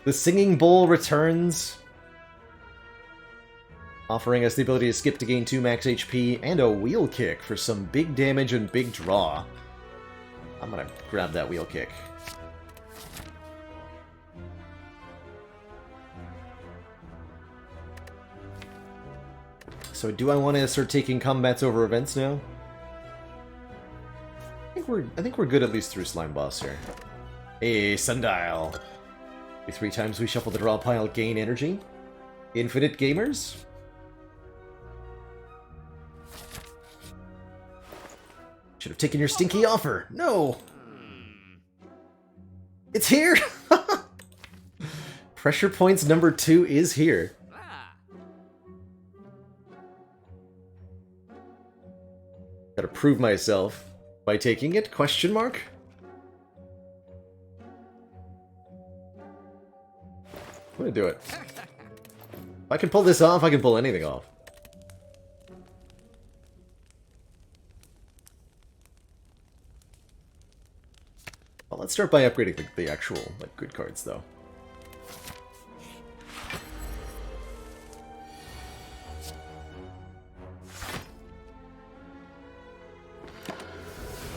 The Singing Bowl returns, offering us the ability to skip to gain 2 max HP and a Wheel Kick for some big damage and big draw. I'm gonna grab that Wheel Kick. So do I want to start taking combats over events now? I think we're good at least through Slime Boss here. Hey, Sundial. 3 times we shuffle the draw pile, gain energy. Infinite Gamers. Should have taken your stinky offer. No! It's here! Pressure points number 2 is here. Gotta prove myself by taking it? Question mark? I'm gonna do it. If I can pull this off, I can pull anything off. Well, let's start by upgrading the actual, like, good cards, though.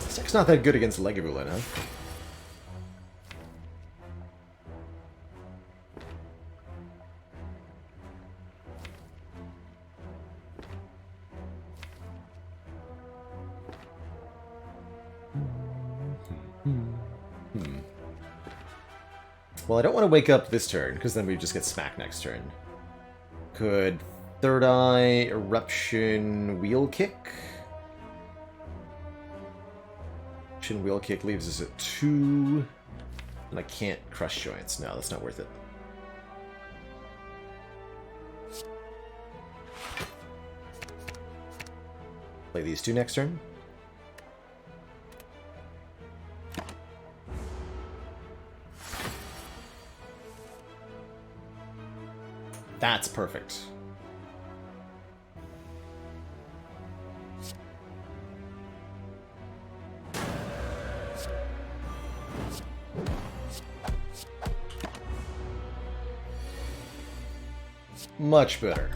This deck's not that good against Legavulin, huh? Well, I don't want to wake up this turn, because then we just get smacked next turn. Could Third Eye, Eruption, Wheel Kick? Eruption, Wheel Kick leaves us at 2. And I can't Crush Joints. No, that's not worth it. Play these 2 next turn. That's perfect. Much better.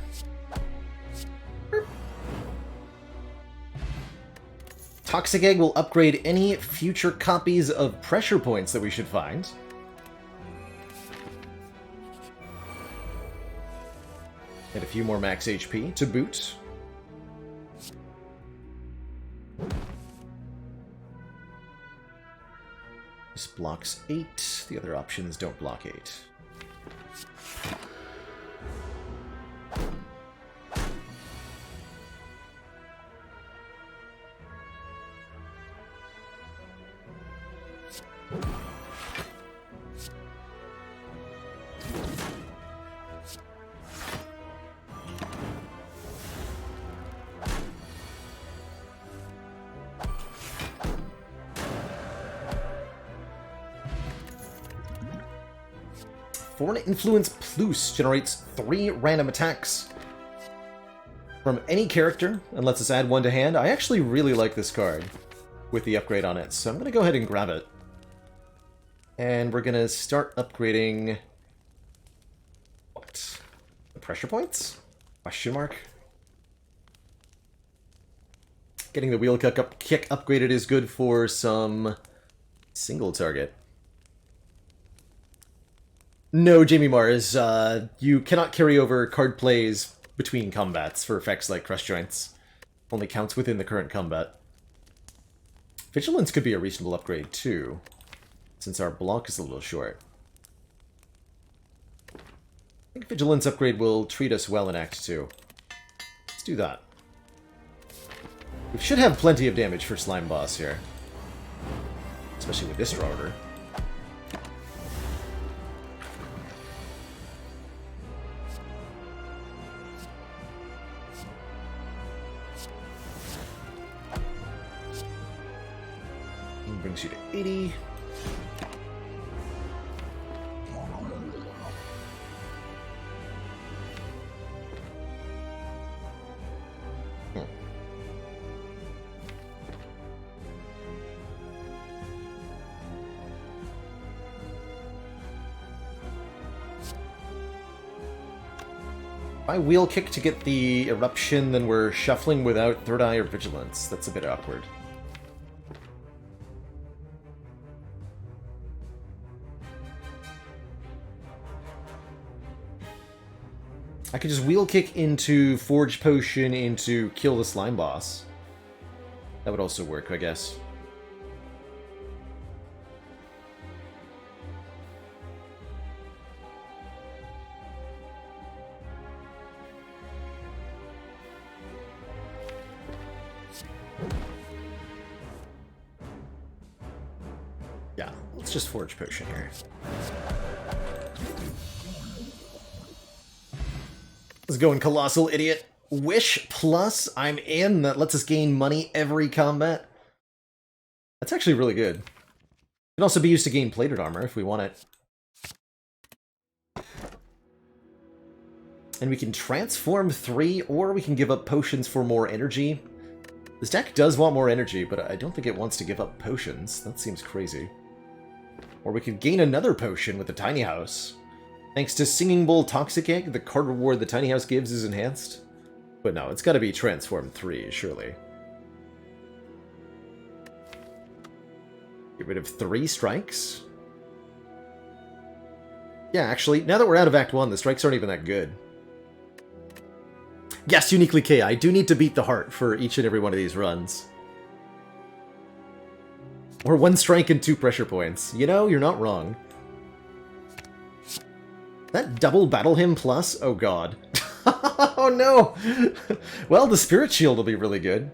Toxic Egg will upgrade any future copies of pressure points that we should find. And a few more max HP to boot. This blocks 8. The other options don't block 8. Foreign Influence Plus generates 3 random attacks from any character and lets us add 1 to hand. I actually really like this card with the upgrade on it, so I'm going to go ahead and grab it. And we're going to start upgrading... what? The pressure points? Question mark? Getting the Wheel Kick upgraded is good for some single target. No, Jamie Mars, you cannot carry over card plays between combats for effects like Crush Joints. Only counts within the current combat. Vigilance could be a reasonable upgrade too, since our block is a little short. I think Vigilance upgrade will treat us well in Act 2. Let's do that. We should have plenty of damage for Slime Boss here. Especially with this draw order. Brings you to 80. If I wheel kick to get the eruption, then we're shuffling without Third Eye or Vigilance. That's a bit awkward. I could just wheel kick into Forge Potion into kill the Slime Boss. That would also work, I guess. Yeah, let's just Forge Potion here. Let's go in Colossal Idiot. Wish plus I'm in. That lets us gain money every combat. That's actually really good. It can also be used to gain plated armor if we want it. And we can transform 3, or we can give up potions for more energy. This deck does want more energy, but I don't think it wants to give up potions. That seems crazy. Or we could gain another potion with the Tiny House. Thanks to Singing Bowl Toxic Egg, the card reward the Tiny House gives is enhanced. But no, it's gotta be Transform 3, surely. Get rid of 3 strikes? Yeah, actually, now that we're out of Act 1, the strikes aren't even that good. Yes, Uniquely K, I do need to beat the heart for each and every one of these runs. Or 1 strike and 2 pressure points. You know, you're not wrong. That double Battle Hymn plus? Oh god. Oh no! Well, the Spirit Shield will be really good.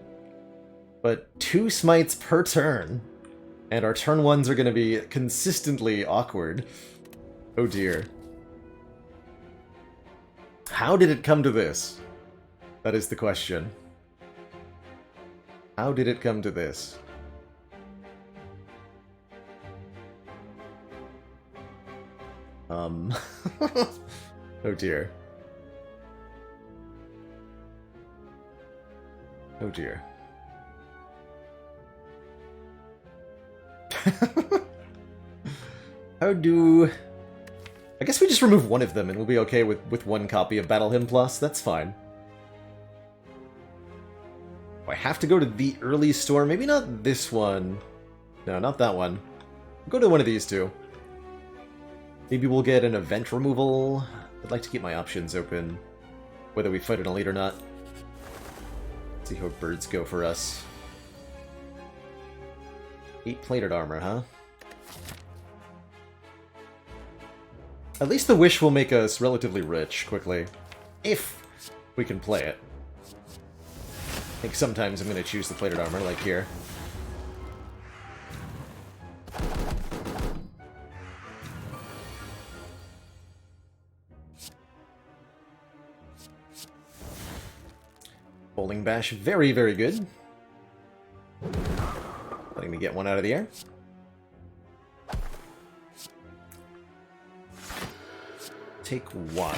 But 2 smites per turn. And our turn 1s are going to be consistently awkward. Oh dear. How did it come to this? That is the question. How did it come to this? Oh dear. Oh dear. How do... I guess we just remove one of them and we'll be okay with 1 copy of Battle Hymn Plus. That's fine. Oh, I have to go to the early store. Maybe not this one. No, not that one. I'll go to one of these two. Maybe we'll get an event removal. I'd like to keep my options open, whether we fight an elite or not. See how birds go for us. 8 plated armor, huh? At least the wish will make us relatively rich quickly, if we can play it. I think sometimes I'm going to choose the plated armor, like here. Bowling Bash, very, very good. Letting me get one out of the air. Take 1.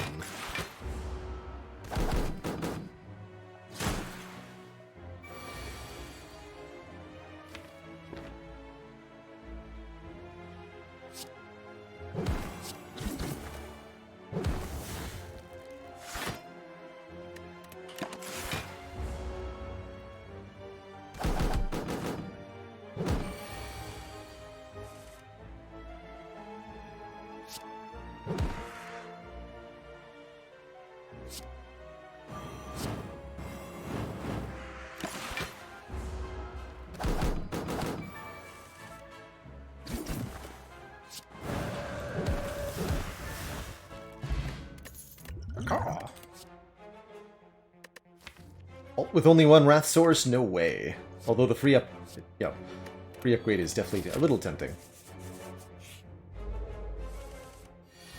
With only one Wrath Source? No way. Although the free upgrade is definitely a little tempting.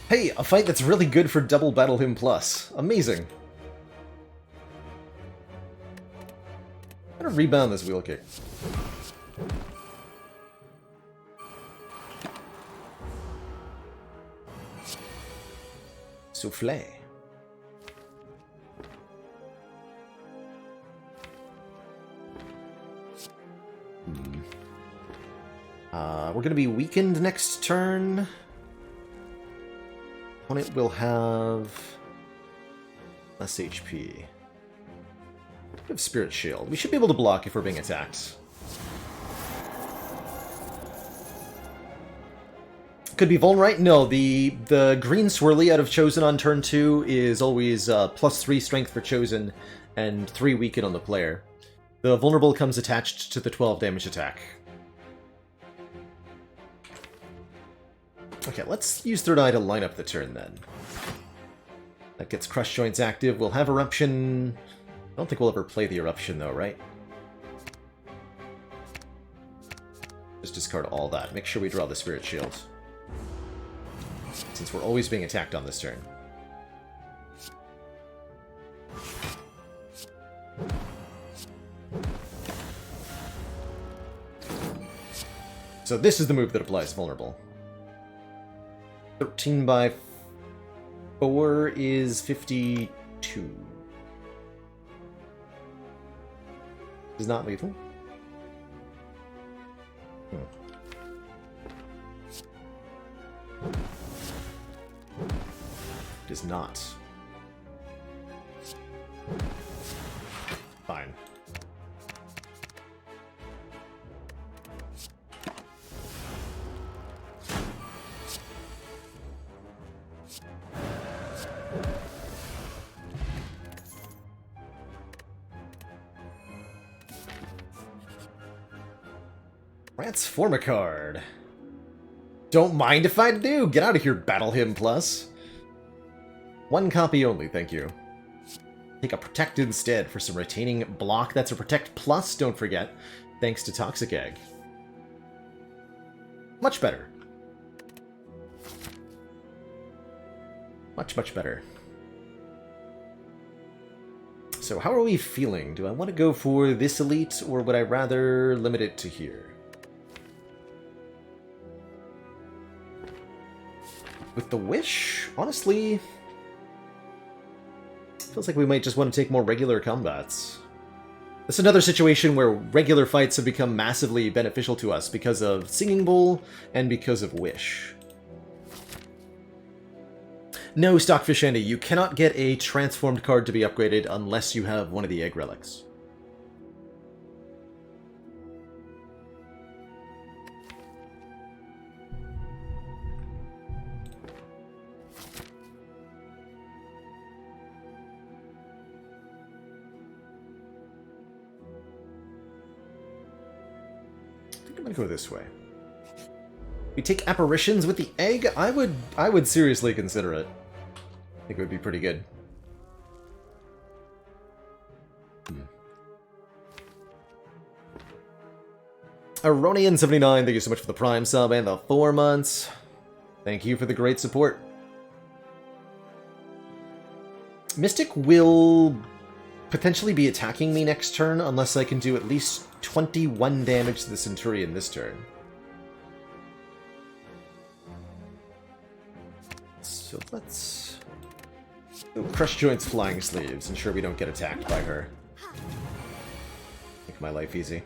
Hey, a fight that's really good for double Battle Hymn Plus. Amazing. I'm gonna rebound this wheel kick. Souffle. We're gonna be weakened next turn. Opponent will have less HP. We have Spirit Shield. We should be able to block if we're being attacked. Could be Vulnerite? No, the green swirly out of Chosen on turn 2 is always +3 strength for Chosen and 3 weaken on the player. The Vulnerable comes attached to the 12 damage attack. Okay, let's use Third Eye to line up the turn then. That gets Crush Joints active. We'll have Eruption. I don't think we'll ever play the Eruption though, right? Just discard all that. Make sure we draw the Spirit Shield, since we're always being attacked on this turn. So this is the move that applies Vulnerable. 13 by 4 is 52. Is not lethal. It is not. Fine. Transform a card. Don't mind if I do. Get out of here, Battle Hymn Plus. 1 copy only, thank you. Take a Protect instead for some retaining block. That's a Protect Plus, don't forget, thanks to Toxic Egg. Much better. Much, much better. So how are we feeling? Do I want to go for this elite, or would I rather limit it to here? With the Wish, honestly, feels like we might just want to take more regular combats. This is another situation where regular fights have become massively beneficial to us because of Singing Bowl and because of Wish. No, Stockfish Andy, you cannot get a transformed card to be upgraded unless you have one of the egg relics. I'm gonna go this way. We take apparitions with the egg? I would seriously consider it. I think it would be pretty good. Aronian79, thank you so much for the Prime sub and the 4 months. Thank you for the great support. Mystic will potentially be attacking me next turn unless I can do at least 21 damage to the Centurion this turn. So let's go Crush Joints Flying Sleeves, ensure we don't get attacked by her. Make my life easy.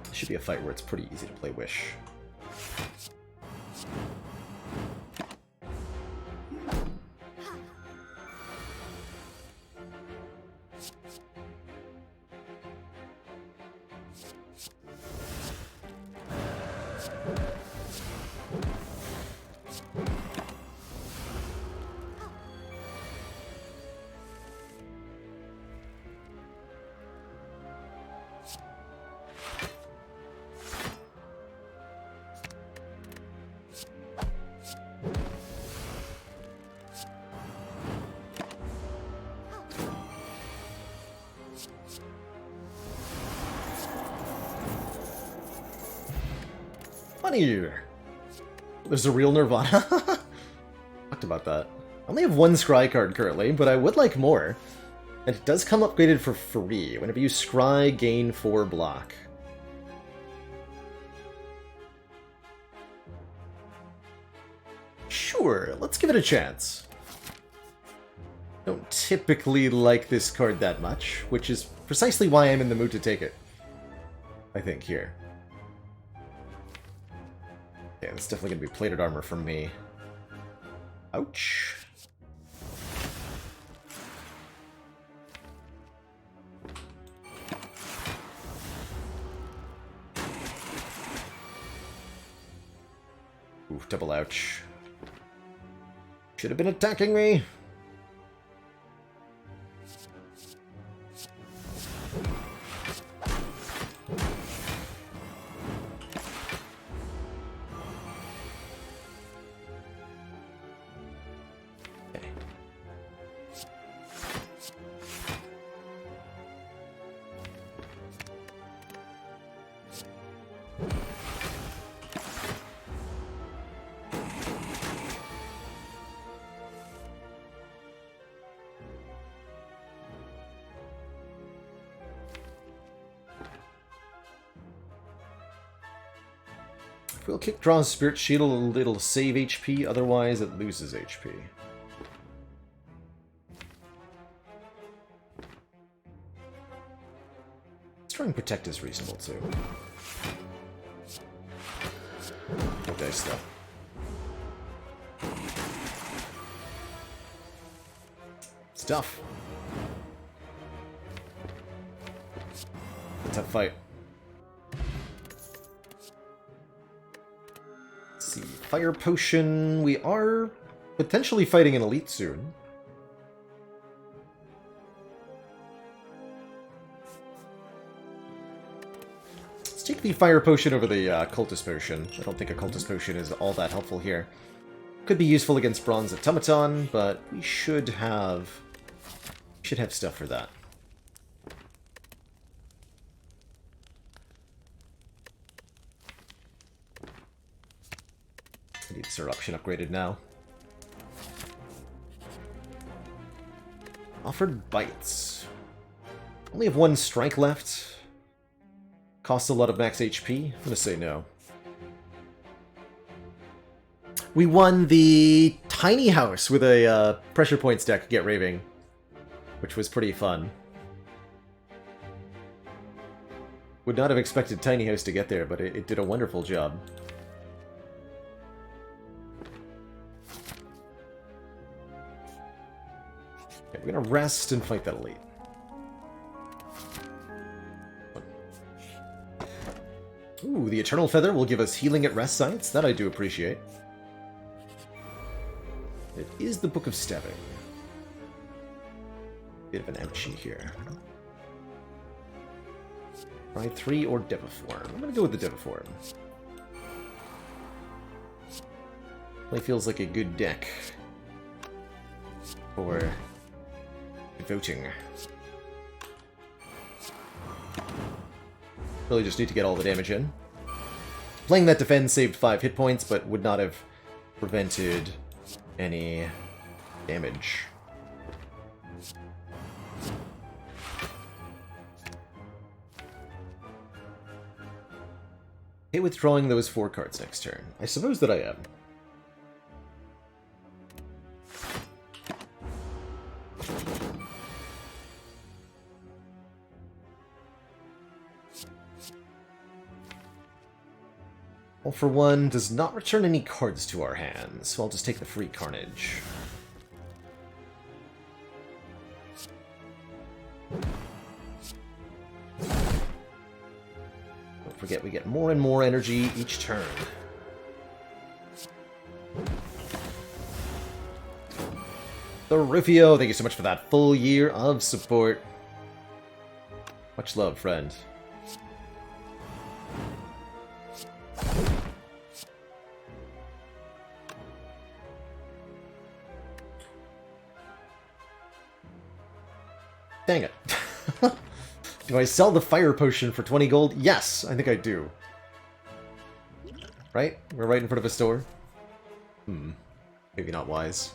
This should be a fight where it's pretty easy to play Wish. Funny. There's a real Nirvana. Talked about that. I only have one scry card currently, but I would like more. And it does come upgraded for free. Whenever you scry, gain 4 block. Sure, let's give it a chance. Don't typically like this card that much, which is precisely why I'm in the mood to take it. I think, here. Yeah, it's definitely going to be plated armor from me. Ouch. Ooh, double ouch. Should have been attacking me. If we'll kick draws Spirit Shield, it'll save HP, otherwise it loses HP. Destroying Protect is reasonable too. No dice though. Stuff. Tough fight. Let's see. Fire Potion. We are potentially fighting an elite soon. Let's take the Fire Potion over the Cultist Potion. I don't think a Cultist Potion is all that helpful here. Could be useful against Bronze Automaton, but we should have stuff for that. I need Eruption upgraded now. Offered Bites. Only have 1 strike left. Costs a lot of max HP. I'm gonna say no. We won the tiny house with a pressure points deck, Get Raving, which was pretty fun. Would not have expected Tiny House to get there, but it did a wonderful job. Okay, we're gonna rest and fight that elite. Ooh, the Eternal Feather will give us healing at rest sites. That I do appreciate. It is the Book of Stabbing. Bit of an ouchie here. Try 3 or Deviform. I'm gonna go with the Deviform. It feels like a good deck for voting. Really just need to get all the damage in. Playing that defend saved 5 hit points, but would not have prevented any damage. Okay, withdrawing those 4 cards next turn. I suppose that I am. All for One does not return any cards to our hands, so I'll just take the free Carnage. forget we get more and more energy each turn. The Rufio, thank you so much for that full year of support. Much love, friend. Dang it. Do I sell the fire potion for 20 gold? Yes, I think I do. Right? We're right in front of a store? Maybe not wise.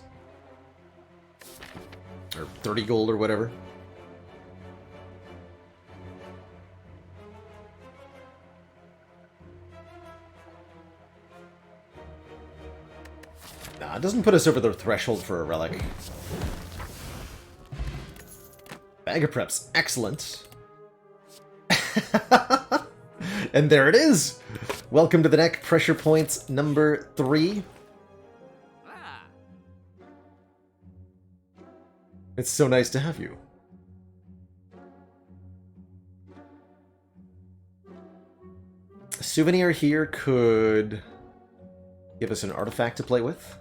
Or 30 gold or whatever. Nah, it doesn't put us over the threshold for a relic. Bag of preps, excellent. And there it is! Welcome to the deck, pressure points number 3. It's so nice to have you. A souvenir here could give us an artifact to play with.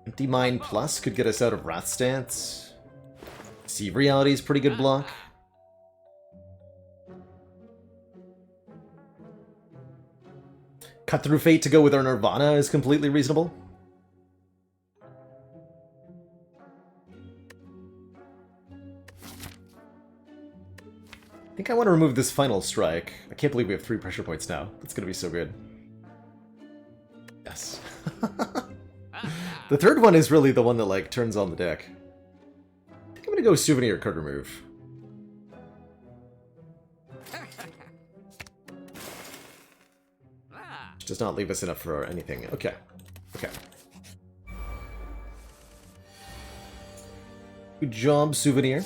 Empty Mind Plus could get us out of Wrath Stance. See Reality's pretty good block. Cut Through Fate to go with our Nirvana is completely reasonable. I think I want to remove this Final Strike. I can't believe we have 3 pressure points now. That's going to be so good. Yes. The third one is really the one that, like, turns on the deck. I think I'm gonna go Souvenir card remove. Which does not leave us enough for anything. Okay. Okay. Good job, Souvenir.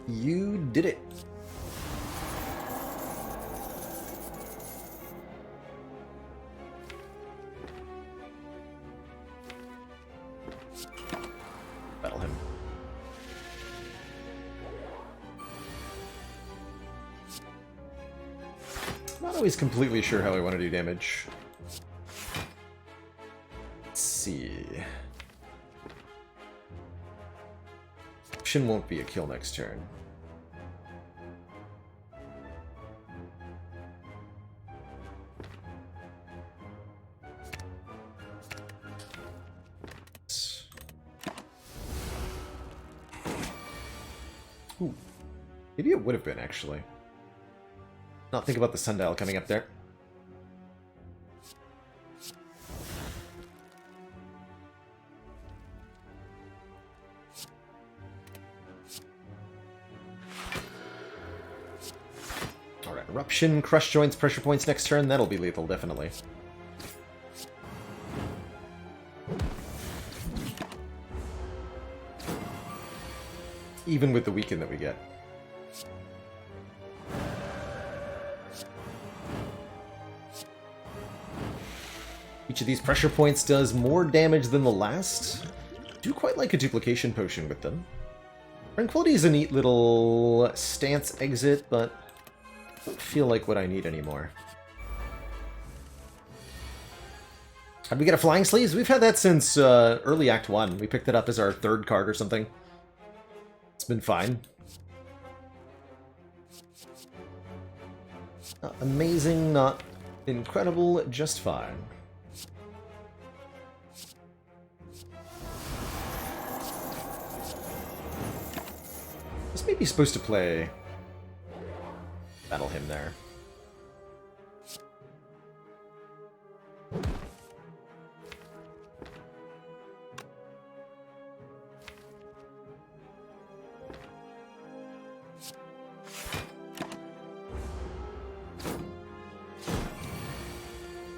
You did it. Battle him. Not always completely sure how I want to do damage. Let's see. Shin won't be a kill next turn. Ooh. Maybe it would have been, actually. Not think about the sundial coming up there. Alright, Eruption, Crush Joints, Pressure Points next turn. That'll be lethal, definitely. Even with the weaken that we get. Each of these pressure points does more damage than the last. I do quite like a duplication potion with them. Tranquility is a neat little stance exit, but I don't feel like what I need anymore. How'd we get a Flying Sleeves? We've had that since early Act 1. We picked it up as our 3rd card or something. It's been fine. Not amazing, not incredible, just fine. This may be supposed to play Battle Hymn there.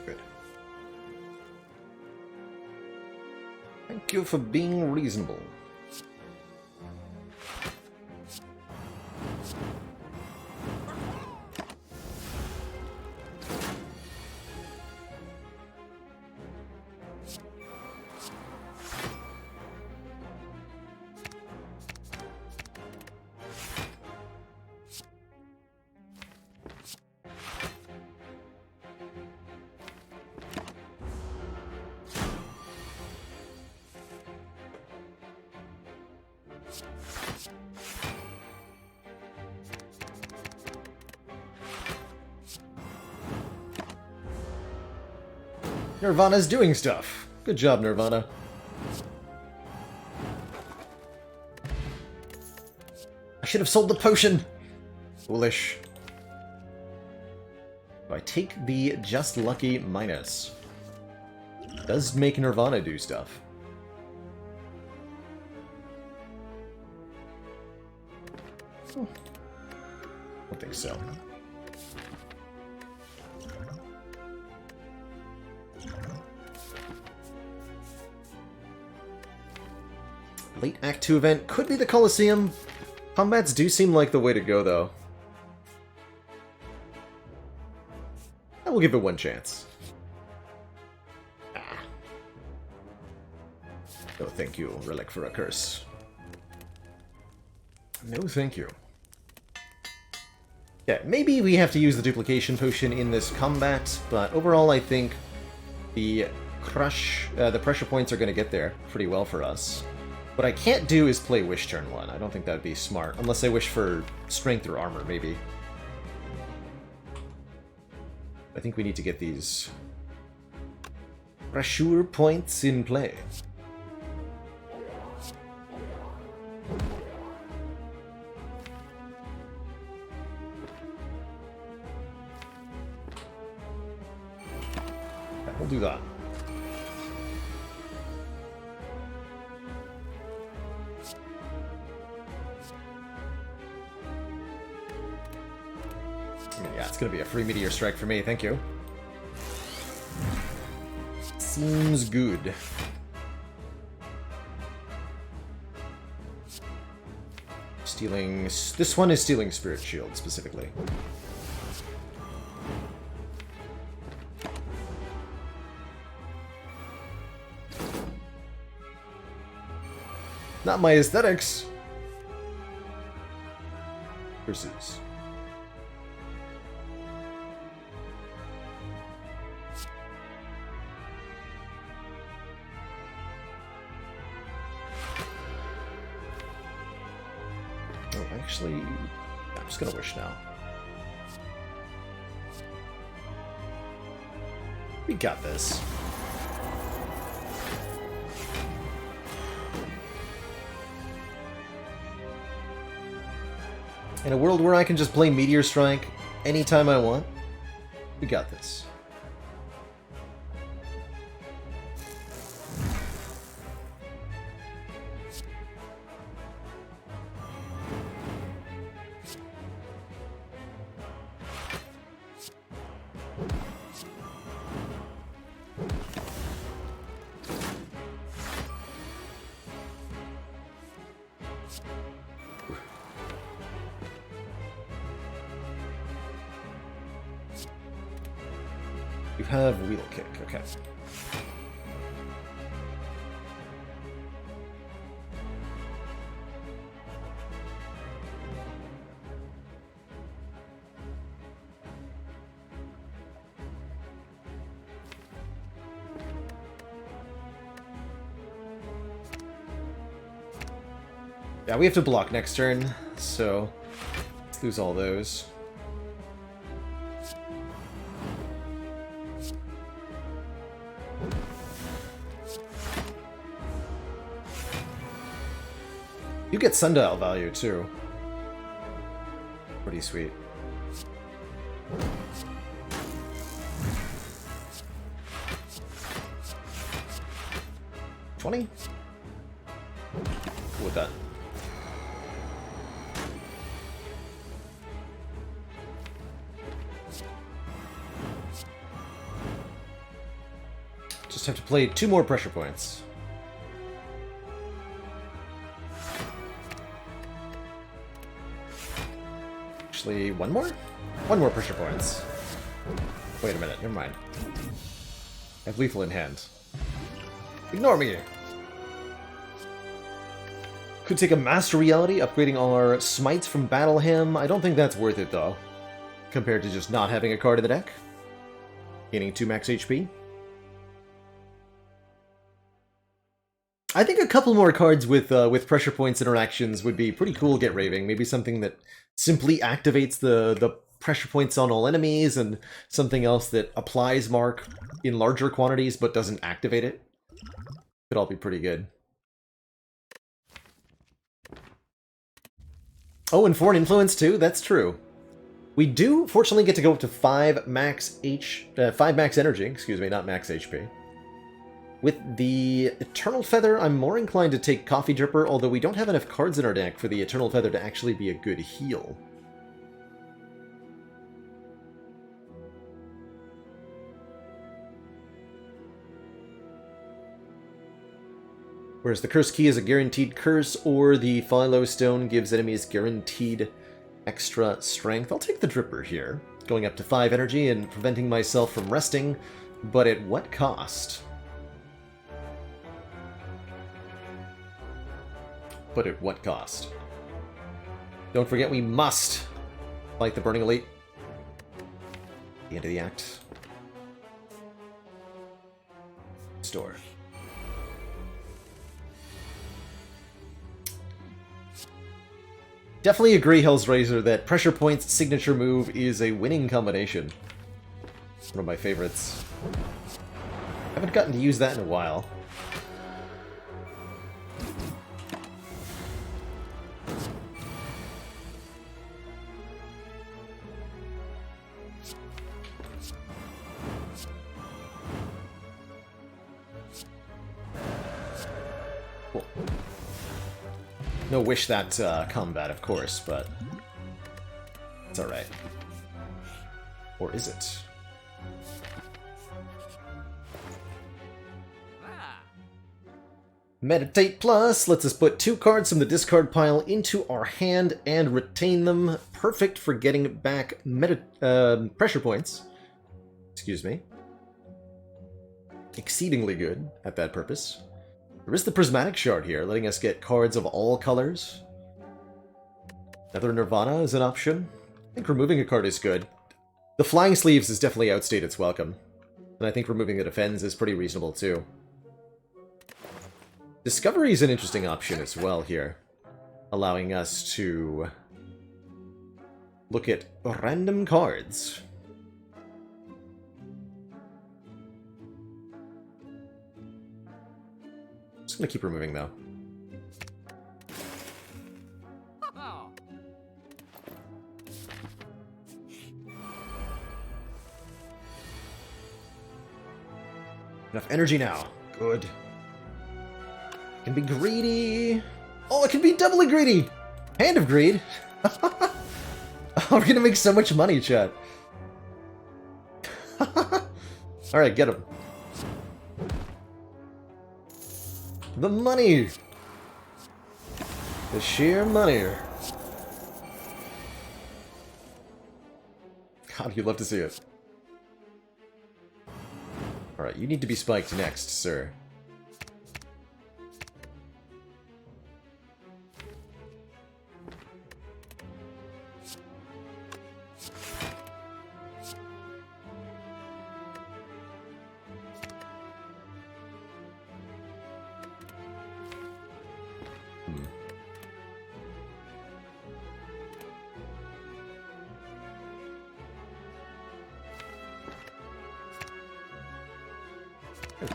Good. Thank you for being reasonable. Nirvana's doing stuff. Good job, Nirvana. I should have sold the potion. Foolish. I take the Just Lucky minus. Does make Nirvana do stuff. I don't think so. Late Act 2 event could be the Colosseum. Combats do seem like the way to go, though. I will give it one chance. Ah. No thank you, Relic for a curse. No thank you. Yeah, maybe we have to use the duplication potion in this combat, but overall I think the pressure points are going to get there pretty well for us. What I can't do is play Wish turn 1. I don't think that'd be smart, unless I wish for strength or armor, maybe. I think we need to get these pressure points in play. Yeah, we'll do that. Yeah, it's gonna be a free meteor strike for me, thank you. Seems good. Stealing... This one is stealing Spirit Shield, specifically. Not my aesthetics! Versus... Actually, I'm just gonna wish now. We got this. In a world where I can just play Meteor Strike anytime I want, we got this. You have Wheel Kick, okay. Yeah, we have to block next turn, so let's lose all those. You get Sundial value, too. Pretty sweet. $20? Cool with that. Just have to play 2 more pressure points. Actually, one more? One more pressure points. Wait a minute, never mind. I have lethal in hand. Ignore me! Could take a Master Reality, upgrading our Smites from Battle Hymn. I don't think that's worth it, though. Compared to just not having a card in the deck. Gaining 2 max HP. I think a couple more cards with pressure points interactions would be pretty cool. Get Raving, maybe something that simply activates the pressure points on all enemies, and something else that applies mark in larger quantities but doesn't activate it. Could all be pretty good. Oh, and foreign influence too? That's true. We do, fortunately, get to go up to 5 max energy, excuse me, not max HP. With the Eternal Feather, I'm more inclined to take Coffee Dripper, although we don't have enough cards in our deck for the Eternal Feather to actually be a good heal. Whereas the Curse Key is a guaranteed curse, or the Philo Stone gives enemies guaranteed extra strength. I'll take the Dripper here, going up to 5 energy and preventing myself from resting, but at what cost? But at what cost? Don't forget we must fight the Burning Elite. The end of the act. Store. Definitely agree, Hellsraiser, that Pressure Point's signature move is a winning combination. One of my favorites. Haven't gotten to use that in a while. Cool. No wish that combat, of course, but it's alright. Or is it? Meditate Plus lets us put 2 cards from the discard pile into our hand and retain them. Perfect for getting back pressure points. Excuse me. Exceedingly good at that purpose. There is the Prismatic Shard here, letting us get cards of all colors. Another Nirvana is an option. I think removing a card is good. The Flying Sleeves has definitely outstayed its welcome. And I think removing the Defends is pretty reasonable too. Discovery is an interesting option as well here, allowing us to look at random cards. Just gonna keep removing though. Enough energy now. Good. Can be greedy. Oh, it can be doubly greedy. Hand of Greed. Oh, we're gonna make so much money, chat. Alright, get him. The money! The sheer money. God, you'd love to see it. Alright, you need to be spiked next, sir.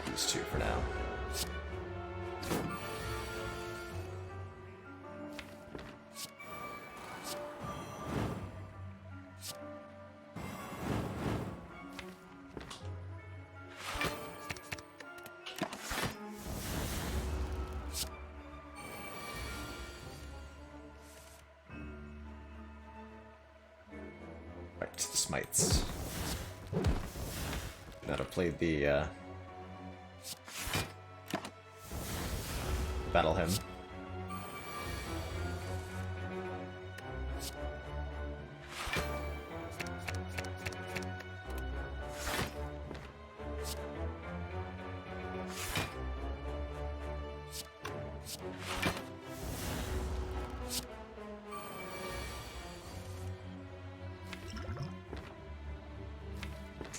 These 2 for now. Right, Smites. Not have played the Battle Hymn.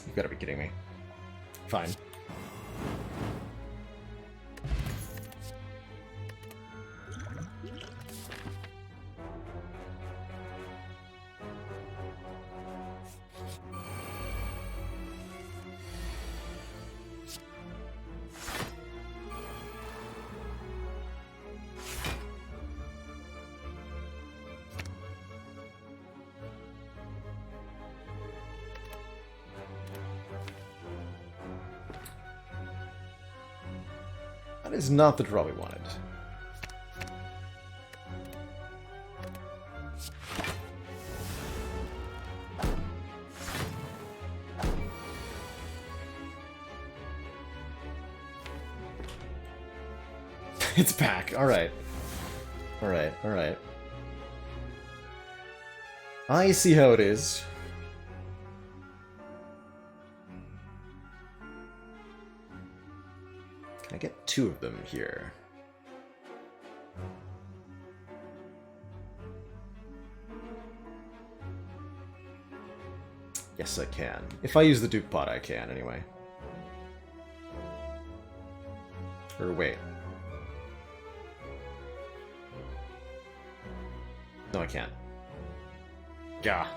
You've got to be kidding me. Fine. That is not the draw we wanted. It's back. Alright. Alright, alright. I see how it is. Can I get 2 of them here? Yes, I can. If I use the Duke Pot, I can, anyway. Or wait. No, I can't. Yeah.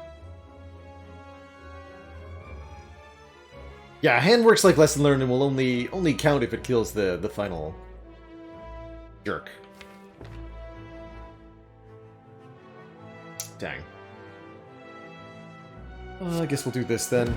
Yeah, hand works like lesson learned and will only count if it kills the final jerk. Dang. I guess we'll do this then.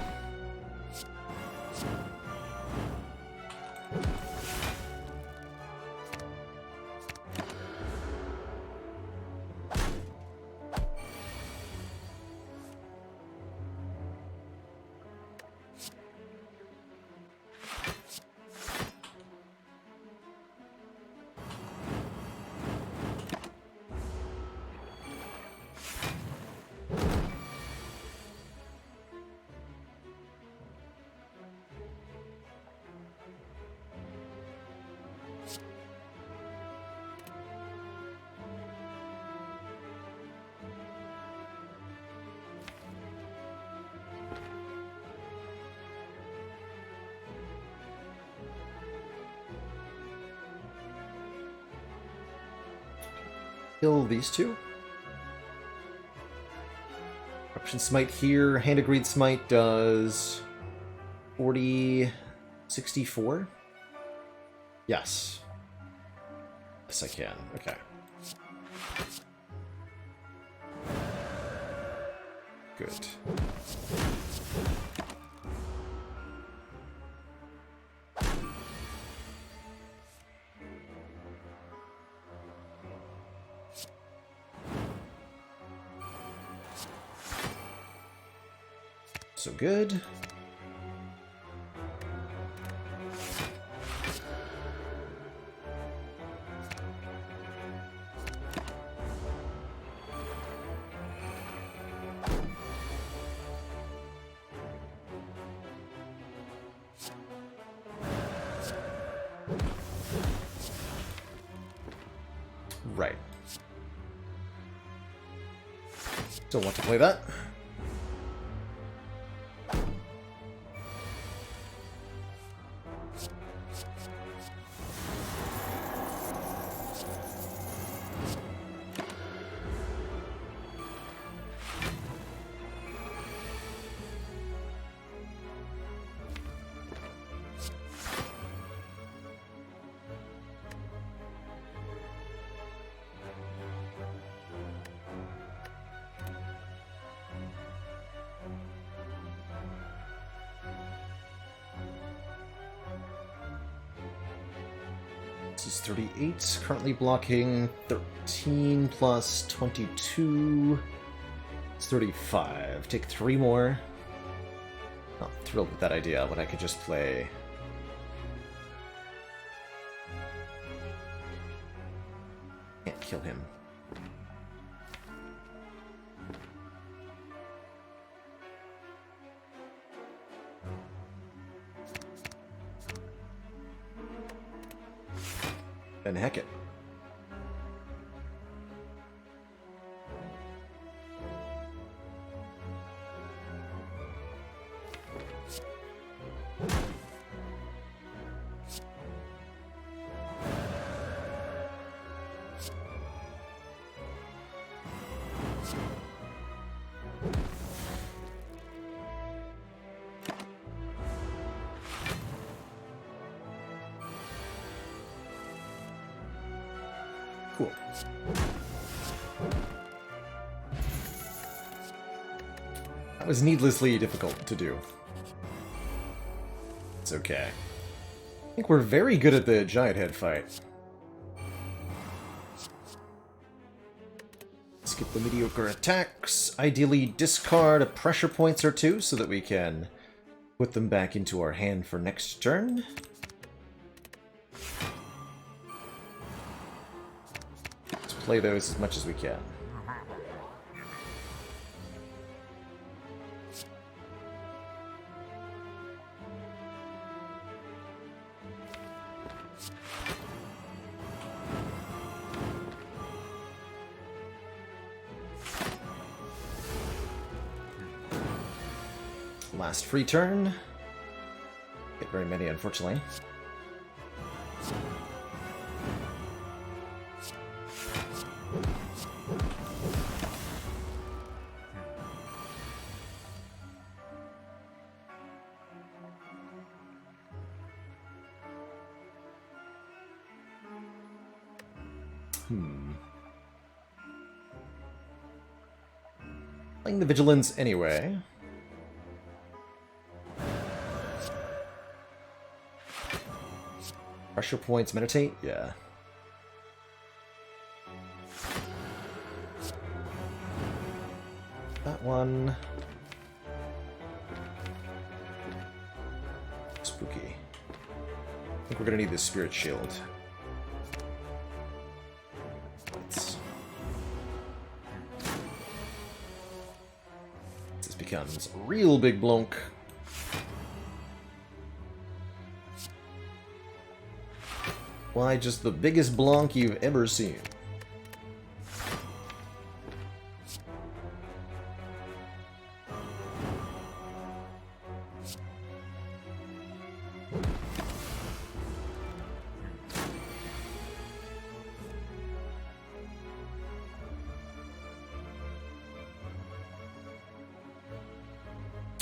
Kill these 2. Option Smite here. Hand Agreed Smite does 40, 64? Yes. Yes, I can. Okay. Good. So good. Right. Don't want to play that. This is 38, currently blocking 13 plus 22. It's 35. Take 3 more. Not thrilled with that idea, but I could just play... Can't kill him. Then heck it. Cool. That was needlessly difficult to do. It's okay. I think we're very good at the giant head fight. Skip the mediocre attacks. Ideally discard a pressure points or two so that we can put them back into our hand for next turn. Let's play those as much as we can. Last free turn. Get very many, unfortunately. Playing the Vigilance anyway. Pressure points, meditate? Yeah. That one. Spooky. I think we're gonna need this Spirit Shield. This becomes a real big blunk. Why, just the biggest blonk you've ever seen.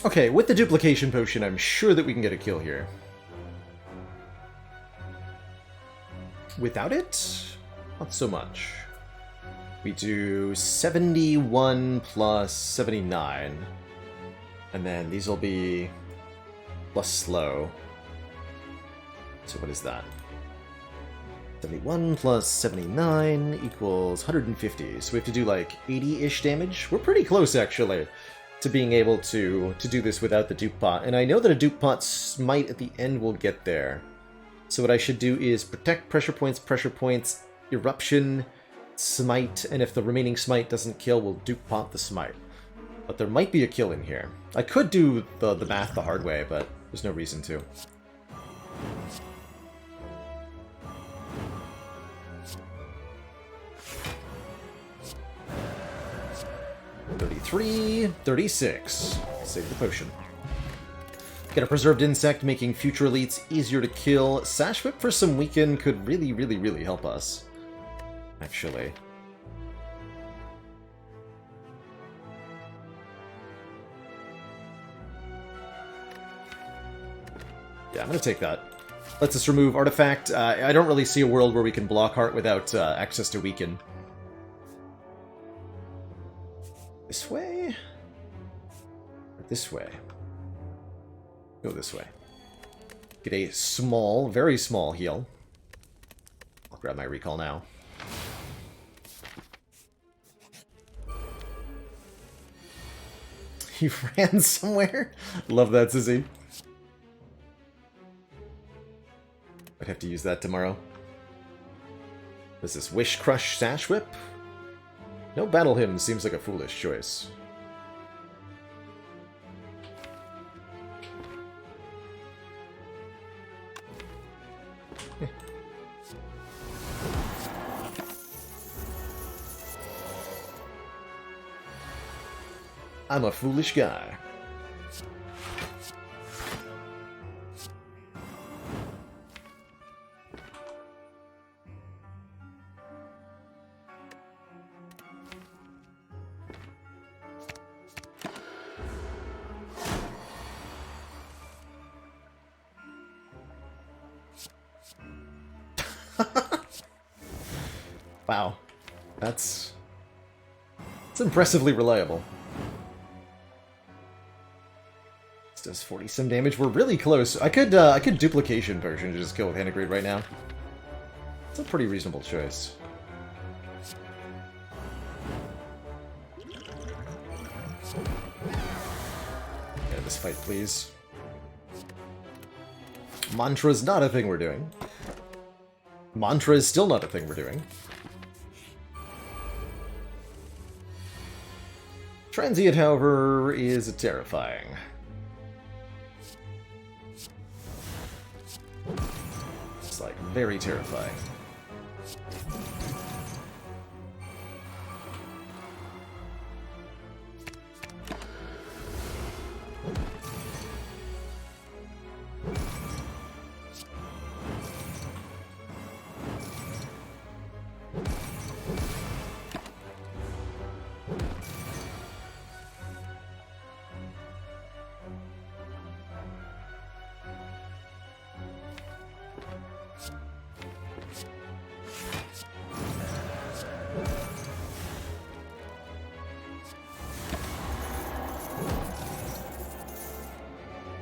Okay, with the duplication potion, I'm sure that we can get a kill here. Without it, not so much. We do 71 plus 79. And then these will be plus slow. So what is that? 71 plus 79 equals 150. So we have to do like 80-ish damage. We're pretty close, actually, to being able to do this without the dupe pot. And I know that a dupe pot smite at the end will get there. So what I should do is protect pressure points, eruption, smite, and if the remaining smite doesn't kill, we'll dupe pot the smite. But there might be a kill in here. I could do the math the hard way, but there's no reason to. $33, $36. Save the potion. Get a preserved insect, making future elites easier to kill. Sash Whip for some weaken could really, really, really help us. Actually. Yeah, I'm gonna take that. Lets us remove artifact. I don't really see a world where we can block Heart without access to weaken. This way? Or this way? Go this way. Get a small, very small heal. I'll grab my recall now. He ran somewhere? Love that, Sissy. I'd have to use that tomorrow. What's this? Wish Crush Sash Whip? No Battle Hymn seems like a foolish choice. I'm a foolish guy. Wow. That's impressively reliable. Does 40 some damage. We're really close. I could duplication potion and just kill with Hand Grenade right now. It's a pretty reasonable choice. End this fight, please. Mantra's not a thing we're doing. Mantra is still not a thing we're doing. Transient, however, is terrifying. It's like very terrifying.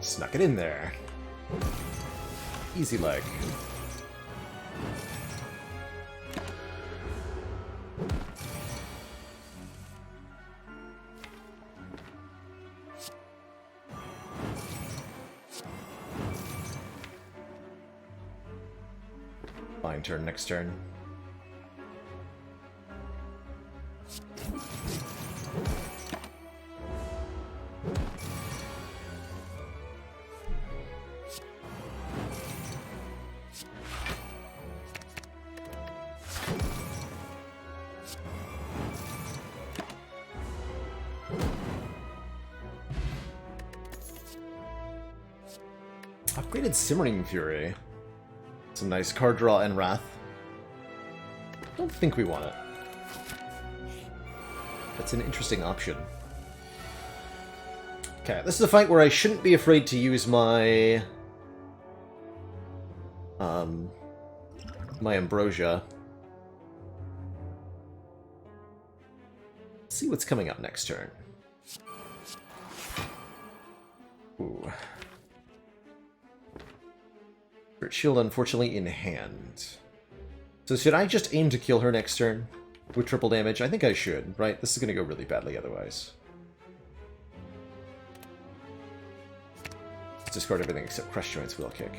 Snuck it in there. Easy like. Fine turn next turn. Upgraded Simmering Fury. Some nice card draw and Wrath. Don't think we want it. That's an interesting option. Okay, this is a fight where I shouldn't be afraid to use my... my Ambrosia. Let's see what's coming up next turn. Ooh. Shield, unfortunately, in hand. So should I just aim to kill her next turn with triple damage? I think I should, right? This is going to go really badly otherwise. Let's discard everything except Crush Joint's Wheel Kick.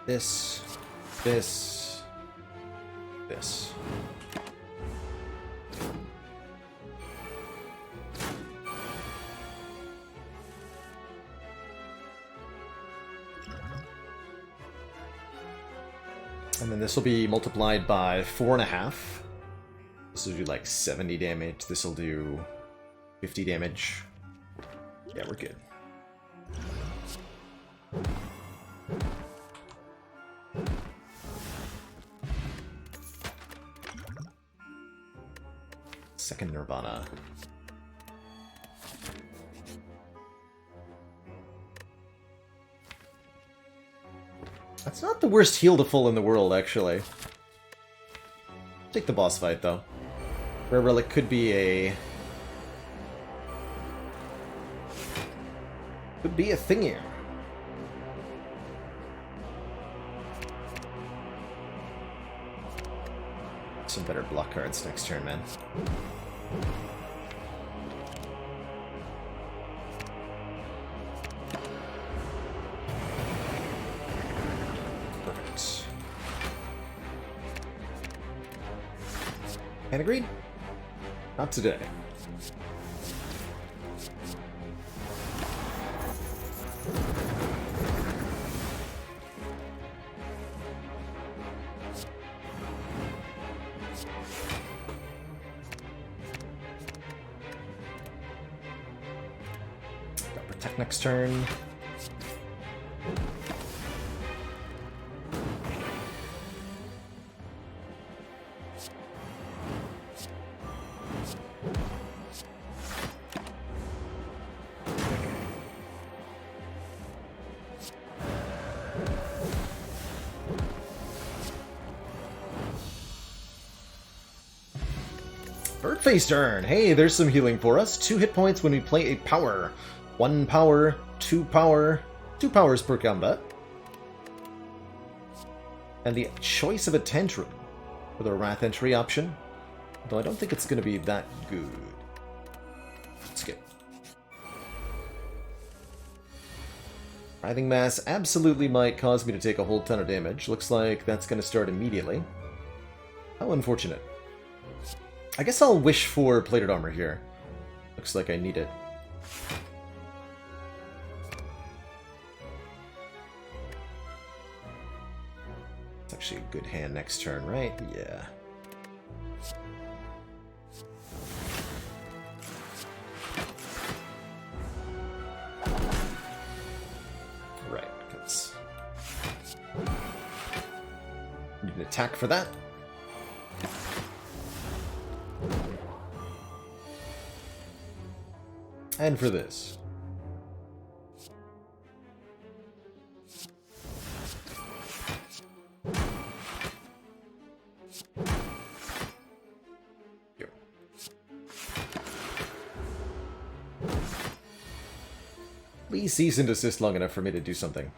This. This. This. And then this will be multiplied by 4.5. This will do like 70 damage. This will do 50 damage. Yeah, we're good. Second Nirvana. That's not the worst heal to full in the world, actually. Take the boss fight, though. Rare Relic could be a... could be a thing here. Some better block cards next turn, man. And agreed? Not today. Got Protect next turn. face turn! Hey, there's some healing for us. 2 hit points when we play a power. 1 power, 2 power, 2 powers per combat. And the choice of a Tantrum for the Wrath entry option. Though I don't think it's going to be that good. Skip. Writhing Mass absolutely might cause me to take a whole ton of damage. Looks like that's going to start immediately. How unfortunate. I guess I'll wish for Plated Armor here. Looks like I need it. It's actually a good hand next turn, right? Yeah. Right, because need an attack for that. And for this. Here. Please cease and desist long enough for me to do something.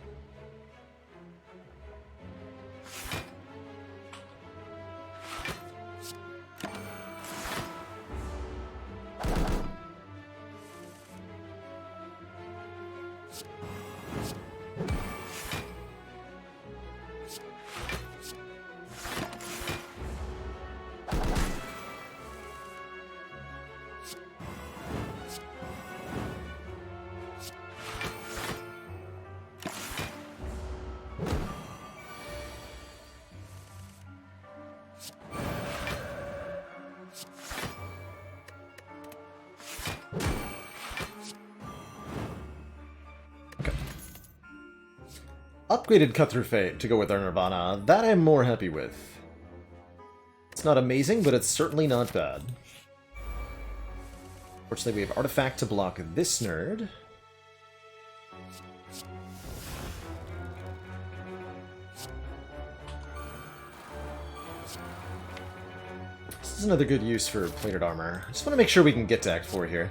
Upgraded Cut Through Fate to go with our Nirvana. That I'm more happy with. It's not amazing, but it's certainly not bad. Fortunately, we have Artifact to block this nerd. This is another good use for Plated Armor. I just want to make sure we can get to Act 4 here.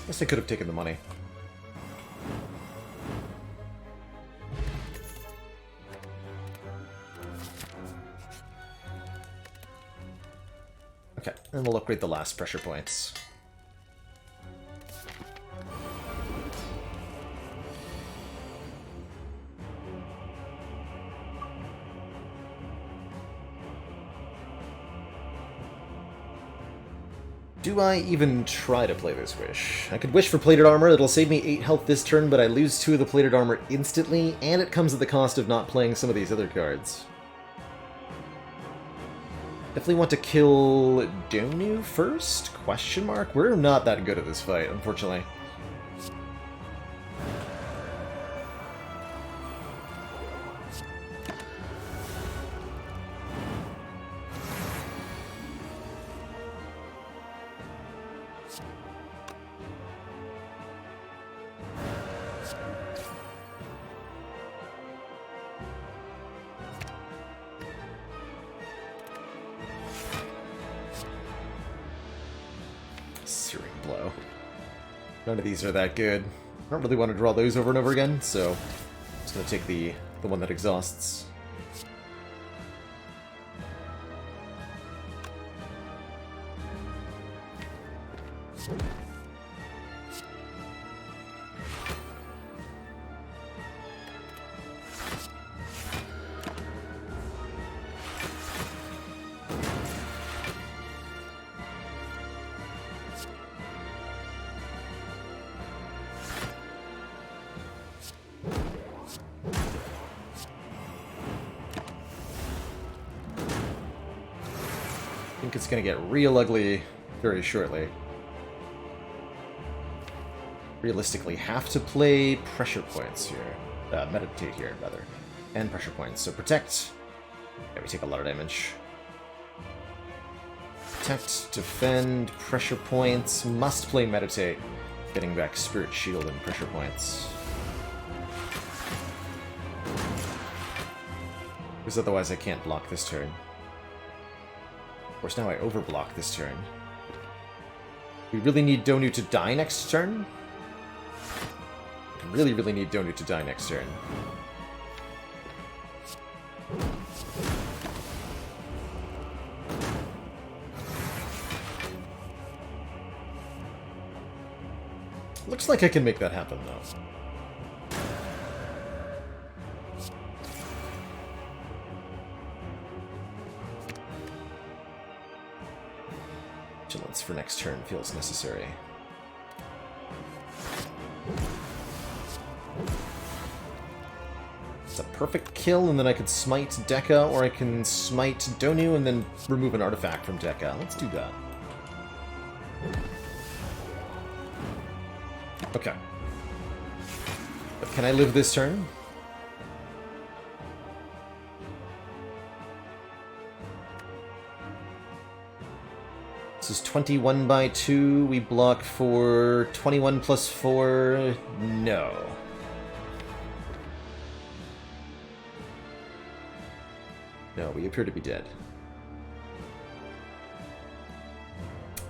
Guess I could have taken the money. Okay, and we'll upgrade the last pressure points. Do I even try to play this wish? I could wish for Plated Armor, it'll save me 8 health this turn, but I lose 2 of the Plated Armor instantly, and it comes at the cost of not playing some of these other cards. Definitely want to kill Donu first? Question mark? We're not that good at this fight, unfortunately. Searing Blow. None of these are that good. I don't really want to draw those over and over again, so I'm just going to take the one that exhausts. think it's gonna get real ugly very shortly. Realistically, have to play pressure points here. Meditate here, rather. And pressure points. So protect. Yeah, we take a lot of damage. Protect, defend, pressure points. Must play meditate. Getting back spirit shield and pressure points. Because otherwise I can't block this turn. Of course, now I overblock this turn. We really need Donu to die next turn? Really, really need Donu to die next turn. Looks like I can make that happen, though. Vigilance for next turn feels necessary. It's a perfect kill, and then I could smite Dekka, or I can smite Donu and then remove an artifact from Dekka. Let's do that. Okay. But can I live this turn? This is 21 by 2. We block for 21 plus 4. No. No, we appear to be dead.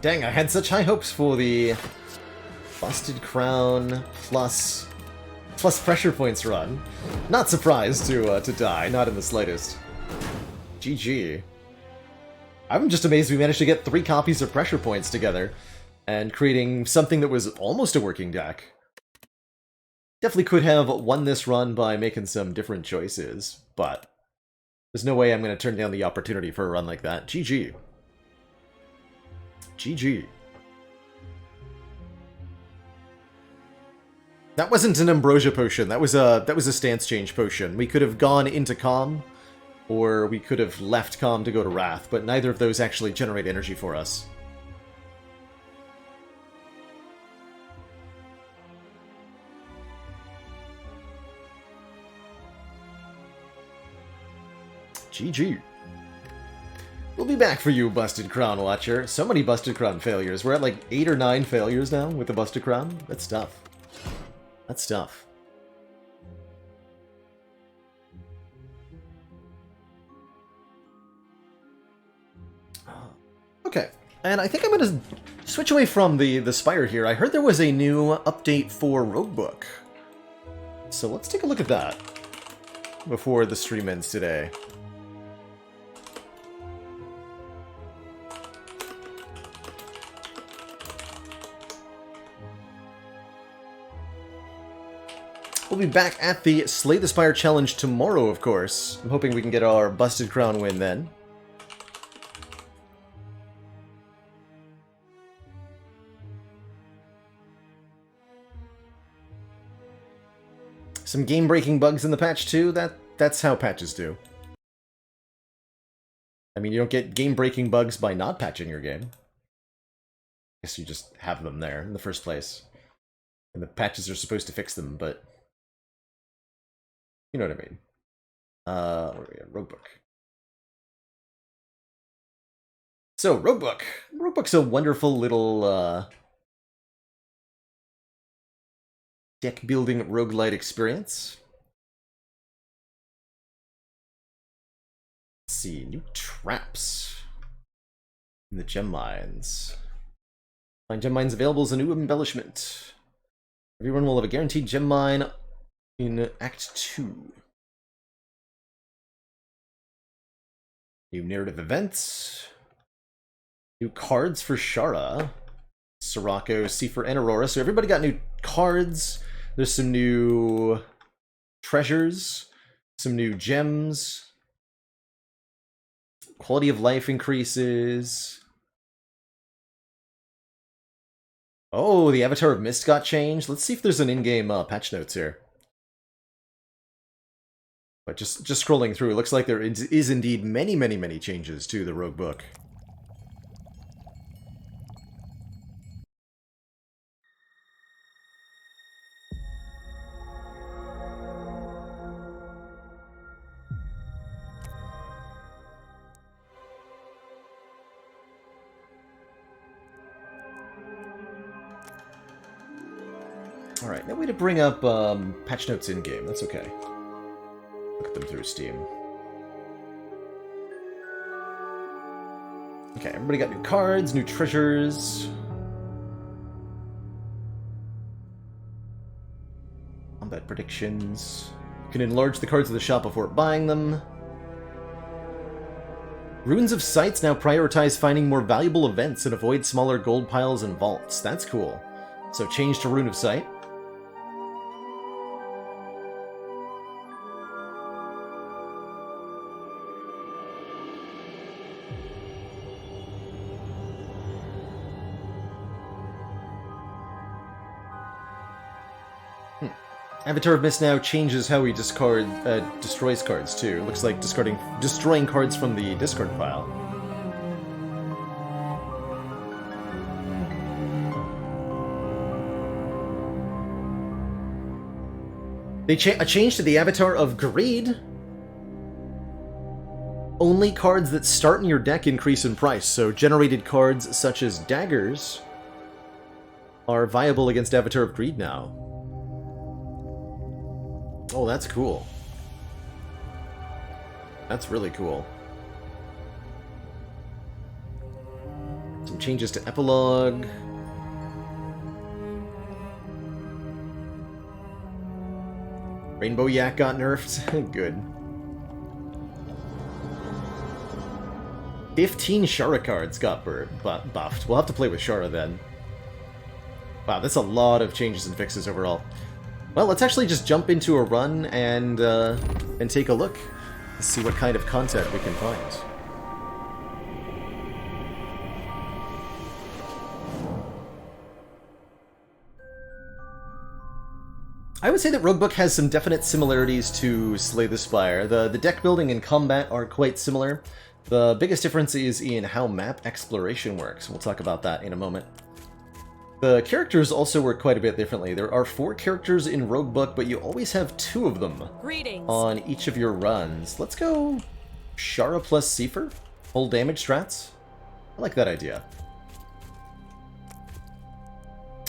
Dang, I had such high hopes for the Busted Crown plus pressure points run. Not surprised to die, not in the slightest. GG. I'm just amazed we managed to get 3 copies of pressure points together and creating something that was almost a working deck. Definitely could have won this run by making some different choices, but there's no way I'm going to turn down the opportunity for a run like that. GG. GG. That wasn't an Ambrosia potion. That was a stance change potion. We could have gone into Calm, or we could have left Calm to go to Wrath, but neither of those actually generate energy for us. GG. We'll be back for you, Busted Crown Watcher. So many Busted Crown failures. We're at like 8 or 9 failures now with the Busted Crown. That's tough. That's tough. Okay, and I think I'm going to switch away from the Spire here. I heard there was a new update for Roguebook. So let's take a look at that before the stream ends today. We'll be back at the Slay the Spire challenge tomorrow, of course. I'm hoping we can get our Busted Crown win then. Some game-breaking bugs in the patch too. That's how patches do. I mean, you don't get game-breaking bugs by not patching your game. I guess you just have them there in the first place. And the patches are supposed to fix them, but you know what I mean. Where are we at? Roguebook. So, Roguebook. Roguebook's a wonderful little deck-building roguelite experience. Let's see, new traps in the gem mines. Find gem mines available as a new embellishment. Everyone will have a guaranteed gem mine in Act 2. New narrative events. New cards for Shara. Sirocco, Seifer, and Aurora. So everybody got new cards. There's some new treasures. Some new gems. Quality of life increases. Oh, the Avatar of Mist got changed. Let's see if there's an in-game patch notes here. But just scrolling through, it looks like there is indeed many changes to the Roguebook. Alright, no way to bring up patch notes in-game. That's okay. Look at them through Steam. Okay, everybody got new cards, new treasures. Combat predictions. You can enlarge the cards of the shop before buying them. Runes of Sights now prioritize finding more valuable events and avoid smaller gold piles and vaults. That's cool. So change to Rune of Sight. Avatar of Mist now changes how he destroys cards too. It looks like destroying cards from the discard pile. A change to the Avatar of Greed. Only cards that start in your deck increase in price, so generated cards such as daggers are viable against Avatar of Greed now. Oh, that's cool. That's really cool. Some changes to Epilogue. Rainbow Yak got nerfed. Good. 15 Shara cards got buffed. We'll have to play with Shara then. Wow, that's a lot of changes and fixes overall. Well, let's actually just jump into a run and take a look. Let's see what kind of content we can find. I would say that Roguebook has some definite similarities to Slay the Spire. The deck building and combat are quite similar. The biggest difference is in how map exploration works. We'll talk about that in a moment. The characters also work quite a bit differently. There are 4 characters in Roguebook, but you always have 2 of them on each of your runs. Let's go Shara plus Seifer, full damage strats. I like that idea.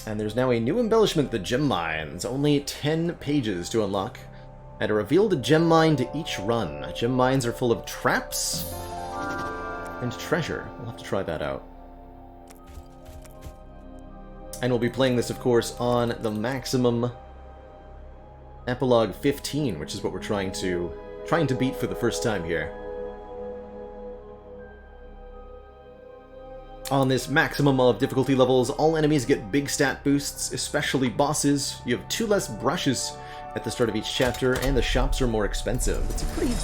And there's now a new embellishment, the Gem Mines. Only 10 pages to unlock. Add a revealed gem mine to each run. Gem mines are full of traps and treasure. We'll have to try that out. And we'll be playing this, of course, on the maximum Epilogue 15, which is what we're trying to beat for the first time here. On this maximum of difficulty levels, all enemies get big stat boosts, especially bosses. You have 2 less brushes at the start of each chapter, and the shops are more expensive. It's a pretty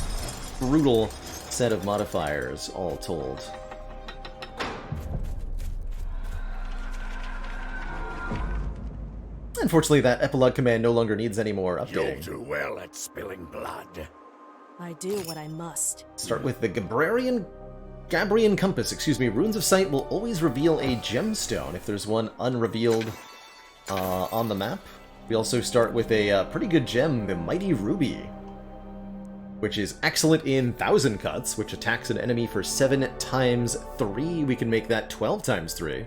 brutal set of modifiers, all told. Unfortunately, that epilogue command no longer needs any more updating. You'll do well at spilling blood. I do what I must. Start with the Gabrian Compass, Runes of Sight will always reveal a gemstone if there's one unrevealed on the map. We also start with a pretty good gem, the Mighty Ruby, which is excellent in 1000 cuts, which attacks an enemy for 7 times 3. We can make that 12 times 3.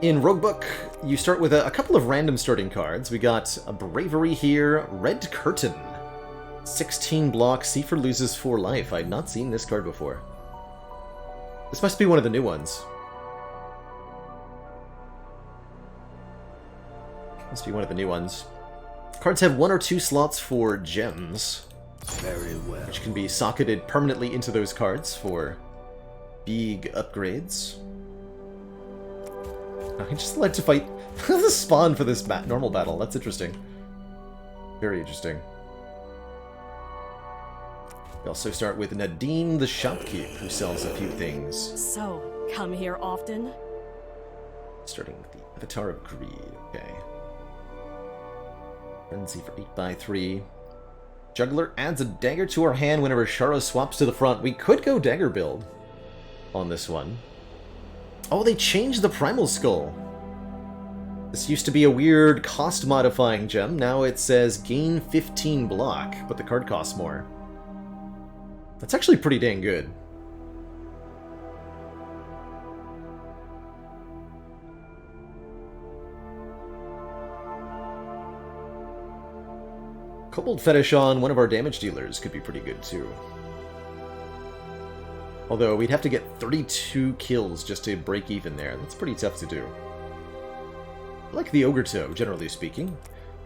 In Roguebook, you start with a couple of random starting cards. We got a Bravery here, Red Curtain. 16 blocks, Seifer loses 4 life. I had not seen this card before. This must be one of the new ones. Must be one of the new ones. Cards have 1 or 2 slots for gems. Very well. Which can be socketed permanently into those cards for big upgrades. I just like to fight the spawn for this normal battle. That's interesting. Very interesting. We also start with Nadine the Shopkeep, who sells a few things. So, come here often? Starting with the Avatar of Greed. Okay. Frenzy for 8x3. Juggler adds a dagger to our hand whenever Shara swaps to the front. We could go dagger build on this one. Oh, they changed the Primal Skull. This used to be a weird cost-modifying gem. Now it says gain 15 block, but the card costs more. That's actually pretty dang good. Kobold Fetish on one of our damage dealers could be pretty good too. Although we'd have to get 32 kills just to break even there. That's pretty tough to do. I like the Ogre Toe, generally speaking.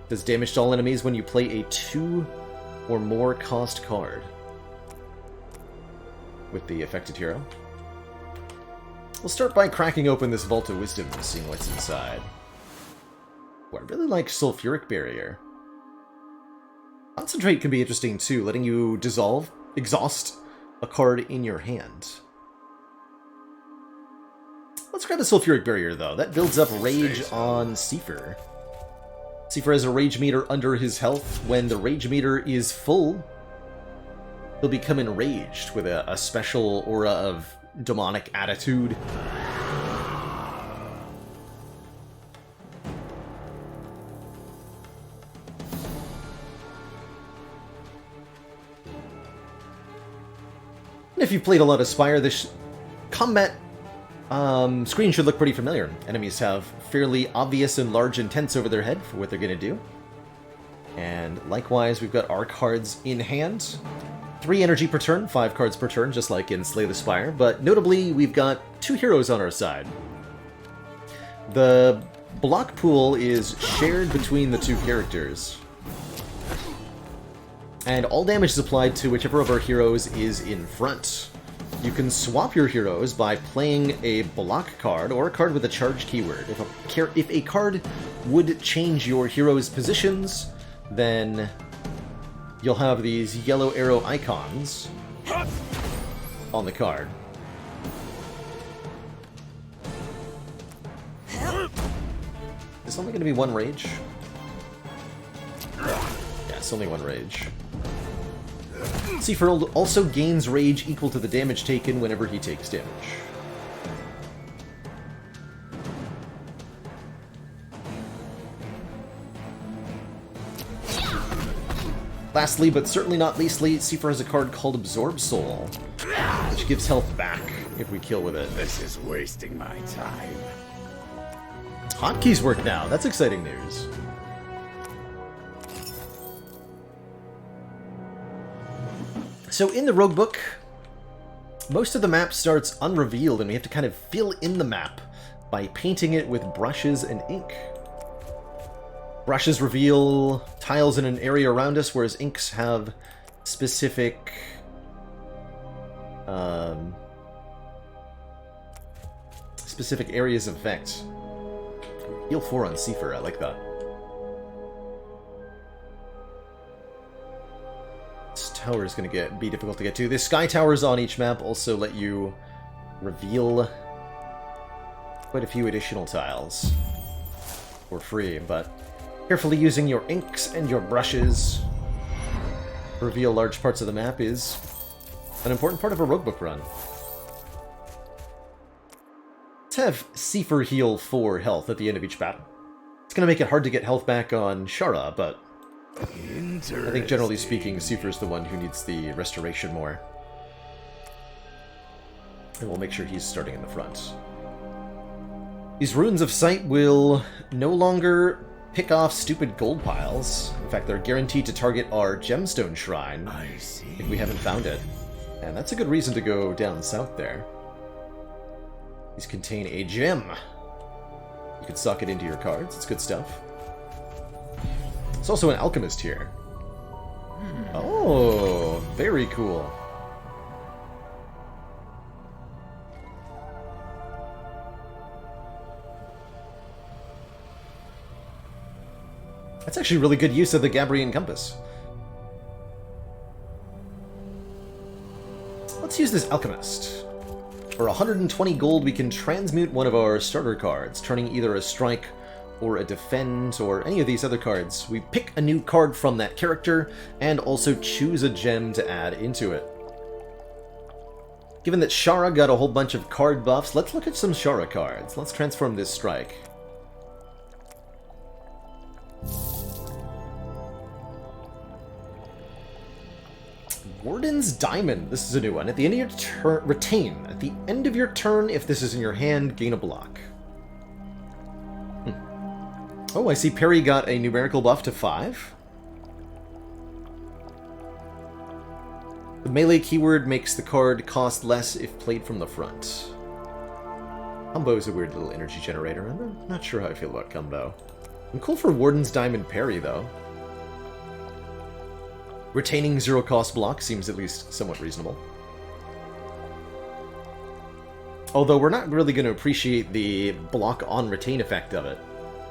Does damage to all enemies when you play a 2 or more cost card with the affected hero. We'll start by cracking open this Vault of Wisdom and seeing what's inside. Oh, I really like Sulfuric Barrier. Concentrate can be interesting too, letting you exhaust a card in your hand. Let's grab a Sulfuric Barrier though. That builds up Rage on Seifer. Seifer has a Rage meter under his health. When the Rage meter is full, he'll become enraged with a special aura of demonic attitude. And if you've played a lot of Spire, this combat screen should look pretty familiar. Enemies have fairly obvious and large intents over their head for what they're going to do. And likewise, we've got our cards in hand. 3 energy per turn, 5 cards per turn, just like in Slay the Spire. But notably, we've got 2 heroes on our side. The block pool is shared between the 2 characters. And all damage is applied to whichever of our heroes is in front. You can swap your heroes by playing a block card or a card with a charge keyword. If a card would change your hero's positions, then you'll have these yellow arrow icons on the card. It's only going to be 1 rage. Yeah, it's only 1 rage. Seifer also gains rage equal to the damage taken whenever he takes damage. Lastly, but certainly not leastly, Seifer has a card called Absorb Soul, which gives health back if we kill with it. This is wasting my time. Hotkeys work now. That's exciting news. So in the Roguebook, most of the map starts unrevealed, and we have to kind of fill in the map by painting it with brushes and ink. Brushes reveal tiles in an area around us, whereas inks have specific specific areas of effect. Heal 4 on Seifer, I like that. This tower is going to be difficult to get to. The sky towers on each map also let you reveal quite a few additional tiles for free, but carefully using your inks and your brushes to reveal large parts of the map is an important part of a Roguebook run. Let's have Seifer heal 4 health at the end of each battle. It's going to make it hard to get health back on Shara, but I think generally speaking, Seifer's the one who needs the restoration more. And we'll make sure he's starting in the front. These Runes of Sight will no longer pick off stupid gold piles. In fact, they're guaranteed to target our gemstone shrine if we haven't found it. And that's a good reason to go down south there. These contain a gem. You can suck it into your cards. It's good stuff. There's also an alchemist here. Oh, very cool. That's actually really good use of the Gabrian Compass. Let's use this alchemist. For 120 gold, we can transmute one of our starter cards, turning either a strike or a defend, or any of these other cards. We pick a new card from that character, and also choose a gem to add into it. Given that Shara got a whole bunch of card buffs, let's look at some Shara cards. Let's transform this strike. Warden's Diamond. This is a new one. At the end of your turn, retain. At the end of your turn, if this is in your hand, gain a block. Oh, I see Perry got a numerical buff to 5. The melee keyword makes the card cost less if played from the front. Combo is a weird little energy generator. I'm not sure how I feel about combo. I'm cool for Warden's Diamond Parry, though. Retaining zero cost block seems at least somewhat reasonable. Although we're not really going to appreciate the block on retain effect of it.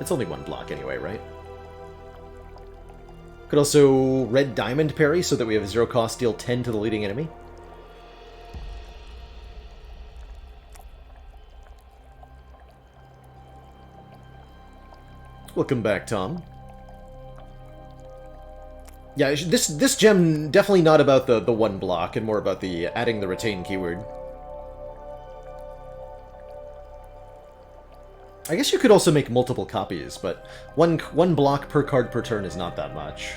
It's only one block anyway, right? Could also red diamond parry so that we have zero cost deal 10 to the leading enemy. Welcome back, Tom. Yeah, this gem definitely not about the one block and more about the adding the retain keyword. I guess you could also make multiple copies, but one block per card per turn is not that much.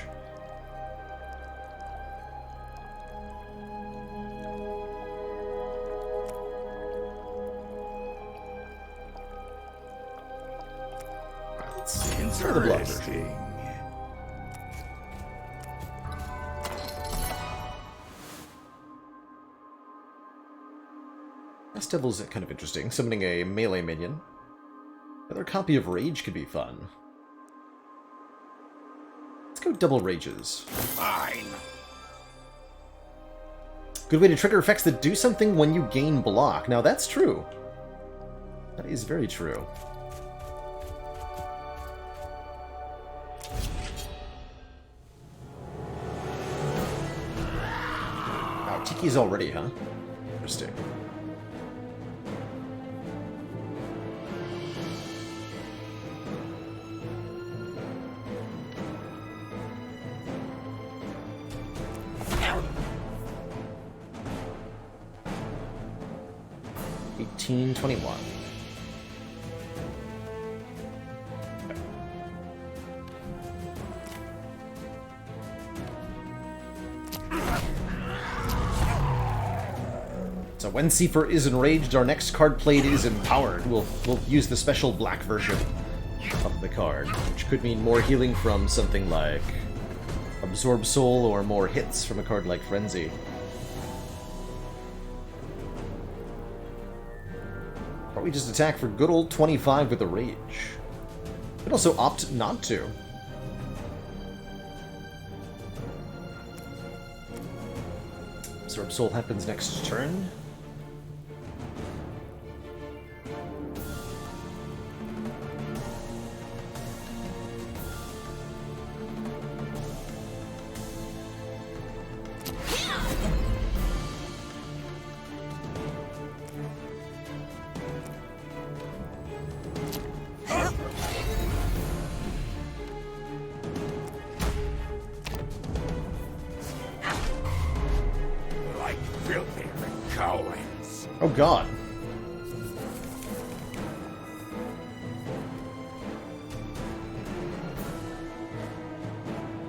It's Try the block interesting. Last Devil's kind of interesting, summoning a melee minion. Another copy of Rage could be fun. Let's go double Rages. Fine. Good way to trigger effects that do something when you gain block. Now that's true. That is very true. Wow, Tiki's already, huh? Interesting. $18.21. So when Seifer is enraged, our next card played is empowered. We'll use the special black version of the card, which could mean more healing from something like Absorb Soul or more hits from a card like Frenzy. Or we just attack for good old 25 with a Rage. Could also opt not to. Absorb Soul happens next turn. Like filthy cowards. Oh god.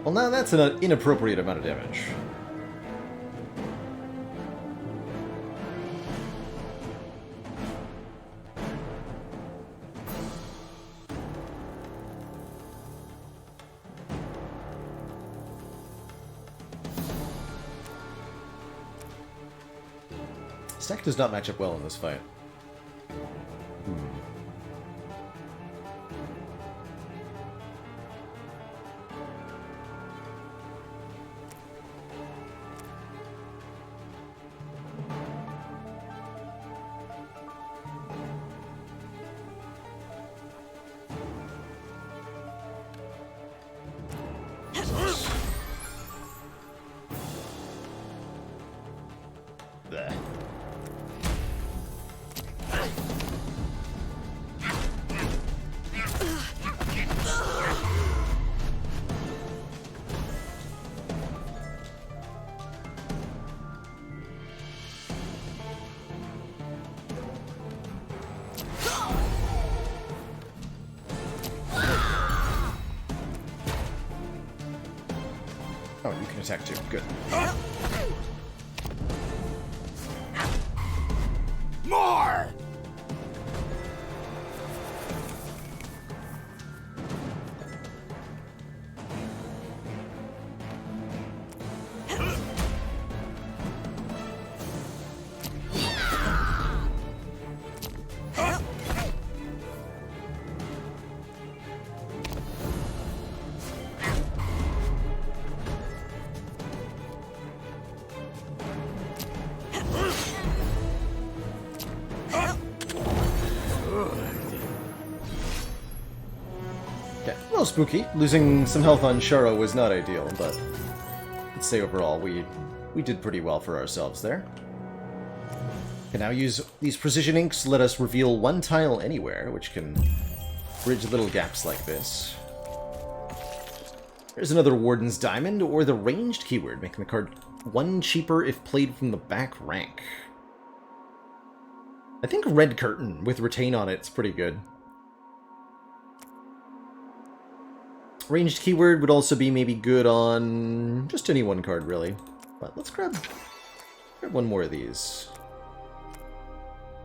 Well, now that's an inappropriate amount of damage. Stack does not match up well in this fight. Bleh. Oh, you can attack too. Good. More! little spooky. Losing some health on Shara was not ideal, but let's say overall we did pretty well for ourselves there. Can now use these precision inks to let us reveal one tile anywhere, which can bridge little gaps like this. There's another Warden's Diamond, or the ranged keyword, making the card one cheaper if played from the back rank. I think Red Curtain with Retain on it's pretty good. Ranged keyword would also be maybe good on just any one card, really. But let's grab one more of these.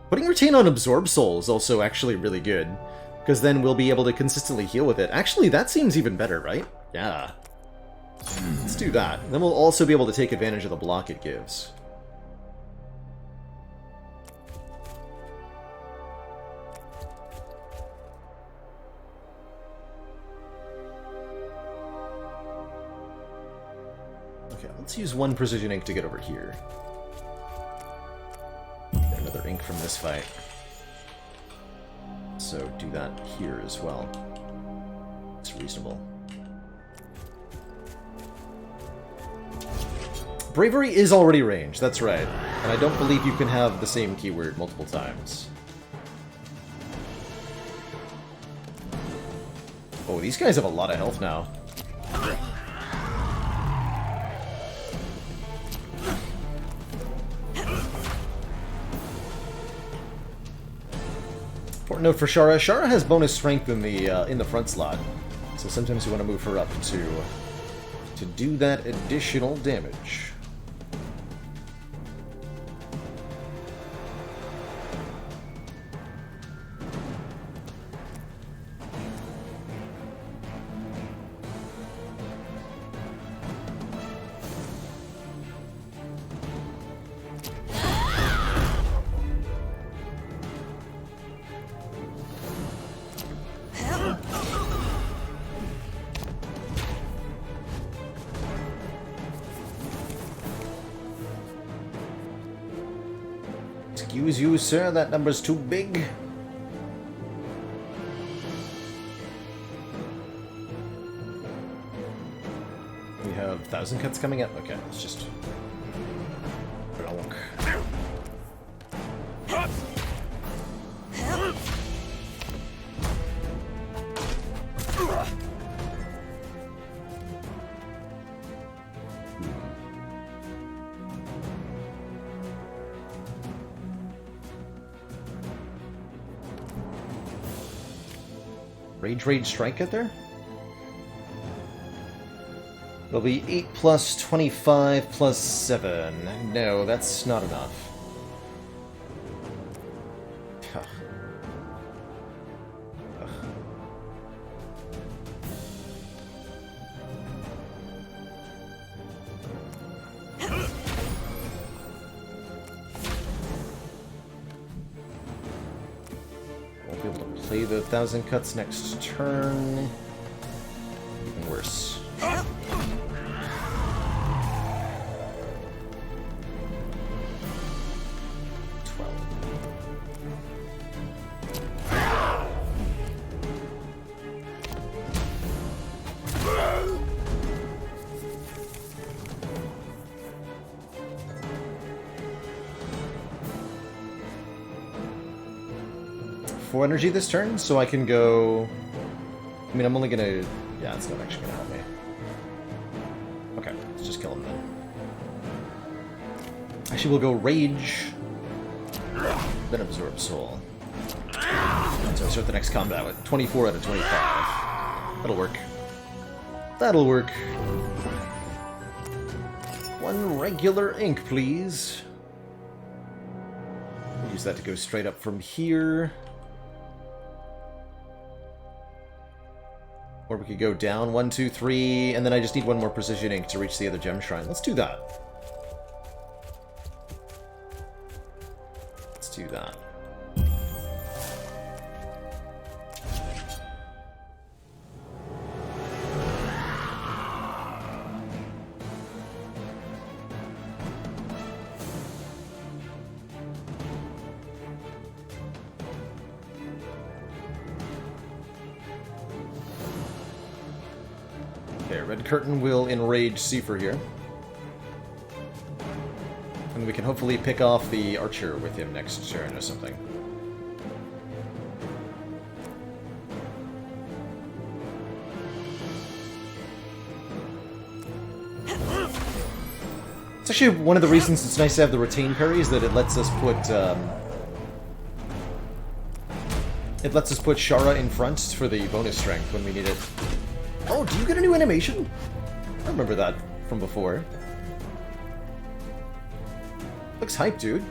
Putting Retain on Absorb Soul is also actually really good, because then we'll be able to consistently heal with it. Actually, that seems even better, right? Yeah. Let's do that. Then we'll also be able to take advantage of the block it gives. Okay, let's use one Precision Ink to get over here. Get another ink from this fight. So do that here as well. It's reasonable. Bravery is already ranged, that's right. And I don't believe you can have the same keyword multiple times. Oh, these guys have a lot of health now. Important note for Shara. Shara has bonus strength in the front slot, so sometimes you want to move her up to do that additional damage. Excuse you, sir, that number's too big. We have 1,000 cuts coming up? Okay, let's just... Blonk. Rage Strike it there? It'll be 8 plus 25 plus 7. No, that's not enough. Huh. Ugh. Won't be able to play the 1,000 cuts next turn. Even worse. Energy this turn, so I can go... I mean, I'm only gonna... Yeah, it's not actually gonna help me. Okay, let's just kill him then. Actually, we'll go Rage, then Absorb Soul. So I start the next combat with 24 out of 25. That'll work. That'll work. One regular ink, please. We'll use that to go straight up from here. Or we could go down 1, 2, 3, and then I just need one more Precision Ink to reach the other Gem Shrine. Let's do that. Let's do that. Okay, Red Curtain will enrage Seifer here. And we can hopefully pick off the Archer with him next turn or something. It's actually one of the reasons it's nice to have the retain parry is that it lets us put Shara in front for the bonus strength when we need it. Oh, do you get a new animation? I remember that from before. Looks hype, dude.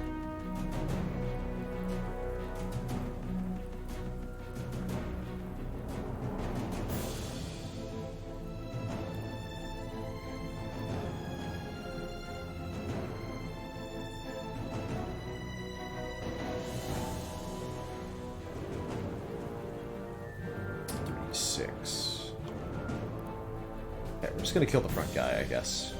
Okay, we're just gonna kill the front guy, I guess.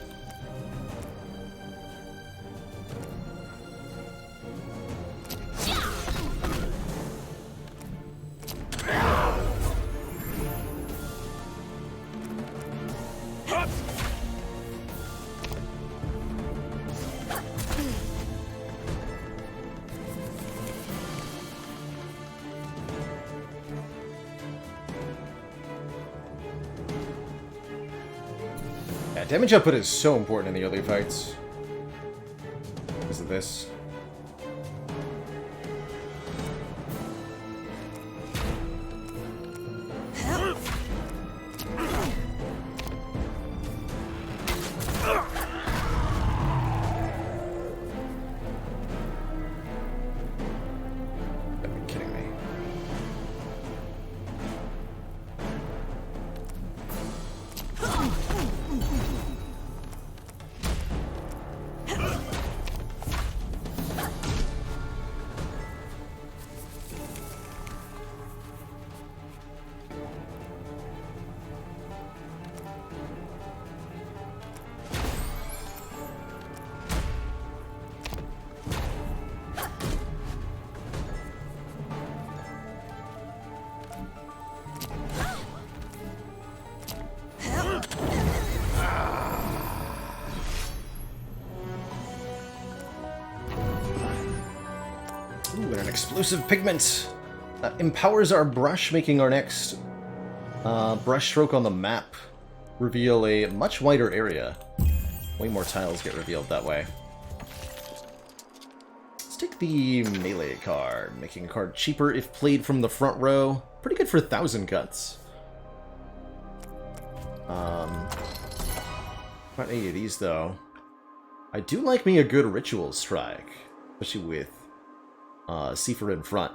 Damage output is so important in the early fights. Because of this. Gotta be kidding me. Ooh, and an explosive pigment that empowers our brush, making our next brush stroke on the map reveal a much wider area. Way more tiles get revealed that way. Let's take the melee card, making a card cheaper if played from the front row. Pretty good for 1,000 cuts. Not any of these though. I do like me a good ritual strike, especially with Seifer in front.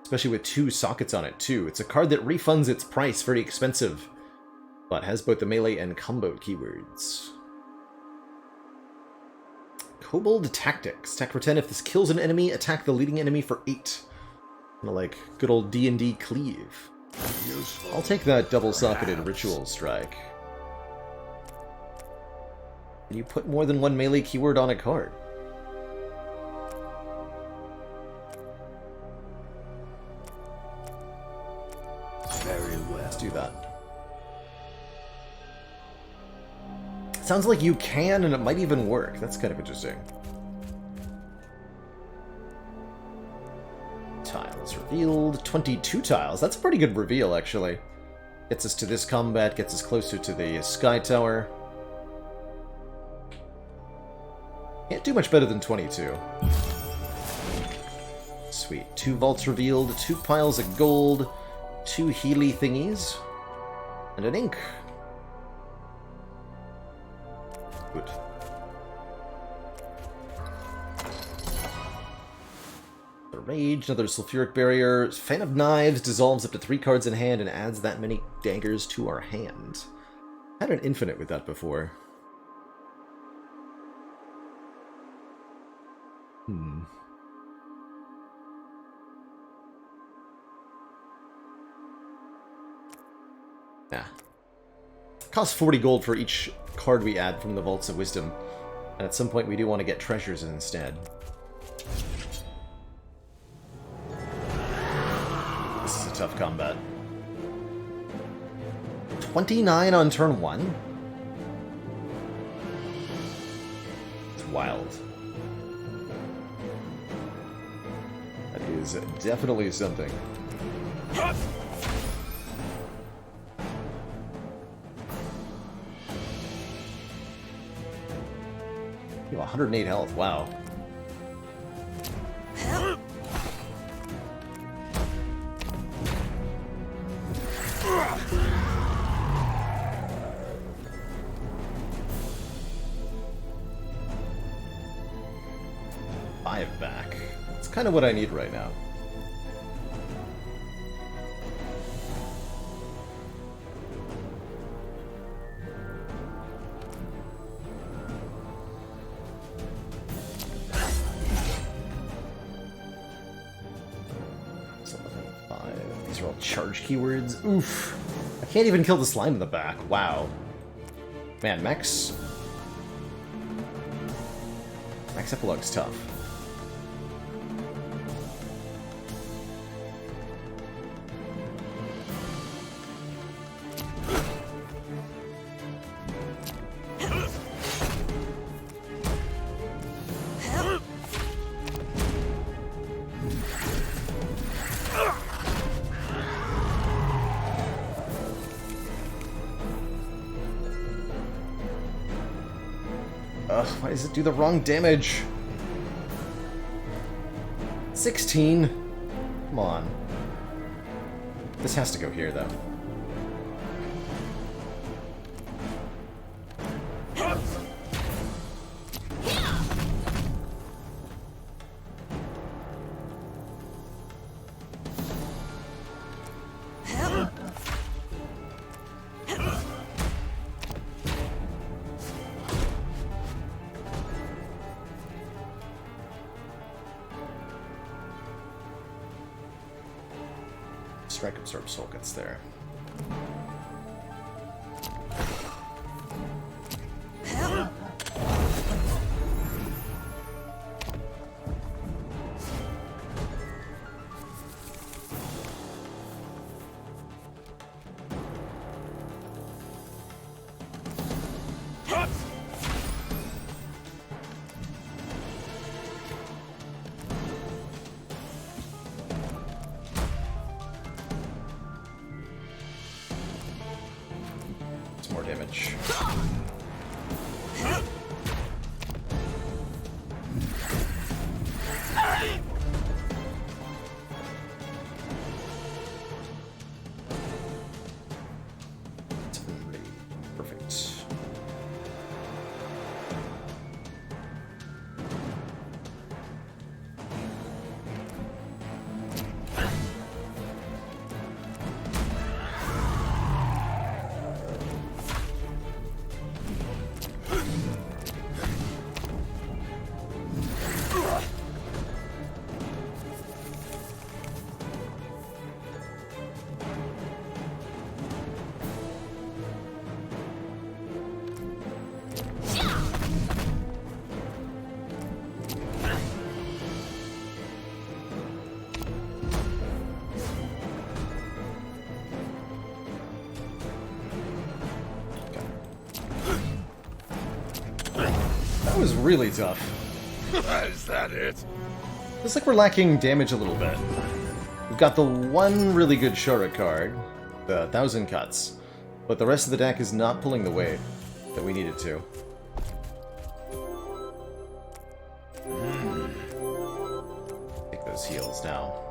Especially with 2 sockets on it, too. It's a card that refunds its price, very expensive, but has both the melee and combo keywords. Kobold Tactics. Attack for 10 if this kills an enemy, attack the leading enemy for 8. Kinda like good old D&D cleave. I'll take that double-socketed ritual strike. Can you put more than 1 melee keyword on a card? Very well. Let's do that. Sounds like you can, and it might even work. That's kind of interesting. Tiles revealed. 22 tiles. That's a pretty good reveal, actually. Gets us to this combat, gets us closer to the Sky Tower. Can't do much better than 22. Sweet. 2 vaults revealed, 2 piles of gold, 2 Healy thingies, and an ink. Good. The Rage, another Sulfuric Barrier. Fan of Knives dissolves up to 3 cards in hand and adds that many daggers to our hand. Had an infinite with that before. Yeah. Costs 40 gold for each card we add from the Vaults of Wisdom. And at some point we do want to get treasures instead. This is a tough combat. 29 on turn 1? It's wild. That is definitely something. You have 108 health, wow. Five back. It's kind of what I need right now. These are all charge keywords. Oof. I can't even kill the slime in the back. Wow. Man, Max Epilogue's tough. Ugh, why does it do the wrong damage? 16? Come on. This has to go here, though. Strike Absorb Soul gets there. More damage. Perfect. That was really tough. Is that it? Looks like we're lacking damage a little bit. We've got the one really good Shura card, the 1000 Cuts, but the rest of the deck is not pulling the weight that we needed to. Take those heals now.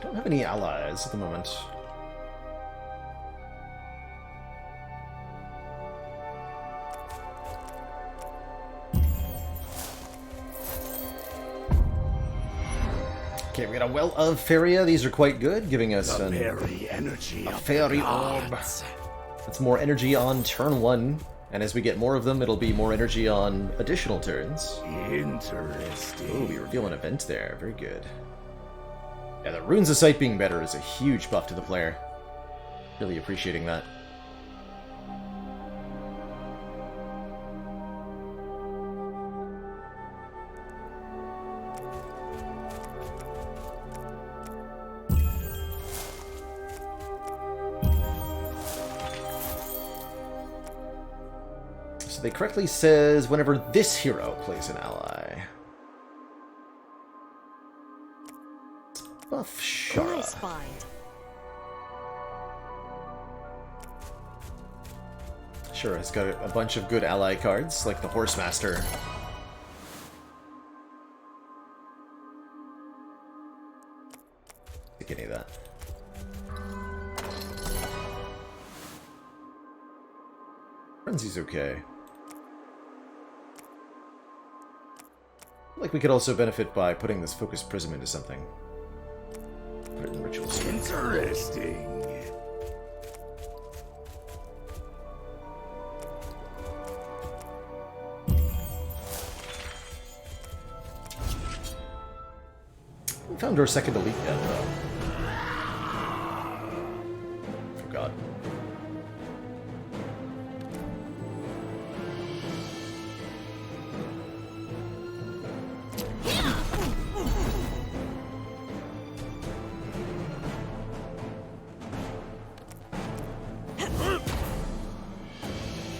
Don't have any allies at the moment. Okay, we got a Well of Feria. These are quite good, giving us The very energy a of fairy the orb. gods. That's more energy on turn 1, and as we get more of them, it'll be more energy on additional turns. Interesting. Oh, we reveal an event there. Very good. Yeah, the Runes of Sight being better is a huge buff to the player. Really appreciating that. So they correctly says whenever this hero plays an ally. Buff Shara. Nice find. Sure, it's got a bunch of good ally cards, like the Horsemaster. Take any of that. Frenzy's okay. Like we could also benefit by putting this Focus Prism into something. Put it in Ritual Strike. Interesting. We found our second elite yet, though. Forgot.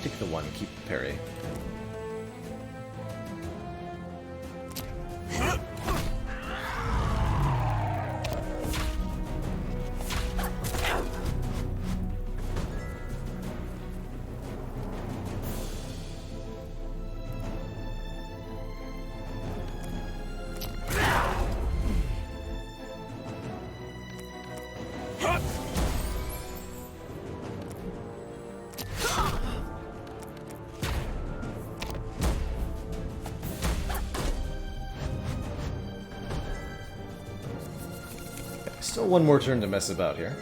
Take the one, keep the parry. Still one more turn to mess about here.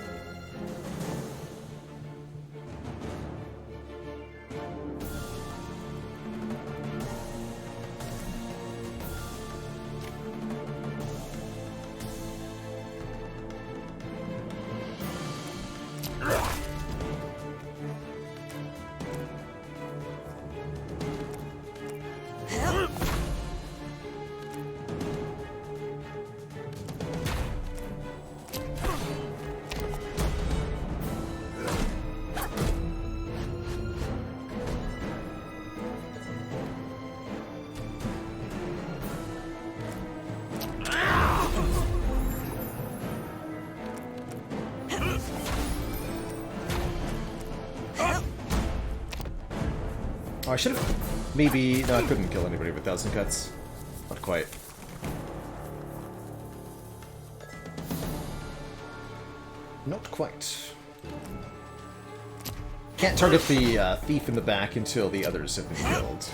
Oh, I should have... Maybe... No, I couldn't kill anybody with 1,000 cuts. Not quite. Not quite. Can't target the thief in the back until the others have been killed.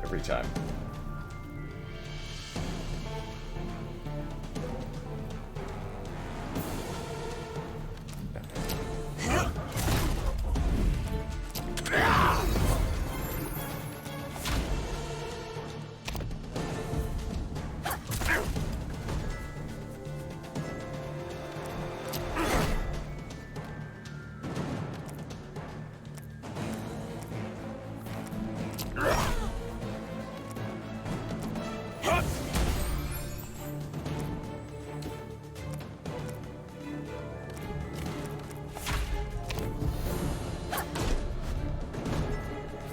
Every time.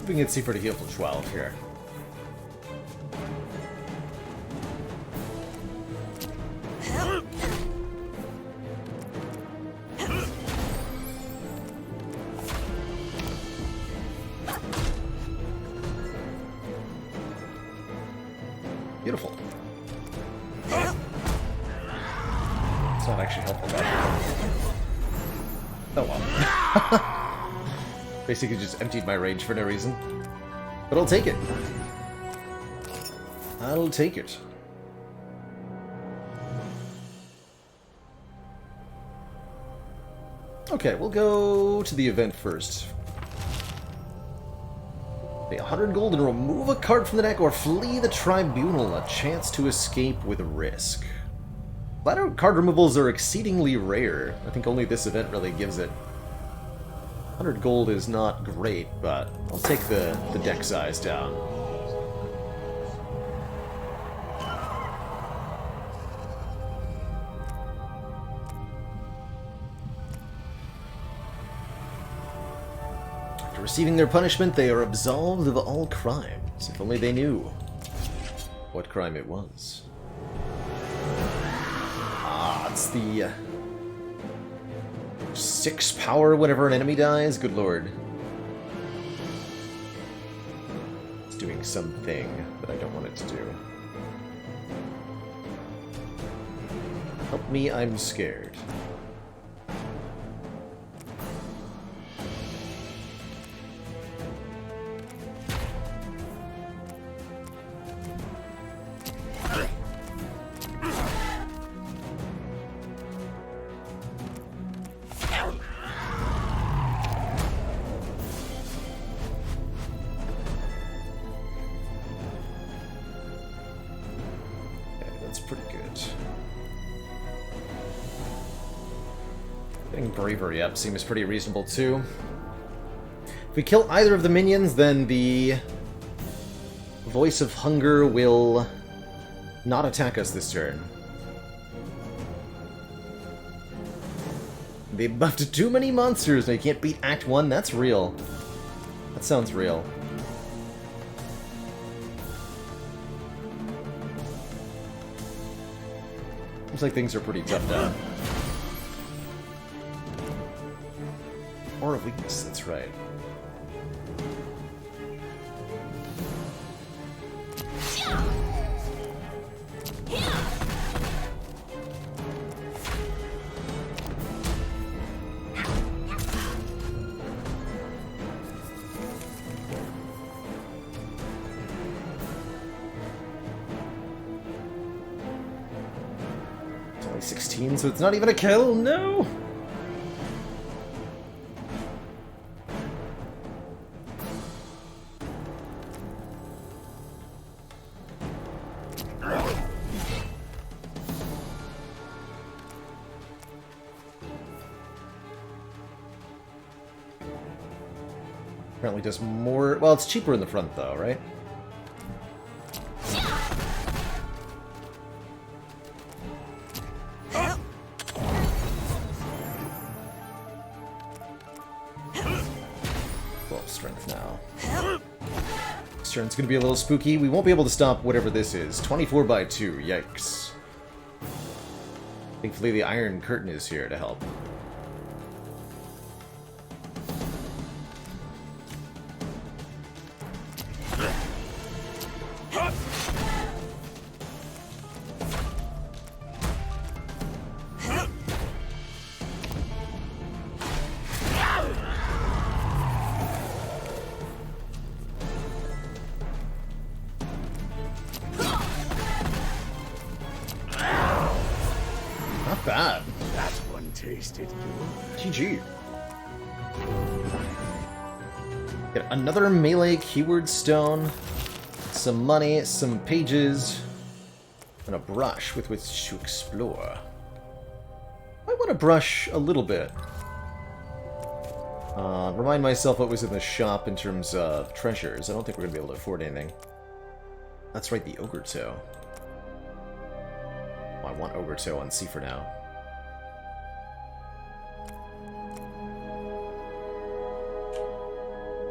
We can get C4 to heal for 12 here. Beautiful. It's not actually helpful, but... Oh well. Basically just emptied my rage for no reason. But I'll take it. I'll take it. Okay, we'll go to the event first. Pay 100 gold and remove a card from the deck or flee the tribunal. A chance to escape with risk. Flat-out card removals are exceedingly rare. I think only this event really gives it. 100 gold is not great, but I'll take the deck size down. After receiving their punishment, they are absolved of all crimes. If only they knew what crime it was. It's the 6 power whenever an enemy dies? Good lord. It's doing something that I don't want it to do. Help me, I'm scared. Bravery up seems pretty reasonable too. If we kill either of the minions, then the Voice of Hunger will not attack us this turn. They buffed too many monsters, they can't beat Act 1, that's real. That sounds real. Looks like things are pretty tough now. Or a weakness, that's right. It's only 16, so it's not even a kill, no! Apparently does more... Well, it's cheaper in the front, though, right? Strength now. This turn's gonna be a little spooky. We won't be able to stop whatever this is. 24 by 2, yikes. Thankfully the Iron Curtain is here to help. Not bad. That one tasted good. GG. Get another melee keyword stone, some money, some pages, and a brush with which to explore. I want to brush a little bit. Remind myself what was in the shop in terms of treasures. I don't think we're going to be able to afford anything. That's right, the Ogre Toe. Oh, I want Ogre Toe on C for now.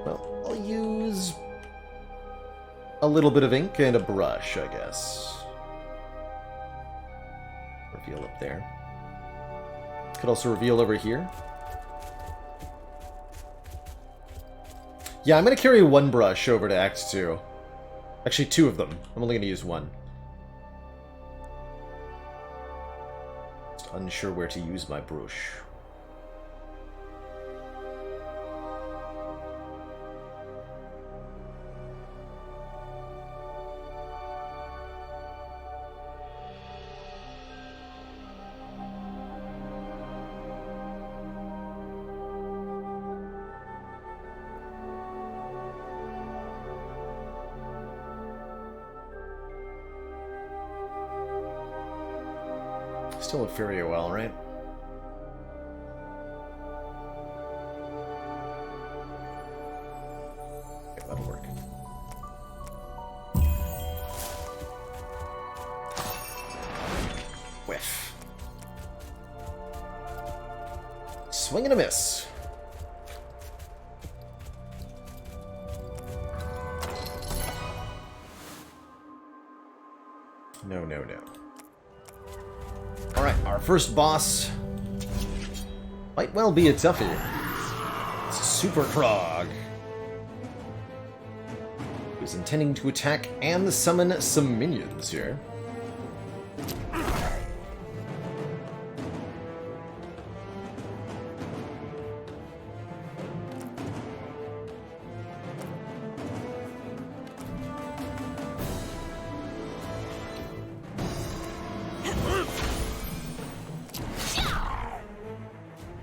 Well, I'll use a little bit of ink and a brush, I guess. Reveal up there. Could also reveal over here. Yeah, I'm going to carry one brush over to Act 2. Actually, 2 of them. I'm only going to use one. unsure where to use my brush. Still a Furiowell, right? Okay, that'll work. Whiff. Swing and a miss. No, no, no. Alright, our first boss might well be a toughie. It's Super Krog, who's intending to attack and summon some minions here.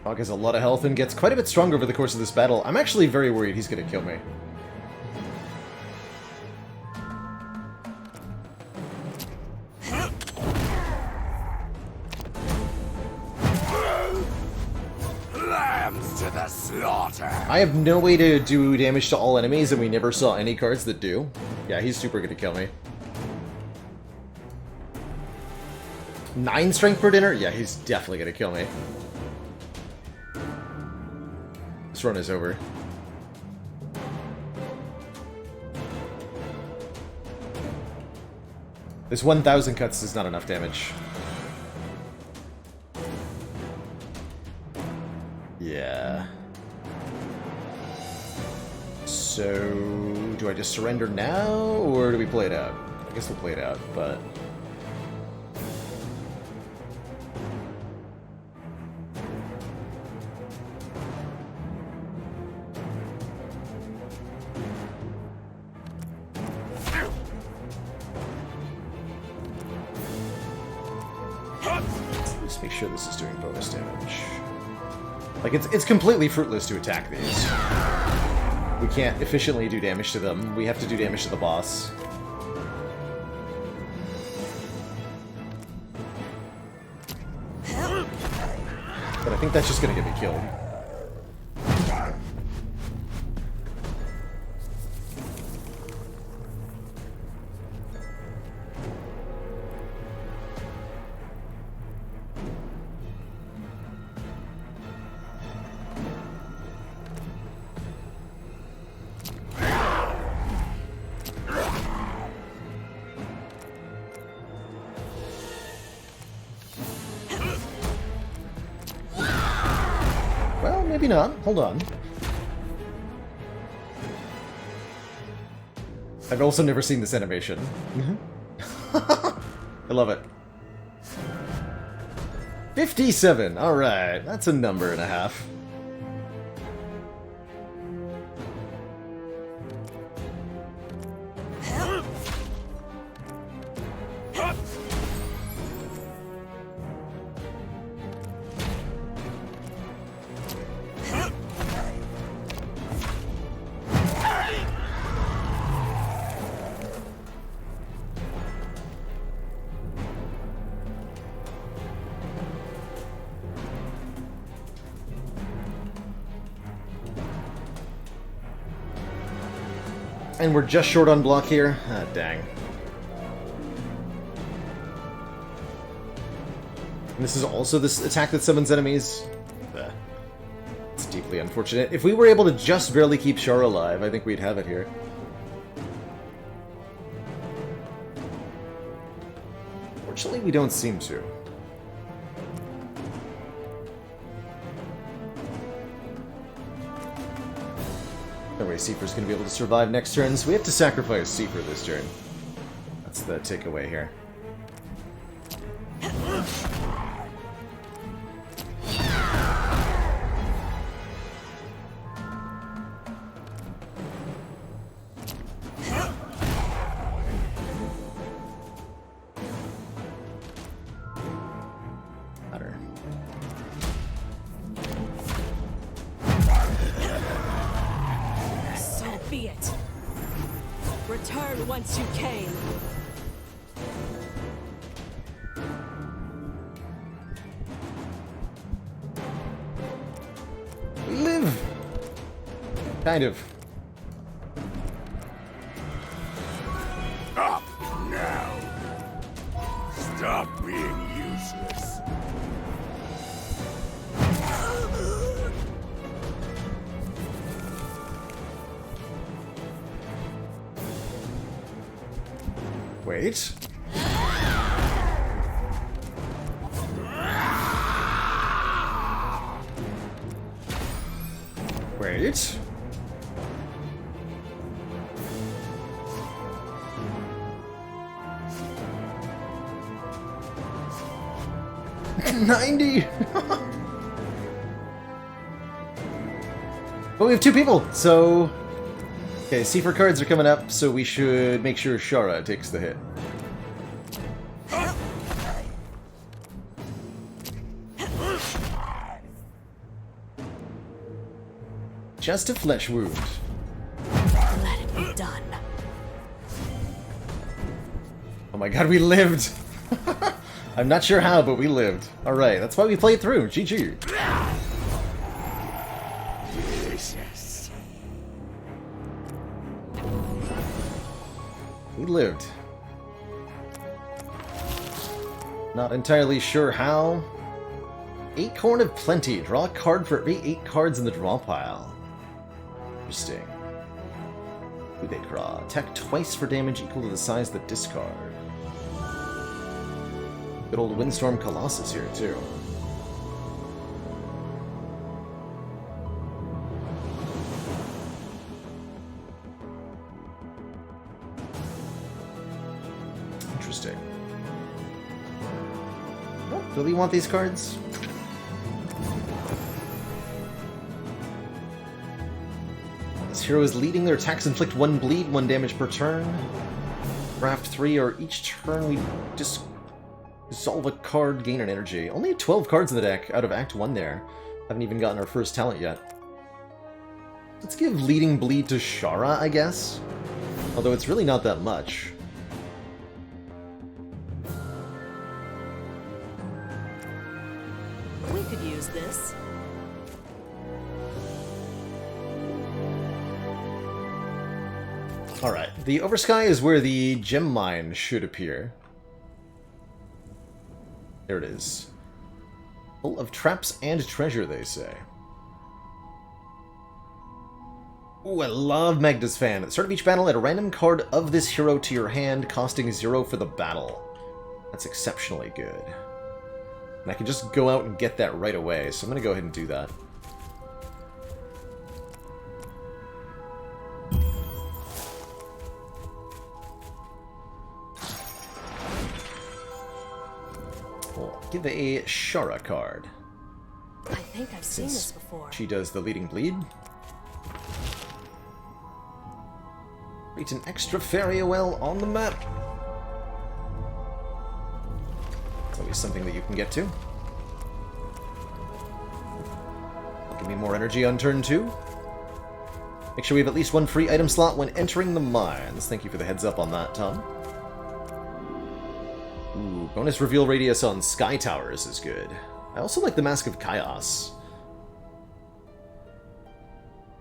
Krog has a lot of health and gets quite a bit stronger over the course of this battle. I'm actually very worried he's going to kill me. Lambs to the slaughter! I have no way to do damage to all enemies, and we never saw any cards that do. Yeah, he's super going to kill me. 9 strength per dinner? Yeah, he's definitely going to kill me. This run is over. This 1,000 cuts is not enough damage. Yeah. So, do I just surrender now, or do we play it out? I guess we'll play it out, but... Just make sure this is doing bonus damage. Like, it's completely fruitless to attack these. We can't efficiently do damage to them. We have to do damage to the boss. But I think that's just gonna get me killed. Well, maybe not. Hold on. I've also never seen this animation. I love it. 57! Alright, that's a number and a half. And we're just short on block here. Ah, dang. And this is also this attack that summons enemies. It's deeply unfortunate. If we were able to just barely keep Char alive, I think we'd have it here. Fortunately, we don't seem to. No way Seifer's going to be able to survive next turn, so we have to sacrifice Seifer this turn. That's the takeaway here. return whence you came. We live! Kind of. Up now. Stop being useless. Wait. Wait. $90! But we have 2 people, so... Okay, C4 cards are coming up, so we should make sure Shara takes the hit. Just a flesh wound. Let it be done. Oh my god, we lived! I'm not sure how, but we lived. Alright, that's why we played through. GG. Jesus. We lived. Not entirely sure how. Acorn of Plenty. Draw a card for every 8 cards in the draw pile. Interesting. Udekra. Attack twice for damage equal to the size of the discard. Good old Windstorm Colossus here, too. Interesting. Oh, really want these cards? This hero is leading. Their attacks inflict 1 bleed, 1 damage per turn. Draft 3, or each turn we dissolve a card, gain an energy. Only 12 cards in the deck out of Act 1 there. Haven't even gotten our first talent yet. Let's give Leading Bleed to Shara, I guess. Although it's really not that much. We could use this. Alright, the Oversky is where the gem mine should appear. There it is. Full of traps and treasure, they say. Ooh, I love Magda's Fan. At the start of each battle, add a random card of this hero to your hand, costing 0 for the battle. That's exceptionally good. And I can just go out and get that right away, so I'm going to go ahead and do that. We'll give a Shara card. I think I've seen this before. She does the Leading Bleed. Create an extra Fairy-well on the map. It's always something that you can get to. Give me more energy on turn 2. Make sure we have at least 1 free item slot when entering the mines. Thank you for the heads up on that, Tom. Ooh, bonus reveal radius on Sky Towers is good. I also like the Mask of Chaos.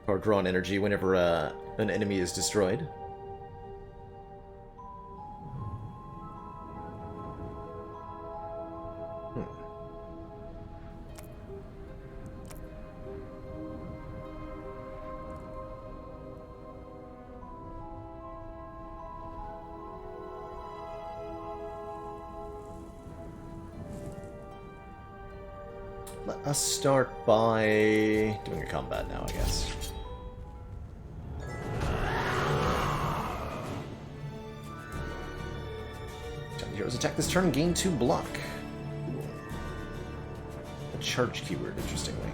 Or draw an energy whenever an enemy is destroyed. Let us start by doing a combat now, I guess. Heroes attack this turn, gain 2 block. Ooh. A charge keyword, interestingly.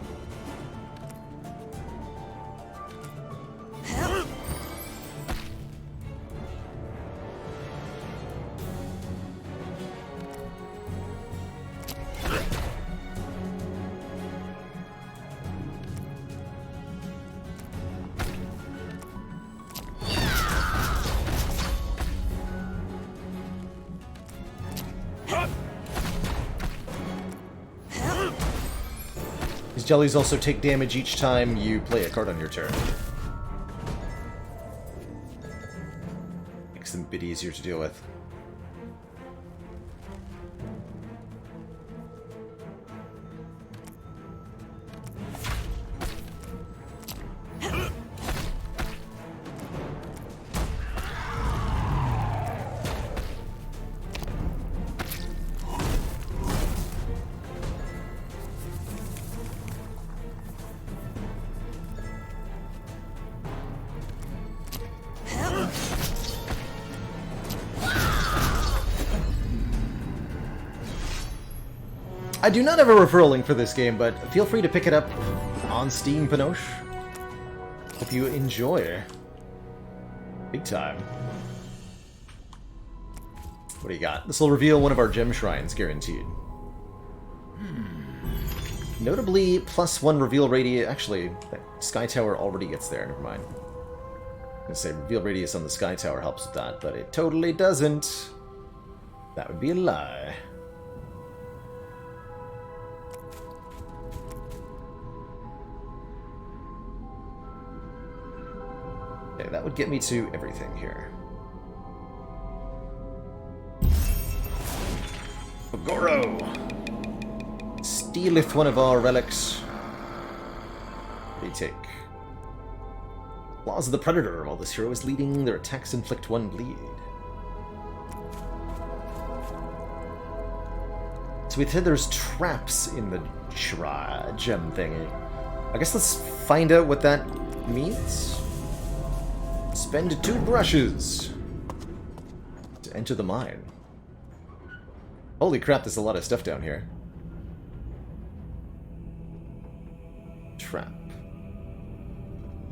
These jellies also take damage each time you play a card on your turn. Makes them a bit easier to deal with. I do not have a referral link for this game, but feel free to pick it up on Steam, Pinoche. Hope you enjoy. Big time. What do you got? This will reveal one of our gem shrines, guaranteed. Notably, +1 reveal radius. Actually, that Sky Tower already gets there. Never mind. I was gonna say reveal radius on the Sky Tower helps with that, but it totally doesn't. That would be a lie. Okay, that would get me to everything here. Goro! Stealeth one of our relics. What do you take? Claws of the Predator. While this hero is leading, their attacks inflict 1 bleed. So we said there's traps in the gem thingy. I guess let's find out what that means. Spend 2 brushes to enter the mine. Holy crap, there's a lot of stuff down here. Trap.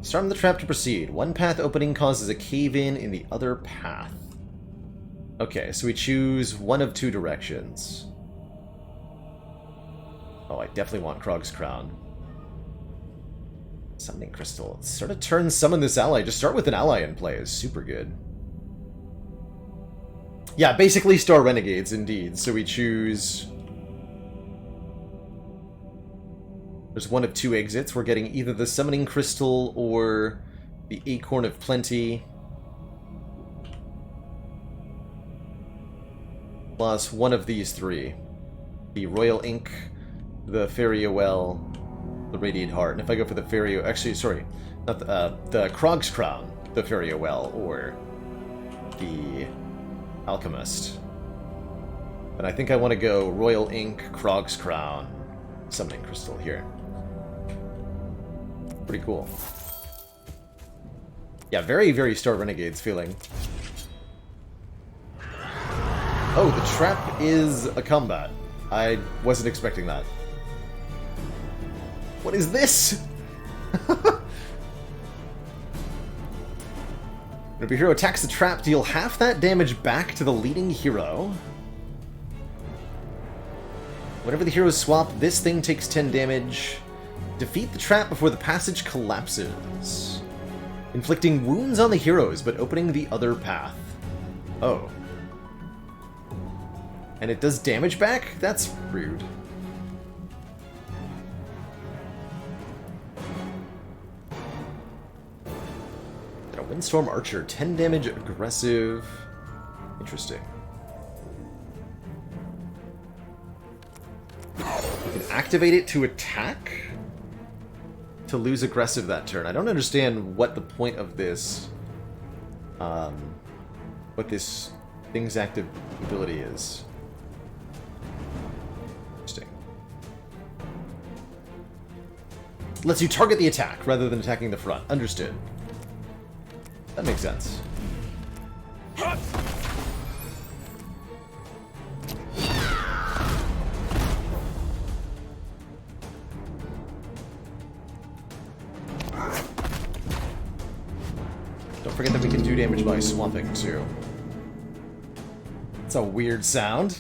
Start the trap to proceed. One path opening causes a cave-in in the other path. Okay, so we choose one of 2 directions. Oh, I definitely want Krog's Crown. Summoning Crystal. Start a turn, summon this ally. Just start with an ally in play is super good. Yeah, basically Star Renegades, indeed. So we choose... There's one of 2 exits. We're getting either the Summoning Crystal or the Acorn of Plenty. Plus one of these 3. The Royal Ink, the Fairy Well, the Radiant Heart. And if I go for the Fairy... Actually, sorry. Not the Krog's Crown, the Fairy Well, or the Alchemist. And I think I want to go Royal Ink, Krog's Crown, Summoning Crystal here. Pretty cool. Yeah, very, very Star Renegades feeling. Oh, the trap is a combat. I wasn't expecting that. What is this? If your hero attacks the trap, deal half that damage back to the leading hero. Whenever the heroes swap, this thing takes 10 damage. Defeat the trap before the passage collapses. Inflicting wounds on the heroes, but opening the other path. Oh. And it does damage back? That's rude. A Windstorm Archer, 10 damage, aggressive. Interesting. You can activate it to attack? To lose aggressive that turn. I don't understand what the point of this... what this thing's active ability is. Interesting. Lets you target the attack rather than attacking the front. Understood. That makes sense. Don't forget that we can do damage by swamping, too. It's a weird sound.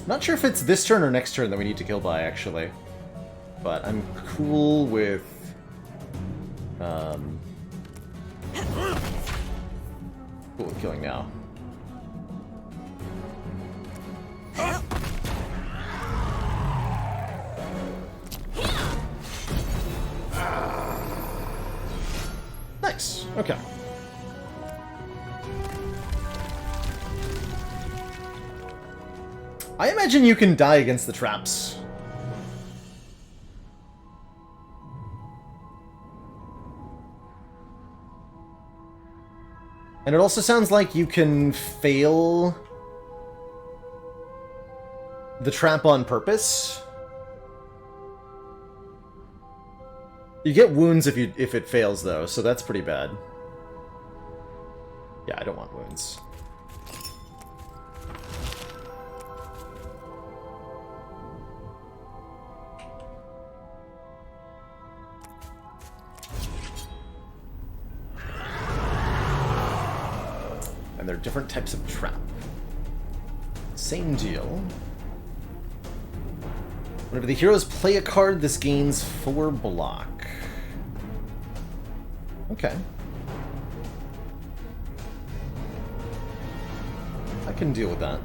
Not sure if it's this turn or next turn that we need to kill by, actually. But I'm cool with... cool with killing now. Nice. Okay. I imagine you can die against the traps. And it also sounds like you can fail the trap on purpose. You get wounds if it fails though, so that's pretty bad. Yeah, I don't want wounds. And there are different types of trap. Same deal. Whenever the heroes play a card, this gains 4 block. Okay. I can deal with that.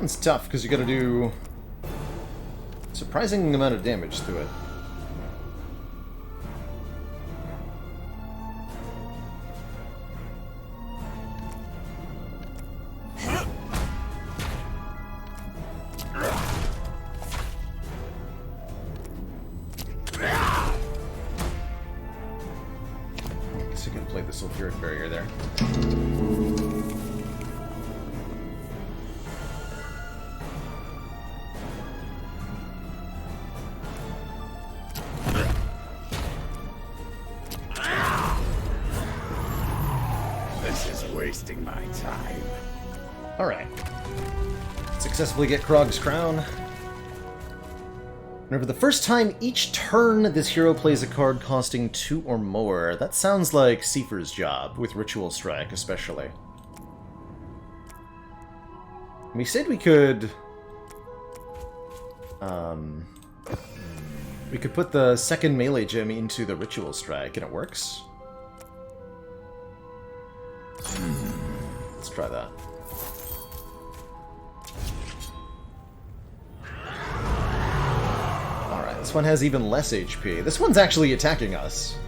It's tough because you gotta do a surprising amount of damage to it. I guess I could play the sulfuric barrier there. Wasting my time. Alright. Successfully get Krog's crown. Remember, the first time each turn this hero plays a card costing 2 or more. That sounds like Seifer's job, with Ritual Strike especially. We said we could... we could put the second melee gem into the Ritual Strike, and it works. Let's try that. Alright, this one has even less HP. This one's actually attacking us.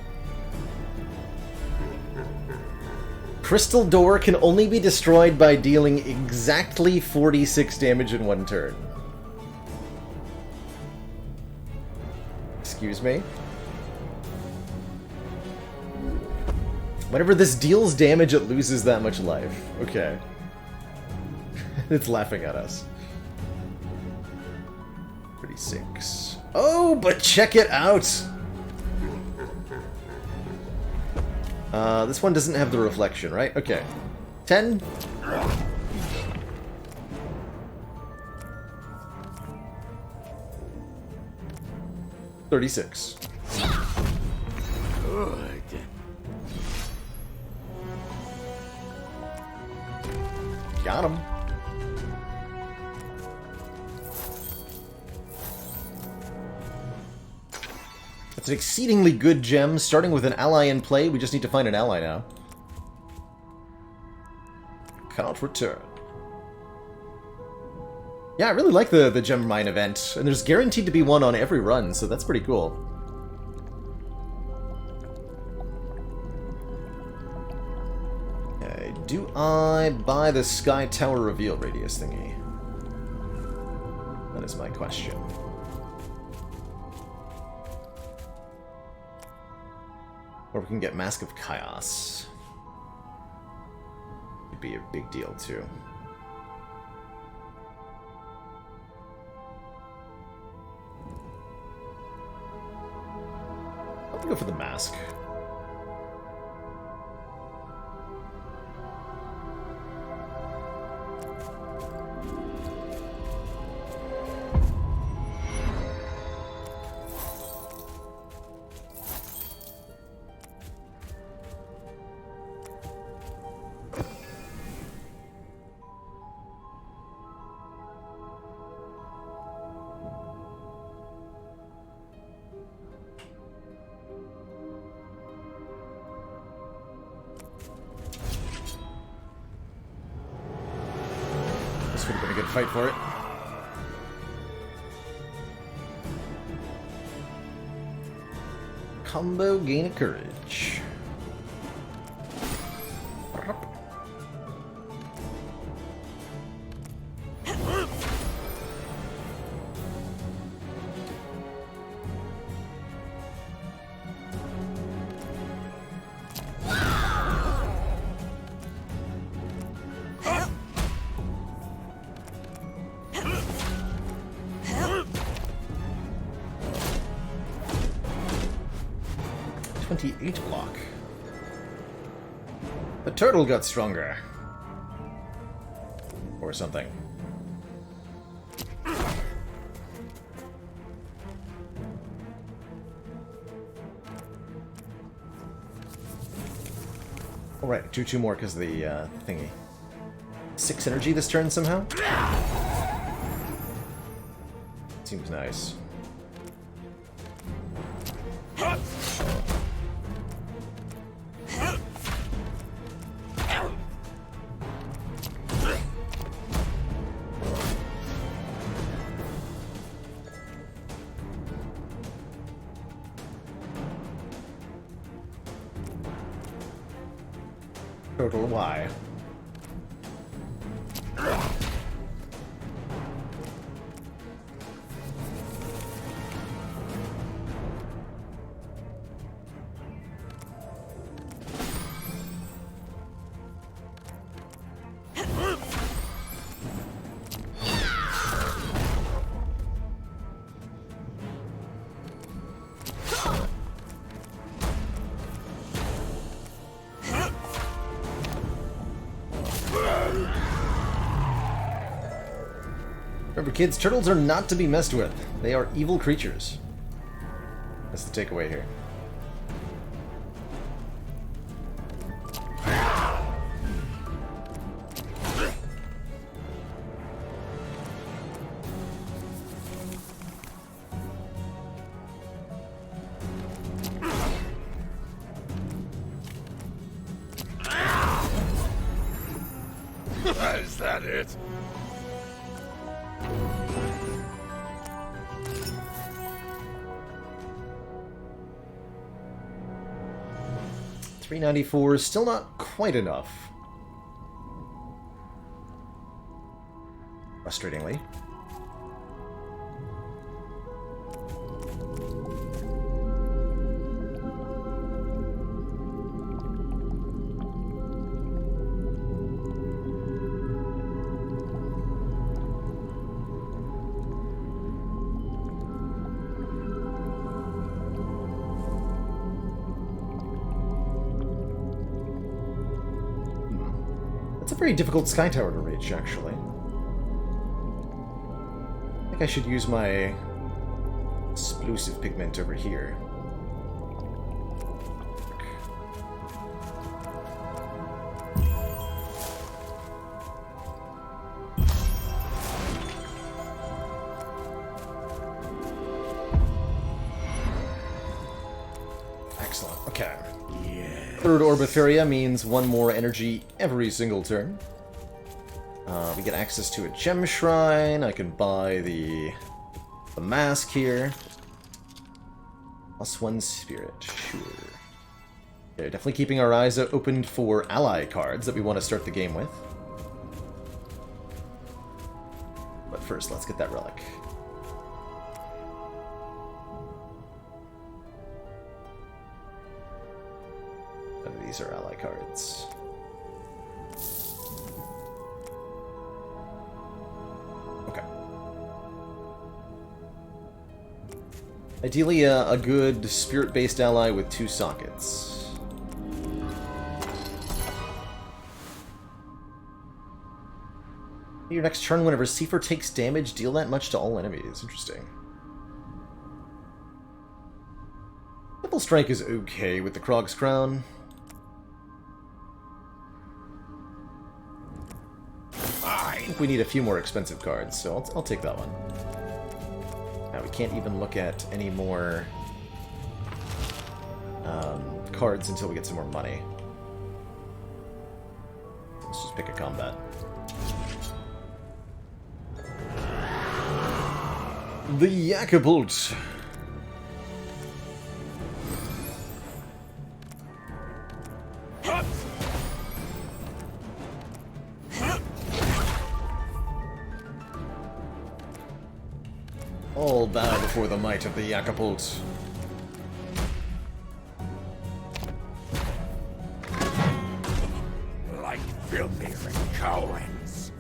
Crystal Door can only be destroyed by dealing exactly 46 damage in 1 turn. Excuse me? Whenever this deals damage, it loses that much life. Okay. It's laughing at us. 36. Oh, but check it out! This one doesn't have the reflection, right? Okay. 10. $36. Good. Got him. It's an exceedingly good gem, starting with an ally in play. We just need to find an ally now. Can't return. Yeah, I really like the gem mine event, and there's guaranteed to be one on every run, so that's pretty cool. Okay, do I buy the Sky Tower reveal radius thingy? That is my question. Or we can get Mask of Chaos. Would be a big deal too. I'll go for the mask. This would have been a good fight for it. Combo gain of courage. 28 block. The turtle got stronger. Or something. Alright, do 2 more because of the thingy. 6 energy this turn somehow? Seems nice. Total Y. Remember, kids, turtles are not to be messed with. They are evil creatures. That's the takeaway here. Is that it? $394 is still not quite enough. Frustratingly. It's a very difficult Sky Tower to reach, actually. I think I should use my explosive pigment over here. Excellent. Okay. Third Orbiferia means one more energy every single turn. We get access to a gem shrine. I can buy the mask here. +1 spirit. Sure. Okay, definitely keeping our eyes open for ally cards that we want to start the game with. But first, let's get that relic. None of these are ally cards. Okay. Ideally, a good spirit-based ally with 2 sockets. Your next turn, whenever Seifer takes damage, deal that much to all enemies. Interesting. Double Strike is okay with the Krog's Crown. I think we need a few more expensive cards, so I'll take that one. Now, we can't even look at any more cards until we get some more money. Let's just pick a combat. The Yakapult. All bow before the might of the Yakapult. Like filthy cowards.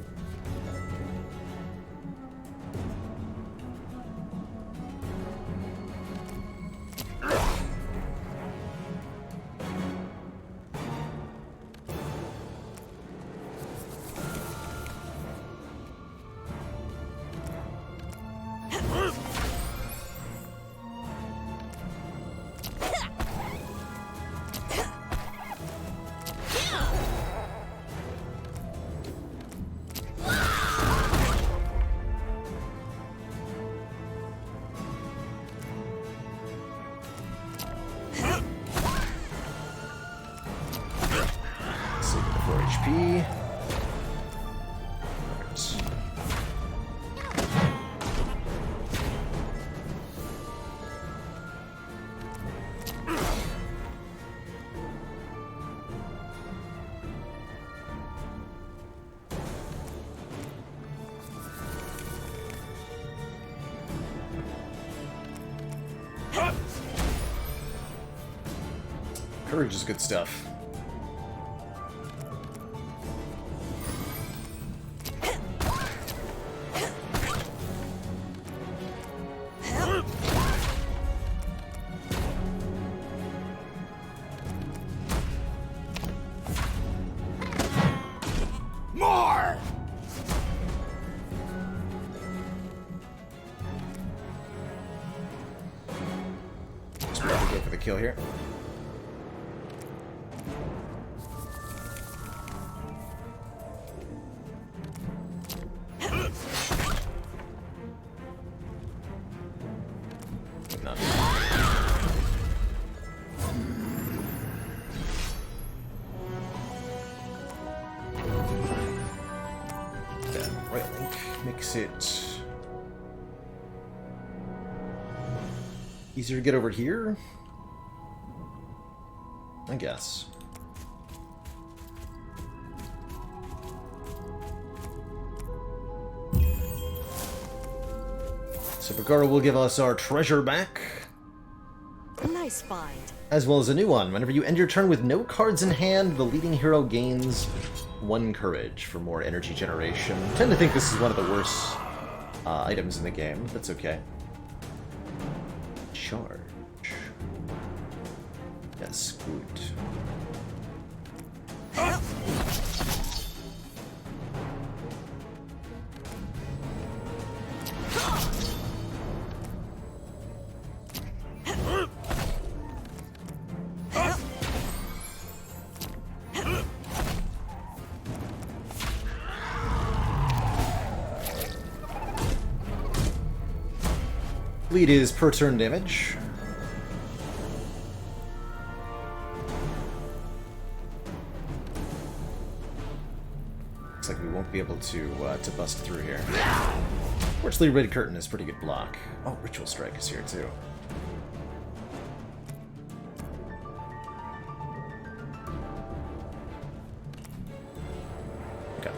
HP. Courage is good stuff. More! Just go for the kill here. Makes it easier to get over here, I guess. So Bagara will give us our treasure back. Nice find. As well as a new one. Whenever you end your turn with no cards in hand, the leading hero gains 1 courage for more energy generation. I tend to think this is one of the worst items in the game. That's okay. Charge. Yes, good. Bleed is per turn damage. looks like we won't be able to bust through here. Fortunately, Red Curtain is pretty good block. Oh, Ritual Strike is here too. Okay.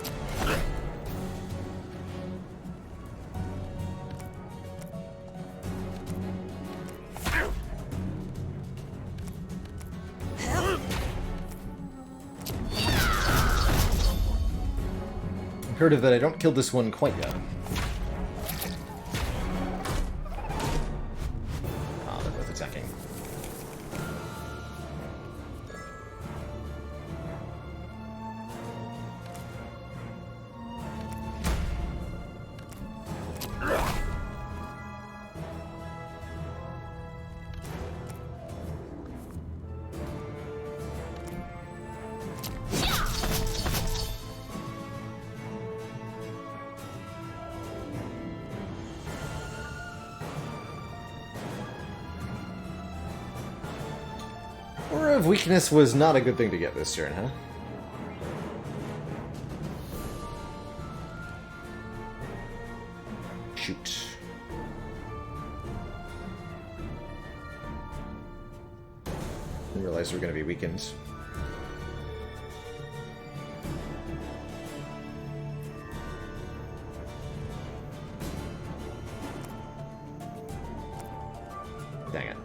Imperative that I don't kill this one quite yet. Ah, they're both attacking. Aura of Weakness was not a good thing to get this turn, huh? Shoot. Didn't realize we were going to be weakened. Dang it.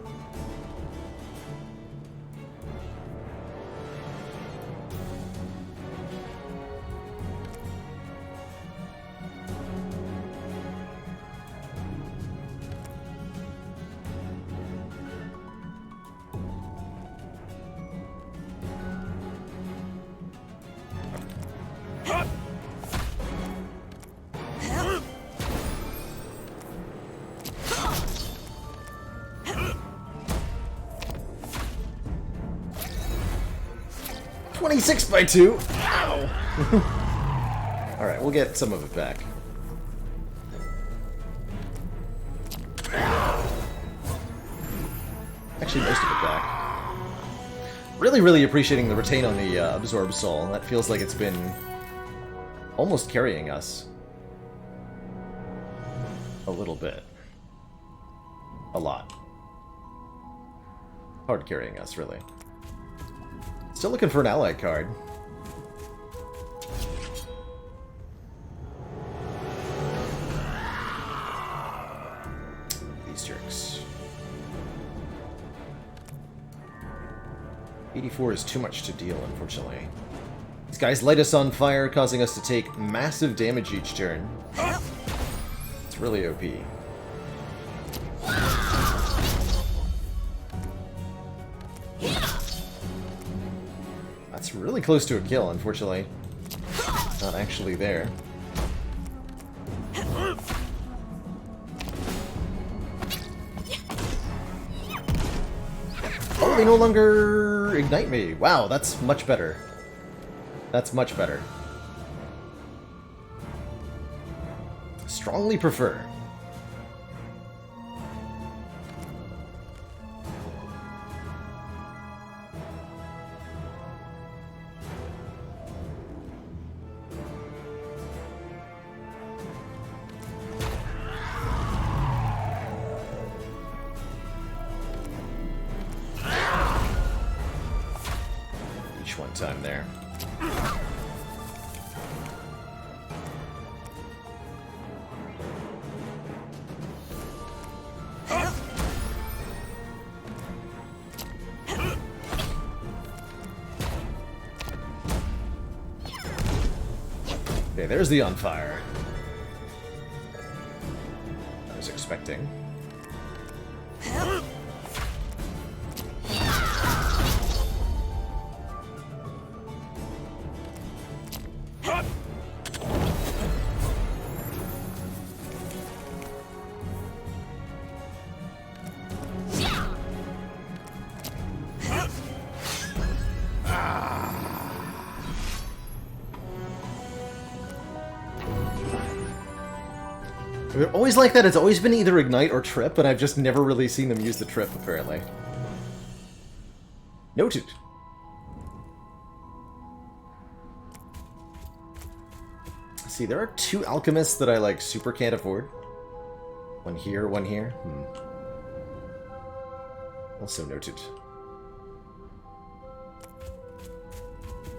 $26 by 2! Ow! Alright, we'll get some of it back. Actually, most of it back. Really, really appreciating the retain on the Absorb Soul. That feels like it's been almost carrying us. A little bit. A lot. Hard carrying us, really. Still looking for an ally card. These jerks. 84 is too much to deal, unfortunately. These guys light us on fire, causing us to take massive damage each turn. It's really OP. That's really close to a kill, unfortunately. Not actually there. Oh, they no longer ignite me. Wow, that's much better. That's much better. Strongly prefer. One time there. Okay, there's the on fire. I was expecting. They're always like that. It's always been either Ignite or Trip, and I've just never really seen them use the Trip, apparently. Noted. see, there are two alchemists that I, like, super can't afford. One here, one here. Also noted.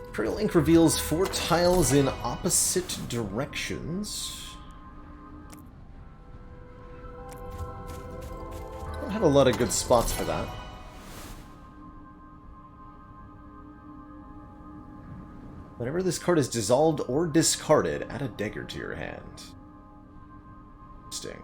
Imperial Ink reveals 4 tiles in opposite directions. Don't have a lot of good spots for that. Whenever this card is dissolved or discarded, add a dagger to your hand. Interesting.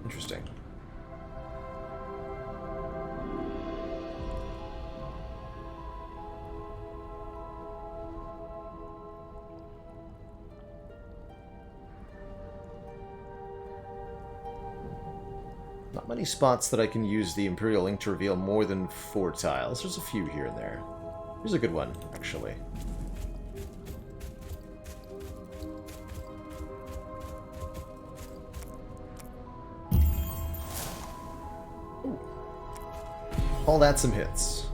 Interesting. Not many spots that I can use the Imperial Ink to reveal more than 4 tiles. There's a few here and there. Here's a good one, actually. Ooh. All that some hits.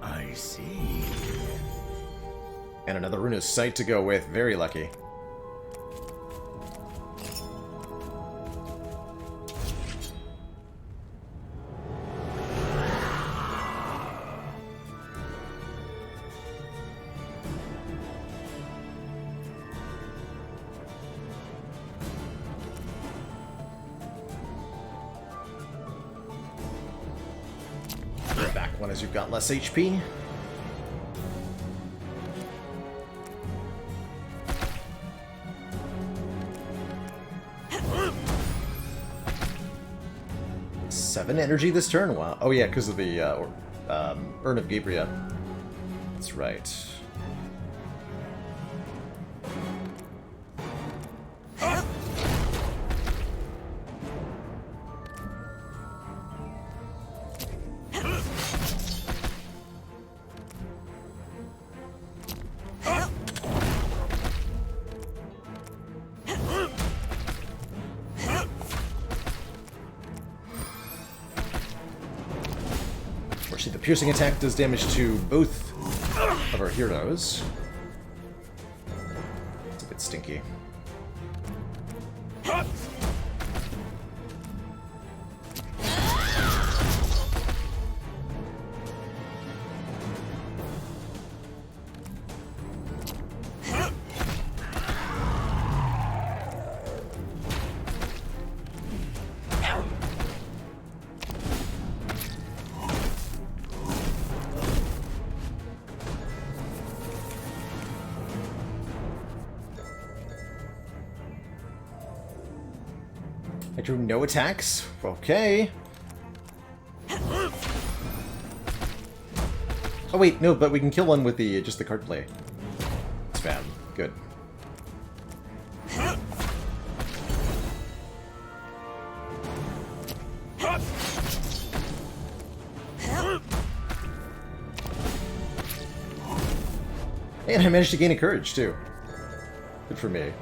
I see. And another Rune of Sight to go with. Very lucky. Back one as you've got less HP. Seven energy this turn? Wow. Oh yeah, because of the Urn of Gabriel. That's right. The piercing attack does damage to both of our heroes. It's a bit stinky. I drew no attacks? Okay. Oh wait, no, but we can kill one with the just the card play. Spam. Good. And I managed to gain a courage too. Good for me.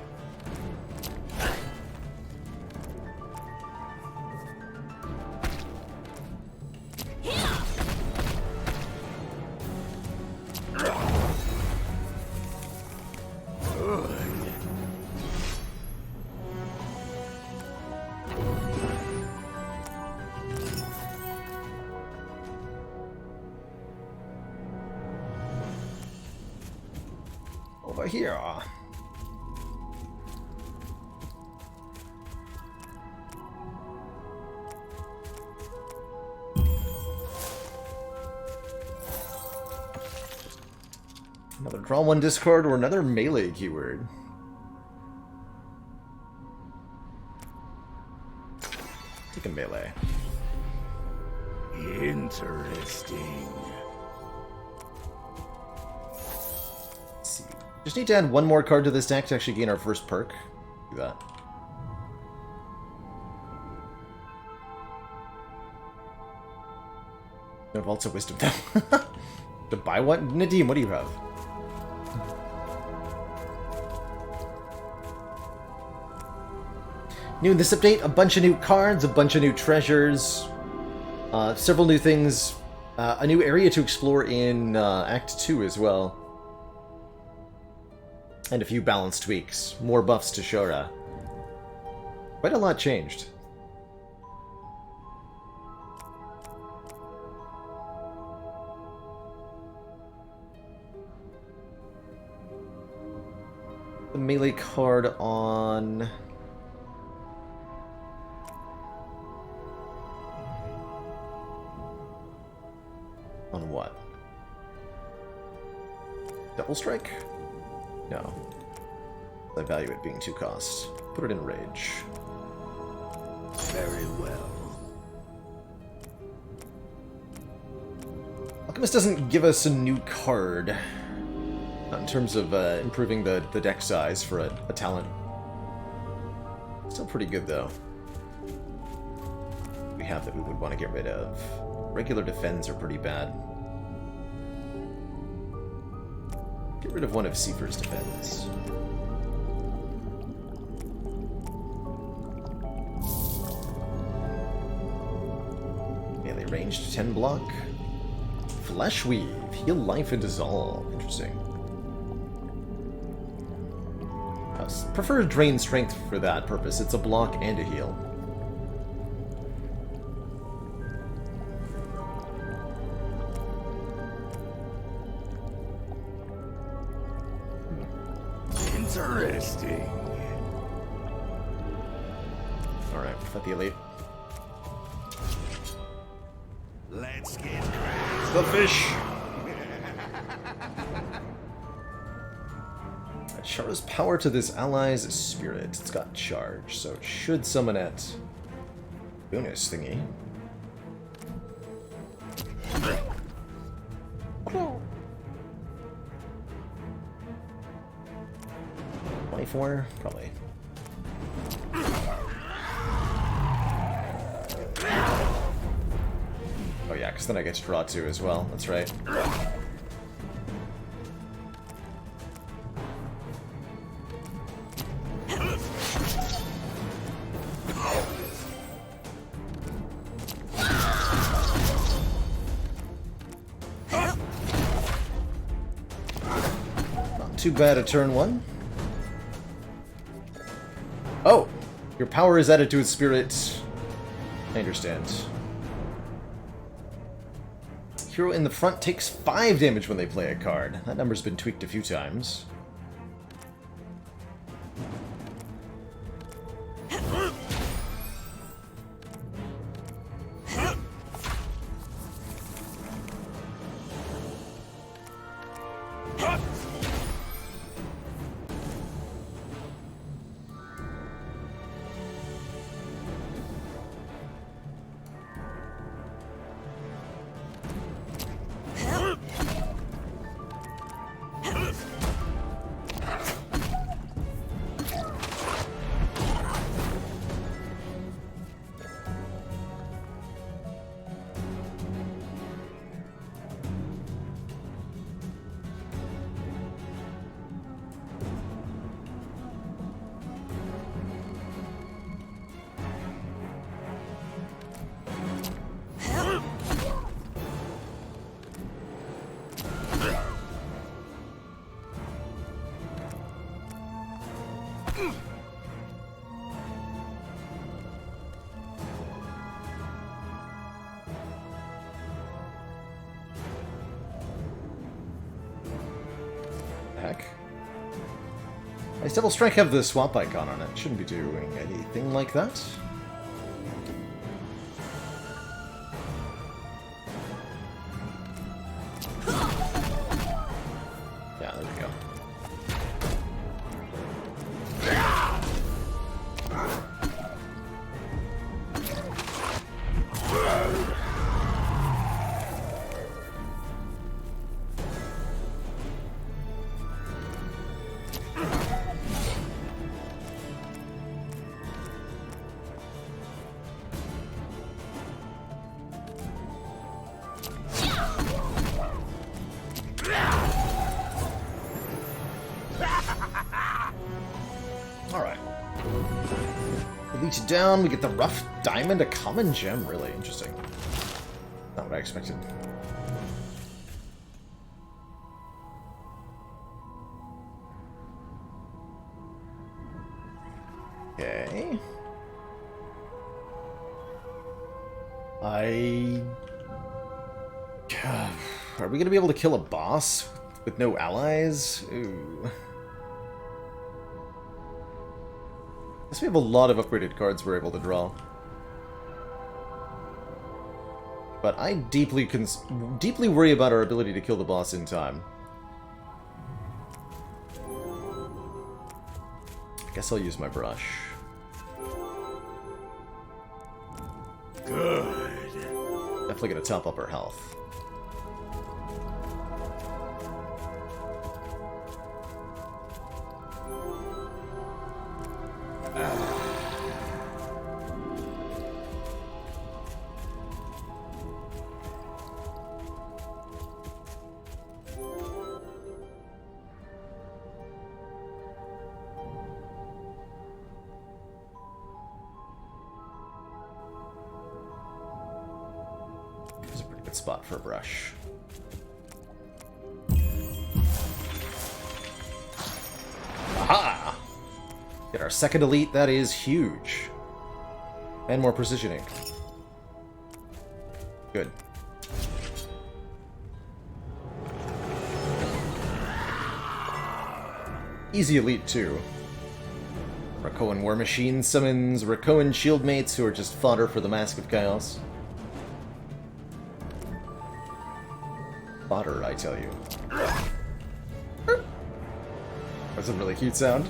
Over here. Another draw one discard or another melee keyword. Take a melee. Interesting. Let's see. Just need to add one more card to this deck to actually gain our first perk. Do that. No Vaults of Wisdom though. To buy one? Nadim, what do you have? New in this update, a bunch of new cards, a bunch of new treasures, several new things, a new area to explore in Act 2 as well. And a few balance tweaks, more buffs to Shora. Quite a lot changed. The melee card on... On what? Double strike? No. I value it being 2 costs. Put it in rage. Very well. Alchemist doesn't give us a new card. Not in terms of improving the deck size for a talent. Still pretty good, though. We have that we would want to get rid of. Regular defends are pretty bad. Get rid of one of Seifer's defends. Melee ranged 10 block. Flesh Weave. Heal life and dissolve. Interesting. Prefer Drain Strength for that purpose. It's a block and a heal. Interesting. Alright, fight the elite. Let's get The fish! Shara's power to this ally's spirit. It's got charge, so it should summon at bonus thingy. $24? Probably. Oh yeah, because then I get to draw 2 as well. That's right. Not too bad at turn 1. Oh! Your power is added to its spirit. I understand. Hero in the front takes 5 damage when they play a card. That number's been tweaked a few times. Heck. Does Devil Strike have the swap icon on it? Shouldn't be doing anything like that. Yeah, there we go. Elite it down, we get the rough diamond, a common gem. Really interesting. Not what I expected. Okay. Are we gonna be able to kill a boss with no allies? Ooh. Guess we have a lot of upgraded cards we're able to draw. But I deeply worry about our ability to kill the boss in time. Guess I'll use my brush. Good. Definitely gonna top up our health. Spot for a brush. Aha! Get our second elite, that is huge. And more precision ink. Good. Easy elite too. Rakoan War Machine summons Rakoan shieldmates who are just fodder for the Mask of Chaos. Fodder, I tell you. That's a really cute sound.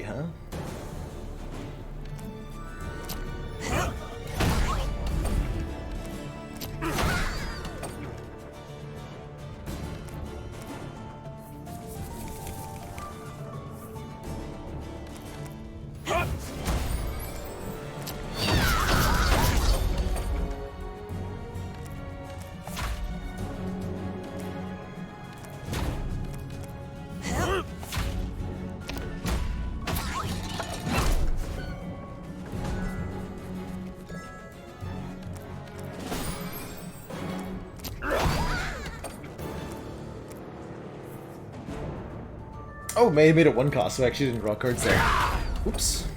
Huh? Oh, may have made it one cost, so I actually didn't draw cards there. Oops.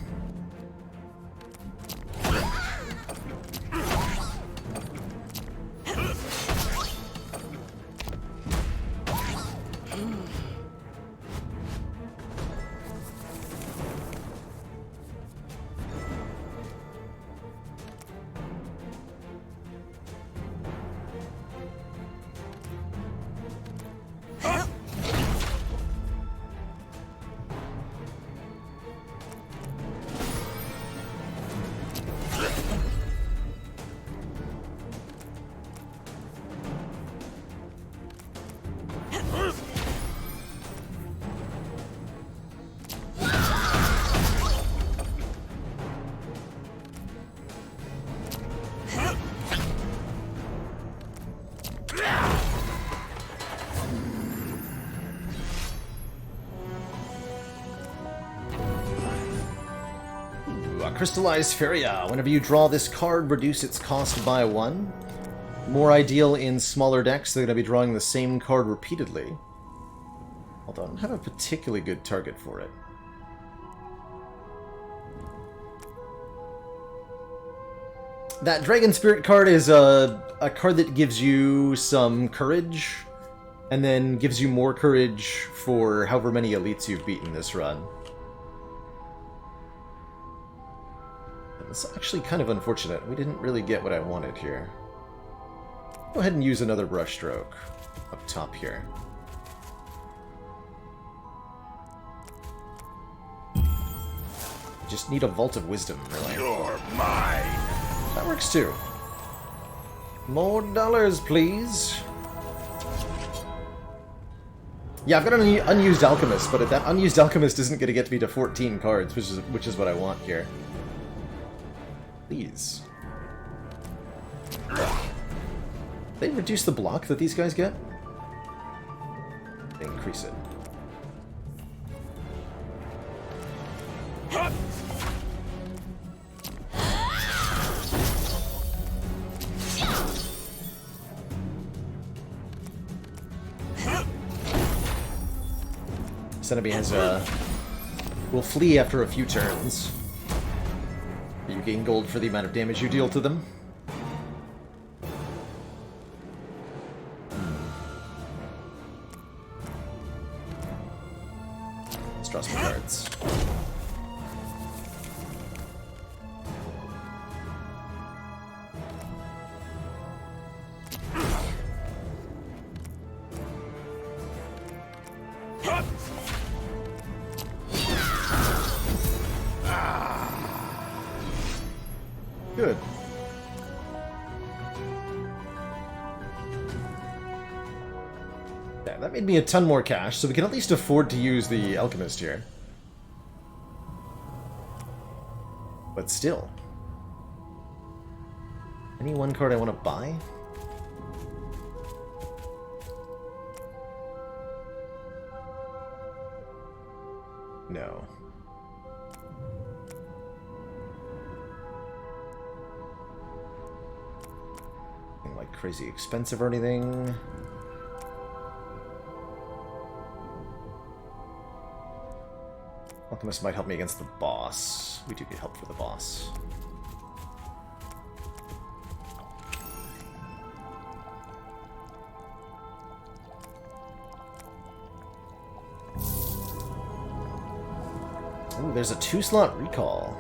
Crystallized Feria. Whenever you draw this card, reduce its cost by 1. More ideal in smaller decks, they're going to be drawing the same card repeatedly. Although I don't have a particularly good target for it. That Dragon Spirit card is a card that gives you some courage, and then gives you more courage for however many elites you've beaten this run. It's actually kind of unfortunate. We didn't really get what I wanted here. Go ahead and use another brush stroke up top here. Just need a Vault of Wisdom, really. You're mine. That works too. More dollars, please. Yeah, I've got an unused Alchemist, but that unused Alchemist isn't going to get me to 14 cards, which is what I want here. Please. They reduce the block that these guys get? They increase it. Enemies will flee after a few turns. You gain gold for the amount of damage you deal to them. Let's draw some cards. Good. Yeah, that made me a ton more cash, so we can at least afford to use the Alchemist here. But still. Any one card I want to buy? No. Like crazy expensive or anything. Alchemist might help me against the boss. We do get help for the boss. Ooh, there's a 2-slot recall.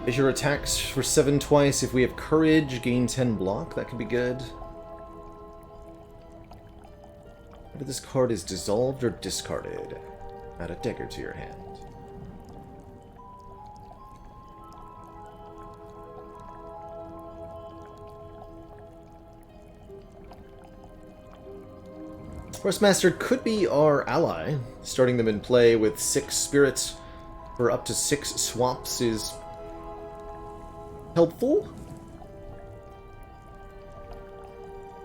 Measure attacks for 7 twice. If we have courage, gain 10 block. That could be good. Whether this card is dissolved or discarded. Add a dagger to your hand. Horsemaster could be our ally. Starting them in play with 6 spirits for up to 6 swaps is helpful.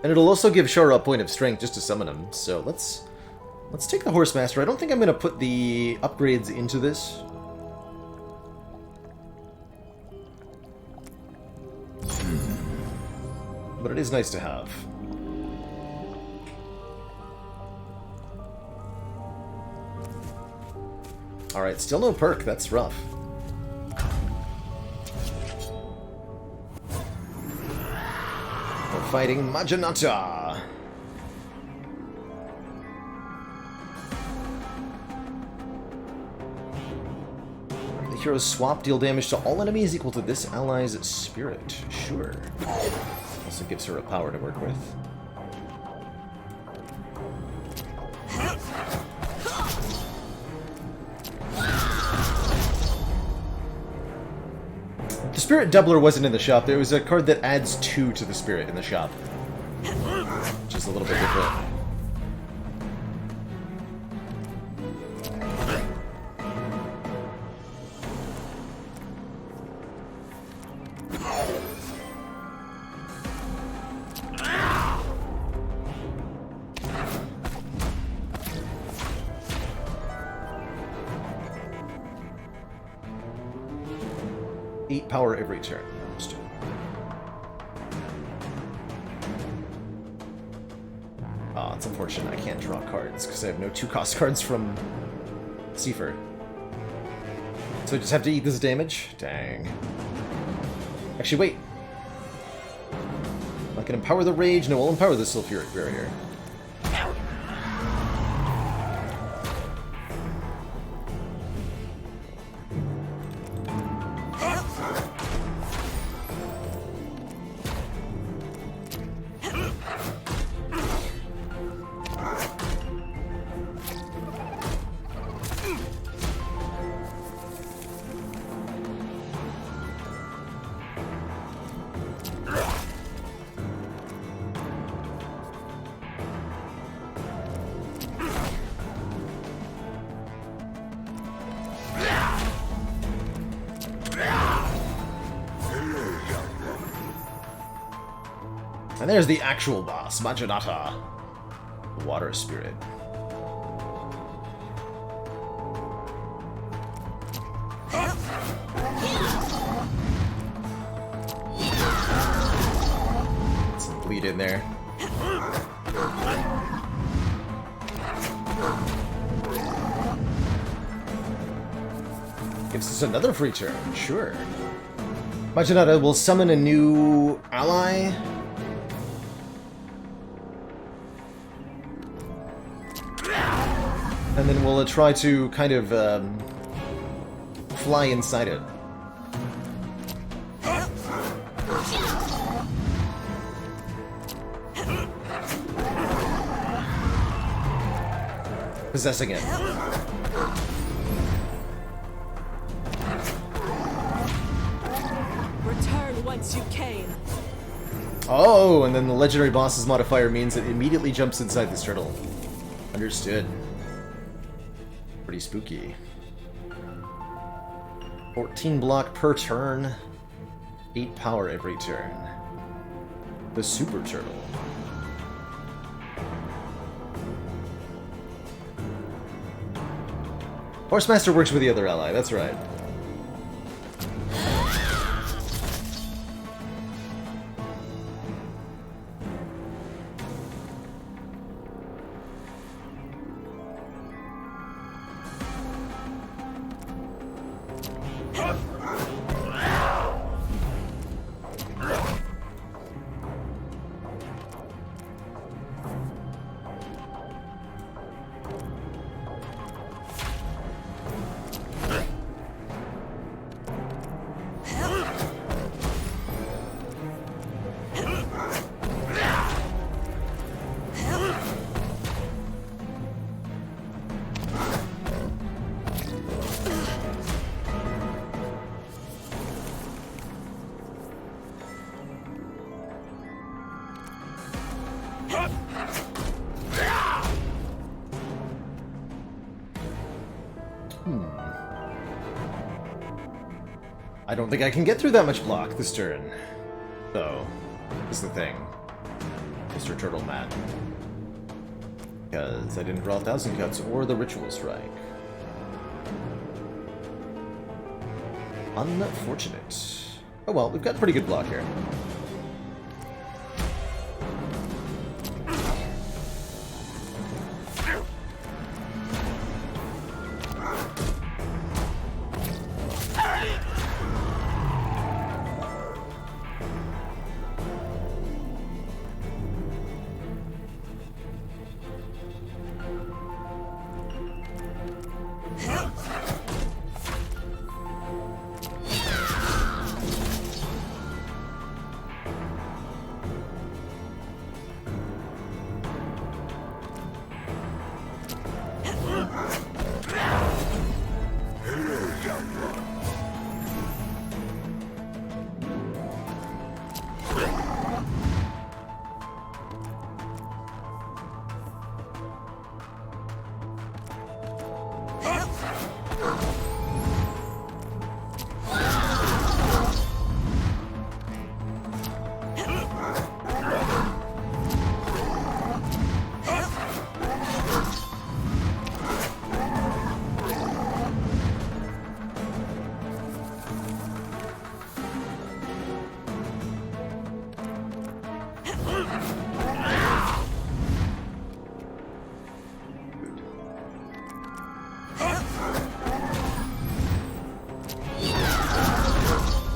And it'll also give Shara a point of strength just to summon him. So let's take the Horsemaster. I don't think I'm going to put the upgrades into this. But it is nice to have. Alright, still no perk. That's rough. We're fighting Majanata. The hero's swap deal damage to all enemies equal to this ally's spirit. Sure. Also gives her a power to work with. The Spirit Doubler wasn't in the shop. There was a card that adds 2 to the Spirit in the shop. Which is a little bit different. Power every turn. That's unfortunate. I can't draw cards because I have no 2-cost cards from Seifer. So I just have to eat this damage? Dang. Actually, wait. I can empower the Rage. No, I'll empower the Sulfuric Barrier. And there's the actual boss, Majanata, the Water Spirit. Get some bleed in there. Gives us another free turn, sure. Majanata will summon a new ally. And then we'll try to kind of fly inside it. Possessing it. Return whence you came. Oh, and then the legendary boss's modifier means it immediately jumps inside this turtle. Understood. Pretty spooky. 14 block per turn, 8 power every turn. The Super Turtle. Horsemaster works with the other ally, that's right. I don't think I can get through that much block this turn. So, is the thing. Mr. Turtle Man. Because I didn't draw 1,000 Cuts or the Ritual Strike. Unfortunate. Oh well, we've got pretty good block here.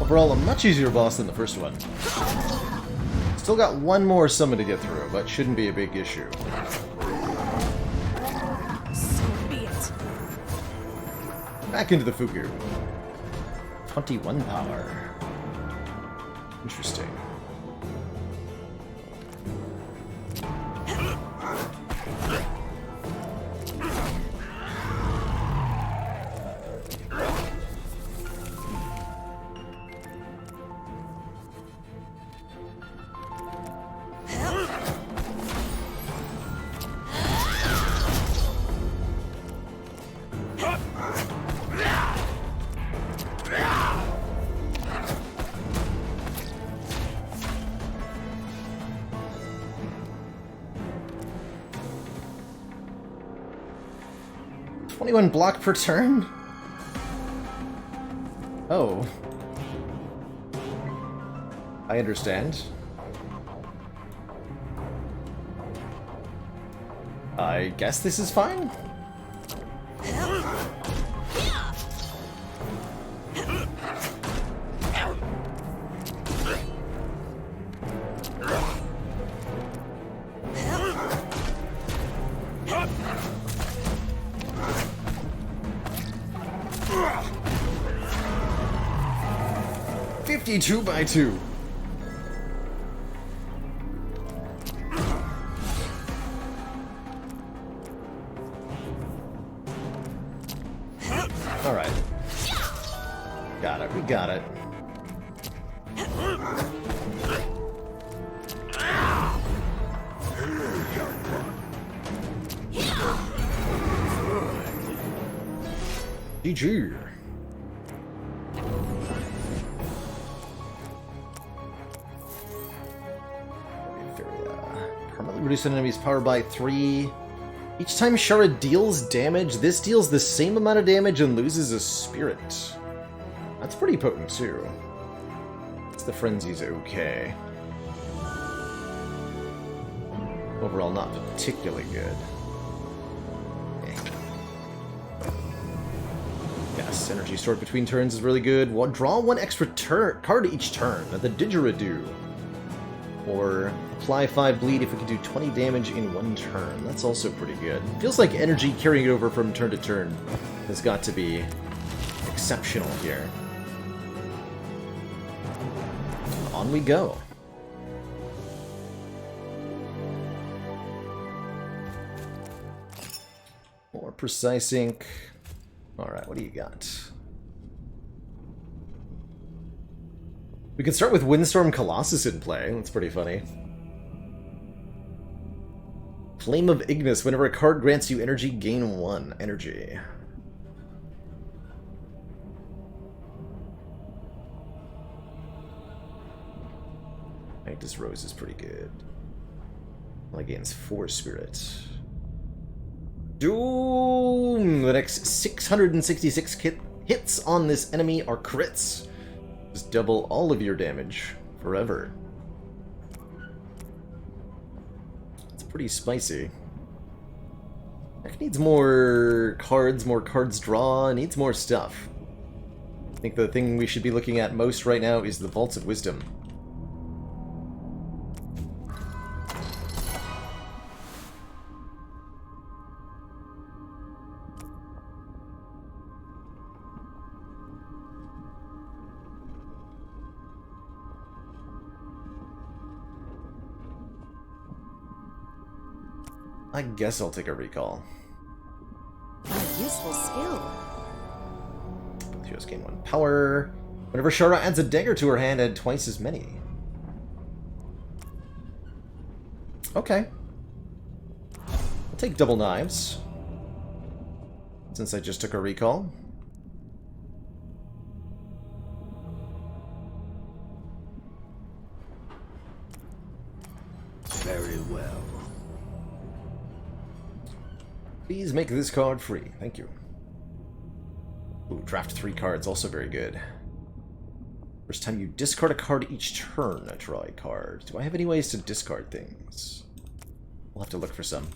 Overall, a much easier boss than the first one. Still got one more summon to get through, but shouldn't be a big issue. So be it. Back into the Fugu. 21 power. Interesting. One block per turn? Oh. I understand. I guess this is fine? Two by two. All right. Got it. We got it. GG. Reduce an enemy's power by 3. Each time Shara deals damage, this deals the same amount of damage and loses a spirit. That's pretty potent too. The frenzy's okay. Overall, not particularly good. Yes, energy stored between turns is really good. Draw one extra card each turn at the didgeridoo. Or apply 5 bleed if we can do 20 damage in one turn. That's also pretty good. Feels like energy carrying it over from turn to turn has got to be exceptional here. On we go. More precise ink. Alright, what do you got? We could start with Windstorm Colossus in play. That's pretty funny. Flame of Ignis. Whenever a card grants you energy, gain 1 energy. Magnus Rose is pretty good. Only gains 4 spirits. Doom! The next 666 hits on this enemy are crits. Just double all of your damage forever. It's pretty spicy. It needs more cards draw, needs more stuff. I think the thing we should be looking at most right now is the Vaults of Wisdom. I guess I'll take a recall. A useful skill. Both heroes gain 1 power. Whenever Shara adds a dagger to her hand, add twice as many. Okay. I'll take double knives. Since I just took a recall. Very well. Please make this card free. Thank you. Ooh, draft 3 cards, also very good. First time you discard a card each turn, draw a card. Do I have any ways to discard things? We'll have to look for some.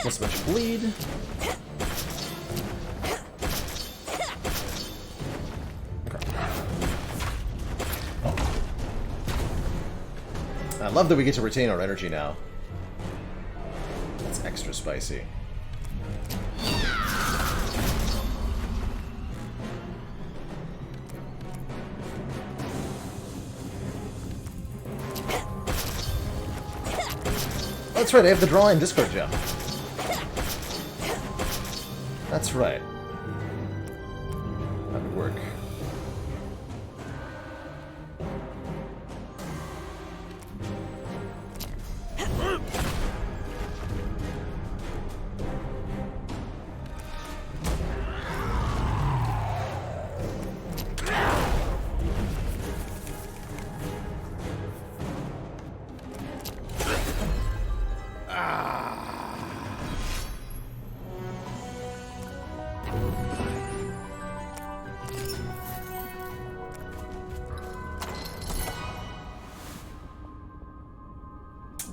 Plus a bunch of bleed. I love that we get to retain our energy now. That's extra spicy. That's right, I have the draw and discard gem. That's right. That would work.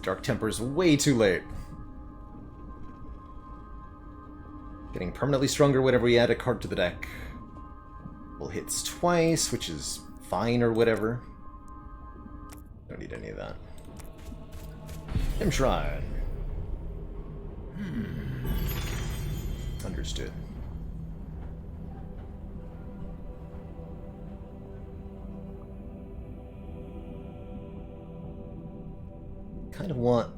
Dark Temper's way too late. Getting permanently stronger whenever we add a card to the deck. We'll hits twice, which is fine or whatever. Don't need any of that. Him Shrine. Understood. Kind of want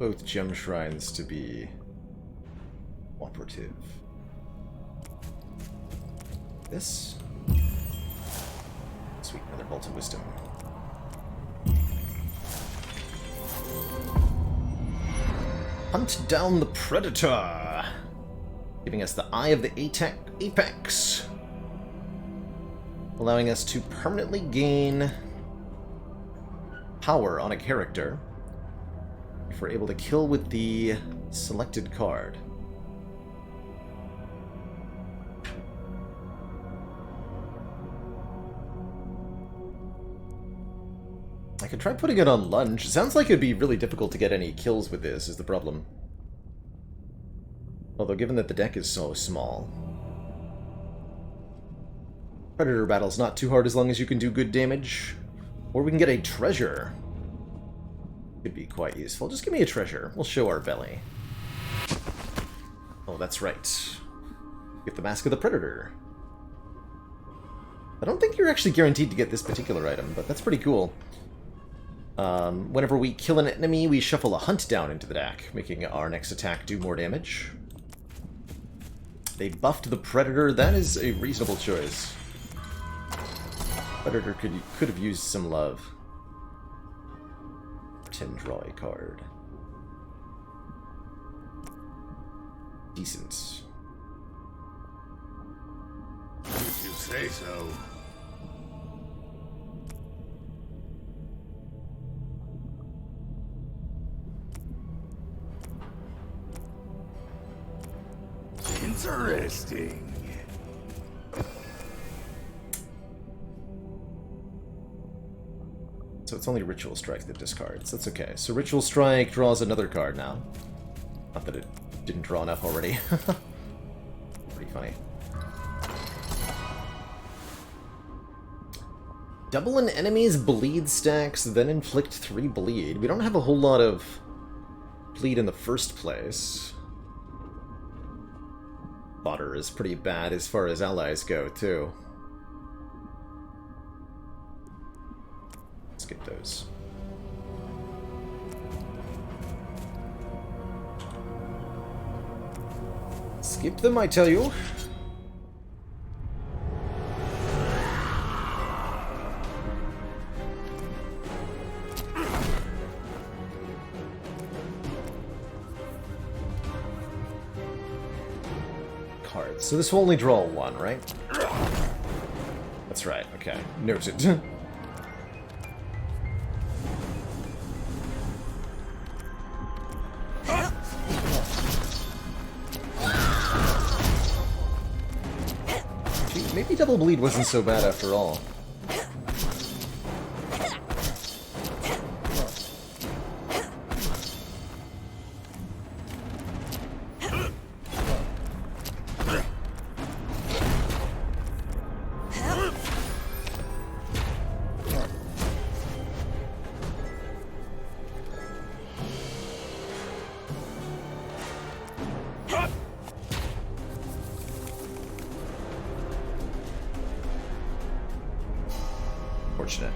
both gem shrines to be cooperative. This? Sweet, another Bolt of Wisdom. Hunt down the Predator! Giving us the Eye of the Apex. Allowing us to permanently gain power on a character if we're able to kill with the selected card. I could try putting it on lunge. It sounds like it'd be really difficult to get any kills with this, is the problem. Although given that the deck is so small. Predator battle's not too hard as long as you can do good damage. Or we can get a treasure. Could be quite useful. Just give me a treasure. We'll show our belly. Oh, that's right. Get the Mask of the Predator. I don't think you're actually guaranteed to get this particular item, but that's pretty cool. Whenever we kill an enemy, we shuffle a hunt down into the deck, making our next attack do more damage. They buffed the Predator. That is a reasonable choice. Predator could have used some love. Pretend draw a card. Decent. If you say so. Interesting. So it's only Ritual Strike that discards. That's okay. So Ritual Strike draws another card now. Not that it didn't draw enough already. Pretty funny. Double an enemy's bleed stacks, then inflict 3 bleed. We don't have a whole lot of bleed in the first place. Fodder is pretty bad as far as allies go, too. Skip those. Skip them, I tell you. Cards. So this will only draw 1, right? That's right, okay. Noted. Maybe double bleed wasn't so bad after all. Fortunate.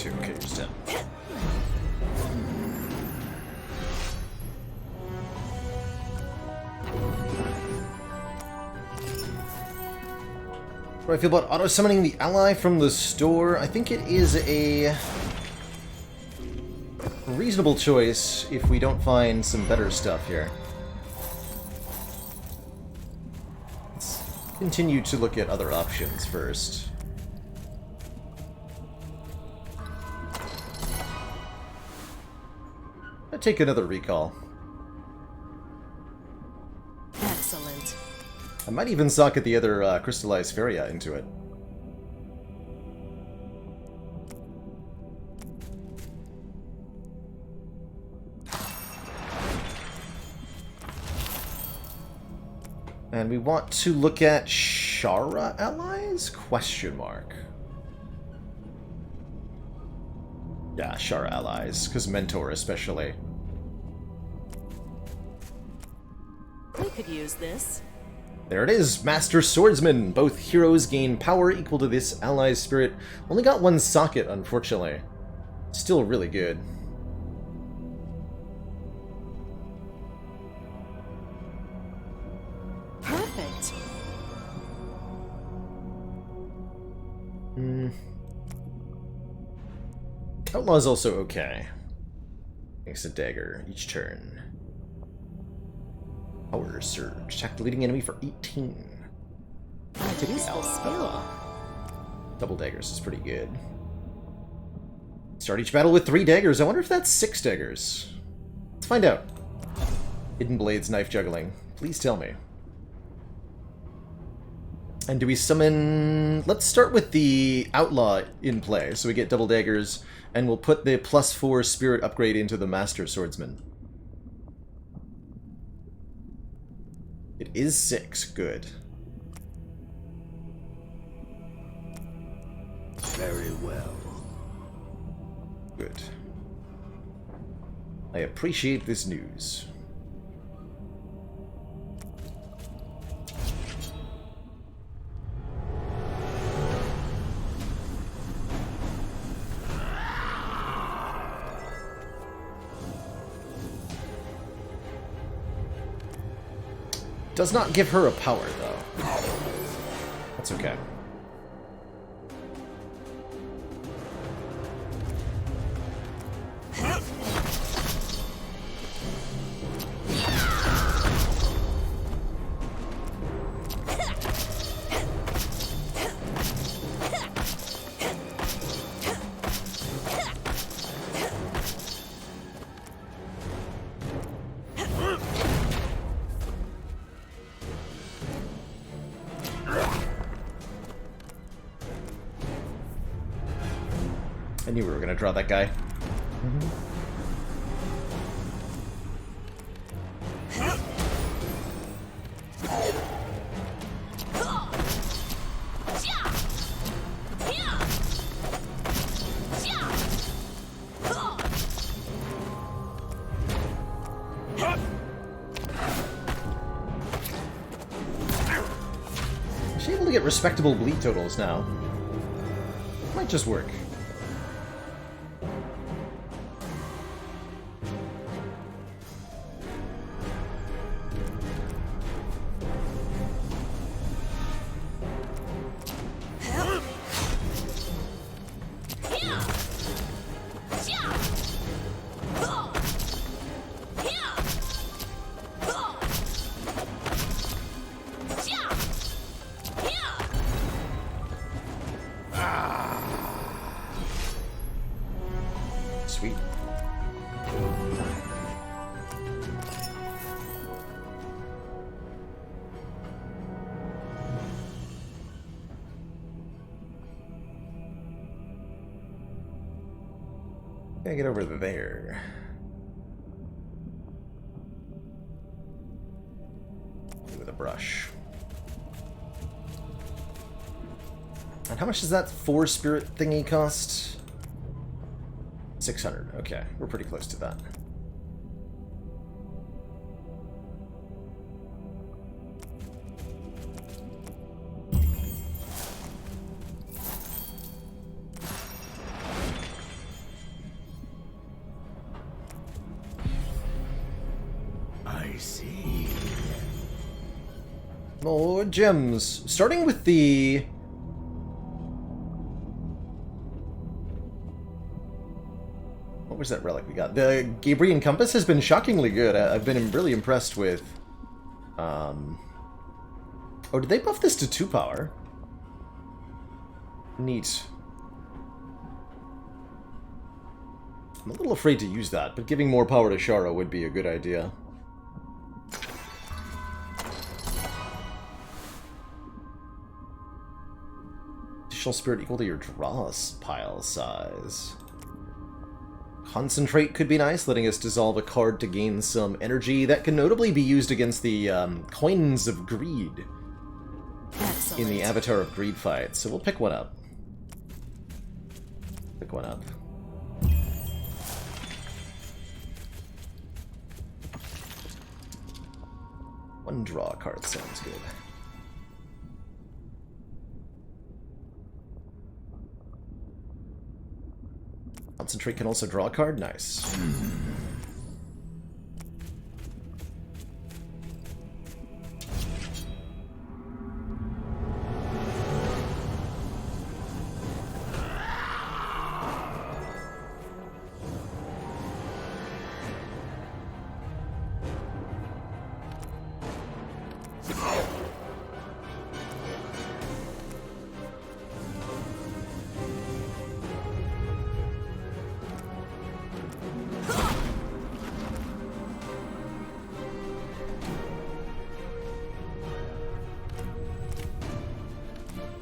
Okay, just in. What do I feel about auto-summoning the ally from the store? I think it is a reasonable choice if we don't find some better stuff here. Let's continue to look at other options first. I'll take another recall. Excellent. I might even socket the other crystallized Feria into it. And we want to look at Shara allies? Question mark. Yeah, Shara allies, because Mentor especially. We could use this. There it is, Master Swordsman! Both heroes gain power equal to this ally's spirit. Only got one socket, unfortunately. Still really good. Perfect. Outlaw's also okay. Makes a dagger each turn. Power Surge. Attack the leading enemy for 18. I'll take the Useful skill. Outlaw. Double daggers is pretty good. Start each battle with 3 daggers. I wonder if that's 6 daggers. Let's find out. Hidden Blades, Knife Juggling. Please tell me. And do we summon... Let's start with the Outlaw in play, so we get double daggers, and we'll put the +4 spirit upgrade into the Master Swordsman. It is 6. Good. Very well. Good. I appreciate this news. Does not give her a power, though. That's okay. I knew we were going to draw that guy. She's able to get respectable bleed totals now. Might just work. I get over there? With a brush. And how much does that 4 spirit thingy cost? 600. Okay, we're pretty close to that. I see. More gems. Starting with the... What was that relic we got? The Gabrian Compass has been shockingly good. I've been really impressed with... Oh, did they buff this to 2 power? Neat. I'm a little afraid to use that, but giving more power to Shara would be a good idea. Additional spirit equal to your draw pile size. Concentrate could be nice, letting us dissolve a card to gain some energy. That can notably be used against the Coins of Greed. Excellent. In the Avatar of Greed fight, so we'll pick one up. Pick one up. One draw card sounds good. Concentrate can also draw a card? Nice.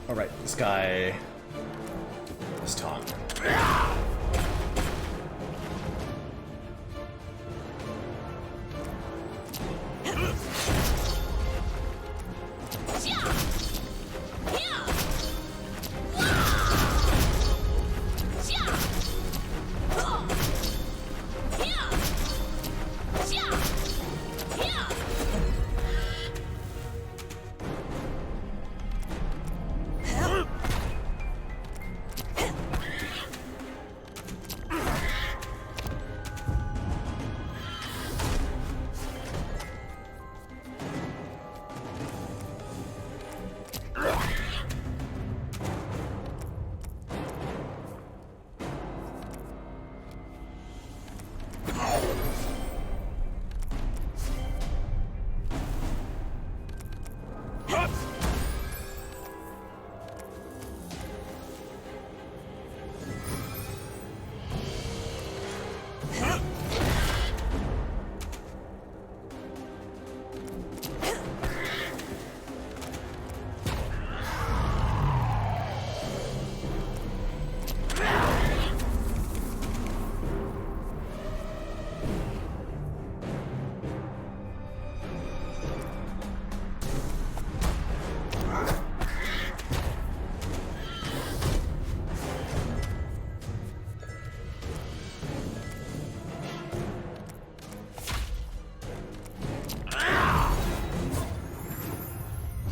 Alright, this guy... This taunt.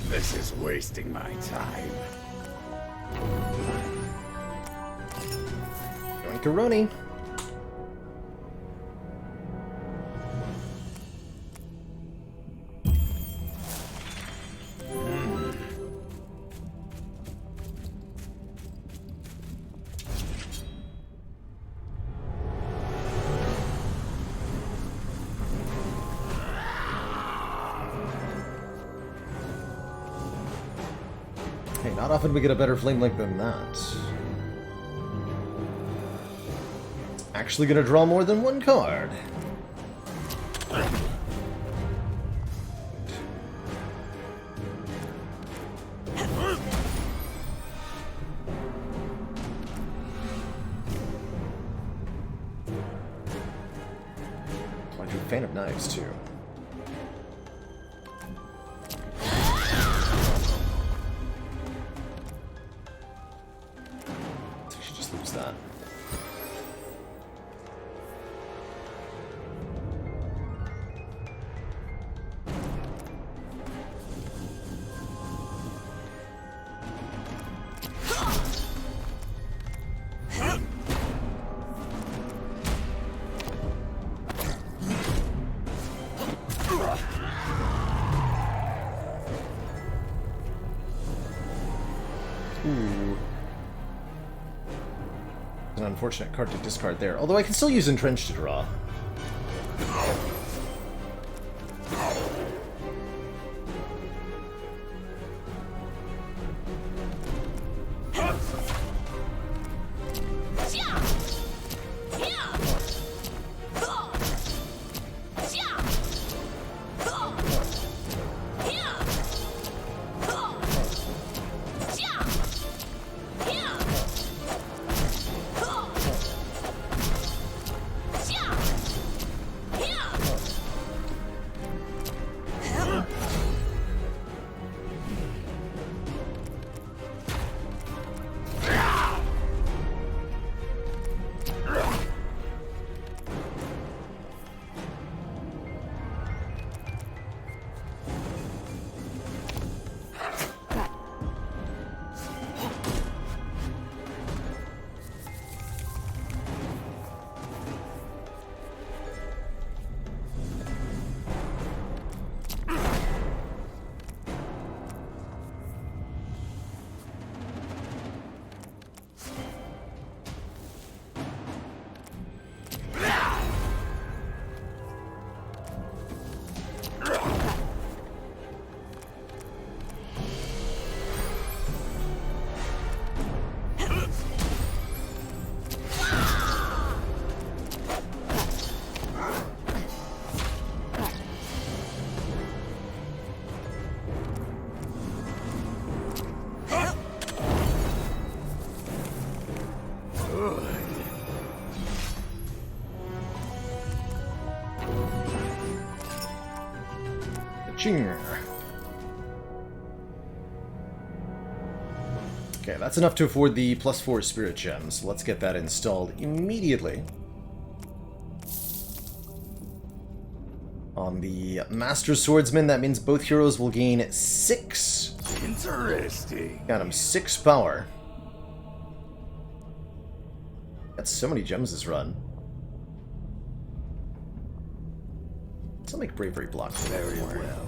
This is wasting my time. Yoinkaroni. Hey, not often we get a better flame link than that. Actually gonna draw more than one card. fan of knives, too. So we should just lose that. Ooh. An unfortunate card to discard there. Although I can still use Entrench to draw. Okay, that's enough to afford the +4 Spirit Gems. Let's get that installed immediately. On the Master Swordsman, that means both heroes will gain 6. Interesting. Got him 6 power. That's so many gems this run. Let's make bravery blocks very well.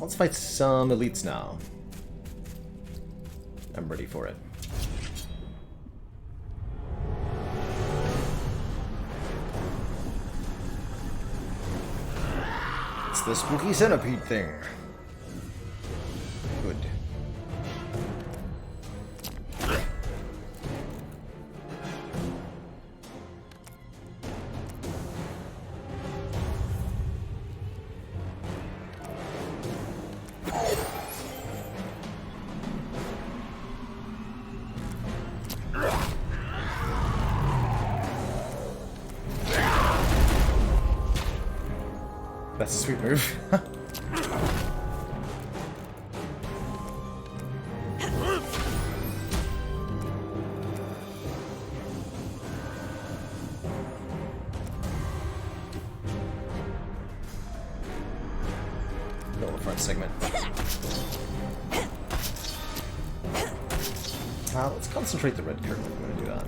Let's fight some elites now. I'm ready for it. It's the spooky centipede thing. Good. That's a sweet move. Go to the front segment. Let's concentrate the red curve. I'm going to do that.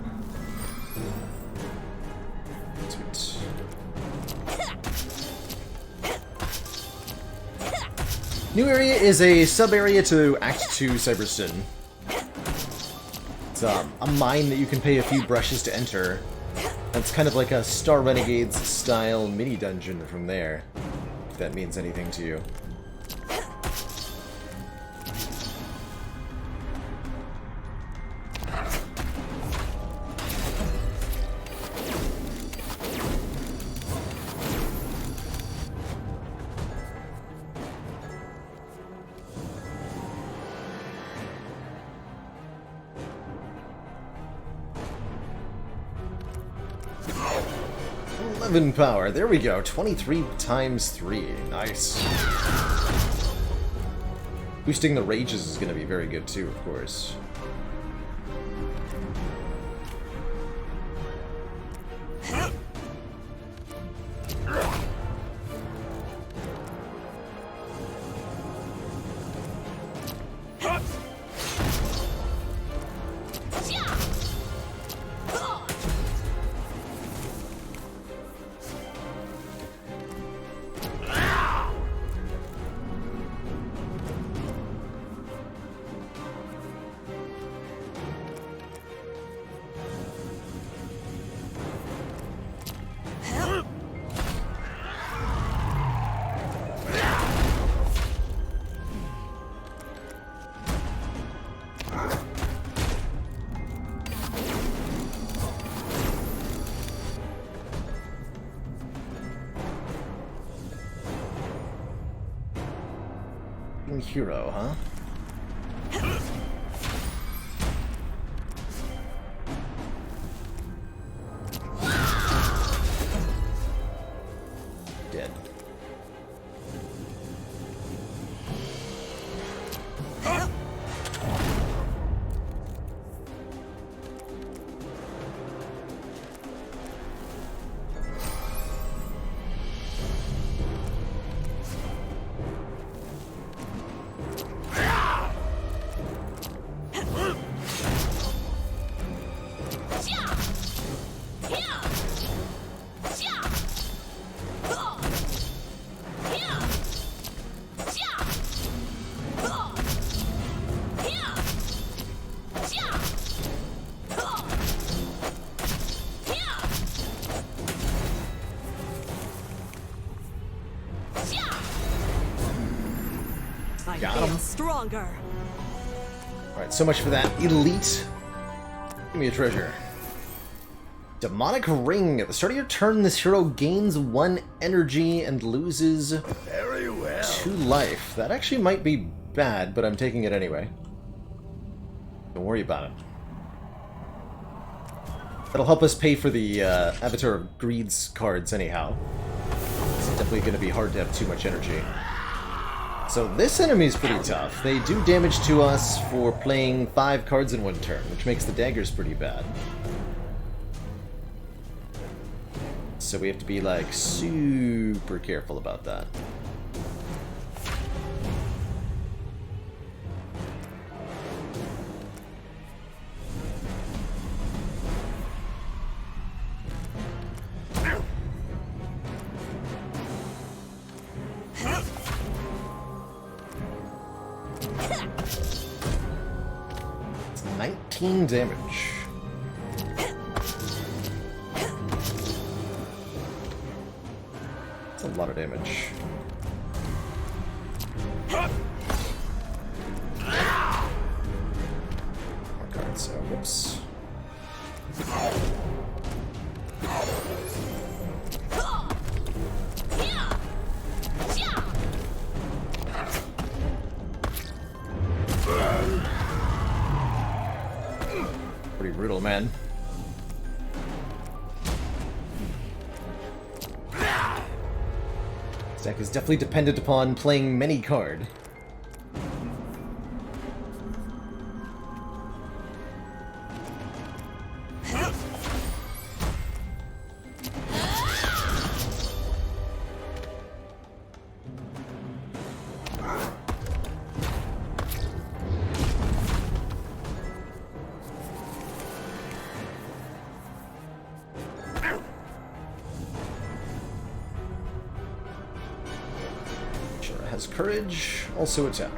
Sweet. New area is a sub-area to Act 2 Cyberston. It's a mine that you can pay a few brushes to enter. It's kind of like a Star Renegades style mini-dungeon from there, if that means anything to you. 11 power. There we go. 23 times 3. Nice. Boosting the rages is going to be very good too, of course. Hero, huh? Dead. I Got feel him. stronger. Alright, so much for that. Elite. Give me a treasure. Demonic Ring. At the start of your turn, this hero gains 1 energy and loses Very well. 2 life. That actually might be bad, but I'm taking it anyway. Don't worry about it. That'll help us pay for the Avatar of Greed's cards anyhow. It's definitely going to be hard to have too much energy. So this enemy's pretty tough. They do damage to us for playing 5 cards in 1 turn, which makes the daggers pretty bad. So we have to be, like, super careful about that. It's 19 damage. That's a lot of damage. More cards, so whoops. Pretty brutal, man. This deck is definitely dependent upon playing many card. Has courage, also attack.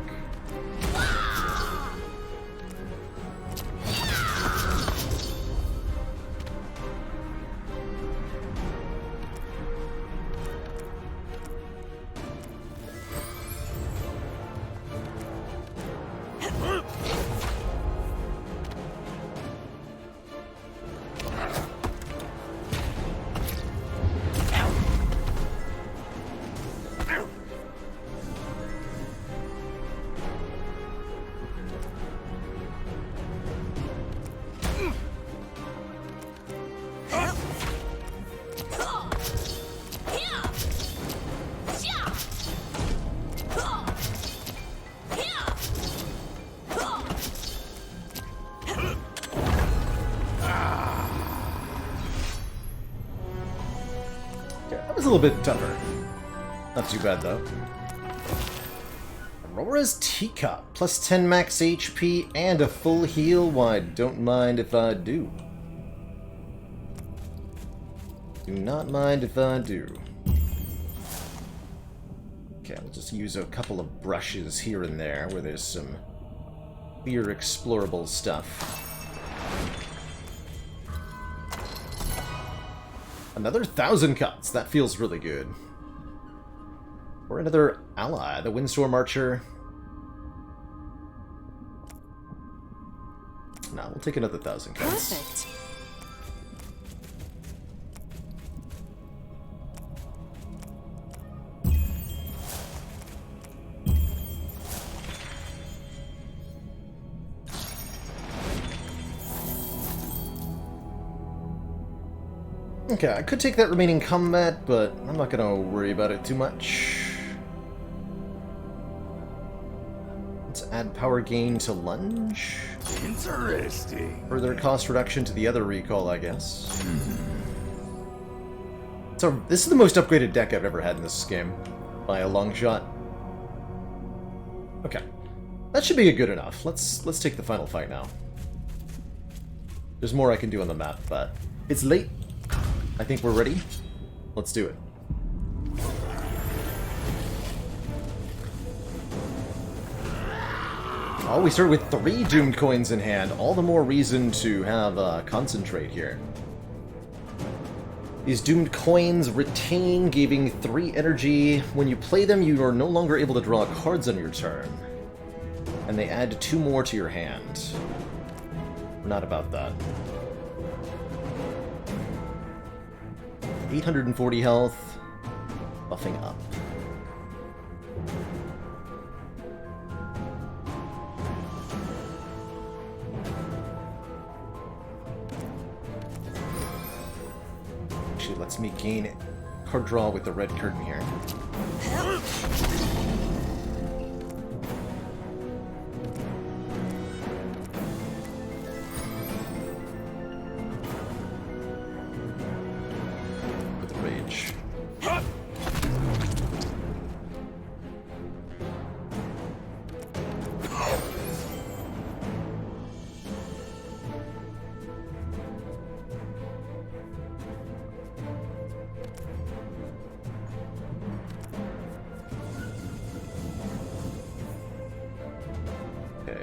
a little bit tougher. Not too bad, though. Aurora's Teacup. Plus 10 max HP and a full heal. Why, don't mind if I do. Do not mind if I do. Okay, we'll just use a couple of brushes here and there where there's some clear explorable stuff. Another 1,000 cuts. That feels really good. Or another ally, the Windstorm Archer. No, we'll take another 1,000 cuts. Perfect. Okay, I could take that remaining combat, but I'm not gonna worry about it too much. Let's add power gain to lunge. Interesting. Further cost reduction to the other recall, I guess. So, this is the most upgraded deck I've ever had in this game, by a long shot. Okay. That should be good enough. Let's take the final fight now. There's more I can do on the map, but it's late. I think we're ready. Let's do it. Oh, we start with 3 doomed coins in hand. All the more reason to have concentrate here. These doomed coins retain, giving 3 energy. When you play them, you are no longer able to draw cards on your turn. And they add 2 more to your hand. We're not about that. 840 health, buffing up. Actually, lets me gain card draw with the red curtain here.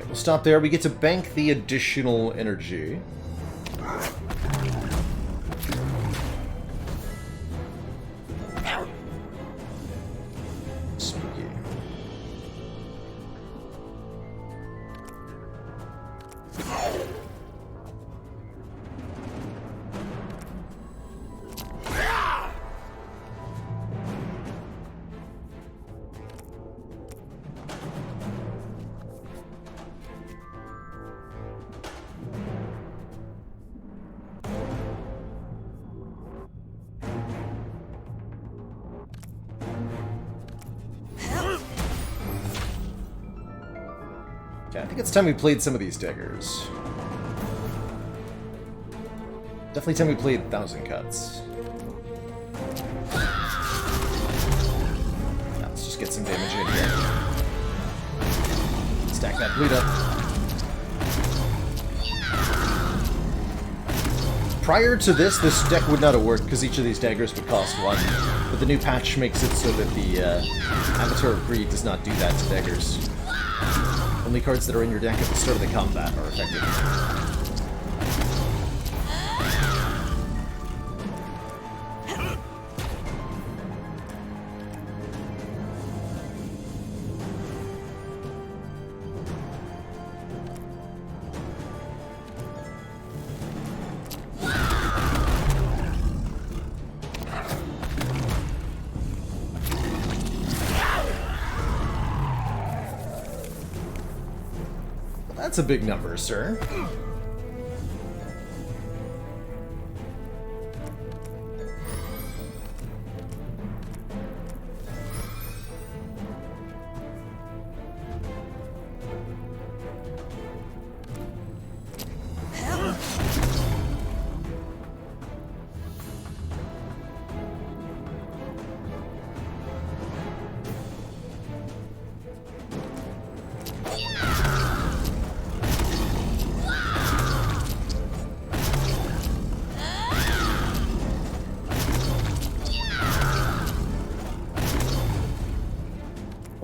We'll stop there. We get to bank the additional energy. Spooky. I think it's time we played some of these daggers. Definitely time we played 1,000 cuts. Now, let's just get some damage in here. Stack that bleed up. Prior to this deck would not have worked because each of these daggers would cost 1. But the new patch makes it so that the Avatar of Greed does not do that to daggers. Only cards that are in your deck at the start of the combat are affected. That's a big number, sir.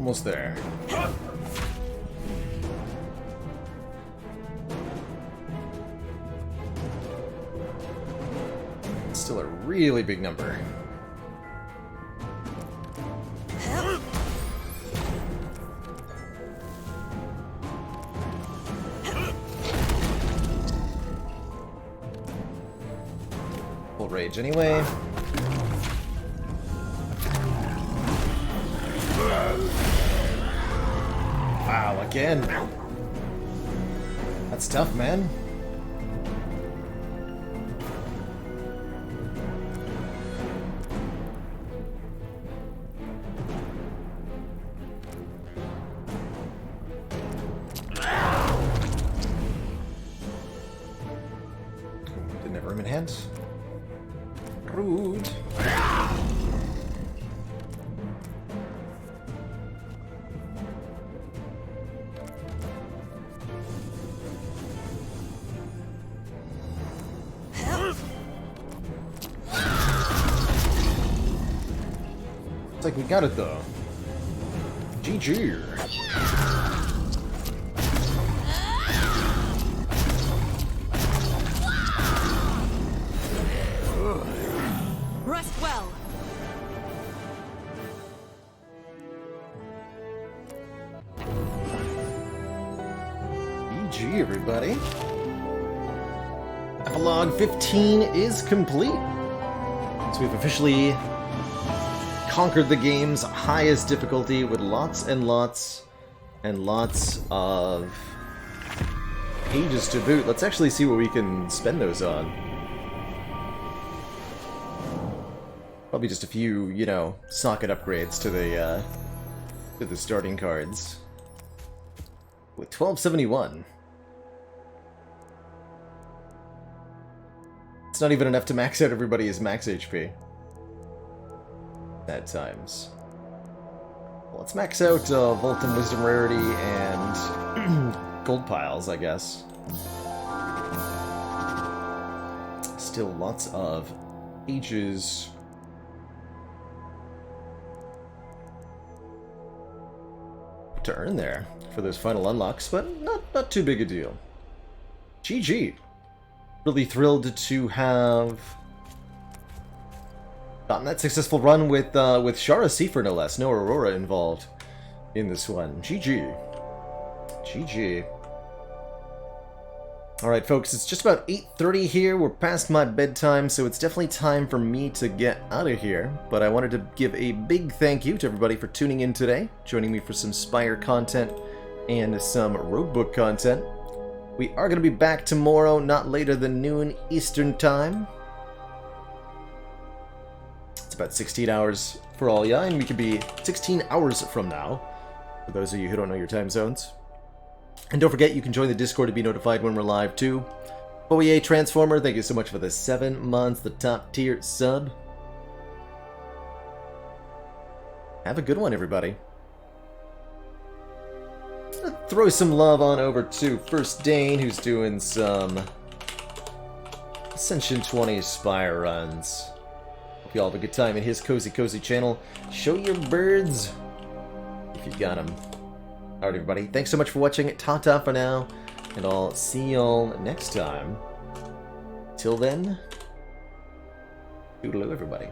Almost there. Still a really big number. Full rage anyway. Wow, again. That's tough, man. Didn't have room in hand. Rude. Looks like we got it though. GG. Rest well. GG, everybody. Epilogue 15 is complete. So we've officially conquered the game's highest difficulty with lots and lots and lots of pages to boot. Let's actually see what we can spend those on. Probably just a few, you know, socket upgrades to the starting cards. With 1271. It's not even enough to max out everybody's max HP. At times. Well, let's max out Vault and Wisdom Rarity and Gold Piles, I guess. Still lots of pages to earn there for those final unlocks, but not too big a deal. GG. Really thrilled to have gotten that successful run with Shara Seifer, no less. No Aurora involved in this one. GG. GG. Alright folks, it's just about 8:30 here. We're past my bedtime, so it's definitely time for me to get out of here. But I wanted to give a big thank you to everybody for tuning in today, joining me for some Spire content and some roadbook content. We are going to be back tomorrow, not later than noon Eastern Time. It's about 16 hours for all ya, and we could be 16 hours from now, for those of you who don't know your time zones. And don't forget, you can join the Discord to be notified when we're live, too. OEA Transformer, thank you so much for the 7 months, the top tier sub. Have a good one, everybody. Throw some love on over to First Dane, who's doing some Ascension 20 Spire runs. Hope you all have a good time in his cozy channel. Show your birds if you got them. Alright, everybody, thanks so much for watching. Ta-ta for now, and I'll see y'all next time. Till then, toodaloo, everybody.